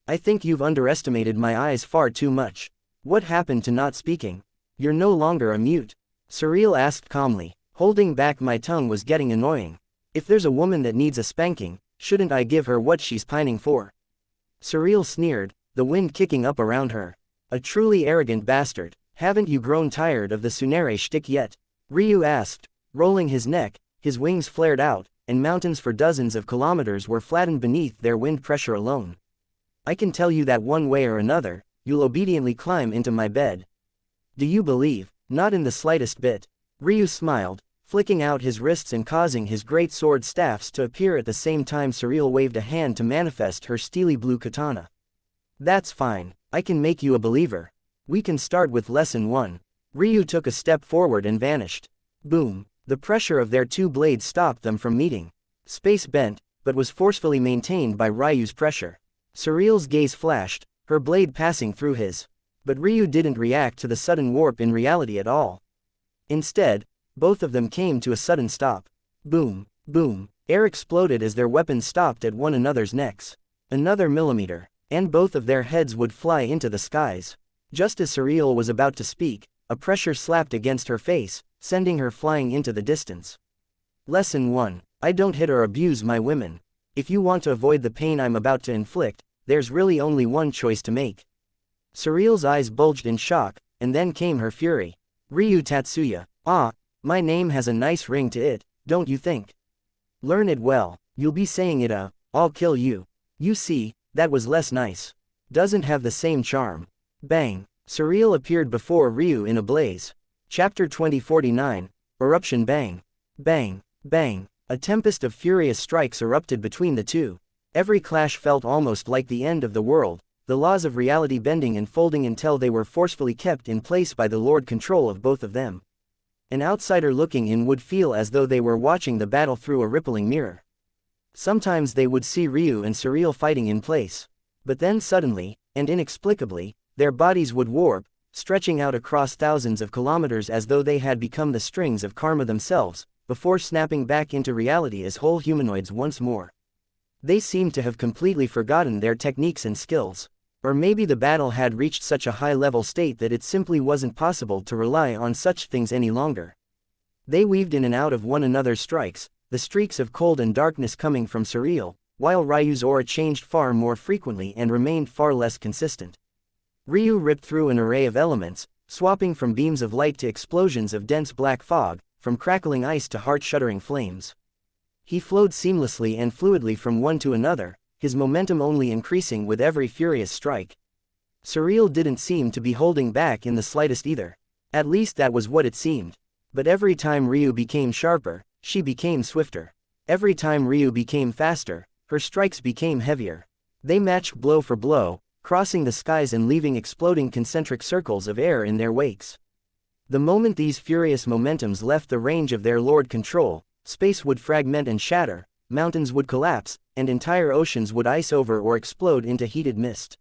I think you've underestimated my eyes far too much. What happened to not speaking? You're no longer a mute. Surreal asked calmly. Holding back my tongue was getting annoying. If there's a woman that needs a spanking, shouldn't I give her what she's pining for? Surreal sneered, the wind kicking up around her. A truly arrogant bastard. Haven't you grown tired of the Tsunere shtick yet? Ryu asked, rolling his neck, his wings flared out, and mountains for dozens of kilometers were flattened beneath their wind pressure alone. I can tell you that one way or another, you'll obediently climb into my bed. Do you believe? Not in the slightest bit. Ryu smiled, flicking out his wrists and causing his great sword staffs to appear at the same time. Surreal waved a hand to manifest her steely blue katana. That's fine, I can make you a believer. We can start with lesson 1. Ryu took a step forward and vanished. Boom, the pressure of their two blades stopped them from meeting. Space bent, but was forcefully maintained by Ryu's pressure. Surreal's gaze flashed, her blade passing through his. But Ryu didn't react to the sudden warp in reality at all. Instead, both of them came to a sudden stop. Boom, boom, air exploded as their weapons stopped at one another's necks. Another millimeter, and both of their heads would fly into the skies. Just as Surreal was about to speak, a pressure slapped against her face, sending her flying into the distance. Lesson 1. I don't hit or abuse my women. If you want to avoid the pain I'm about to inflict, there's really only one choice to make. Surreal's eyes bulged in shock, and then came her fury. Ryu Tatsuya. Ah, my name has a nice ring to it, don't you think? Learn it well, you'll be saying it I'll kill you. You see, that was less nice. Doesn't have the same charm. Bang. Surreal appeared before Ryu in a blaze. Chapter 2049, Eruption. Bang. Bang. Bang. A tempest of furious strikes erupted between the two. Every clash felt almost like the end of the world, the laws of reality bending and folding until they were forcefully kept in place by the Lord control of both of them. An outsider looking in would feel as though they were watching the battle through a rippling mirror. Sometimes they would see Ryu and Surreal fighting in place. But then suddenly, and inexplicably, their bodies would warp, stretching out across thousands of kilometers as though they had become the strings of karma themselves, before snapping back into reality as whole humanoids once more. They seemed to have completely forgotten their techniques and skills. Or maybe the battle had reached such a high-level state that it simply wasn't possible to rely on such things any longer. They weaved in and out of one another's strikes, the streaks of cold and darkness coming from Surreal, while Ryu's aura changed far more frequently and remained far less consistent. Ryu ripped through an array of elements, swapping from beams of light to explosions of dense black fog, from crackling ice to heart-shuddering flames. He flowed seamlessly and fluidly from one to another, his momentum only increasing with every furious strike. Surreal didn't seem to be holding back in the slightest either. At least that was what it seemed. But every time Ryu became sharper, she became swifter. Every time Ryu became faster, her strikes became heavier. They matched blow for blow, crossing the skies and leaving exploding concentric circles of air in their wakes. The moment these furious momentums left the range of their Lord control, space would fragment and shatter, mountains would collapse, and entire oceans would ice over or explode into heated mist.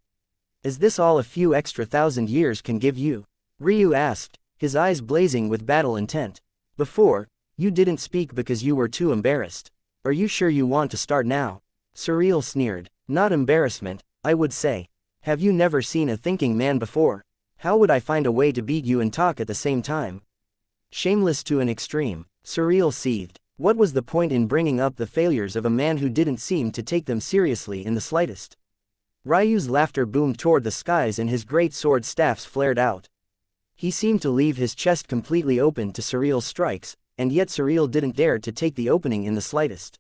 Is this all a few extra 1,000 years can give you? Ryu asked, his eyes blazing with battle intent. Before, you didn't speak because you were too embarrassed. Are you sure you want to start now? Surreal sneered. Not embarrassment, I would say. Have you never seen a thinking man before? How would I find a way to beat you and talk at the same time? Shameless to an extreme, Surreal seethed. What was the point in bringing up the failures of a man who didn't seem to take them seriously in the slightest? Ryu's laughter boomed toward the skies and his great sword staffs flared out. He seemed to leave his chest completely open to Surreal's strikes, and yet Surreal didn't dare to take the opening in the slightest.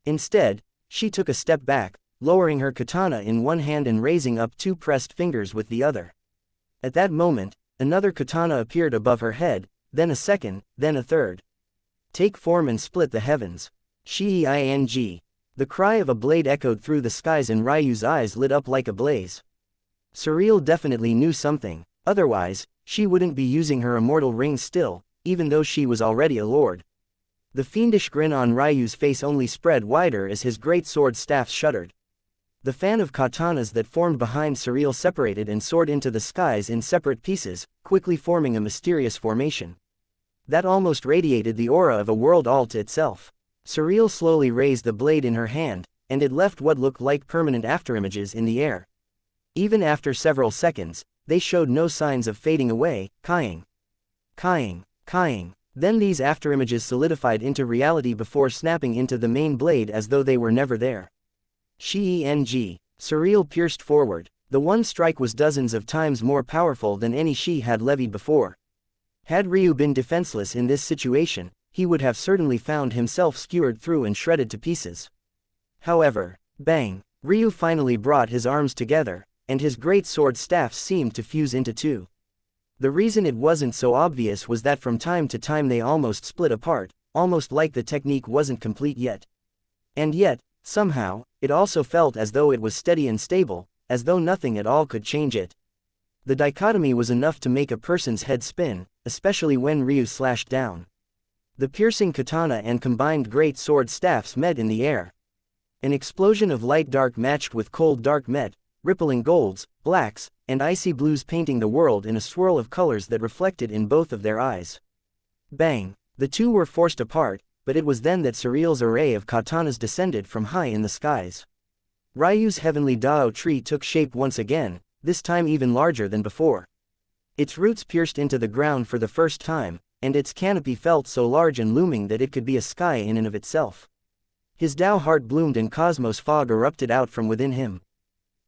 Instead, she took a step back, lowering her katana in one hand and raising up two pressed fingers with the other. At that moment, another katana appeared above her head, then a second, then a third. Take form and split the heavens. Xianxia. The cry of a blade echoed through the skies and Ryu's eyes lit up like a blaze. Surreal definitely knew something, otherwise, she wouldn't be using her immortal ring still, even though she was already a lord. The fiendish grin on Ryu's face only spread wider as his great sword staffs shuddered. The fan of katanas that formed behind Surreal separated and soared into the skies in separate pieces, quickly forming a mysterious formation that almost radiated the aura of a world all to itself. Surreal slowly raised the blade in her hand, and it left what looked like permanent afterimages in the air. Even after several seconds, they showed no signs of fading away, cawing. Then these afterimages solidified into reality before snapping into the main blade as though they were never there. Xianxia. Surreal pierced forward. The one strike was dozens of times more powerful than any she had levied before. Had Ryu been defenseless in this situation, he would have certainly found himself skewered through and shredded to pieces. However, bang, Ryu finally brought his arms together, and his great sword staffs seemed to fuse into two. The reason it wasn't so obvious was that from time to time they almost split apart, almost like the technique wasn't complete yet. And yet, somehow, it also felt as though it was steady and stable, as though nothing at all could change it. The dichotomy was enough to make a person's head spin, especially when Ryu slashed down. The piercing katana and combined great sword staffs met in the air. An explosion of light dark matched with cold dark met, rippling golds, blacks, and icy blues painting the world in a swirl of colors that reflected in both of their eyes. Bang! The two were forced apart, but it was then that Surreal's array of katanas descended from high in the skies. Ryu's heavenly Dao tree took shape once again, this time even larger than before. Its roots pierced into the ground for the first time, and its canopy felt so large and looming that it could be a sky in and of itself. His Dao heart bloomed and cosmos fog erupted out from within him.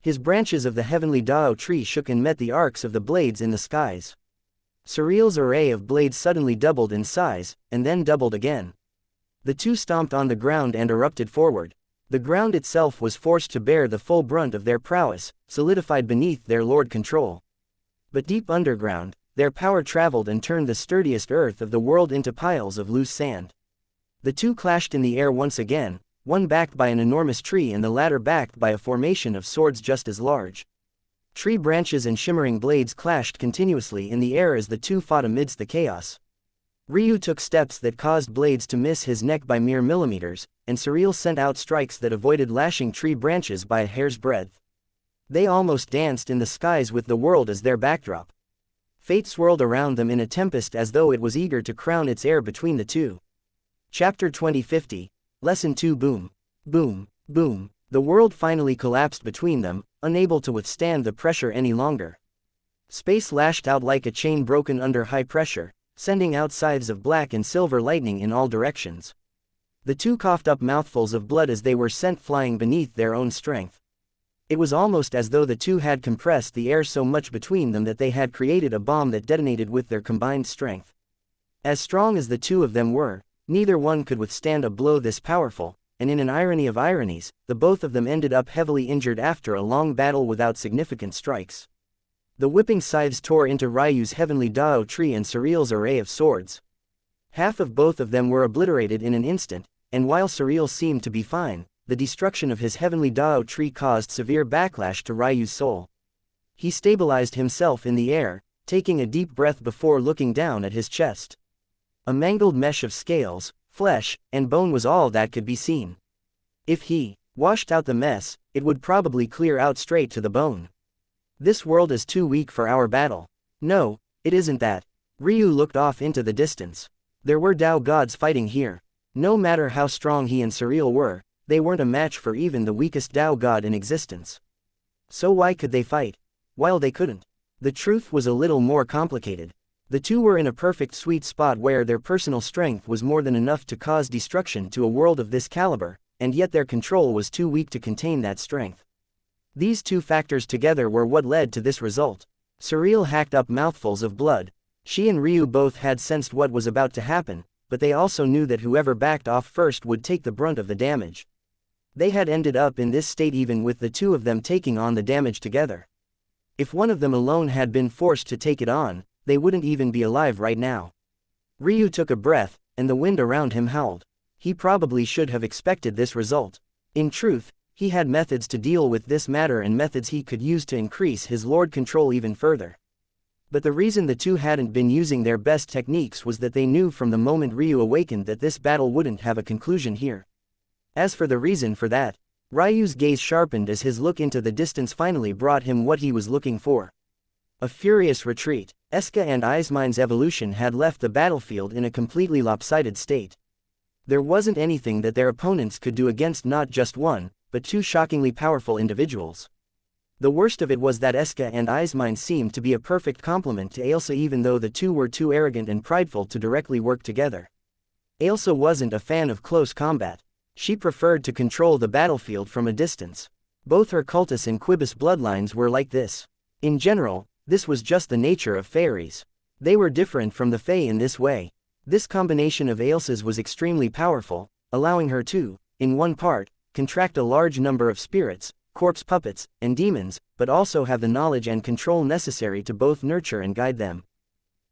His branches of the heavenly Dao tree shook and met the arcs of the blades in the skies. Surreal's array of blades suddenly doubled in size, and then doubled again. The two stomped on the ground and erupted forward. The ground itself was forced to bear the full brunt of their prowess, solidified beneath their lord control. But deep underground, their power traveled and turned the sturdiest earth of the world into piles of loose sand. The two clashed in the air once again, one backed by an enormous tree and the latter backed by a formation of swords just as large. Tree branches and shimmering blades clashed continuously in the air as the two fought amidst the chaos. Ryu took steps that caused blades to miss his neck by mere millimeters, and Surreal sent out strikes that avoided lashing tree branches by a hair's breadth. They almost danced in the skies with the world as their backdrop. Fate swirled around them in a tempest as though it was eager to crown its heir between the two. Chapter 2050, Lesson 2 Boom. Boom, boom. The world finally collapsed between them, unable to withstand the pressure any longer. Space lashed out like a chain broken under high pressure, sending out scythes of black and silver lightning in all directions. The two coughed up mouthfuls of blood as they were sent flying beneath their own strength. It was almost as though the two had compressed the air so much between them that they had created a bomb that detonated with their combined strength. As strong as the two of them were, neither one could withstand a blow this powerful, and in an irony of ironies, the both of them ended up heavily injured after a long battle without significant strikes. The whipping scythes tore into Ryu's heavenly Dao tree and Surreal's array of swords. Half of both of them were obliterated in an instant, and while Surreal seemed to be fine, the destruction of his heavenly Dao tree caused severe backlash to Ryu's soul. He stabilized himself in the air, taking a deep breath before looking down at his chest. A mangled mesh of scales, flesh, and bone was all that could be seen. If he washed out the mess, it would probably clear out straight to the bone. This world is too weak for our battle. No, it isn't that. Ryu looked off into the distance. There were Dao gods fighting here. No matter how strong he and Surreal were, they weren't a match for even the weakest Dao god in existence. So why could they fight? While they couldn't. The truth was a little more complicated. The two were in a perfect sweet spot where their personal strength was more than enough to cause destruction to a world of this caliber, and yet their control was too weak to contain that strength. These two factors together were what led to this result. Surreal hacked up mouthfuls of blood. She and Ryu both had sensed what was about to happen, but they also knew that whoever backed off first would take the brunt of the damage. They had ended up in this state even with the two of them taking on the damage together. If one of them alone had been forced to take it on, they wouldn't even be alive right now. Ryu took a breath, and the wind around him howled. He probably should have expected this result. In truth, he had methods to deal with this matter and methods he could use to increase his lord control even further. But the reason the two hadn't been using their best techniques was that they knew from the moment Ryu awakened that this battle wouldn't have a conclusion here. As for the reason for that, Ryu's gaze sharpened as his look into the distance finally brought him what he was looking for. A furious retreat. Xianxia and Eismein's evolution had left the battlefield in a completely lopsided state. There wasn't anything that their opponents could do against not just one, but two shockingly powerful individuals. The worst of it was that Xianxia and Eismein seemed to be a perfect complement to Ailsa even though the two were too arrogant and prideful to directly work together. Ailsa wasn't a fan of close combat. She preferred to control the battlefield from a distance. Both her cultus and Quibus bloodlines were like this. In general, this was just the nature of fairies. They were different from the Fae in this way. This combination of Ailsa's was extremely powerful, allowing her to, in one part, contract a large number of spirits, corpse puppets, and demons, but also have the knowledge and control necessary to both nurture and guide them.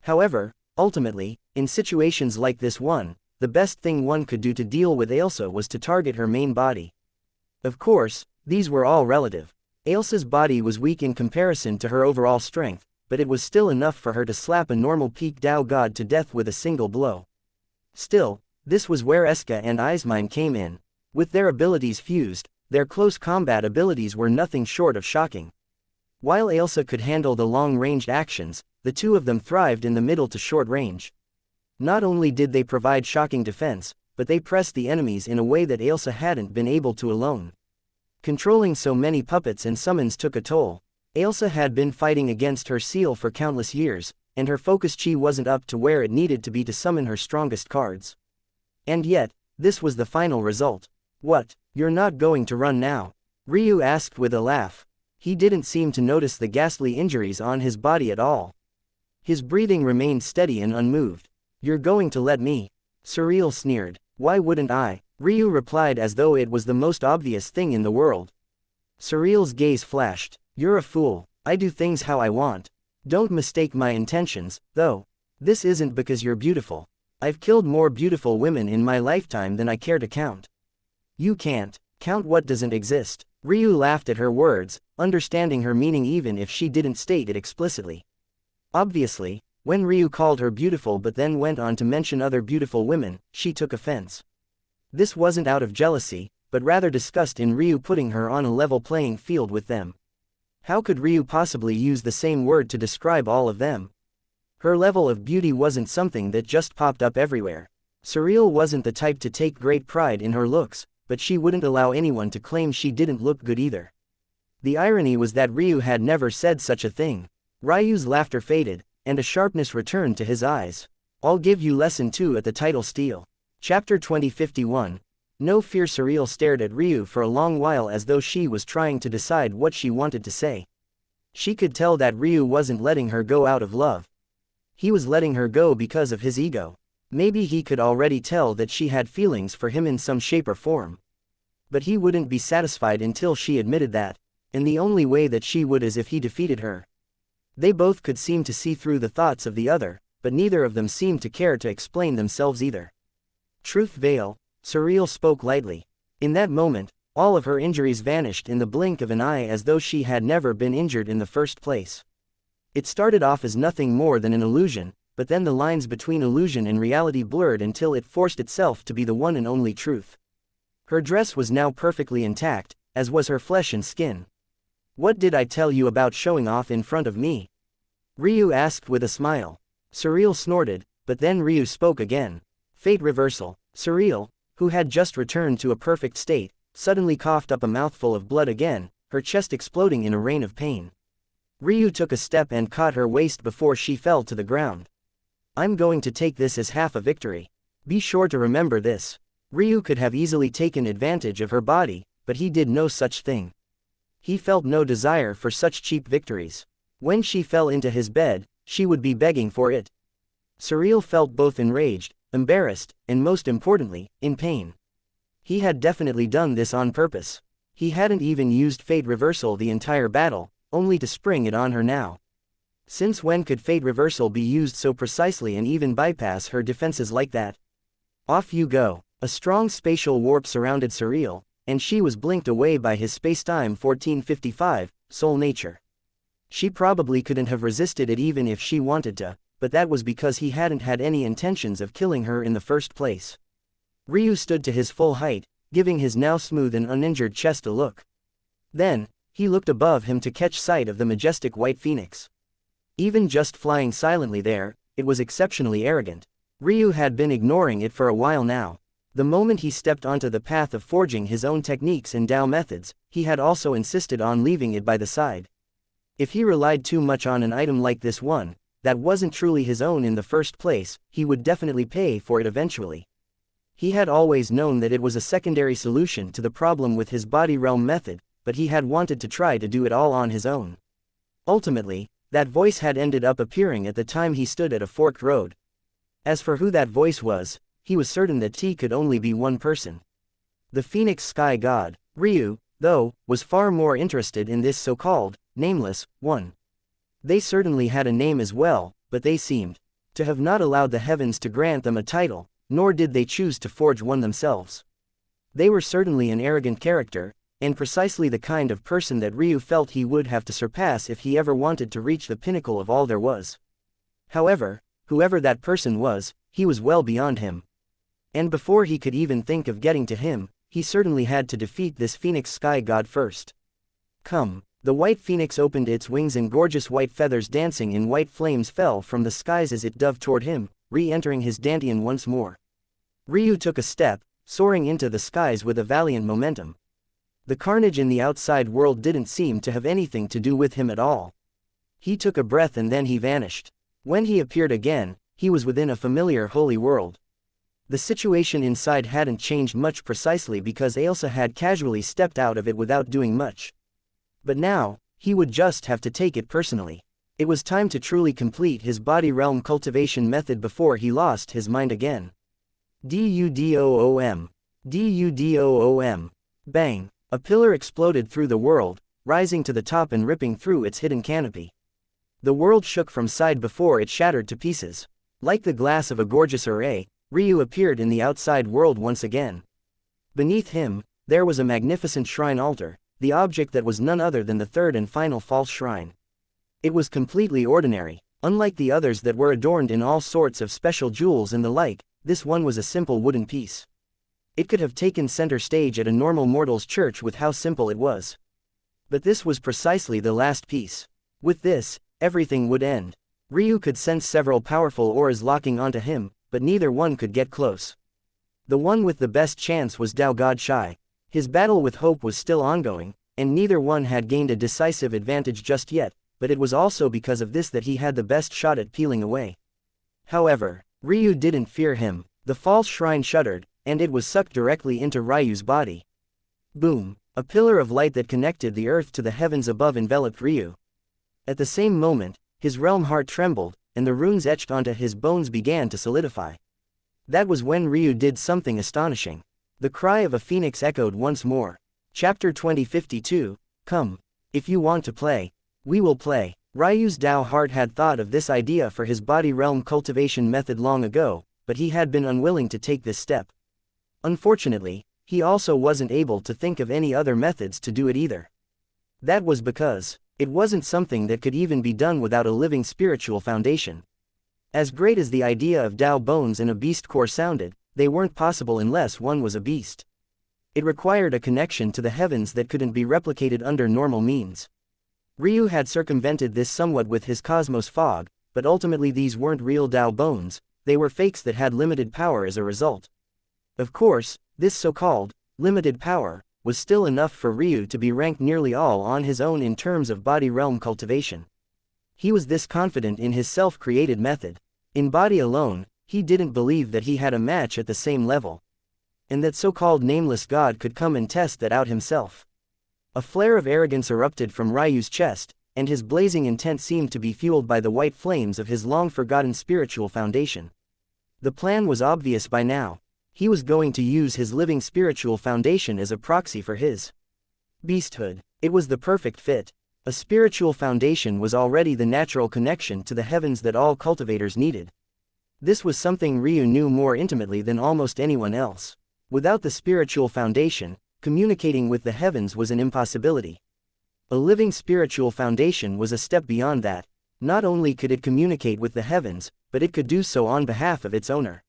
However, ultimately, in situations like this one, the best thing one could do to deal with Ailsa was to target her main body. Of course, these were all relative. Ailsa's body was weak in comparison to her overall strength, but it was still enough for her to slap a normal peak Dao god to death with a single blow. Still, this was where Eska and Eismine came in. With their abilities fused, their close combat abilities were nothing short of shocking. While Ailsa could handle the long-ranged actions, the two of them thrived in the middle to short range. Not only did they provide shocking defense, but they pressed the enemies in a way that Ailsa hadn't been able to alone. Controlling so many puppets and summons took a toll. Ailsa had been fighting against her seal for countless years, and her focus chi wasn't up to where it needed to be to summon her strongest cards. And yet, this was the final result. "What, you're not going to run now?" Ryu asked with a laugh. He didn't seem to notice the ghastly injuries on his body at all. His breathing remained steady and unmoved. "You're going to let me?" Surreal sneered. "Why wouldn't I?" Ryu replied as though it was the most obvious thing in the world. Surreal's gaze flashed. "You're a fool. I do things how I want. Don't mistake my intentions, though. This isn't because you're beautiful. I've killed more beautiful women in my lifetime than I care to count." "You can't count what doesn't exist." Ryu laughed at her words, understanding her meaning even if she didn't state it explicitly. Obviously, when Ryu called her beautiful but then went on to mention other beautiful women, she took offense. This wasn't out of jealousy, but rather disgust in Ryu putting her on a level playing field with them. How could Ryu possibly use the same word to describe all of them? Her level of beauty wasn't something that just popped up everywhere. Surreal wasn't the type to take great pride in her looks, but she wouldn't allow anyone to claim she didn't look good either. The irony was that Ryu had never said such a thing. Ryu's laughter faded, and a sharpness returned to his eyes. "I'll give you lesson 2 at the title steal." Chapter 2051. No fear. Surreal stared at Ryu for a long while as though she was trying to decide what she wanted to say. She could tell that Ryu wasn't letting her go out of love. He was letting her go because of his ego. Maybe he could already tell that she had feelings for him in some shape or form. But he wouldn't be satisfied until she admitted that, and the only way that she would is if he defeated her. They both could seem to see through the thoughts of the other, but neither of them seemed to care to explain themselves either. "Truth veil," Surreal spoke lightly. In that moment, all of her injuries vanished in the blink of an eye as though she had never been injured in the first place. It started off as nothing more than an illusion, but then the lines between illusion and reality blurred until it forced itself to be the one and only truth. Her dress was now perfectly intact, as was her flesh and skin. "What did I tell you about showing off in front of me?" Ryu asked with a smile. Surreal snorted, but then Ryu spoke again. "Fate reversal." Surreal, who had just returned to a perfect state, suddenly coughed up a mouthful of blood again, her chest exploding in a rain of pain. Ryu took a step and caught her waist before she fell to the ground. "I'm going to take this as half a victory. Be sure to remember this." Ryu could have easily taken advantage of her body, but he did no such thing. He felt no desire for such cheap victories. When she fell into his bed, she would be begging for it. Surreal felt both enraged, embarrassed, and most importantly, in pain. He had definitely done this on purpose. He hadn't even used fate reversal the entire battle, only to spring it on her now. Since when could fate reversal be used so precisely and even bypass her defenses like that? Off you go. A strong spatial warp surrounded Surreal, and she was blinked away by his spacetime 1455, soul nature. She probably couldn't have resisted it even if she wanted to, but that was because he hadn't had any intentions of killing her in the first place. Ryu stood to his full height, giving his now smooth and uninjured chest a look. Then, he looked above him to catch sight of the majestic white phoenix. Even just flying silently there, it was exceptionally arrogant. Ryu had been ignoring it for a while now. The moment he stepped onto the path of forging his own techniques and Dao methods, he had also insisted on leaving it by the side. If he relied too much on an item like this one, that wasn't truly his own in the first place, he would definitely pay for it eventually. He had always known that it was a secondary solution to the problem with his body realm method, but he had wanted to try to do it all on his own. Ultimately, that voice had ended up appearing at the time he stood at a forked road. As for who that voice was, he was certain that T could only be one person. The Phoenix Sky God. Ryu, though, was far more interested in this so-called, nameless, one. They certainly had a name as well, but they seemed to have not allowed the heavens to grant them a title, nor did they choose to forge one themselves. They were certainly an arrogant character, and precisely the kind of person that Ryu felt he would have to surpass if he ever wanted to reach the pinnacle of all there was. However, whoever that person was, he was well beyond him. And before he could even think of getting to him, he certainly had to defeat this phoenix sky god first. Come. The white phoenix opened its wings and gorgeous white feathers dancing in white flames fell from the skies as it dove toward him, re-entering his dantian once more. Ryu took a step, soaring into the skies with a valiant momentum. The carnage in the outside world didn't seem to have anything to do with him at all. He took a breath and then he vanished. When he appeared again, he was within a familiar holy world. The situation inside hadn't changed much precisely because Ailsa had casually stepped out of it without doing much. But now, he would just have to take it personally. It was time to truly complete his body realm cultivation method before he lost his mind again. Doom. Doom. Bang. A pillar exploded through the world, rising to the top and ripping through its hidden canopy. The world shook from side before it shattered to pieces. Like the glass of a gorgeous array, Ryu appeared in the outside world once again. Beneath him, there was a magnificent shrine altar, the object that was none other than the third and final false shrine. It was completely ordinary. Unlike the others that were adorned in all sorts of special jewels and the like, this one was a simple wooden piece. It could have taken center stage at a normal mortal's church with how simple it was. But this was precisely the last piece. With this, everything would end. Ryu could sense several powerful auras locking onto him, but neither one could get close. The one with the best chance was Dao God Shai. His battle with hope was still ongoing, and neither one had gained a decisive advantage just yet, but it was also because of this that he had the best shot at peeling away. However, Ryu didn't fear him. The false shrine shuddered, and it was sucked directly into Ryu's body. Boom! A pillar of light that connected the earth to the heavens above enveloped Ryu. At the same moment, his realm heart trembled, and the runes etched onto his bones began to solidify. That was when Ryu did something astonishing. The cry of a phoenix echoed once more. Chapter 2052, Come. If you want to play, we will play. Ryu's Dao heart had thought of this idea for his body realm cultivation method long ago, but he had been unwilling to take this step. Unfortunately, he also wasn't able to think of any other methods to do it either. That was because it wasn't something that could even be done without a living spiritual foundation. As great as the idea of Dao bones and a beast core sounded, they weren't possible unless one was a beast. It required a connection to the heavens that couldn't be replicated under normal means. Ryu had circumvented this somewhat with his cosmos fog, but ultimately these weren't real Dao bones, they were fakes that had limited power as a result. Of course, this so-called limited power was still enough for Ryu to be ranked nearly all on his own in terms of body realm cultivation. He was this confident in his self-created method. In body alone, he didn't believe that he had a match at the same level. And that so-called nameless god could come and test that out himself. A flare of arrogance erupted from Ryu's chest, and his blazing intent seemed to be fueled by the white flames of his long-forgotten spiritual foundation. The plan was obvious by now. He was going to use his living spiritual foundation as a proxy for his beasthood. It was the perfect fit. A spiritual foundation was already the natural connection to the heavens that all cultivators needed. This was something Ryu knew more intimately than almost anyone else. Without the spiritual foundation, communicating with the heavens was an impossibility. A living spiritual foundation was a step beyond that. Not only could it communicate with the heavens, but it could do so on behalf of its owner.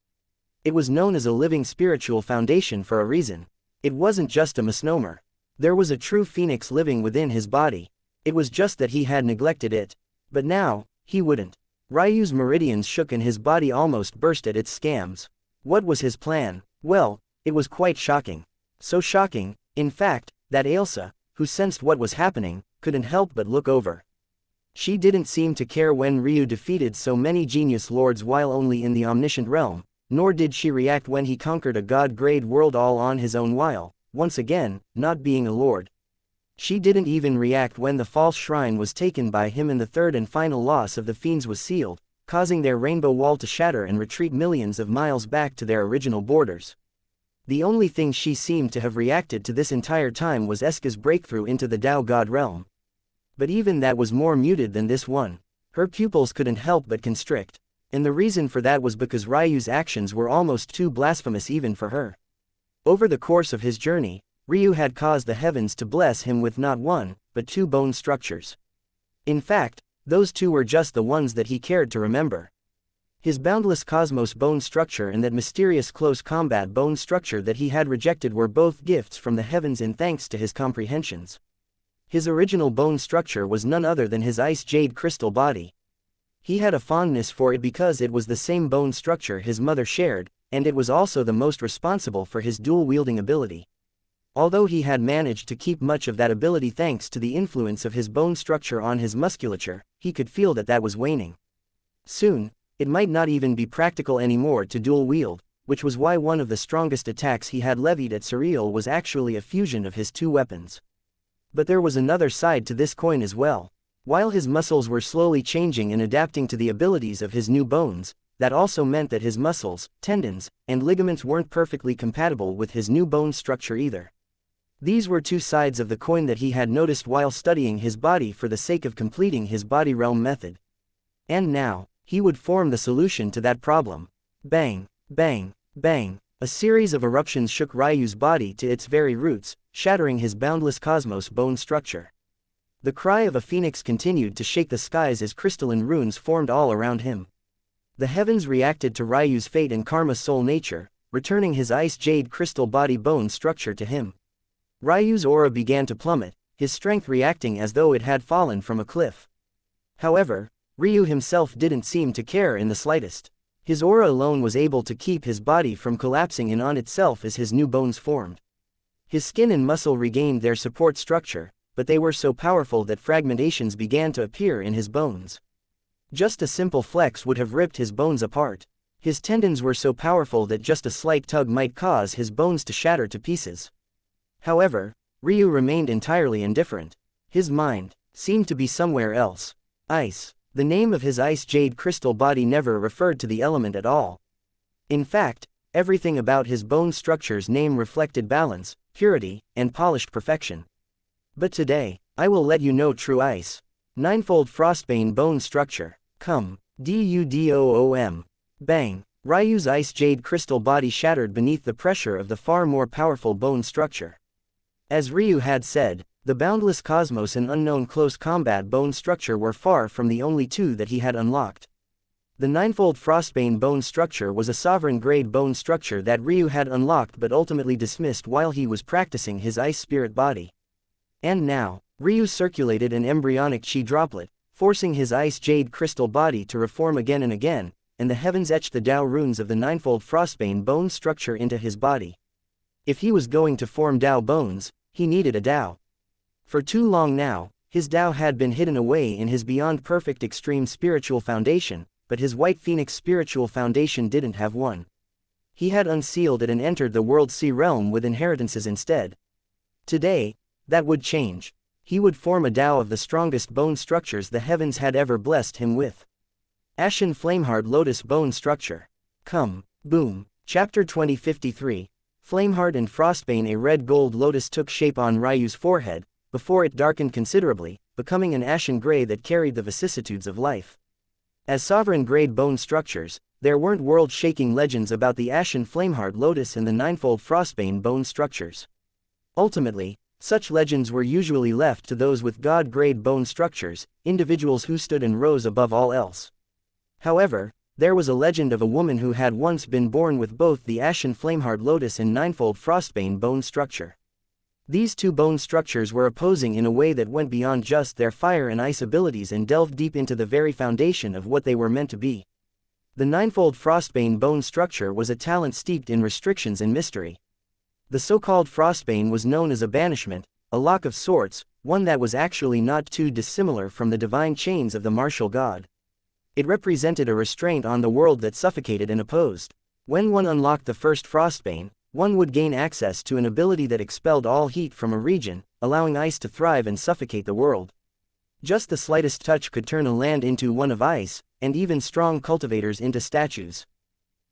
It was known as a living spiritual foundation for a reason. It wasn't just a misnomer. There was a true phoenix living within his body. It was just that he had neglected it. But now, he wouldn't. Ryu's meridians shook and his body almost burst at its scams. What was his plan? Well, it was quite shocking. So shocking, in fact, that Ailsa, who sensed what was happening, couldn't help but look over. She didn't seem to care when Ryu defeated so many genius lords while only in the omniscient realm, nor did she react when he conquered a god-grade world all on his own while, once again, not being a lord. She didn't even react when the false shrine was taken by him and the third and final loss of the fiends was sealed, causing their rainbow wall to shatter and retreat millions of miles back to their original borders. The only thing she seemed to have reacted to this entire time was Eska's breakthrough into the Dao God realm. But even that was more muted than this one. Her pupils couldn't help but constrict. And the reason for that was because Ryu's actions were almost too blasphemous even for her. Over the course of his journey, Ryu had caused the heavens to bless him with not one, but two bone structures. In fact, those two were just the ones that he cared to remember. His boundless cosmos bone structure and that mysterious close combat bone structure that he had rejected were both gifts from the heavens in thanks to his comprehensions. His original bone structure was none other than his ice jade crystal body. He had a fondness for it because it was the same bone structure his mother shared, and it was also the most responsible for his dual-wielding ability. Although he had managed to keep much of that ability thanks to the influence of his bone structure on his musculature, he could feel that was waning. Soon, it might not even be practical anymore to dual-wield, which was why one of the strongest attacks he had levied at Surreal was actually a fusion of his two weapons. But there was another side to this coin as well. While his muscles were slowly changing and adapting to the abilities of his new bones, that also meant that his muscles, tendons, and ligaments weren't perfectly compatible with his new bone structure either. These were two sides of the coin that he had noticed while studying his body for the sake of completing his body realm method. And now, he would form the solution to that problem. Bang, bang, bang. A series of eruptions shook Ryu's body to its very roots, shattering his boundless cosmos bone structure. The cry of a phoenix continued to shake the skies as crystalline runes formed all around him. The heavens reacted to Ryu's fate and karma soul nature, returning his ice jade crystal body bone structure to him. Ryu's aura began to plummet, his strength reacting as though it had fallen from a cliff. However, Ryu himself didn't seem to care in the slightest. His aura alone was able to keep his body from collapsing in on itself as his new bones formed. His skin and muscle regained their support structure, but they were so powerful that fragmentations began to appear in his bones. Just a simple flex would have ripped his bones apart. His tendons were so powerful that just a slight tug might cause his bones to shatter to pieces. However, Ryu remained entirely indifferent. His mind seemed to be somewhere else. Ice. The name of his ice jade crystal body never referred to the element at all. In fact, everything about his bone structure's name reflected balance, purity, and polished perfection. But today, I will let you know true ice. Ninefold frostbane bone structure. Come. Dudoom. Bang. Ryu's ice jade crystal body shattered beneath the pressure of the far more powerful bone structure. As Ryu had said, the boundless cosmos and unknown close combat bone structure were far from the only two that he had unlocked. The ninefold frostbane bone structure was a sovereign-grade bone structure that Ryu had unlocked but ultimately dismissed while he was practicing his ice spirit body. And now, Ryu circulated an embryonic chi droplet, forcing his ice jade crystal body to reform again and again, and the heavens etched the Tao runes of the ninefold frostbane bone structure into his body. If he was going to form Tao bones, he needed a Tao. For too long now, his Tao had been hidden away in his beyond perfect extreme spiritual foundation, but his White Phoenix spiritual foundation didn't have one. He had unsealed it and entered the World Sea realm with inheritances instead. Today, that would change. He would form a Tao of the strongest bone structures the heavens had ever blessed him with. Ashen Flameheart Lotus Bone Structure. Come. Boom. Chapter 2053. Flameheart and Frostbane. A red gold lotus took shape on Ryu's forehead, before it darkened considerably, becoming an ashen gray that carried the vicissitudes of life. As sovereign-grade bone structures, there weren't world-shaking legends about the Ashen Flameheart Lotus and the ninefold Frostbane bone structures. Ultimately, such legends were usually left to those with god-grade bone structures, individuals who stood and rose above all else. However, there was a legend of a woman who had once been born with both the Ashen Flameheart Lotus and ninefold Frostbane bone structure. These two bone structures were opposing in a way that went beyond just their fire and ice abilities and delved deep into the very foundation of what they were meant to be. The ninefold Frostbane bone structure was a talent steeped in restrictions and mystery. The so-called Frostbane was known as a banishment, a lock of sorts, one that was actually not too dissimilar from the divine chains of the martial god. It represented a restraint on the world that suffocated and opposed. When one unlocked the first Frostbane, one would gain access to an ability that expelled all heat from a region, allowing ice to thrive and suffocate the world. Just the slightest touch could turn a land into one of ice, and even strong cultivators into statues.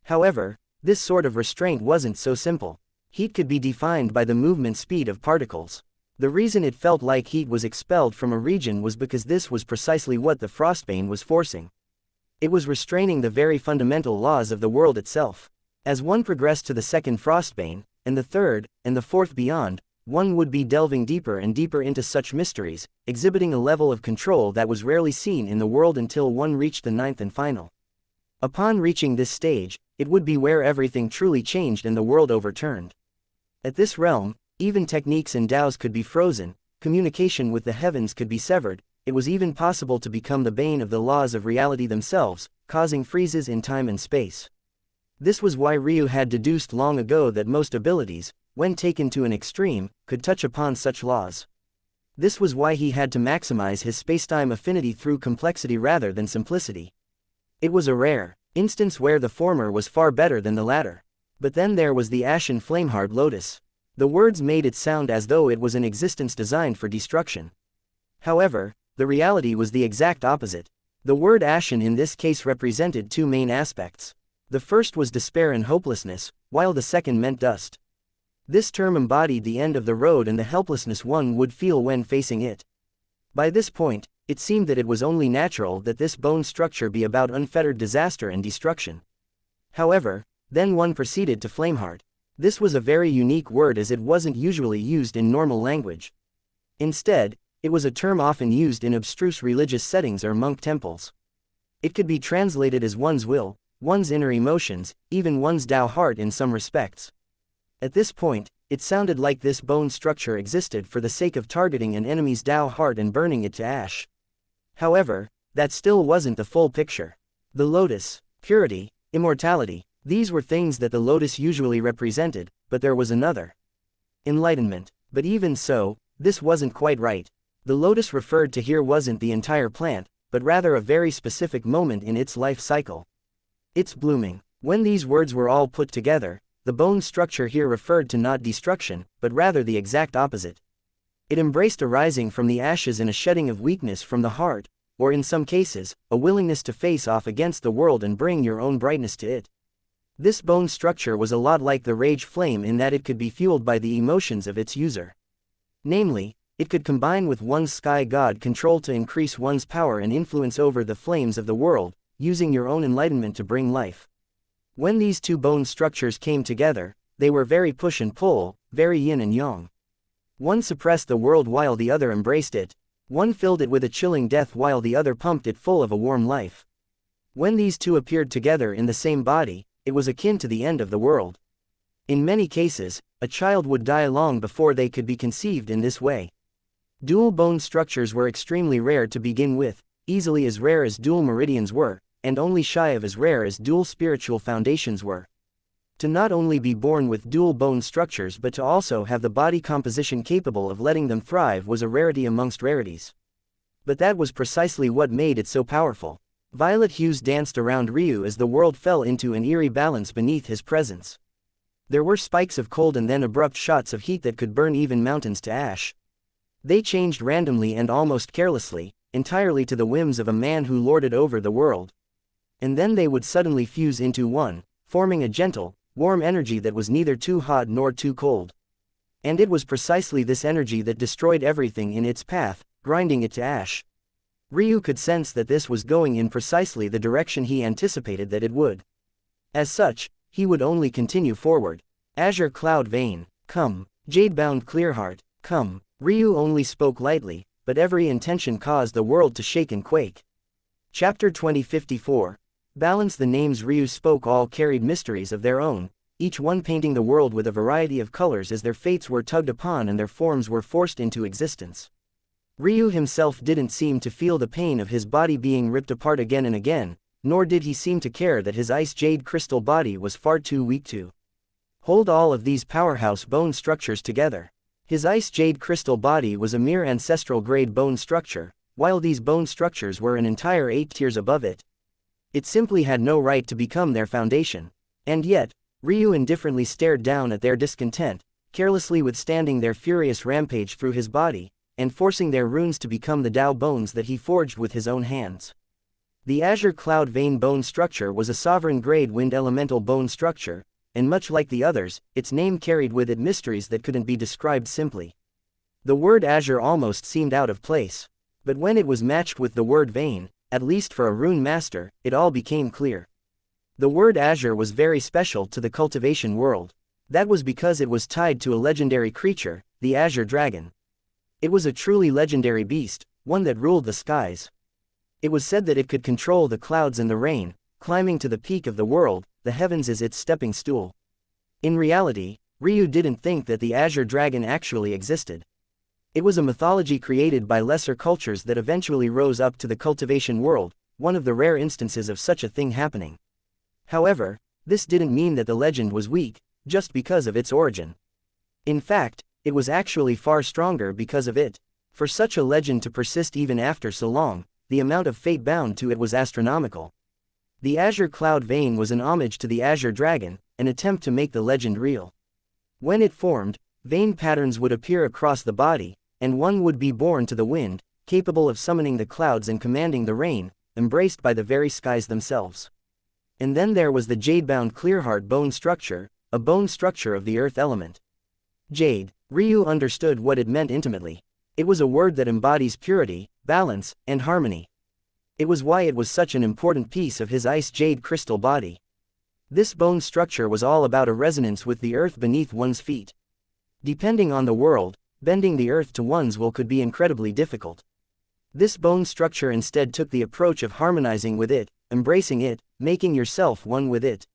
However, this sort of restraint wasn't so simple. Heat could be defined by the movement speed of particles. The reason it felt like heat was expelled from a region was because this was precisely what the Frostbane was forcing. It was restraining the very fundamental laws of the world itself. As one progressed to the second frostbane, and the third, and the fourth beyond, one would be delving deeper and deeper into such mysteries, exhibiting a level of control that was rarely seen in the world until one reached the ninth and final. Upon reaching this stage, it would be where everything truly changed and the world overturned. At this realm, even techniques and Taos could be frozen, communication with the heavens could be severed, it was even possible to become the bane of the laws of reality themselves, causing freezes in time and space. This was why Ryu had deduced long ago that most abilities, when taken to an extreme, could touch upon such laws. This was why he had to maximize his spacetime affinity through complexity rather than simplicity. It was a rare instance where the former was far better than the latter. But then there was the ashen flamehard lotus. The words made it sound as though it was an existence designed for destruction. However, the reality was the exact opposite. The word ashen in this case represented two main aspects. The first was despair and hopelessness, while the second meant dust. This term embodied the end of the road and the helplessness one would feel when facing it. By this point, it seemed that it was only natural that this bone structure be about unfettered disaster and destruction. However, then one proceeded to flameheart. This was a very unique word as it wasn't usually used in normal language. Instead, it was a term often used in abstruse religious settings or monk temples. It could be translated as one's will, one's inner emotions, even one's Tao heart in some respects. At this point, it sounded like this bone structure existed for the sake of targeting an enemy's Tao heart and burning it to ash. However, that still wasn't the full picture. The lotus, purity, immortality, these were things that the lotus usually represented, but there was another. Enlightenment. But even so, this wasn't quite right. The lotus referred to here wasn't the entire plant, but rather a very specific moment in its life cycle. Its blooming. When these words were all put together, the bone structure here referred to not destruction, but rather the exact opposite. It embraced a rising from the ashes and a shedding of weakness from the heart, or in some cases, a willingness to face off against the world and bring your own brightness to it. This bone structure was a lot like the rage flame in that it could be fueled by the emotions of its user. Namely, it could combine with one's sky god control to increase one's power and influence over the flames of the world, using your own enlightenment to bring life. When these two bone structures came together, they were very push and pull, very yin and yang. One suppressed the world while the other embraced it. One filled it with a chilling death while the other pumped it full of a warm life. When these two appeared together in the same body, it was akin to the end of the world. In many cases, a child would die long before they could be conceived in this way. Dual bone structures were extremely rare to begin with, easily as rare as dual meridians were, and only shy of as rare as dual spiritual foundations were. To not only be born with dual bone structures but to also have the body composition capable of letting them thrive was a rarity amongst rarities. But that was precisely what made it so powerful. Violet hues danced around Ryu as the world fell into an eerie balance beneath his presence. There were spikes of cold and then abrupt shots of heat that could burn even mountains to ash. They changed randomly and almost carelessly, entirely to the whims of a man who lorded over the world. And then they would suddenly fuse into one, forming a gentle, warm energy that was neither too hot nor too cold. And it was precisely this energy that destroyed everything in its path, grinding it to ash. Ryu could sense that this was going in precisely the direction he anticipated that it would. As such, he would only continue forward. Azure cloud vein, come. Jade-bound clear heart, come. Ryu only spoke lightly, but every intention caused the world to shake and quake. Chapter 2054. Balance. The names Ryu spoke all carried mysteries of their own, each one painting the world with a variety of colors as their fates were tugged upon and their forms were forced into existence. Ryu himself didn't seem to feel the pain of his body being ripped apart again and again, nor did he seem to care that his ice jade crystal body was far too weak to hold all of these powerhouse bone structures together. His ice jade crystal body was a mere ancestral grade bone structure, while these bone structures were an entire 8 tiers above it. It simply had no right to become their foundation. And yet, Ryu indifferently stared down at their discontent, carelessly withstanding their furious rampage through his body, and forcing their runes to become the Tao bones that he forged with his own hands. The Azure Cloud Vein bone structure was a sovereign grade wind elemental bone structure, and much like the others, its name carried with it mysteries that couldn't be described simply. The word azure almost seemed out of place. But when it was matched with the word vein, at least for a rune master, it all became clear. The word azure was very special to the cultivation world. That was because it was tied to a legendary creature, the azure dragon. It was a truly legendary beast, one that ruled the skies. It was said that it could control the clouds and the rain, climbing to the peak of the world, the heavens as its stepping stool. In reality, Ryu didn't think that the azure dragon actually existed. It was a mythology created by lesser cultures that eventually rose up to the cultivation world, one of the rare instances of such a thing happening. However, this didn't mean that the legend was weak, just because of its origin. In fact, it was actually far stronger because of it. For such a legend to persist even after so long, the amount of fate bound to it was astronomical. The azure cloud vein was an homage to the azure dragon, an attempt to make the legend real. When it formed, vein patterns would appear across the body, and one would be born to the wind, capable of summoning the clouds and commanding the rain, embraced by the very skies themselves. And then there was the jade-bound clearheart bone structure, a bone structure of the earth element. Jade, Ryu understood what it meant intimately. It was a word that embodies purity, balance, and harmony. It was why it was such an important piece of his ice jade crystal body. This bone structure was all about a resonance with the earth beneath one's feet. Depending on the world, bending the earth to one's will could be incredibly difficult. This bone structure instead took the approach of harmonizing with it, embracing it, making yourself one with it.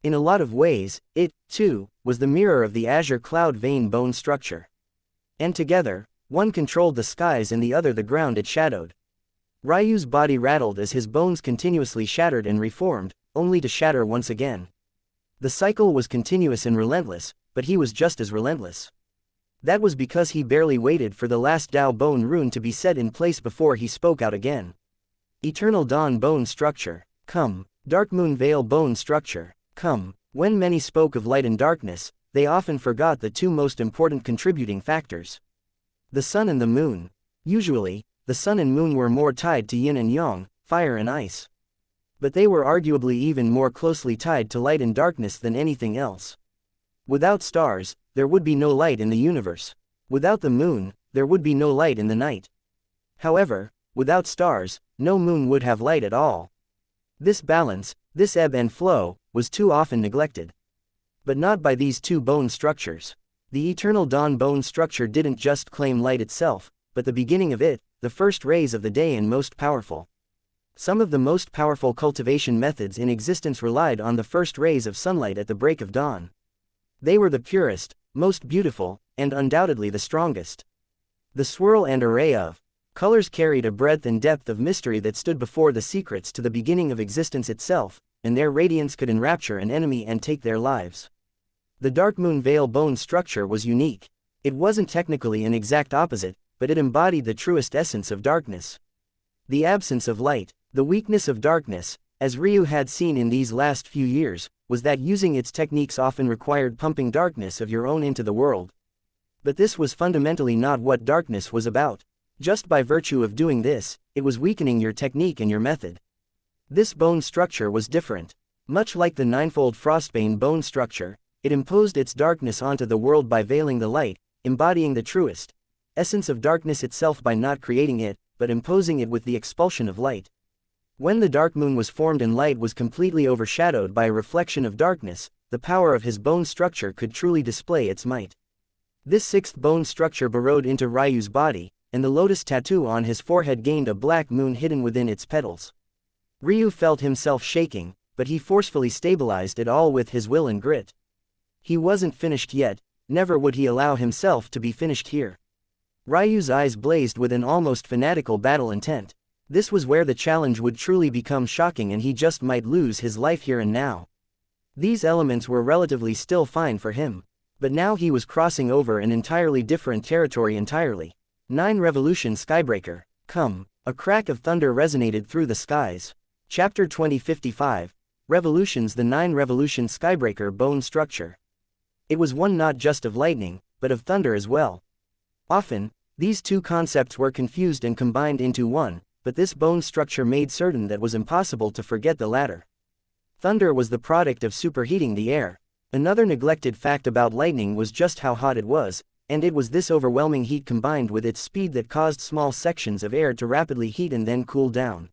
In a lot of ways, it, too, was the mirror of the azure cloud vein bone structure. And together, one controlled the skies and the other the ground it shadowed. Ryu's body rattled as his bones continuously shattered and reformed, only to shatter once again. The cycle was continuous and relentless, but he was just as relentless. That was because he barely waited for the last Dao bone rune to be set in place before he spoke out again. Eternal Dawn bone structure, come. Dark Moon Veil bone structure, come. When many spoke of light and darkness, they often forgot the two most important contributing factors. The sun and the moon. Usually, the sun and moon were more tied to yin and yang, fire and ice. But they were arguably even more closely tied to light and darkness than anything else. Without stars, there would be no light in the universe. Without the moon, there would be no light in the night. However, without stars, no moon would have light at all. This balance, this ebb and flow, was too often neglected. But not by these two bone structures. The Eternal Dawn bone structure didn't just claim light itself, but the beginning of it, the first rays of the day and most powerful. Some of the most powerful cultivation methods in existence relied on the first rays of sunlight at the break of dawn. They were the purest, most beautiful, and undoubtedly the strongest. The swirl and array of colors carried a breadth and depth of mystery that stood before the secrets to the beginning of existence itself, and their radiance could enrapture an enemy and take their lives. The Dark Moon Veil bone structure was unique. It wasn't technically an exact opposite, but it embodied the truest essence of darkness. The absence of light, the weakness of darkness, as Ryu had seen in these last few years, was that using its techniques often required pumping darkness of your own into the world. But this was fundamentally not what darkness was about. Just by virtue of doing this, it was weakening your technique and your method. This bone structure was different. Much like the ninefold Frostbane bone structure, it imposed its darkness onto the world by veiling the light, embodying the truest essence of darkness itself by not creating it, but imposing it with the expulsion of light. When the dark moon was formed and light was completely overshadowed by a reflection of darkness, the power of his bone structure could truly display its might. This sixth bone structure burrowed into Ryu's body, and the lotus tattoo on his forehead gained a black moon hidden within its petals. Ryu felt himself shaking, but he forcefully stabilized it all with his will and grit. He wasn't finished yet, never would he allow himself to be finished here. Ryu's eyes blazed with an almost fanatical battle intent. This was where the challenge would truly become shocking and he just might lose his life here and now. These elements were relatively still fine for him. But now he was crossing over an entirely different territory entirely. 9 Revolution Skybreaker, come. A crack of thunder resonated through the skies. Chapter 2055, Revolutions. The 9 Revolution Skybreaker bone structure. It was one not just of lightning, but of thunder as well. Often, these two concepts were confused and combined into one, but this bone structure made certain that it was impossible to forget the latter. Thunder was the product of superheating the air. Another neglected fact about lightning was just how hot it was, and it was this overwhelming heat combined with its speed that caused small sections of air to rapidly heat and then cool down.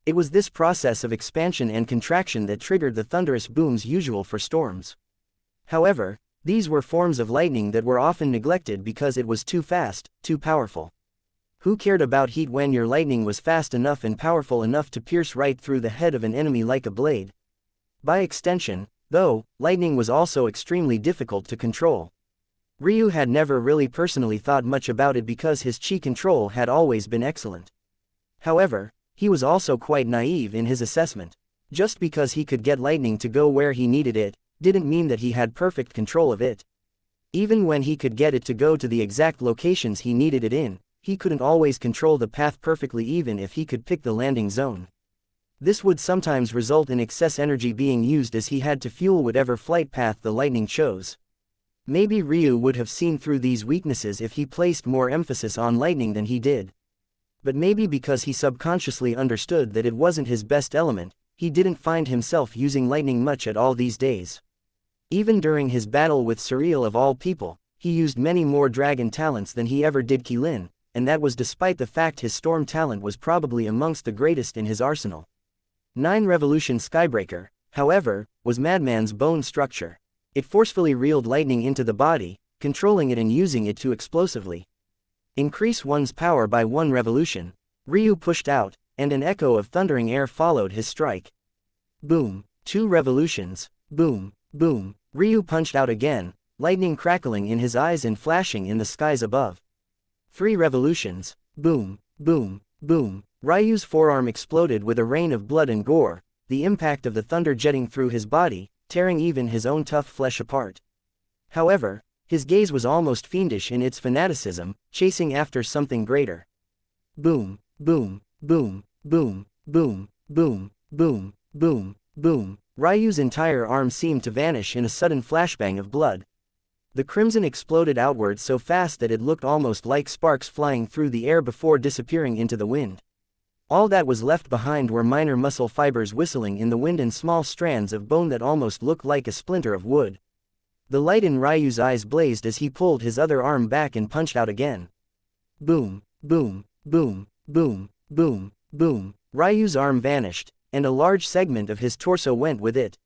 It was this process of expansion and contraction that triggered the thunderous booms usual for storms. However, these were forms of lightning that were often neglected because it was too fast, too powerful. Who cared about heat when your lightning was fast enough and powerful enough to pierce right through the head of an enemy like a blade? By extension, though, lightning was also extremely difficult to control. Ryu had never really personally thought much about it because his chi control had always been excellent. However, he was also quite naive in his assessment. Just because he could get lightning to go where he needed it, didn't mean that he had perfect control of it. Even when he could get it to go to the exact locations he needed it in, he couldn't always control the path perfectly even if he could pick the landing zone. This would sometimes result in excess energy being used as he had to fuel whatever flight path the lightning chose. Maybe Ryu would have seen through these weaknesses if he placed more emphasis on lightning than he did. But maybe because he subconsciously understood that it wasn't his best element, he didn't find himself using lightning much at all these days. Even during his battle with Surreal of all people, he used many more dragon talents than he ever did Qilin, and that was despite the fact his storm talent was probably amongst the greatest in his arsenal. 9 Revolution Skybreaker, however, was Madman's bone structure. It forcefully reeled lightning into the body, controlling it and using it to explosively increase one's power by 1 revolution. Ryu pushed out, and an echo of thundering air followed his strike. Boom. 2 revolutions. Boom, boom. Ryu punched out again, lightning crackling in his eyes and flashing in the skies above. 3 revolutions. Boom, boom, boom. Ryu's forearm exploded with a rain of blood and gore, the impact of the thunder jetting through his body, tearing even his own tough flesh apart. However, his gaze was almost fiendish in its fanaticism, chasing after something greater. Boom, boom, boom, boom, boom, boom, boom, boom, boom. Ryu's entire arm seemed to vanish in a sudden flashbang of blood. The crimson exploded outward so fast that it looked almost like sparks flying through the air before disappearing into the wind. All that was left behind were minor muscle fibers whistling in the wind and small strands of bone that almost looked like a splinter of wood. The light in Ryu's eyes blazed as he pulled his other arm back and punched out again. Boom, boom, boom, boom, boom, boom. Ryu's arm vanished, and a large segment of his torso went with it.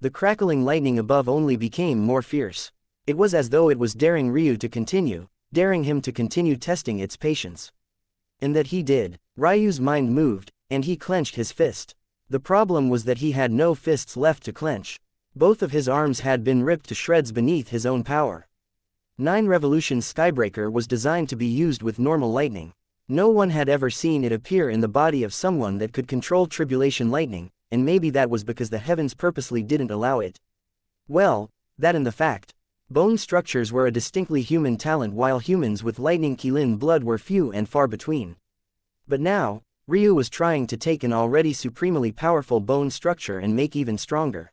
The crackling lightning above only became more fierce. It was as though it was daring Ryu to continue, daring him to continue testing its patience. And that he did. Ryu's mind moved, and he clenched his fist. The problem was that he had no fists left to clench. Both of his arms had been ripped to shreds beneath his own power. 9 Revolution Skybreaker was designed to be used with normal lightning. No one had ever seen it appear in the body of someone that could control tribulation lightning, and maybe that was because the heavens purposely didn't allow it. Well, that and the fact. Bone structures were a distinctly human talent while humans with lightning Qilin blood were few and far between. But now, Ryu was trying to take an already supremely powerful bone structure and make even stronger.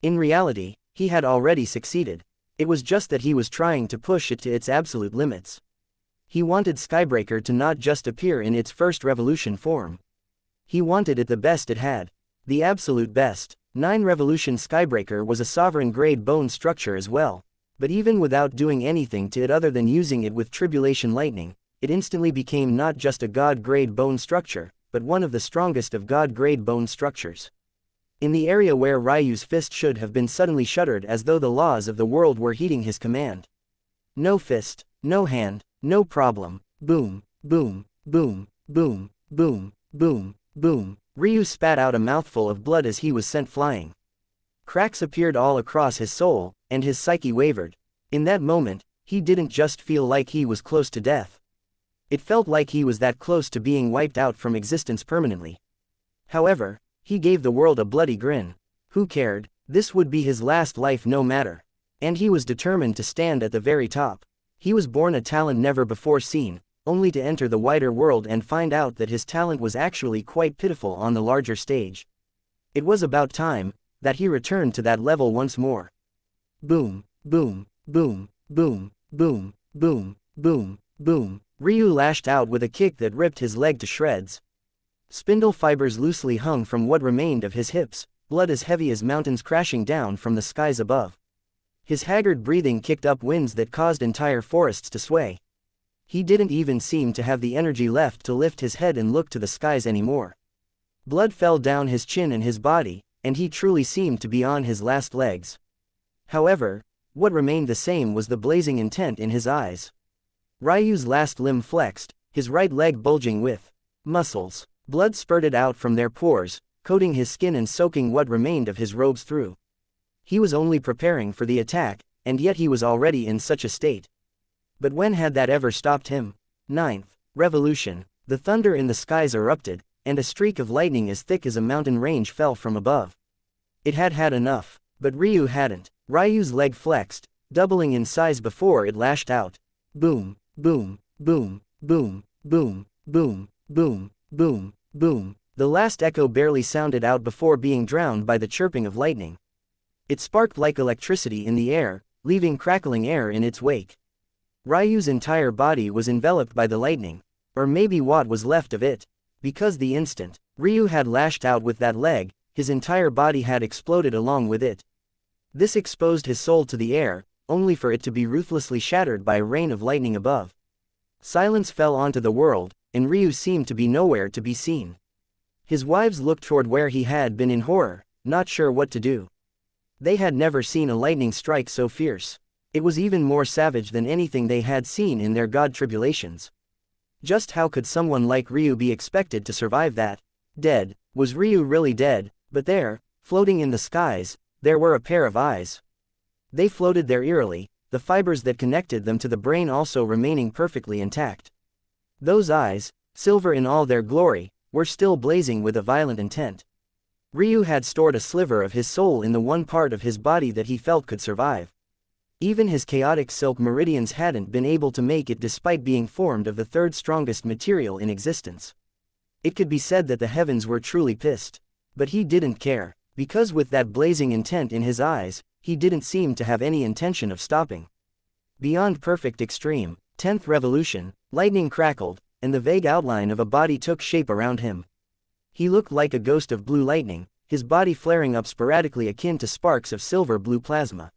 In reality, he had already succeeded. It was just that he was trying to push it to its absolute limits. He wanted Skybreaker to not just appear in its first revolution form. He wanted it the best it had. The absolute best. 9 Revolution Skybreaker was a sovereign-grade bone structure as well. But even without doing anything to it other than using it with tribulation lightning, it instantly became not just a god-grade bone structure, but one of the strongest of god-grade bone structures. In the area where Ryu's fist should have been suddenly shuddered as though the laws of the world were heeding his command. No fist, no hand, no problem. Boom, boom, boom, boom, boom, boom, boom. Ryu spat out a mouthful of blood as he was sent flying. Cracks appeared all across his soul, and his psyche wavered. In that moment, he didn't just feel like he was close to death. It felt like he was that close to being wiped out from existence permanently. However, he gave the world a bloody grin. Who cared? This would be his last life no matter. And he was determined to stand at the very top. He was born a talent never before seen, only to enter the wider world and find out that his talent was actually quite pitiful on the larger stage. It was about time that he returned to that level once more. Boom, boom, boom, boom, boom, boom, boom, boom. Ryu lashed out with a kick that ripped his leg to shreds. Spindle fibers loosely hung from what remained of his hips, blood as heavy as mountains crashing down from the skies above. His haggard breathing kicked up winds that caused entire forests to sway. He didn't even seem to have the energy left to lift his head and look to the skies anymore. Blood fell down his chin and his body, and he truly seemed to be on his last legs. However, what remained the same was the blazing intent in his eyes. Ryu's last limb flexed, his right leg bulging with muscles. Blood spurted out from their pores, coating his skin and soaking what remained of his robes through. He was only preparing for the attack, and yet he was already in such a state. But when had that ever stopped him? Ninth revolution. The thunder in the skies erupted, and a streak of lightning as thick as a mountain range fell from above. It had had enough, but Ryu hadn't. Ryu's leg flexed, doubling in size before it lashed out. Boom, boom, boom, boom, boom, boom, boom, boom, boom. The last echo barely sounded out before being drowned by the chirping of lightning. It sparked like electricity in the air, leaving crackling air in its wake. Ryu's entire body was enveloped by the lightning, or maybe what was left of it, because the instant Ryu had lashed out with that leg, his entire body had exploded along with it. This exposed his soul to the air, only for it to be ruthlessly shattered by a rain of lightning above. Silence fell onto the world, and Ryu seemed to be nowhere to be seen. His wives looked toward where he had been in horror, not sure what to do. They had never seen a lightning strike so fierce. It was even more savage than anything they had seen in their god tribulations. Just how could someone like Ryu be expected to survive that? Dead. Was Ryu really dead? But there, floating in the skies, there were a pair of eyes. They floated there eerily, the fibers that connected them to the brain also remaining perfectly intact. Those eyes, silver in all their glory, were still blazing with a violent intent. Ryu had stored a sliver of his soul in the one part of his body that he felt could survive. Even his chaotic silk meridians hadn't been able to make it despite being formed of the third strongest material in existence. It could be said that the heavens were truly pissed. But he didn't care, because with that blazing intent in his eyes, he didn't seem to have any intention of stopping. Beyond perfect extreme, 10th revolution, lightning crackled, and the vague outline of a body took shape around him. He looked like a ghost of blue lightning, his body flaring up sporadically akin to sparks of silver-blue plasma.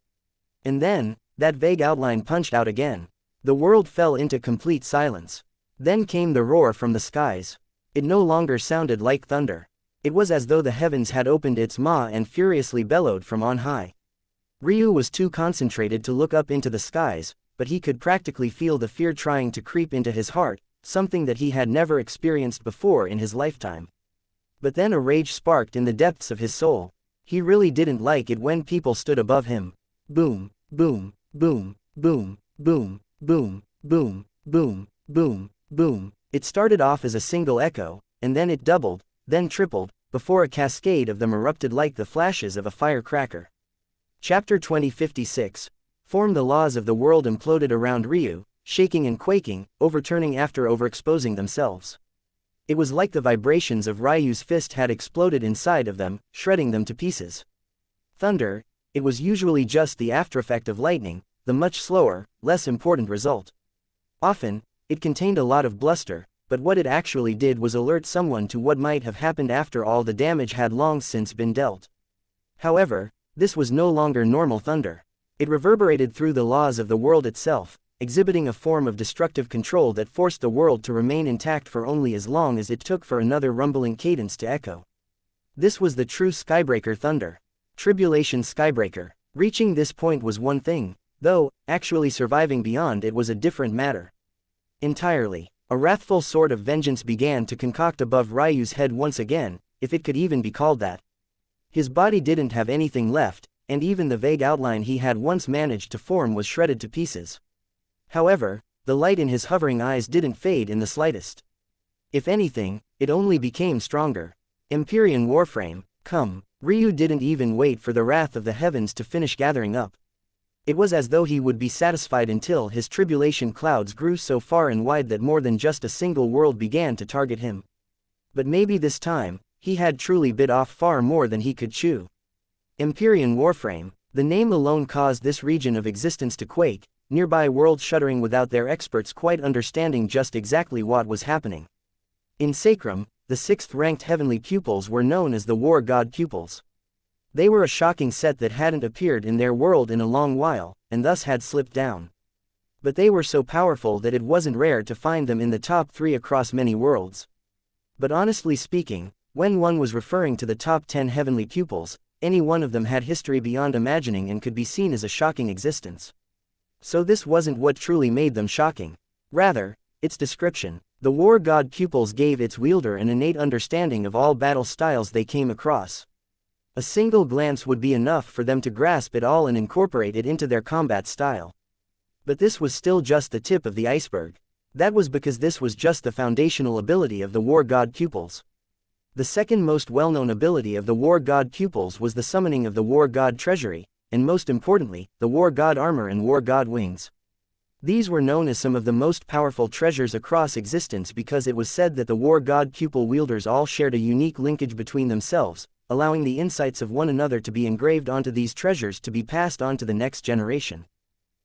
And then, that vague outline punched out again. The world fell into complete silence. Then came the roar from the skies. It no longer sounded like thunder. It was as though the heavens had opened its maw and furiously bellowed from on high. Ryu was too concentrated to look up into the skies, but he could practically feel the fear trying to creep into his heart, something that he had never experienced before in his lifetime. But then a rage sparked in the depths of his soul. He really didn't like it when people stood above him. Boom, boom, boom, boom, boom, boom, boom, boom, boom, boom. It started off as a single echo, and then it doubled, then tripled, before a cascade of them erupted like the flashes of a firecracker. Chapter 2056. Form. The laws of the world imploded around Ryu, shaking and quaking, overturning after overexposing themselves. It was like the vibrations of Ryu's fist had exploded inside of them, shredding them to pieces. Thunder. It was usually just the aftereffect of lightning, the much slower, less important result. Often, it contained a lot of bluster, but what it actually did was alert someone to what might have happened after all the damage had long since been dealt. However, this was no longer normal thunder. It reverberated through the laws of the world itself, exhibiting a form of destructive control that forced the world to remain intact for only as long as it took for another rumbling cadence to echo. This was the true Skybreaker thunder. Tribulation Skybreaker. Reaching this point was one thing, though, actually surviving beyond it was a different matter. Entirely. A wrathful sort of vengeance began to concoct above Ryu's head once again, if it could even be called that. His body didn't have anything left, and even the vague outline he had once managed to form was shredded to pieces. However, the light in his hovering eyes didn't fade in the slightest. If anything, it only became stronger. Empyrean Warframe, come. Ryu didn't even wait for the wrath of the heavens to finish gathering up. It was as though he would be satisfied until his tribulation clouds grew so far and wide that more than just a single world began to target him. But maybe this time, he had truly bit off far more than he could chew. Empyrean Warframe. The name alone caused this region of existence to quake, nearby worlds shuddering without their experts quite understanding just exactly what was happening. In Sacrum, the 6th-ranked heavenly pupils were known as the War God Pupils. They were a shocking set that hadn't appeared in their world in a long while, and thus had slipped down. But they were so powerful that it wasn't rare to find them in the top 3 across many worlds. But honestly speaking, When one was referring to the top 10 heavenly pupils, any one of them had history beyond imagining and could be seen as a shocking existence. So this wasn't what truly made them shocking. Rather, its description. The war god pupils gave its wielder an innate understanding of all battle styles they came across. A single glance would be enough for them to grasp it all and incorporate it into their combat style. But this was still just the tip of the iceberg. That was because this was just the foundational ability of the war god pupils. The second most well-known ability of the war god pupils was the summoning of the war god treasury, and most importantly, the war god armor and war god wings. These were known as some of the most powerful treasures across existence because it was said that the war god pupil wielders all shared a unique linkage between themselves, allowing the insights of one another to be engraved onto these treasures to be passed on to the next generation.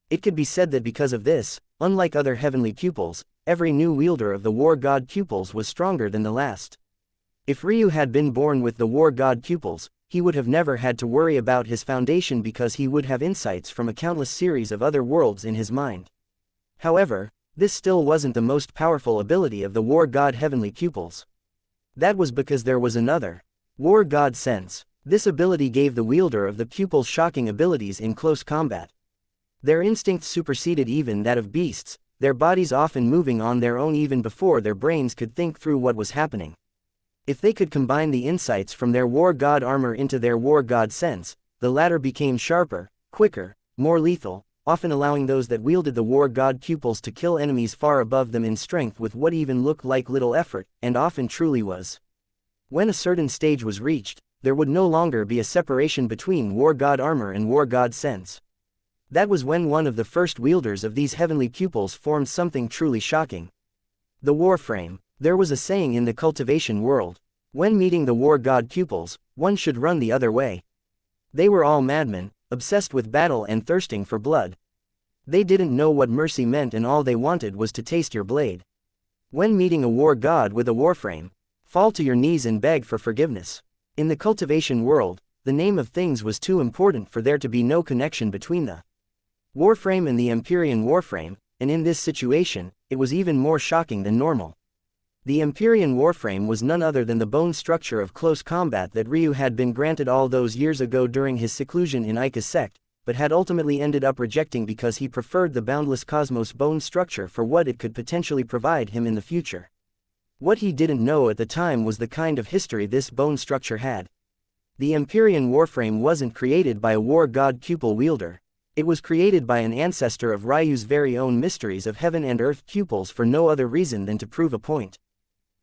It could be said that because of this, unlike other heavenly pupils, every new wielder of the war god pupils was stronger than the last. If Ryu had been born with the war god pupils, he would have never had to worry about his foundation because he would have insights from a countless series of other worlds in his mind. However, this still wasn't the most powerful ability of the war god heavenly pupils. That was because there was another. War god sense. This ability gave the wielder of the pupils shocking abilities in close combat. Their instincts superseded even that of beasts, their bodies often moving on their own even before their brains could think through what was happening. If they could combine the insights from their war god armor into their war god sense, the latter became sharper, quicker, more lethal, often allowing those that wielded the war god pupils to kill enemies far above them in strength with what even looked like little effort, and often truly was. When a certain stage was reached, there would no longer be a separation between war god armor and war god sense. That was when one of the first wielders of these heavenly pupils formed something truly shocking. The warframe. There was a saying in the cultivation world. When meeting the war god pupils, one should run the other way. They were all madmen, obsessed with battle and thirsting for blood. They didn't know what mercy meant and all they wanted was to taste your blade. When meeting a war god with a warframe, fall to your knees and beg for forgiveness. In the cultivation world, the name of things was too important for there to be no connection between the warframe and the Empyrean warframe, and in this situation, it was even more shocking than normal. The Empyrean warframe was none other than the bone structure of close combat that Ryu had been granted all those years ago during his seclusion in Ika's sect, but had ultimately ended up rejecting because he preferred the boundless cosmos bone structure for what it could potentially provide him in the future. What he didn't know at the time was the kind of history this bone structure had. The Empyrean warframe wasn't created by a war god pupil wielder. It was created by an ancestor of Ryu's very own mysteries of heaven and earth pupils for no other reason than to prove a point.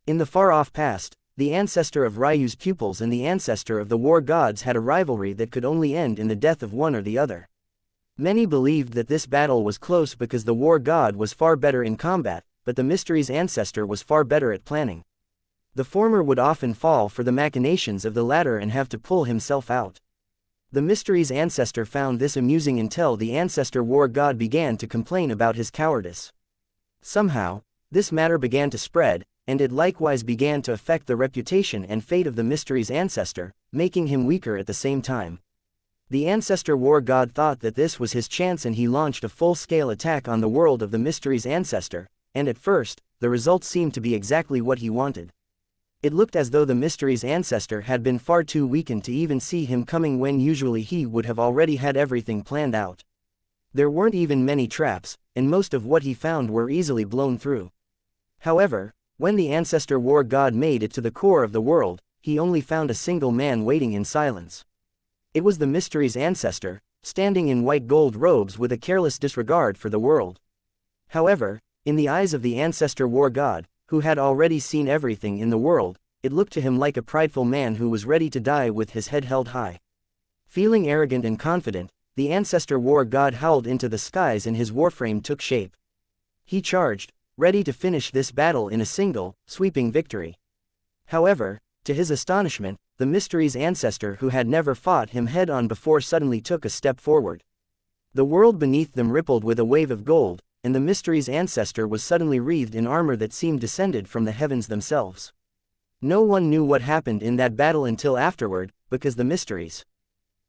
In the far-off past, the ancestor of Ryu's pupils and the ancestor of the war gods had a rivalry that could only end in the death of one or the other. Many believed that this battle was close because the war god was far better in combat, but the mystery's ancestor was far better at planning. The former would often fall for the machinations of the latter and have to pull himself out. The mystery's ancestor found this amusing until the ancestor war god began to complain about his cowardice. Somehow, this matter began to spread, and it likewise began to affect the reputation and fate of the mystery's ancestor, making him weaker at the same time. The ancestor war god thought that this was his chance and he launched a full-scale attack on the world of the mystery's ancestor, and at first, the results seemed to be exactly what he wanted. It looked as though the mystery's ancestor had been far too weakened to even see him coming when usually he would have already had everything planned out. There weren't even many traps, and most of what he found were easily blown through. However, when the ancestor war god made it to the core of the world, he only found a single man waiting in silence. It was the mystery's ancestor, standing in white gold robes with a careless disregard for the world. However, in the eyes of the ancestor war god, who had already seen everything in the world, it looked to him like a prideful man who was ready to die with his head held high. Feeling arrogant and confident, the ancestor war god howled into the skies and his warframe took shape. He charged, ready to finish this battle in a single, sweeping victory. However, to his astonishment, the mystery's ancestor who had never fought him head-on before suddenly took a step forward. The world beneath them rippled with a wave of gold, and the mystery's ancestor was suddenly wreathed in armor that seemed descended from the heavens themselves. No one knew what happened in that battle until afterward, because the mystery's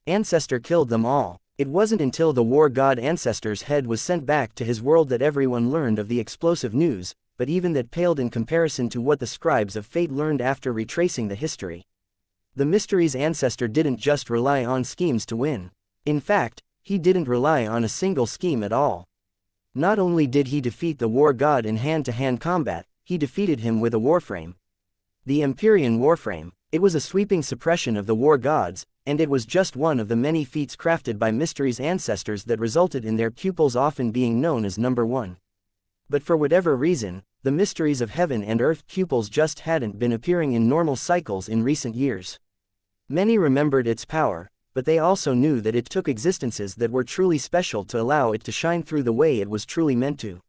ancestor killed them all. It wasn't until the war god ancestor's head was sent back to his world that everyone learned of the explosive news, but even that paled in comparison to what the scribes of fate learned after retracing the history. The mystery's ancestor didn't just rely on schemes to win. In fact, he didn't rely on a single scheme at all. Not only did he defeat the war god in hand-to-hand combat, he defeated him with a warframe. The Empyrean Warframe. It was a sweeping suppression of the war gods, and it was just one of the many feats crafted by Mystery's ancestors that resulted in their pupils often being known as Number One. But for whatever reason, the Mysteries of Heaven and Earth pupils just hadn't been appearing in normal cycles in recent years. Many remembered its power, but they also knew that it took existences that were truly special to allow it to shine through the way it was truly meant to.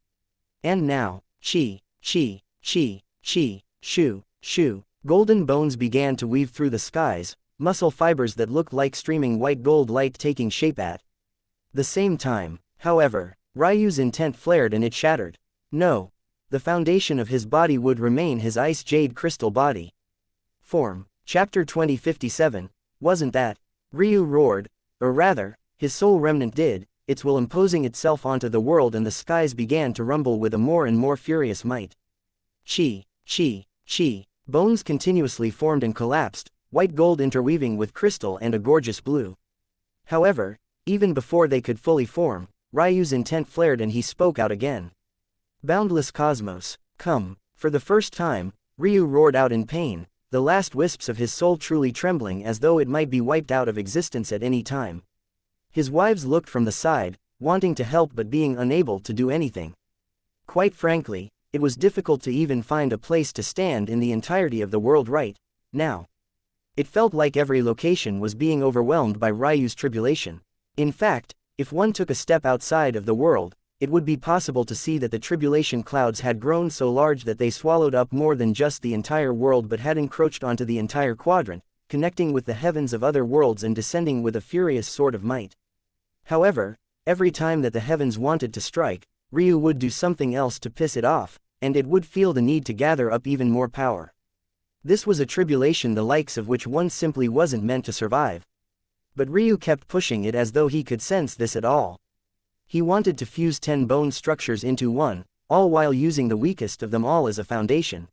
And now, shu, golden bones began to weave through the skies, muscle fibers that looked like streaming white gold light taking shape at the same time. However, Ryu's intent flared and it shattered. No. The foundation of his body would remain his ice jade crystal body. Form. Chapter 2057, wasn't that? Ryu roared, or rather, his soul remnant did, its will imposing itself onto the world, and the skies began to rumble with a more and more furious might. Bones continuously formed and collapsed, white gold interweaving with crystal and a gorgeous blue. However, even before they could fully form, Ryu's intent flared and he spoke out again. Boundless cosmos, come. For the first time, Ryu roared out in pain, the last wisps of his soul truly trembling as though it might be wiped out of existence at any time. His wives looked from the side, wanting to help but being unable to do anything. Quite frankly, it was difficult to even find a place to stand in the entirety of the world right now. It felt like every location was being overwhelmed by Ryu's tribulation. In fact, if one took a step outside of the world, it would be possible to see that the tribulation clouds had grown so large that they swallowed up more than just the entire world but had encroached onto the entire quadrant, connecting with the heavens of other worlds and descending with a furious sort of might. However, every time that the heavens wanted to strike, Ryu would do something else to piss it off, and it would feel the need to gather up even more power. This was a tribulation the likes of which one simply wasn't meant to survive. But Ryu kept pushing it as though he could sense this at all. He wanted to fuse 10 bone structures into one, all while using the weakest of them all as a foundation.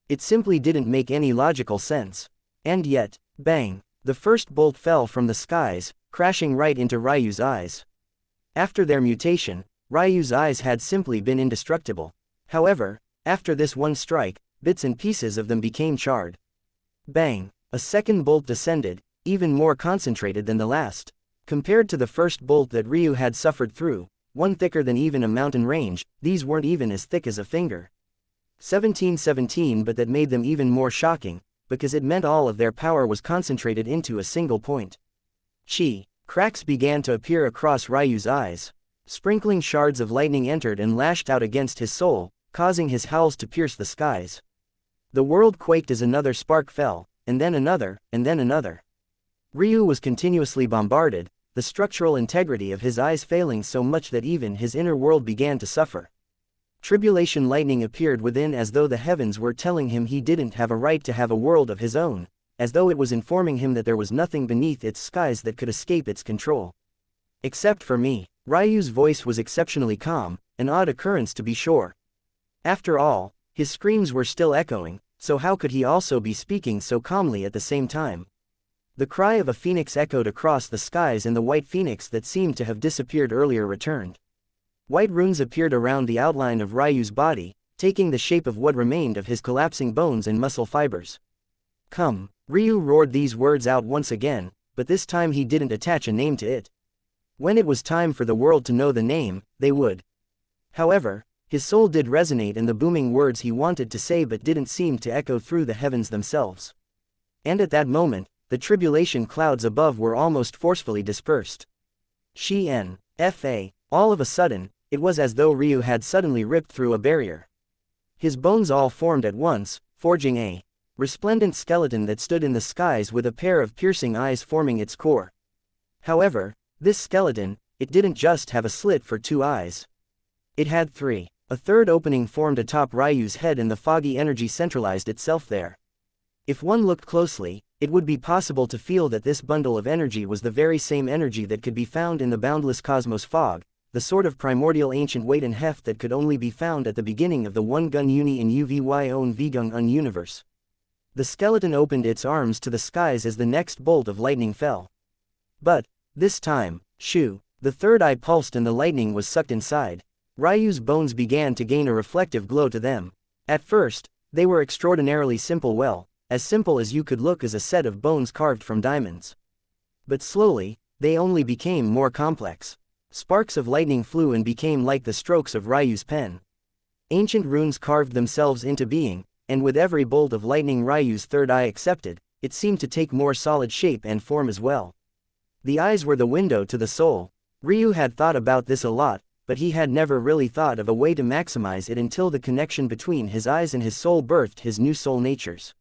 It simply didn't make any logical sense. And yet, bang, the first bolt fell from the skies, crashing right into Ryu's eyes. After their mutation, Ryu's eyes had simply been indestructible. However, after this one strike, bits and pieces of them became charred. Bang, a second bolt descended, even more concentrated than the last. Compared to the first bolt that Ryu had suffered through, one thicker than even a mountain range, these weren't even as thick as a finger. 1717, but that made them even more shocking, because it meant all of their power was concentrated into a single point. Cracks began to appear across Ryu's eyes. Sprinkling shards of lightning entered and lashed out against his soul, causing his howls to pierce the skies. The world quaked as another spark fell, and then another, and then another. Ryu was continuously bombarded, the structural integrity of his eyes failing so much that even his inner world began to suffer. Tribulation lightning appeared within as though the heavens were telling him he didn't have a right to have a world of his own, as though it was informing him that there was nothing beneath its skies that could escape its control. Except for me. Ryu's voice was exceptionally calm, an odd occurrence to be sure. After all, his screams were still echoing, so how could he also be speaking so calmly at the same time? The cry of a phoenix echoed across the skies, and the white phoenix that seemed to have disappeared earlier returned. White runes appeared around the outline of Ryu's body, taking the shape of what remained of his collapsing bones and muscle fibers. Come, Ryu roared these words out once again, but this time he didn't attach a name to it. When it was time for the world to know the name, they would. However, his soul did resonate in the booming words he wanted to say but didn't seem to echo through the heavens themselves. And at that moment, the tribulation clouds above were almost forcefully dispersed. Xianxia. All of a sudden, it was as though Ryu had suddenly ripped through a barrier. His bones all formed at once, forging a resplendent skeleton that stood in the skies with a pair of piercing eyes forming its core. However, this skeleton, it didn't just have a slit for 2 eyes. It had 3. A third opening formed atop Ryu's head and the foggy energy centralized itself there. If one looked closely, it would be possible to feel that this bundle of energy was the very same energy that could be found in the boundless cosmos fog, the sort of primordial ancient weight and heft that could only be found at the beginning of the one-gun uni in UVYON Vigung Un universe. The skeleton opened its arms to the skies as the next bolt of lightning fell. But, this time, shoo, the third eye pulsed and the lightning was sucked inside. Ryu's bones began to gain a reflective glow to them. At first, they were extraordinarily simple, well, as simple as you could look as a set of bones carved from diamonds. But slowly, they only became more complex. Sparks of lightning flew and became like the strokes of Ryu's pen. Ancient runes carved themselves into being, and with every bolt of lightning Ryu's third eye accepted, it seemed to take more solid shape and form as well. The eyes were the window to the soul. Ryu had thought about this a lot, but he had never really thought of a way to maximize it until the connection between his eyes and his soul birthed his new soul natures.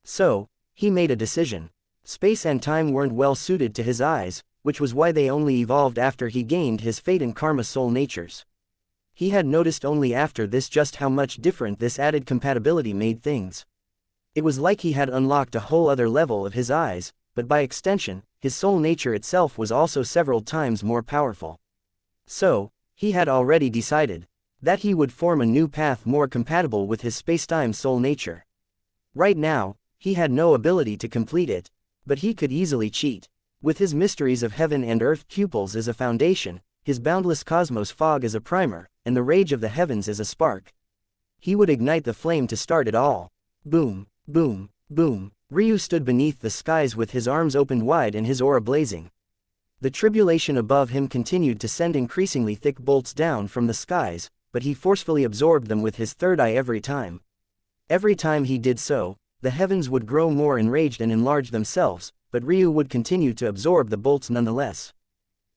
So, he made a decision. Space and time weren't well suited to his eyes, which was why they only evolved after he gained his fate and karma soul natures. He had noticed only after this just how much different this added compatibility made things. It was like he had unlocked a whole other level of his eyes, but by extension, his soul nature itself was also several times more powerful. So, he had already decided that he would form a new path more compatible with his spacetime soul nature. Right now, he had no ability to complete it, but he could easily cheat. With his mysteries of heaven and earth pupils as a foundation, his boundless cosmos fog as a primer, and the rage of the heavens as a spark, he would ignite the flame to start it all. Boom, boom, boom. Ryu stood beneath the skies with his arms opened wide and his aura blazing. The tribulation above him continued to send increasingly thick bolts down from the skies, but he forcefully absorbed them with his third eye every time. Every time he did so, the heavens would grow more enraged and enlarge themselves, but Ryu would continue to absorb the bolts nonetheless.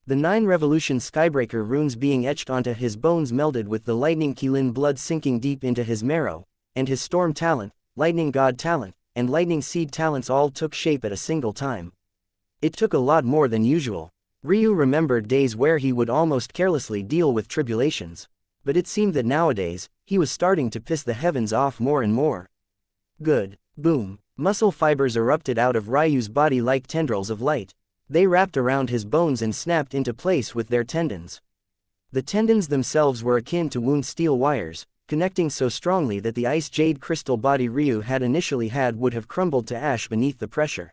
The 9 revolution skybreaker runes being etched onto his bones melded with the lightning Qilin blood sinking deep into his marrow, and his storm talent, lightning god talent, and lightning seed talents all took shape at a single time. It took a lot more than usual. Ryu remembered days where he would almost carelessly deal with tribulations, but it seemed that nowadays, he was starting to piss the heavens off more and more. Good. Boom. Muscle fibers erupted out of Ryu's body like tendrils of light. They wrapped around his bones and snapped into place with their tendons. The tendons themselves were akin to wound steel wires, connecting so strongly that the ice jade crystal body Ryu had initially had would have crumbled to ash beneath the pressure.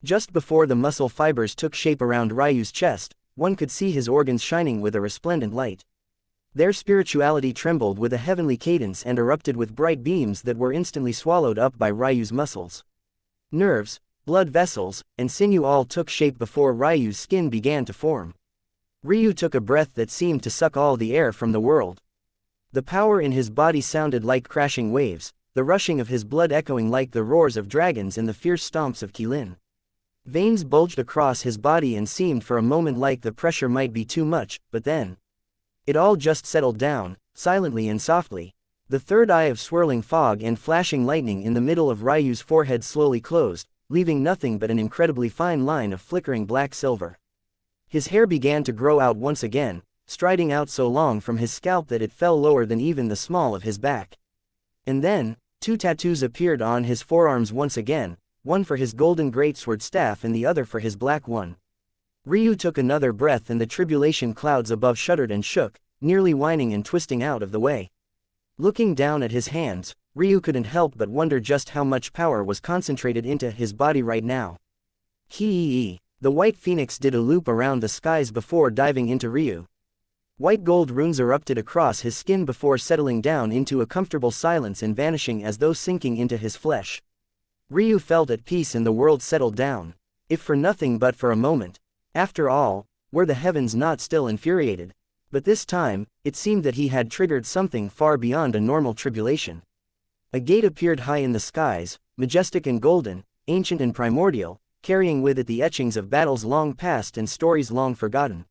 Just before the muscle fibers took shape around Ryu's chest, one could see his organs shining with a resplendent light. Their spirituality trembled with a heavenly cadence and erupted with bright beams that were instantly swallowed up by Ryu's muscles. Nerves, blood vessels, and sinew all took shape before Ryu's skin began to form. Ryu took a breath that seemed to suck all the air from the world. The power in his body sounded like crashing waves, the rushing of his blood echoing like the roars of dragons and the fierce stomps of Qilin. Veins bulged across his body and seemed for a moment like the pressure might be too much, but then it all just settled down, silently and softly. The third eye of swirling fog and flashing lightning in the middle of Ryu's forehead slowly closed, leaving nothing but an incredibly fine line of flickering black silver. His hair began to grow out once again, striding out so long from his scalp that it fell lower than even the small of his back. And then, 2 tattoos appeared on his forearms once again, one for his golden greatsword staff and the other for his black one. Ryu took another breath and the tribulation clouds above shuddered and shook, nearly whining and twisting out of the way. Looking down at his hands, Ryu couldn't help but wonder just how much power was concentrated into his body right now. Hee. The white phoenix did a loop around the skies before diving into Ryu. White gold runes erupted across his skin before settling down into a comfortable silence and vanishing as though sinking into his flesh. Ryu felt at peace and the world settled down, if for nothing but for a moment. After all, were the heavens not still infuriated? But this time, it seemed that he had triggered something far beyond a normal tribulation. A gate appeared high in the skies, majestic and golden, ancient and primordial, carrying with it the etchings of battles long past and stories long forgotten.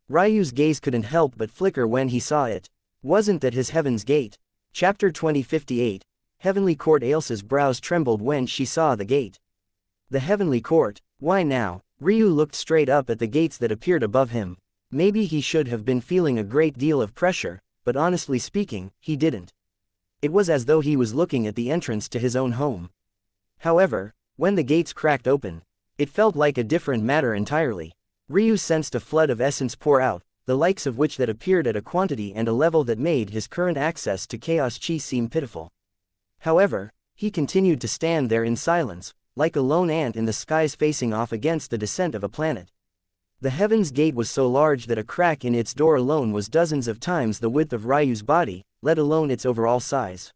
Ryu's gaze couldn't help but flicker when he saw it. Wasn't that his heaven's gate? Chapter 2058. Heavenly Court. Ailsa's brows trembled when she saw the gate. The Heavenly Court, why now? Ryu looked straight up at the gates that appeared above him. Maybe he should have been feeling a great deal of pressure, but honestly speaking, he didn't. It was as though he was looking at the entrance to his own home. However, when the gates cracked open, it felt like a different matter entirely. Ryu sensed a flood of essence pour out, the likes of which that appeared at a quantity and a level that made his current access to chaos chi seem pitiful. However, he continued to stand there in silence, like a lone ant in the skies facing off against the descent of a planet. The heaven's gate was so large that a crack in its door alone was dozens of times the width of Ryu's body, let alone its overall size.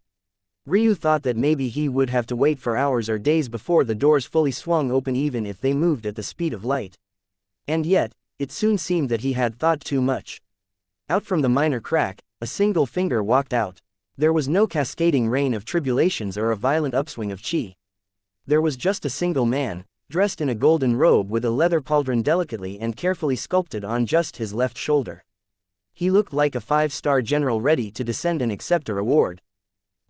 Ryu thought that maybe he would have to wait for hours or days before the doors fully swung open even if they moved at the speed of light. And yet, it soon seemed that he had thought too much. Out from the minor crack, a single finger walked out. There was no cascading rain of tribulations or a violent upswing of chi. There was just a single man, dressed in a golden robe with a leather pauldron delicately and carefully sculpted on just his left shoulder. He looked like a 5-star general ready to descend and accept a reward.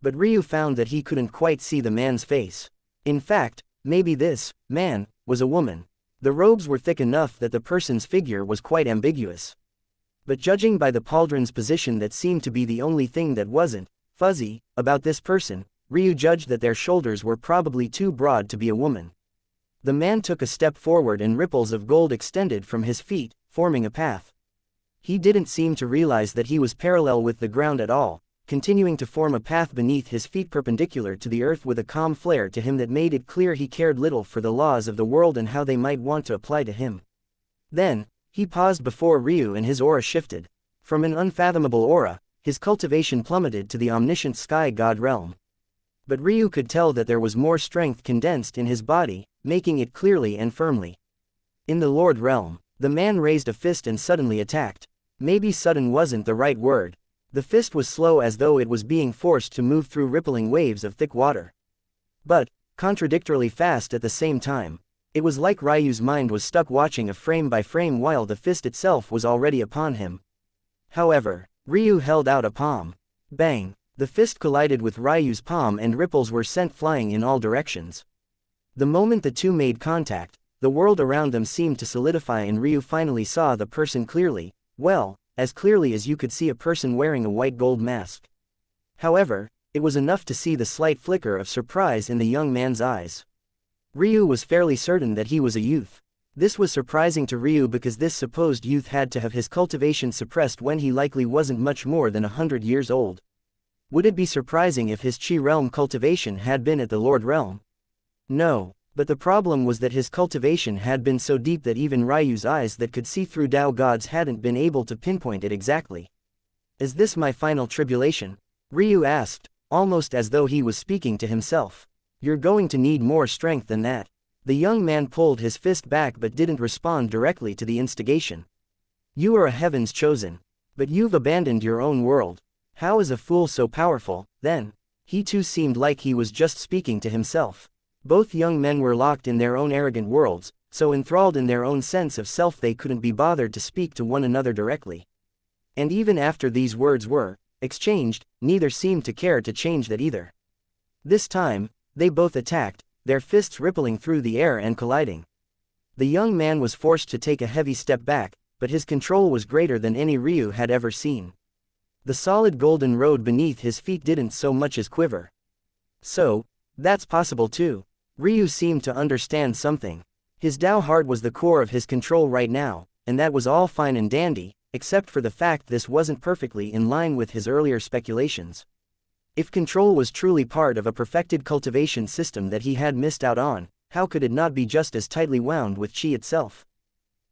But Ryu found that he couldn't quite see the man's face. In fact, maybe this man was a woman. The robes were thick enough that the person's figure was quite ambiguous. But judging by the pauldron's position, that seemed to be the only thing that wasn't fuzzy about this person, Ryu judged that their shoulders were probably too broad to be a woman. The man took a step forward and ripples of gold extended from his feet, forming a path. He didn't seem to realize that he was parallel with the ground at all, continuing to form a path beneath his feet perpendicular to the earth with a calm flair to him that made it clear he cared little for the laws of the world and how they might want to apply to him. Then, he paused before Ryu and his aura shifted. From an unfathomable aura, his cultivation plummeted to the omniscient sky god realm. But Ryu could tell that there was more strength condensed in his body, making it clearly and firmly. In the Lord realm, the man raised a fist and suddenly attacked. Maybe sudden wasn't the right word. The fist was slow as though it was being forced to move through rippling waves of thick water. But, contradictorily fast at the same time. It was like Ryu's mind was stuck watching a frame by frame while the fist itself was already upon him. However, Ryu held out a palm. Bang! The fist collided with Ryu's palm and ripples were sent flying in all directions. The moment the two made contact, the world around them seemed to solidify and Ryu finally saw the person clearly, well, as clearly as you could see a person wearing a white gold mask. However, it was enough to see the slight flicker of surprise in the young man's eyes. Ryu was fairly certain that he was a youth. This was surprising to Ryu because this supposed youth had to have his cultivation suppressed when he likely wasn't much more than 100 years old. Would it be surprising if his Chi realm cultivation had been at the Lord realm? No, but the problem was that his cultivation had been so deep that even Ryu's eyes that could see through Tao gods hadn't been able to pinpoint it exactly. Is this my final tribulation? Ryu asked, almost as though he was speaking to himself. You're going to need more strength than that. The young man pulled his fist back but didn't respond directly to the instigation. You are a heaven's chosen. But you've abandoned your own world. How is a fool so powerful, then? He too seemed like he was just speaking to himself. Both young men were locked in their own arrogant worlds, so enthralled in their own sense of self they couldn't be bothered to speak to one another directly. And even after these words were exchanged, neither seemed to care to change that either. This time, they both attacked, their fists rippling through the air and colliding. The young man was forced to take a heavy step back, but his control was greater than any Ryu had ever seen. The solid golden road beneath his feet didn't so much as quiver. So, that's possible too. Ryu seemed to understand something. His Tao heart was the core of his control right now, and that was all fine and dandy, except for the fact this wasn't perfectly in line with his earlier speculations. If control was truly part of a perfected cultivation system that he had missed out on, how could it not be just as tightly wound with Qi itself?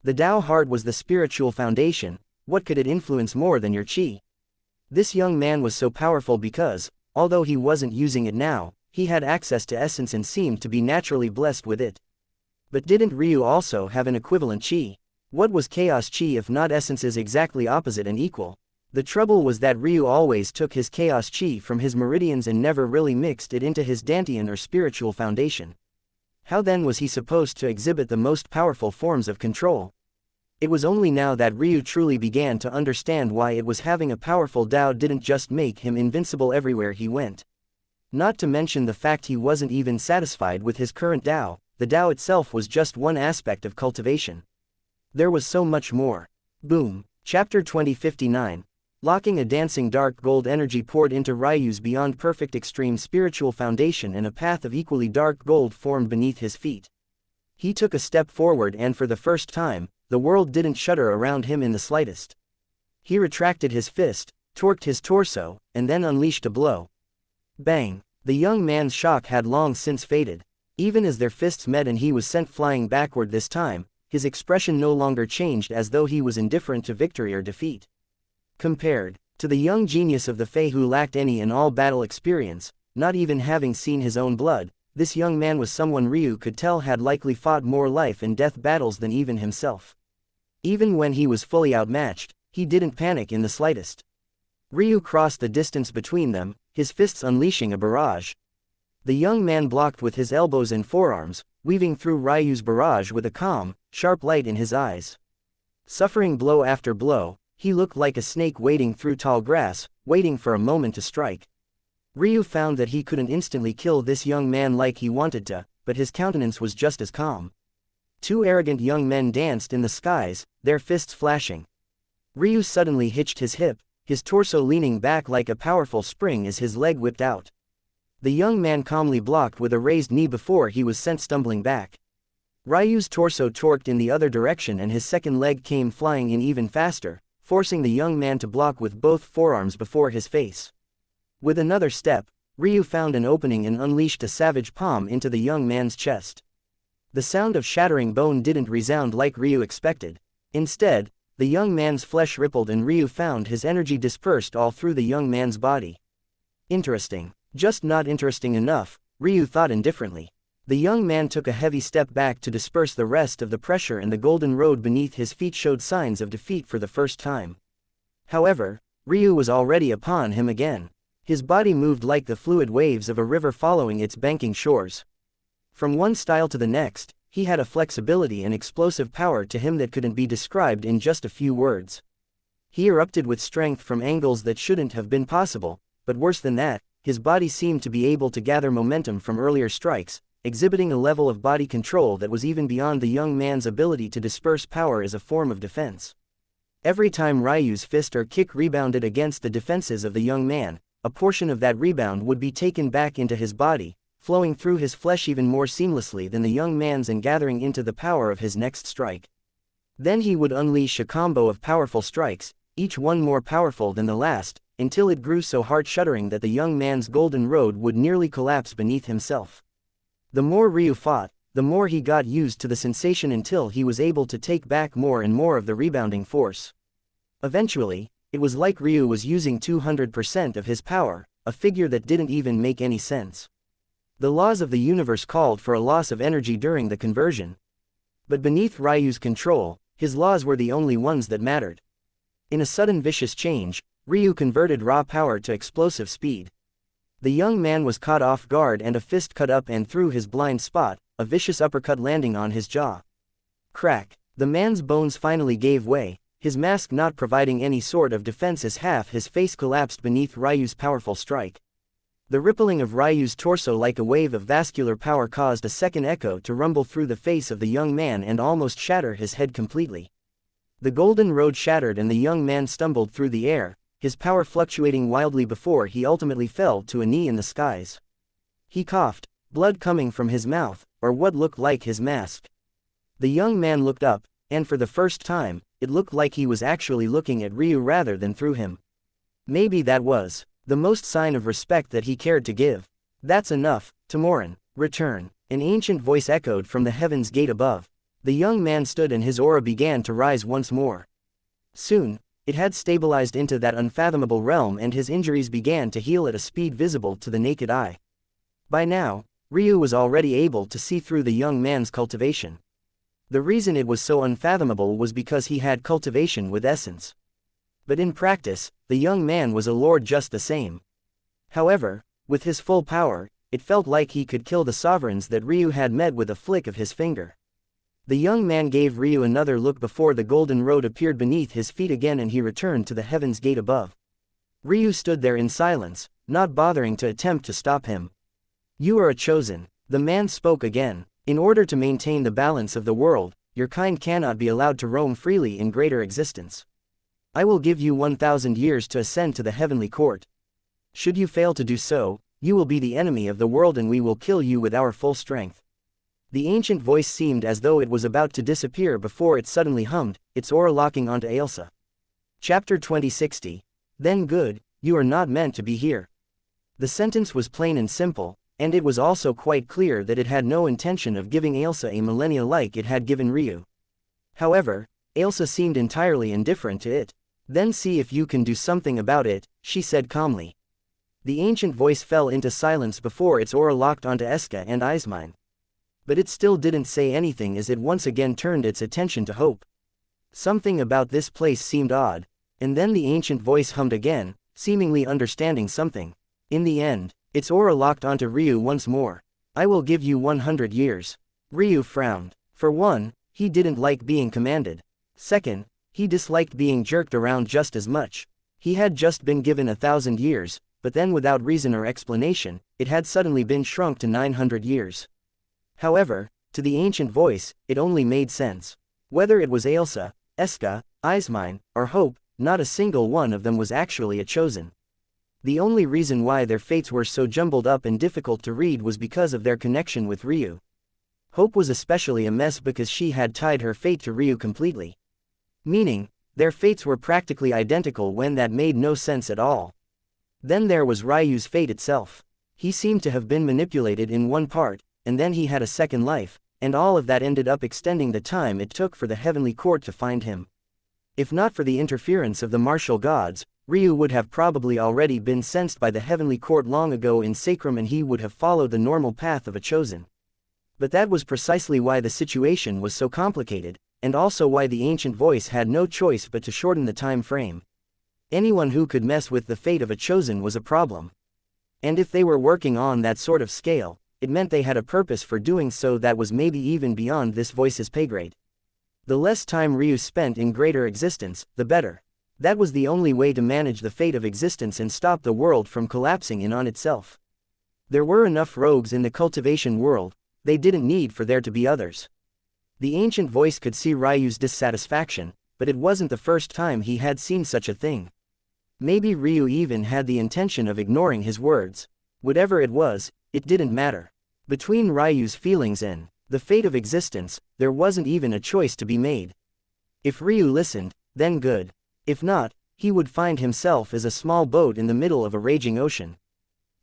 The Tao heart was the spiritual foundation. What could it influence more than your Qi? This young man was so powerful because, although he wasn't using it now, he had access to essence and seemed to be naturally blessed with it. But didn't Ryu also have an equivalent Qi? What was chaos Qi if not essences exactly opposite and equal? The trouble was that Ryu always took his chaos Qi from his meridians and never really mixed it into his Dantian or spiritual foundation. How then was he supposed to exhibit the most powerful forms of control? It was only now that Ryu truly began to understand why it was having a powerful Tao didn't just make him invincible everywhere he went. Not to mention the fact he wasn't even satisfied with his current Tao, the Tao itself was just one aspect of cultivation. There was so much more. Boom. Chapter 2059. Locking a dancing dark gold energy poured into Ryu's beyond perfect extreme spiritual foundation and a path of equally dark gold formed beneath his feet. He took a step forward and for the first time, the world didn't shudder around him in the slightest. He retracted his fist, torqued his torso, and then unleashed a blow. Bang! The young man's shock had long since faded. Even as their fists met and he was sent flying backward this time, his expression no longer changed, as though he was indifferent to victory or defeat. Compared to the young genius of the Fae who lacked any and all battle experience, not even having seen his own blood, this young man was someone Ryu could tell had likely fought more life and death battles than even himself. Even when he was fully outmatched, he didn't panic in the slightest. Ryu crossed the distance between them, his fists unleashing a barrage. The young man blocked with his elbows and forearms, weaving through Ryu's barrage with a calm, sharp light in his eyes. Suffering blow after blow, he looked like a snake wading through tall grass, waiting for a moment to strike. Ryu found that he couldn't instantly kill this young man like he wanted to, but his countenance was just as calm. Two arrogant young men danced in the skies, their fists flashing. Ryu suddenly hitched his hip, his torso leaning back like a powerful spring as his leg whipped out. The young man calmly blocked with a raised knee before he was sent stumbling back. Ryu's torso torqued in the other direction and his second leg came flying in even faster, forcing the young man to block with both forearms before his face. With another step, Ryu found an opening and unleashed a savage palm into the young man's chest. The sound of shattering bone didn't resound like Ryu expected. Instead, the young man's flesh rippled and Ryu found his energy dispersed all through the young man's body. Interesting. Just not interesting enough, Ryu thought indifferently. The young man took a heavy step back to disperse the rest of the pressure and the golden road beneath his feet showed signs of defeat for the first time. However, Ryu was already upon him again. His body moved like the fluid waves of a river following its banking shores. From one style to the next, he had a flexibility and explosive power to him that couldn't be described in just a few words. He erupted with strength from angles that shouldn't have been possible, but worse than that, his body seemed to be able to gather momentum from earlier strikes, exhibiting a level of body control that was even beyond the young man's ability to disperse power as a form of defense. Every time Ryu's fist or kick rebounded against the defenses of the young man, a portion of that rebound would be taken back into his body, flowing through his flesh even more seamlessly than the young man's and gathering into the power of his next strike. Then he would unleash a combo of powerful strikes, each one more powerful than the last, until it grew so heart-shuddering that the young man's golden road would nearly collapse beneath himself. The more Ryu fought, the more he got used to the sensation until he was able to take back more and more of the rebounding force. Eventually, it was like Ryu was using 200% of his power, a figure that didn't even make any sense. The laws of the universe called for a loss of energy during the conversion. But beneath Ryu's control, his laws were the only ones that mattered. In a sudden vicious change, Ryu converted raw power to explosive speed. The young man was caught off guard and a fist cut up and through his blind spot, a vicious uppercut landing on his jaw. Crack! The man's bones finally gave way, his mask not providing any sort of defense as half his face collapsed beneath Ryu's powerful strike. The rippling of Ryu's torso like a wave of vascular power caused a second echo to rumble through the face of the young man and almost shatter his head completely. The golden road shattered and the young man stumbled through the air, his power fluctuating wildly before he ultimately fell to a knee in the skies. He coughed, blood coming from his mouth, or what looked like his mask. The young man looked up, and for the first time, it looked like he was actually looking at Ryu rather than through him. Maybe that was the most sign of respect that he cared to give. That's enough, Tomorin, return, an ancient voice echoed from the heaven's gate above. The young man stood and his aura began to rise once more. Soon, it had stabilized into that unfathomable realm and his injuries began to heal at a speed visible to the naked eye. By now, Ryu was already able to see through the young man's cultivation. The reason it was so unfathomable was because he had cultivation with essence. But in practice, the young man was a lord just the same. However, with his full power, it felt like he could kill the sovereigns that Ryu had met with a flick of his finger. The young man gave Ryu another look before the golden road appeared beneath his feet again and he returned to the heaven's gate above. Ryu stood there in silence, not bothering to attempt to stop him. You are a chosen, the man spoke again. In order to maintain the balance of the world, your kind cannot be allowed to roam freely in greater existence. I will give you 1,000 years to ascend to the heavenly court. Should you fail to do so, you will be the enemy of the world and we will kill you with our full strength. The ancient voice seemed as though it was about to disappear before it suddenly hummed, its aura locking onto Ailsa. Chapter 2060. Then good, you are not meant to be here. The sentence was plain and simple, and it was also quite clear that it had no intention of giving Ailsa a millennia like it had given Ryu. However, Ailsa seemed entirely indifferent to it. Then see if you can do something about it, she said calmly. The ancient voice fell into silence before its aura locked onto Eska and Ismine. But it still didn't say anything as it once again turned its attention to Hope. Something about this place seemed odd, and then the ancient voice hummed again, seemingly understanding something. In the end, its aura locked onto Ryu once more. I will give you 100 years. Ryu frowned. For one, he didn't like being commanded. Second, he disliked being jerked around just as much. He had just been given 1,000 years, but then without reason or explanation, it had suddenly been shrunk to 900 years. However, to the ancient voice, it only made sense. Whether it was Ailsa, Eska, Ismine, or Hope, not a single one of them was actually a chosen. The only reason why their fates were so jumbled up and difficult to read was because of their connection with Ryu. Hope was especially a mess because she had tied her fate to Ryu completely. Meaning, their fates were practically identical when that made no sense at all. Then there was Ryu's fate itself. He seemed to have been manipulated in one part, and then he had a second life, and all of that ended up extending the time it took for the Heavenly Court to find him. If not for the interference of the martial gods, Ryu would have probably already been sensed by the Heavenly Court long ago in Sacrum and he would have followed the normal path of a chosen. But that was precisely why the situation was so complicated, and also why the ancient voice had no choice but to shorten the time frame. Anyone who could mess with the fate of a chosen was a problem. And if they were working on that sort of scale, it meant they had a purpose for doing so that was maybe even beyond this voice's pay grade. The less time Ryu spent in greater existence, the better. That was the only way to manage the fate of existence and stop the world from collapsing in on itself. There were enough rogues in the cultivation world, they didn't need for there to be others. The ancient voice could see Ryu's dissatisfaction, but it wasn't the first time he had seen such a thing. Maybe Ryu even had the intention of ignoring his words. Whatever it was, it didn't matter. Between Ryu's feelings and the fate of existence, there wasn't even a choice to be made. If Ryu listened, then good. If not, he would find himself as a small boat in the middle of a raging ocean.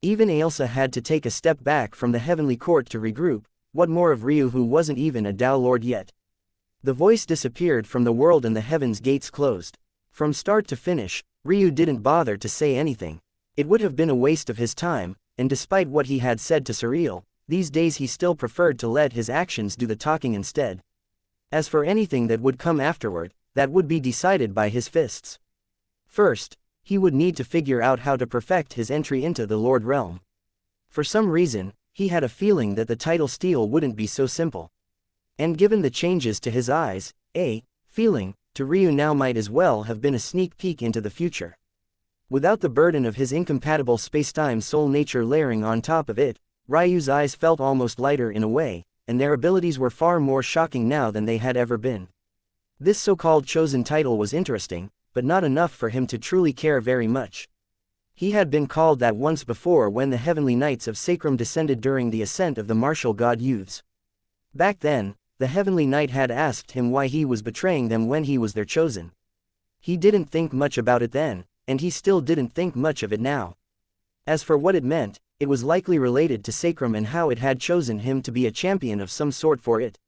Even Ailsa had to take a step back from the Heavenly Court to regroup, what more of Ryu who wasn't even a Tao Lord yet. The voice disappeared from the world and the heavens gates closed. From start to finish, Ryu didn't bother to say anything. It would have been a waste of his time, and despite what he had said to Surreal, these days he still preferred to let his actions do the talking instead. As for anything that would come afterward, that would be decided by his fists. First, he would need to figure out how to perfect his entry into the Lord Realm. For some reason, he had a feeling that the title steal wouldn't be so simple. And given the changes to his eyes, feeling, to Ryu now might as well have been a sneak peek into the future. Without the burden of his incompatible spacetime soul nature layering on top of it, Ryu's eyes felt almost lighter in a way, and their abilities were far more shocking now than they had ever been. This so-called chosen title was interesting, but not enough for him to truly care very much. He had been called that once before when the Heavenly Knights of Sacrum descended during the ascent of the martial god youths. Back then, the Heavenly Knight had asked him why he was betraying them when he was their chosen. He didn't think much about it then, and he still didn't think much of it now. As for what it meant, it was likely related to Sacrum and how it had chosen him to be a champion of some sort for it.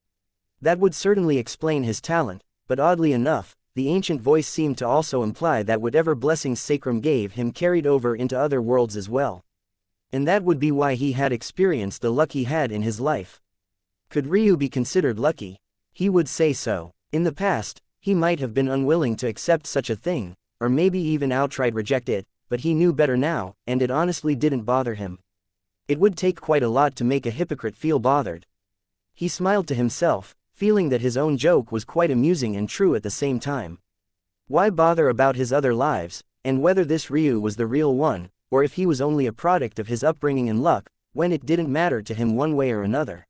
That would certainly explain his talent, but oddly enough, the ancient voice seemed to also imply that whatever blessings Sacrum gave him carried over into other worlds as well. And that would be why he had experienced the luck he had in his life. Could Ryu be considered lucky? He would say so. In the past, he might have been unwilling to accept such a thing, or maybe even outright reject it, but he knew better now, and it honestly didn't bother him. It would take quite a lot to make a hypocrite feel bothered. He smiled to himself, feeling that his own joke was quite amusing and true at the same time. Why bother about his other lives, and whether this Ryu was the real one, or if he was only a product of his upbringing and luck, when it didn't matter to him one way or another?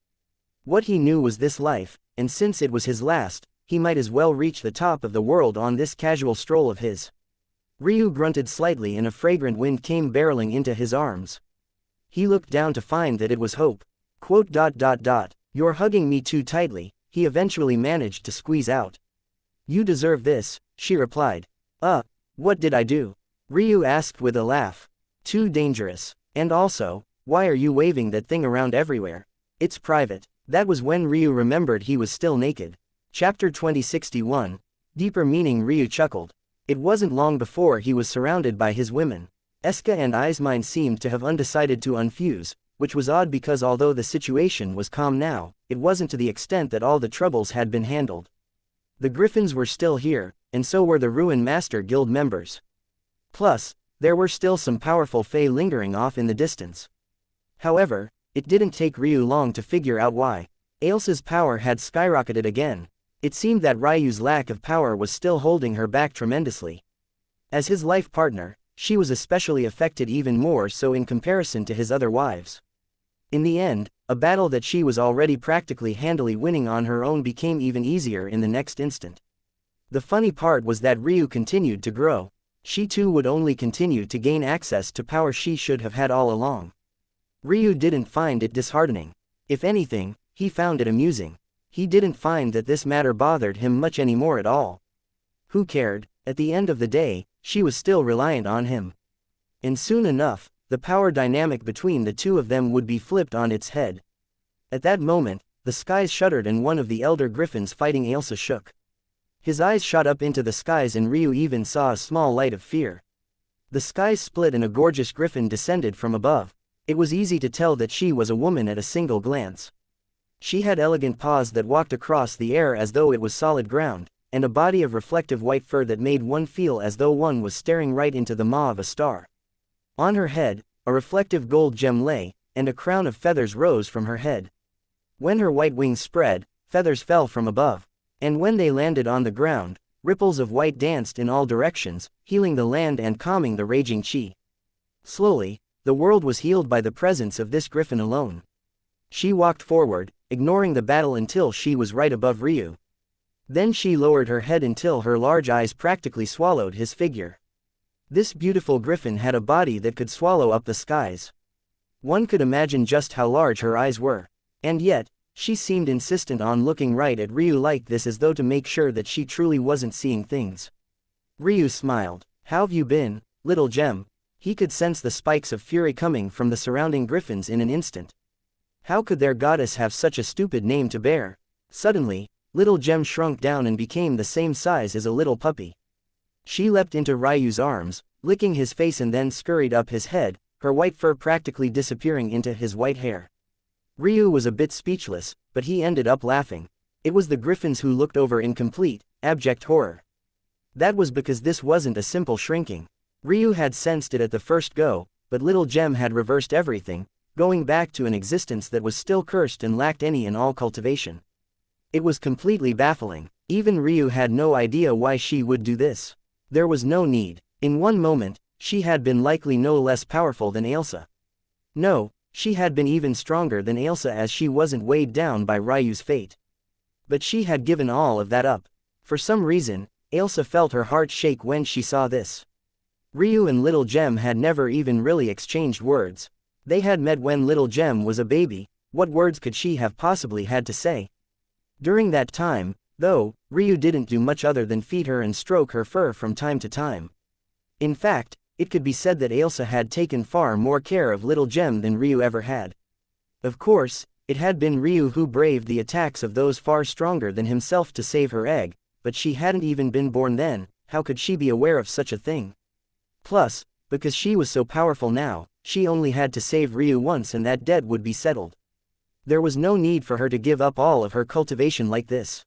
What he knew was this life, and since it was his last, he might as well reach the top of the world on this casual stroll of his. Ryu grunted slightly and a fragrant wind came barreling into his arms. He looked down to find that it was Hope. "You're hugging me too tightly," he eventually managed to squeeze out. "You deserve this," she replied. What did I do? Ryu asked with a laugh. Too dangerous. And also, why are you waving that thing around everywhere? It's private. That was when Ryu remembered he was still naked. Chapter 2061. Deeper meaning. Ryu chuckled. It wasn't long before he was surrounded by his women. Eska and Ai's mind seemed to have undecided to unfuse, which was odd because although the situation was calm now, it wasn't to the extent that all the troubles had been handled. The Griffins were still here, and so were the Ruin Master Guild members. Plus, there were still some powerful Fae lingering off in the distance. However, it didn't take Ryu long to figure out why. Ailsa's power had skyrocketed again. It seemed that Ryu's lack of power was still holding her back tremendously. As his life partner, she was especially affected, even more so in comparison to his other wives. In the end, a battle that she was already practically handily winning on her own became even easier in the next instant. The funny part was that Ryu continued to grow. She too would only continue to gain access to power she should have had all along. Ryu didn't find it disheartening. If anything, he found it amusing. He didn't find that this matter bothered him much anymore at all. Who cared? At the end of the day, she was still reliant on him. And soon enough, the power dynamic between the two of them would be flipped on its head. At that moment, the skies shuddered and one of the elder griffins fighting Ailsa shook. His eyes shot up into the skies and Ryu even saw a small light of fear. The skies split and a gorgeous griffin descended from above. It was easy to tell that she was a woman at a single glance. She had elegant paws that walked across the air as though it was solid ground, and a body of reflective white fur that made one feel as though one was staring right into the maw of a star. On her head, a reflective gold gem lay, and a crown of feathers rose from her head. When her white wings spread, feathers fell from above. And when they landed on the ground, ripples of white danced in all directions, healing the land and calming the raging chi. Slowly, the world was healed by the presence of this griffin alone. She walked forward, ignoring the battle until she was right above Ryu. Then she lowered her head until her large eyes practically swallowed his figure. This beautiful griffin had a body that could swallow up the skies. One could imagine just how large her eyes were. And yet, she seemed insistent on looking right at Ryu like this, as though to make sure that she truly wasn't seeing things. Ryu smiled. How've you been, little gem? He could sense the spikes of fury coming from the surrounding griffins in an instant. How could their goddess have such a stupid name to bear? Suddenly, little gem shrunk down and became the same size as a little puppy. She leapt into Ryu's arms, licking his face, and then scurried up his head, her white fur practically disappearing into his white hair. Ryu was a bit speechless, but he ended up laughing. It was the griffins who looked over in complete, abject horror. That was because this wasn't a simple shrinking. Ryu had sensed it at the first go, but little gem had reversed everything, going back to an existence that was still cursed and lacked any and all cultivation. It was completely baffling. Even Ryu had no idea why she would do this. There was no need. In one moment, she had been likely no less powerful than Ailsa. No, she had been even stronger than Ailsa, as she wasn't weighed down by Ryu's fate. But she had given all of that up. For some reason, Ailsa felt her heart shake when she saw this. Ryu and Little Gem had never even really exchanged words. They had met when Little Gem was a baby. What words could she have possibly had to say? During that time, though, Ryu didn't do much other than feed her and stroke her fur from time to time. In fact, it could be said that Ailsa had taken far more care of Little Gem than Ryu ever had. Of course, it had been Ryu who braved the attacks of those far stronger than himself to save her egg, but she hadn't even been born then. How could she be aware of such a thing? Plus, because she was so powerful now, she only had to save Ryu once and that debt would be settled. There was no need for her to give up all of her cultivation like this.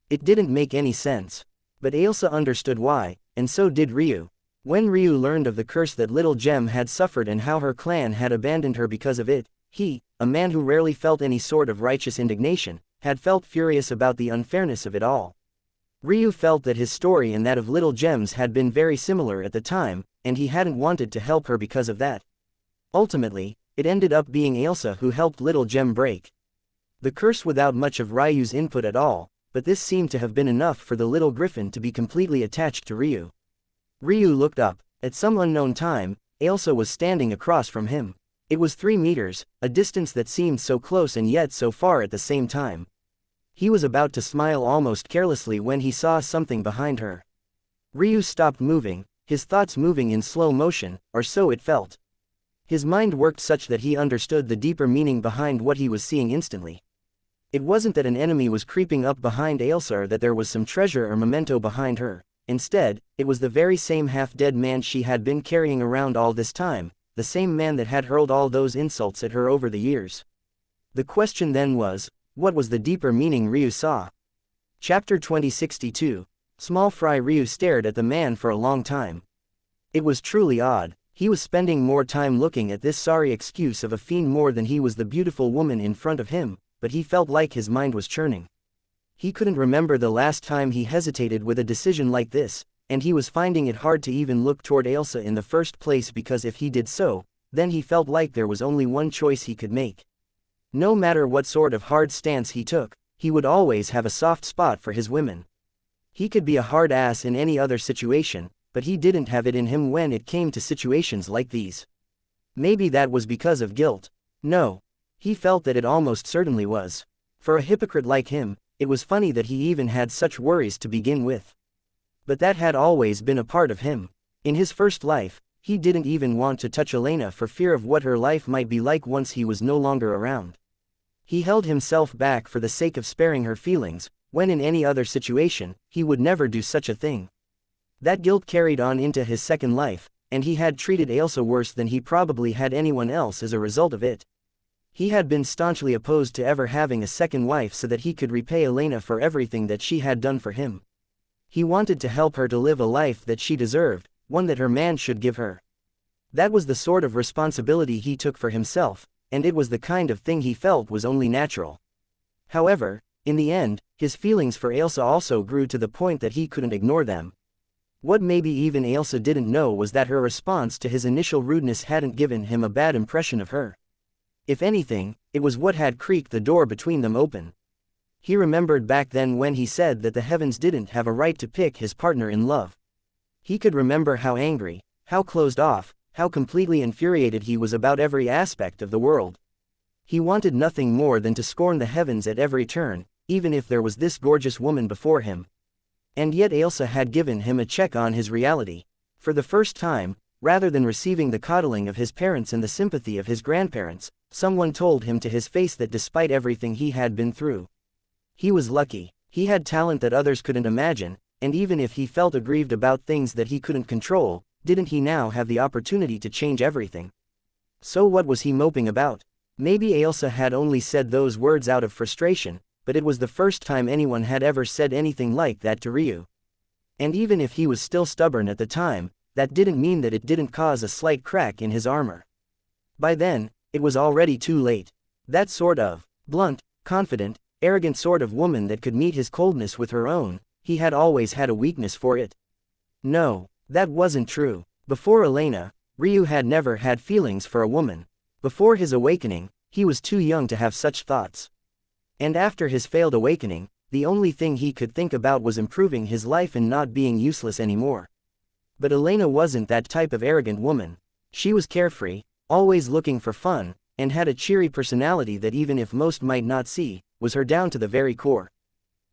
It didn't make any sense. But Ailsa understood why, and so did Ryu. When Ryu learned of the curse that Little Gem had suffered and how her clan had abandoned her because of it, he, a man who rarely felt any sort of righteous indignation, had felt furious about the unfairness of it all. Ryu felt that his story and that of Little Gem's had been very similar at the time, and he hadn't wanted to help her because of that. Ultimately, it ended up being Ailsa who helped Little Gem break the curse without much of Ryu's input at all, but this seemed to have been enough for the little griffin to be completely attached to Ryu. Ryu looked up. At some unknown time, Ailsa was standing across from him. It was 3 meters, a distance that seemed so close and yet so far at the same time. He was about to smile almost carelessly when he saw something behind her. Ryu stopped moving, his thoughts moving in slow motion, or so it felt. His mind worked such that he understood the deeper meaning behind what he was seeing instantly. It wasn't that an enemy was creeping up behind Ailsa or that there was some treasure or memento behind her. Instead, it was the very same half-dead man she had been carrying around all this time, the same man that had hurled all those insults at her over the years. The question then was, what was the deeper meaning Ryu saw? Chapter 2062. Small Fry. Ryu stared at the man for a long time. It was truly odd. He was spending more time looking at this sorry excuse of a fiend more than he was the beautiful woman in front of him, but he felt like his mind was churning. He couldn't remember the last time he hesitated with a decision like this, and he was finding it hard to even look toward Ailsa in the first place because if he did so, then he felt like there was only one choice he could make. No matter what sort of hard stance he took, he would always have a soft spot for his women. He could be a hard ass in any other situation, but he didn't have it in him when it came to situations like these. Maybe that was because of guilt. No. He felt that it almost certainly was. For a hypocrite like him, it was funny that he even had such worries to begin with. But that had always been a part of him. In his first life, he didn't even want to touch Elena for fear of what her life might be like once he was no longer around. He held himself back for the sake of sparing her feelings, when in any other situation, he would never do such a thing. That guilt carried on into his second life, and he had treated Ailsa worse than he probably had anyone else as a result of it. He had been staunchly opposed to ever having a second wife so that he could repay Elena for everything that she had done for him. He wanted to help her to live a life that she deserved, one that her man should give her. That was the sort of responsibility he took for himself, and it was the kind of thing he felt was only natural. However, in the end, his feelings for Ailsa also grew to the point that he couldn't ignore them. What maybe even Ailsa didn't know was that her response to his initial rudeness hadn't given him a bad impression of her. If anything, it was what had creaked the door between them open. He remembered back then when he said that the heavens didn't have a right to pick his partner in love. He could remember how angry, how closed off, how completely infuriated he was about every aspect of the world. He wanted nothing more than to scorn the heavens at every turn, even if there was this gorgeous woman before him. And yet Ailsa had given him a check on his reality. For the first time, rather than receiving the coddling of his parents and the sympathy of his grandparents, someone told him to his face that despite everything he had been through, he was lucky. He had talent that others couldn't imagine, and even if he felt aggrieved about things that he couldn't control, didn't he now have the opportunity to change everything? So what was he moping about? Maybe Ailsa had only said those words out of frustration, but it was the first time anyone had ever said anything like that to Ryu. And even if he was still stubborn at the time, that didn't mean that it didn't cause a slight crack in his armor. By then, it was already too late. That sort of blunt, confident, arrogant sort of woman that could meet his coldness with her own, he had always had a weakness for it. No, that wasn't true. Before Elena, Ryu had never had feelings for a woman. Before his awakening, he was too young to have such thoughts. And after his failed awakening, the only thing he could think about was improving his life and not being useless anymore. But Elena wasn't that type of arrogant woman. She was carefree, always looking for fun, and had a cheery personality that even if most might not see, was her down to the very core.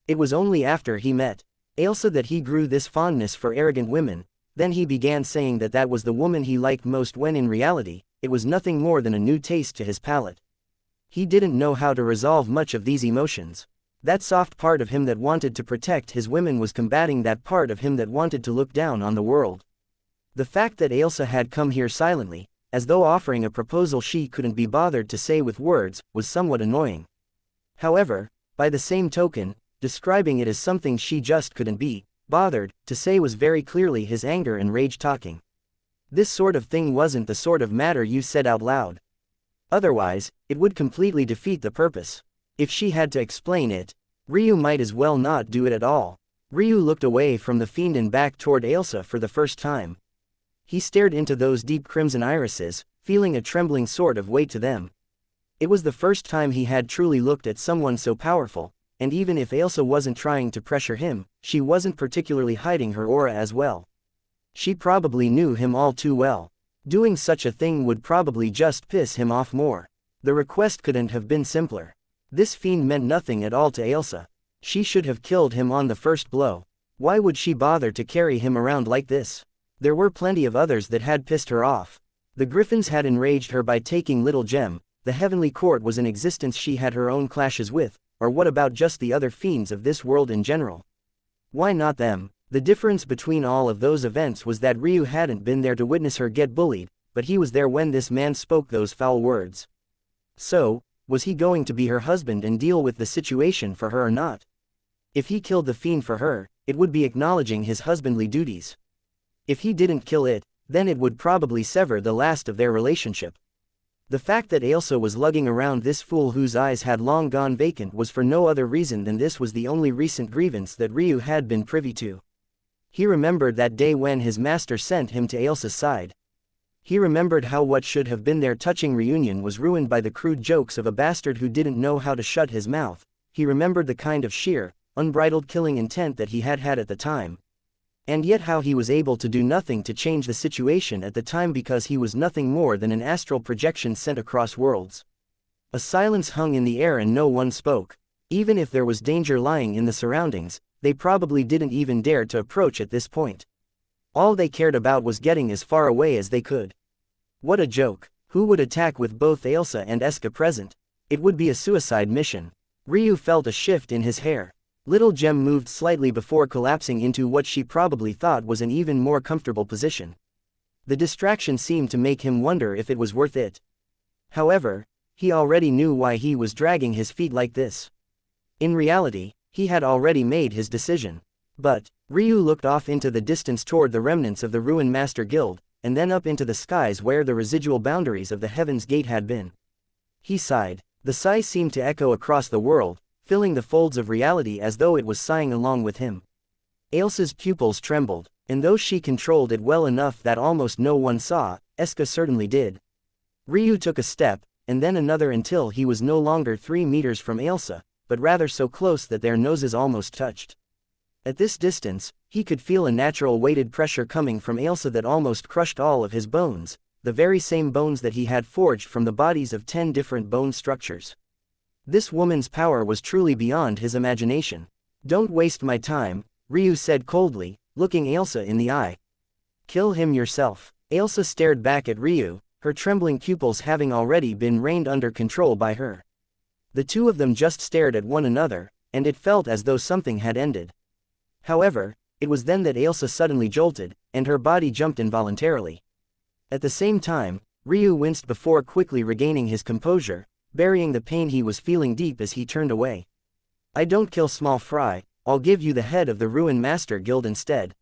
It was only after he met Ailsa that he grew this fondness for arrogant women. Then he began saying that that was the woman he liked most when in reality, it was nothing more than a new taste to his palate. He didn't know how to resolve much of these emotions. That soft part of him that wanted to protect his women was combating that part of him that wanted to look down on the world. The fact that Ailsa had come here silently, as though offering a proposal she couldn't be bothered to say with words, was somewhat annoying. However, by the same token, describing it as something she just couldn't be bothered to say was very clearly his anger and rage talking. This sort of thing wasn't the sort of matter you said out loud. Otherwise, it would completely defeat the purpose. If she had to explain it, Ryu might as well not do it at all. Ryu looked away from the fiend and back toward Ailsa for the first time. He stared into those deep crimson irises, feeling a trembling sort of weight to them. It was the first time he had truly looked at someone so powerful, and even if Ailsa wasn't trying to pressure him, she wasn't particularly hiding her aura as well. She probably knew him all too well. Doing such a thing would probably just piss him off more. The request couldn't have been simpler. This fiend meant nothing at all to Ailsa. She should have killed him on the first blow. Why would she bother to carry him around like this? There were plenty of others that had pissed her off. The Griffins had enraged her by taking Little Gem, the Heavenly Court was in existence she had her own clashes with, or what about just the other fiends of this world in general? Why not them? The difference between all of those events was that Ryu hadn't been there to witness her get bullied, but he was there when this man spoke those foul words. So, was he going to be her husband and deal with the situation for her or not? If he killed the fiend for her, it would be acknowledging his husbandly duties. If he didn't kill it, then it would probably sever the last of their relationship. The fact that Ailsa was lugging around this fool whose eyes had long gone vacant was for no other reason than this was the only recent grievance that Ryu had been privy to. He remembered that day when his master sent him to Ailsa's side. He remembered how what should have been their touching reunion was ruined by the crude jokes of a bastard who didn't know how to shut his mouth. He remembered the kind of sheer, unbridled killing intent that he had had at the time. And yet how he was able to do nothing to change the situation at the time because he was nothing more than an astral projection sent across worlds. A silence hung in the air and no one spoke. Even if there was danger lying in the surroundings, they probably didn't even dare to approach at this point. All they cared about was getting as far away as they could. What a joke. Who would attack with both Ailsa and Eska present? It would be a suicide mission. Ryu felt a shift in his hair. Little Gem moved slightly before collapsing into what she probably thought was an even more comfortable position. The distraction seemed to make him wonder if it was worth it. However, he already knew why he was dragging his feet like this. In reality, he had already made his decision. But, Ryu looked off into the distance toward the remnants of the Ruin Master Guild, and then up into the skies where the residual boundaries of the Heaven's Gate had been. He sighed. The sigh seemed to echo across the world, filling the folds of reality as though it was sighing along with him. Ailsa's pupils trembled, and though she controlled it well enough that almost no one saw, Eska certainly did. Ryu took a step, and then another until he was no longer 3 meters from Ailsa, but rather so close that their noses almost touched. At this distance, he could feel a natural weighted pressure coming from Ailsa that almost crushed all of his bones, the very same bones that he had forged from the bodies of 10 different bone structures. This woman's power was truly beyond his imagination. Don't waste my time, Ryu said coldly, looking Ailsa in the eye. Kill him yourself. Ailsa stared back at Ryu, her trembling pupils having already been reined under control by her. The two of them just stared at one another, and it felt as though something had ended. However, it was then that Ailsa suddenly jolted, and her body jumped involuntarily. At the same time, Ryu winced before quickly regaining his composure, burying the pain he was feeling deep as he turned away. I don't kill small fry, I'll give you the head of the Ruin Master Guild instead.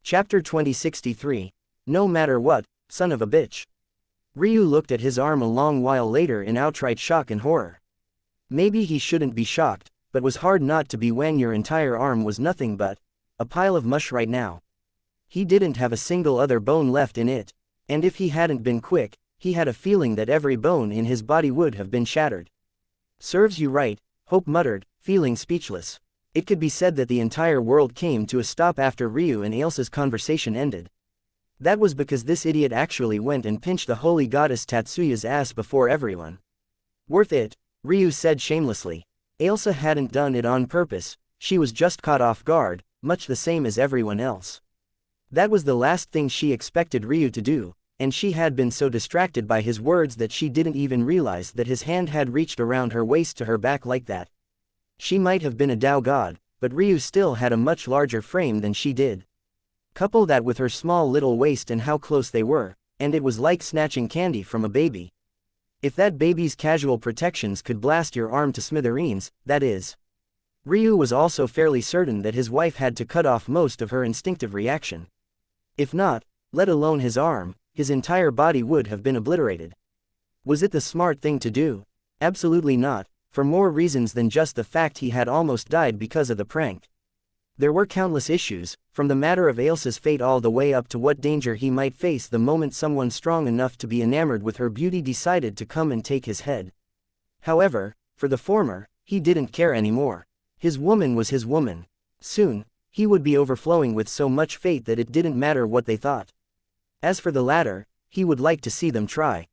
Chapter 2063. No matter what, son of a bitch. Ryu looked at his arm a long while later in outright shock and horror. Maybe he shouldn't be shocked, but was hard not to be when your entire arm was nothing but a pile of mush right now. He didn't have a single other bone left in it, and if he hadn't been quick, he had a feeling that every bone in his body would have been shattered. Serves you right, Hope muttered, feeling speechless. It could be said that the entire world came to a stop after Ryu and Ailsa's conversation ended. That was because this idiot actually went and pinched the holy goddess Tatsuya's ass before everyone. Worth it, Ryu said shamelessly. Ailsa hadn't done it on purpose, she was just caught off guard, much the same as everyone else. That was the last thing she expected Ryu to do, and she had been so distracted by his words that she didn't even realize that his hand had reached around her waist to her back like that. She might have been a Tao god, but Ryu still had a much larger frame than she did. Couple that with her small little waist and how close they were, and it was like snatching candy from a baby. If that baby's casual protections could blast your arm to smithereens, that is. Ryu was also fairly certain that his wife had to cut off most of her instinctive reaction. If not, let alone his arm, his entire body would have been obliterated. Was it the smart thing to do? Absolutely not, for more reasons than just the fact he had almost died because of the prank. There were countless issues, from the matter of Ailsa's fate all the way up to what danger he might face the moment someone strong enough to be enamored with her beauty decided to come and take his head. However, for the former, he didn't care anymore. His woman was his woman. Soon, he would be overflowing with so much fate that it didn't matter what they thought. As for the latter, he would like to see them try.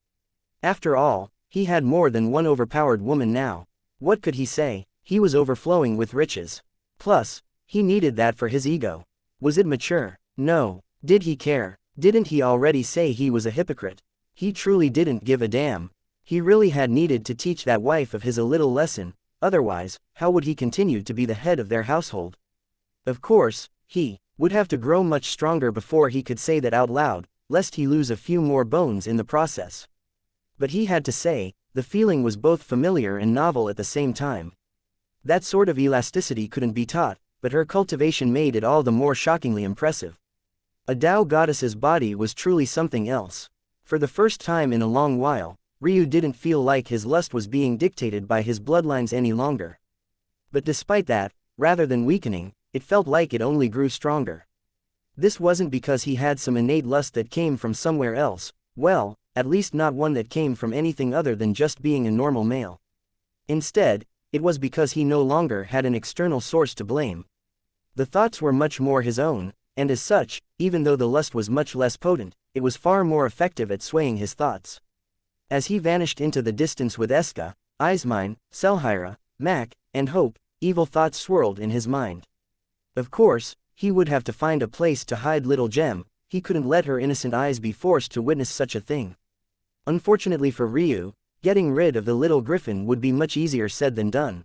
After all, he had more than one overpowered woman now. What could he say? He was overflowing with riches. Plus, He needed that for his ego. Was it mature? No. Did he care? Didn't he already say he was a hypocrite? He truly didn't give a damn. He really had needed to teach that wife of his a little lesson, otherwise, how would he continue to be the head of their household? Of course, he would have to grow much stronger before he could say that out loud, lest he lose a few more bones in the process. But he had to say, the feeling was both familiar and novel at the same time. That sort of elasticity couldn't be taught, but her cultivation made it all the more shockingly impressive. A Tao goddess's body was truly something else. For the first time in a long while, Ryu didn't feel like his lust was being dictated by his bloodlines any longer. But despite that, rather than weakening, it felt like it only grew stronger. This wasn't because he had some innate lust that came from somewhere else, well, at least not one that came from anything other than just being a normal male. Instead, it was because he no longer had an external source to blame. The thoughts were much more his own, and as such, even though the lust was much less potent, it was far more effective at swaying his thoughts. As he vanished into the distance with Eska, Eismine, Selhira, Mac, and Hope, evil thoughts swirled in his mind. Of course, he would have to find a place to hide Little Gem. He couldn't let her innocent eyes be forced to witness such a thing. Unfortunately for Ryu, getting rid of the little griffin would be much easier said than done.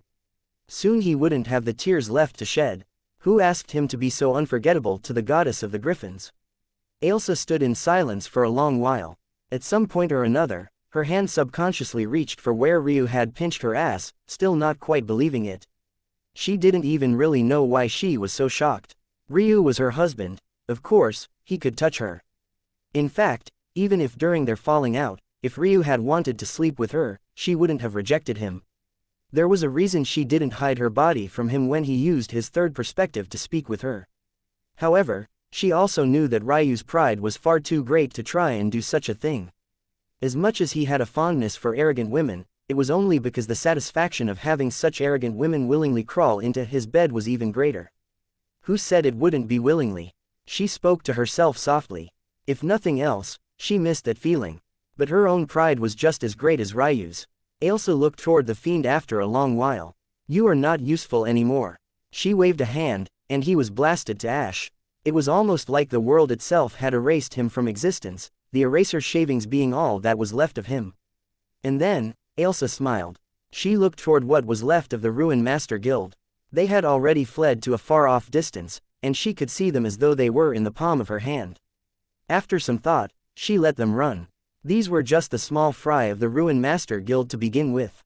Soon he wouldn't have the tears left to shed. Who asked him to be so unforgettable to the goddess of the griffins? Ailsa stood in silence for a long while. At some point or another, her hand subconsciously reached for where Ryu had pinched her ass, still not quite believing it. She didn't even really know why she was so shocked. Ryu was her husband. Of course, he could touch her. In fact, even if during their falling out, if Ryu had wanted to sleep with her, she wouldn't have rejected him. There was a reason she didn't hide her body from him when he used his third perspective to speak with her. However, she also knew that Ryu's pride was far too great to try and do such a thing. As much as he had a fondness for arrogant women, it was only because the satisfaction of having such arrogant women willingly crawl into his bed was even greater. Who said it wouldn't be willingly? She spoke to herself softly. If nothing else, she missed that feeling. But her own pride was just as great as Ryu's. Ailsa looked toward the fiend after a long while. You are not useful anymore. She waved a hand, and he was blasted to ash. It was almost like the world itself had erased him from existence, the eraser shavings being all that was left of him. And then, Ailsa smiled. She looked toward what was left of the Ruin Master Guild. They had already fled to a far-off distance, and she could see them as though they were in the palm of her hand. After some thought, she let them run. These were just the small fry of the Ruin Master Guild to begin with.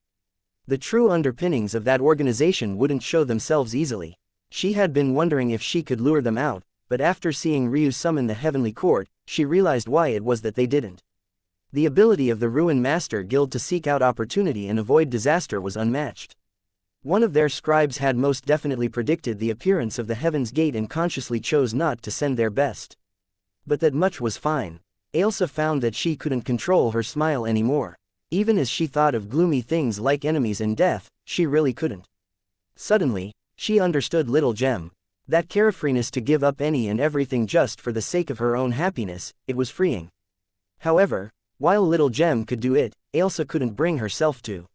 The true underpinnings of that organization wouldn't show themselves easily. She had been wondering if she could lure them out, but after seeing Ryu summon the Heavenly Court, she realized why it was that they didn't. The ability of the Ruin Master Guild to seek out opportunity and avoid disaster was unmatched. One of their scribes had most definitely predicted the appearance of the Heaven's Gate and consciously chose not to send their best. But that much was fine. Ailsa found that she couldn't control her smile anymore. Even as she thought of gloomy things like enemies and death, she really couldn't. Suddenly, she understood Little Gem. That carefreeness to give up any and everything just for the sake of her own happiness, it was freeing. However, while Little Gem could do it, Ailsa couldn't bring herself to.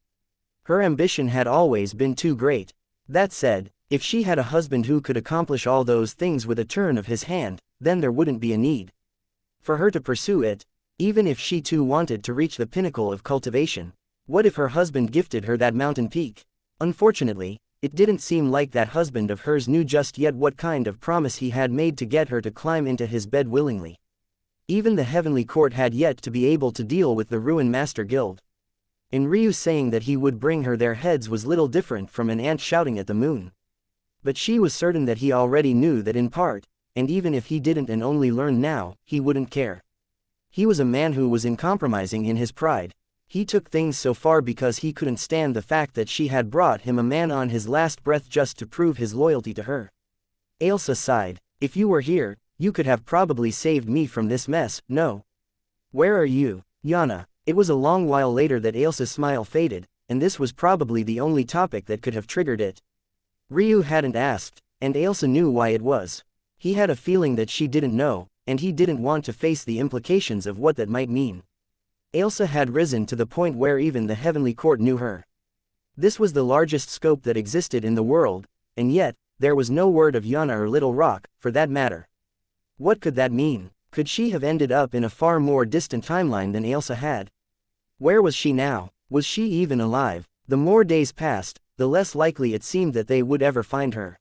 Her ambition had always been too great. That said, if she had a husband who could accomplish all those things with a turn of his hand, then there wouldn't be a need for her to pursue it, even if she too wanted to reach the pinnacle of cultivation. What if her husband gifted her that mountain peak? Unfortunately, it didn't seem like that husband of hers knew just yet what kind of promise he had made to get her to climb into his bed willingly. Even the Heavenly Court had yet to be able to deal with the Ruin Master Guild. And Ryu saying that he would bring her their heads was little different from an ant shouting at the moon. But she was certain that he already knew that in part, and even if he didn't and only learned now, he wouldn't care. He was a man who was uncompromising in his pride. He took things so far because he couldn't stand the fact that she had brought him a man on his last breath just to prove his loyalty to her. Ailsa sighed. If you were here, you could have probably saved me from this mess, no? Where are you, Yana? It was a long while later that Ailsa's smile faded, and this was probably the only topic that could have triggered it. Ryu hadn't asked, and Ailsa knew why it was. He had a feeling that she didn't know, and he didn't want to face the implications of what that might mean. Ailsa had risen to the point where even the Heavenly Court knew her. This was the largest scope that existed in the world, and yet, there was no word of Yana or Little Rock, for that matter. What could that mean? Could she have ended up in a far more distant timeline than Ailsa had? Where was she now? Was she even alive? The more days passed, the less likely it seemed that they would ever find her.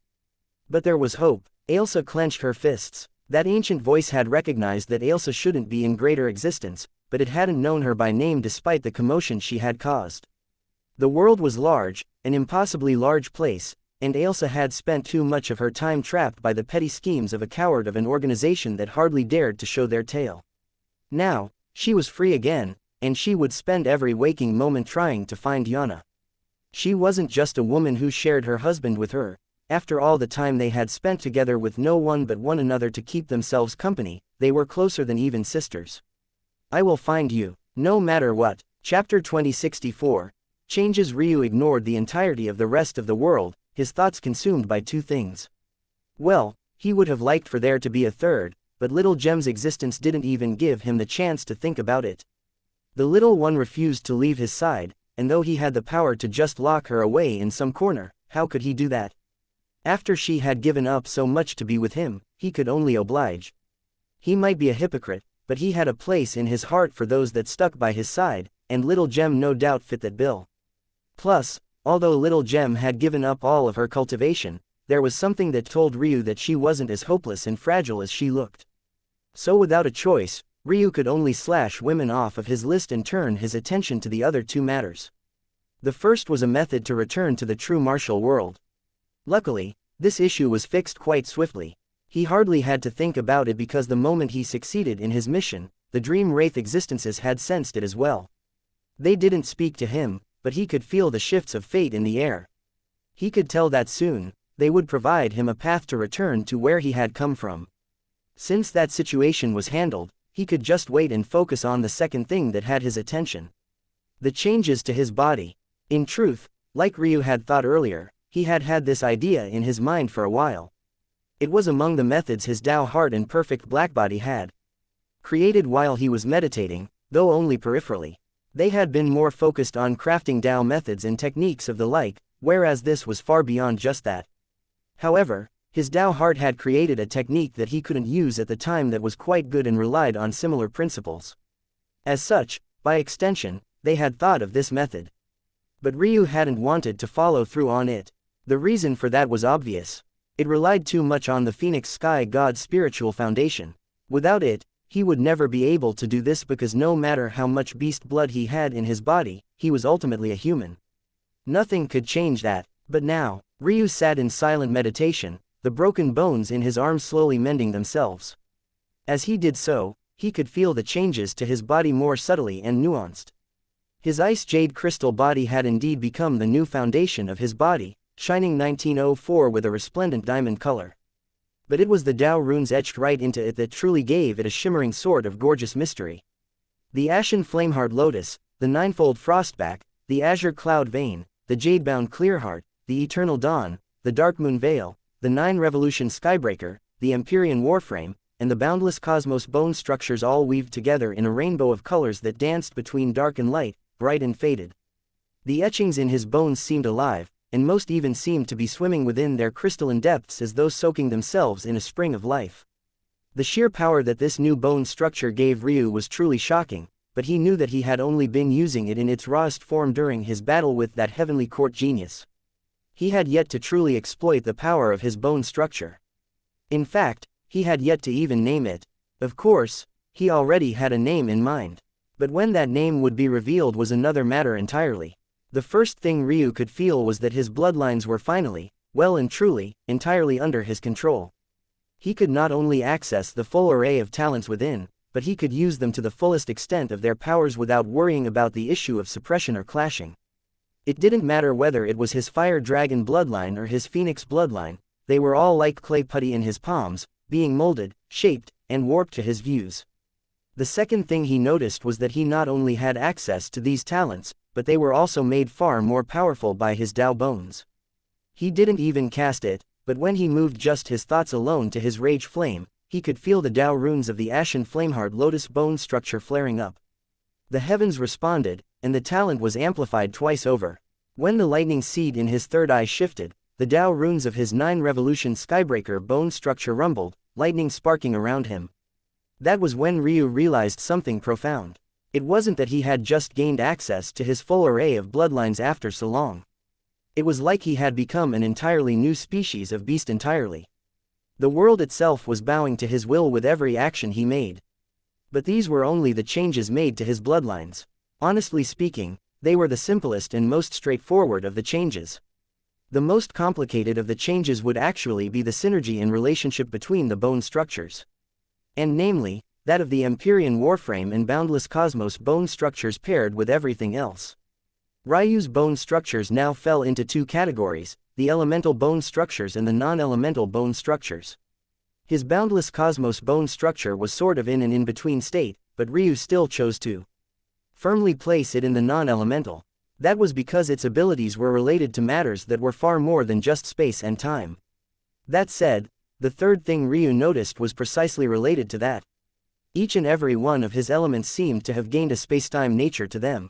But there was hope. Ailsa clenched her fists. That ancient voice had recognized that Ailsa shouldn't be in greater existence, but it hadn't known her by name despite the commotion she had caused. The world was large, an impossibly large place, and Ailsa had spent too much of her time trapped by the petty schemes of a coward of an organization that hardly dared to show their tail. Now, she was free again, and she would spend every waking moment trying to find Yana. She wasn't just a woman who shared her husband with her. After all the time they had spent together with no one but one another to keep themselves company, they were closer than even sisters. I will find you, no matter what. Chapter 2064. Changes. Ryu ignored the entirety of the rest of the world, his thoughts consumed by two things. Well, he would have liked for there to be a third, but Little Gem's existence didn't even give him the chance to think about it. The little one refused to leave his side, and though he had the power to just lock her away in some corner, how could he do that? After she had given up so much to be with him, he could only oblige. He might be a hypocrite, but he had a place in his heart for those that stuck by his side, and Little Gem no doubt fit that bill. Plus, although Little Gem had given up all of her cultivation, there was something that told Ryu that she wasn't as hopeless and fragile as she looked. So without a choice, Ryu could only slash women off of his list and turn his attention to the other two matters. The first was a method to return to the true martial world. Luckily, this issue was fixed quite swiftly. He hardly had to think about it because the moment he succeeded in his mission, the dream wraith existences had sensed it as well. They didn't speak to him, but he could feel the shifts of fate in the air. He could tell that soon, they would provide him a path to return to where he had come from. Since that situation was handled, he could just wait and focus on the second thing that had his attention. The changes to his body. In truth, like Ryu had thought earlier, he had had this idea in his mind for a while. It was among the methods his Tao heart and perfect blackbody had created while he was meditating, though only peripherally. They had been more focused on crafting Tao methods and techniques of the like, whereas this was far beyond just that. However, his Tao heart had created a technique that he couldn't use at the time that was quite good and relied on similar principles. As such, by extension, they had thought of this method. But Ryu hadn't wanted to follow through on it. The reason for that was obvious. It relied too much on the Phoenix Sky God's spiritual foundation. Without it, he would never be able to do this because no matter how much beast blood he had in his body, he was ultimately a human. Nothing could change that. But now, Ryu sat in silent meditation, the broken bones in his arms slowly mending themselves. As he did so, he could feel the changes to his body more subtly and nuanced. His ice jade crystal body had indeed become the new foundation of his body, shining 1904 with a resplendent diamond color. But it was the Tao runes etched right into it that truly gave it a shimmering sort of gorgeous mystery. The ashen flameheart lotus, the ninefold frostback, the azure cloud vein, the jade-bound clearheart, the eternal dawn, the dark moon veil, the 9 revolution skybreaker, the Empyrean warframe, and the boundless cosmos bone structures all weaved together in a rainbow of colors that danced between dark and light, bright and faded. The etchings in his bones seemed alive, and most even seemed to be swimming within their crystalline depths as though soaking themselves in a spring of life. The sheer power that this new bone structure gave Ryu was truly shocking, but he knew that he had only been using it in its rawest form during his battle with that heavenly court genius. He had yet to truly exploit the power of his bone structure. In fact, he had yet to even name it. Of course, he already had a name in mind. But when that name would be revealed was another matter entirely. The first thing Ryu could feel was that his bloodlines were finally, well and truly, entirely under his control. He could not only access the full array of talents within, but he could use them to the fullest extent of their powers without worrying about the issue of suppression or clashing. It didn't matter whether it was his fire dragon bloodline or his phoenix bloodline, they were all like clay putty in his palms, being molded, shaped, and warped to his views. The second thing he noticed was that he not only had access to these talents, but they were also made far more powerful by his Tao bones. He didn't even cast it, but when he moved just his thoughts alone to his rage flame, he could feel the Tao runes of the ashen flameheart lotus bone structure flaring up. The heavens responded, and the talent was amplified twice over. When the lightning seed in his third eye shifted, the Tao runes of his 9-revolution skybreaker bone structure rumbled, lightning sparking around him. That was when Ryu realized something profound. It wasn't that he had just gained access to his full array of bloodlines after so long. It was like he had become an entirely new species of beast entirely. The world itself was bowing to his will with every action he made. But these were only the changes made to his bloodlines. Honestly speaking, they were the simplest and most straightforward of the changes. The most complicated of the changes would actually be the synergy in relationship between the bone structures. And namely, that of the Empyrean Warframe and Boundless Cosmos bone structures paired with everything else. Ryu's bone structures now fell into 2 categories, the elemental bone structures and the non-elemental bone structures. His Boundless Cosmos bone structure was sort of in an in-between state, but Ryu still chose to firmly place it in the non-elemental. That was because its abilities were related to matters that were far more than just space and time. That said, the third thing Ryu noticed was precisely related to that. Each and every one of his elements seemed to have gained a space-time nature to them.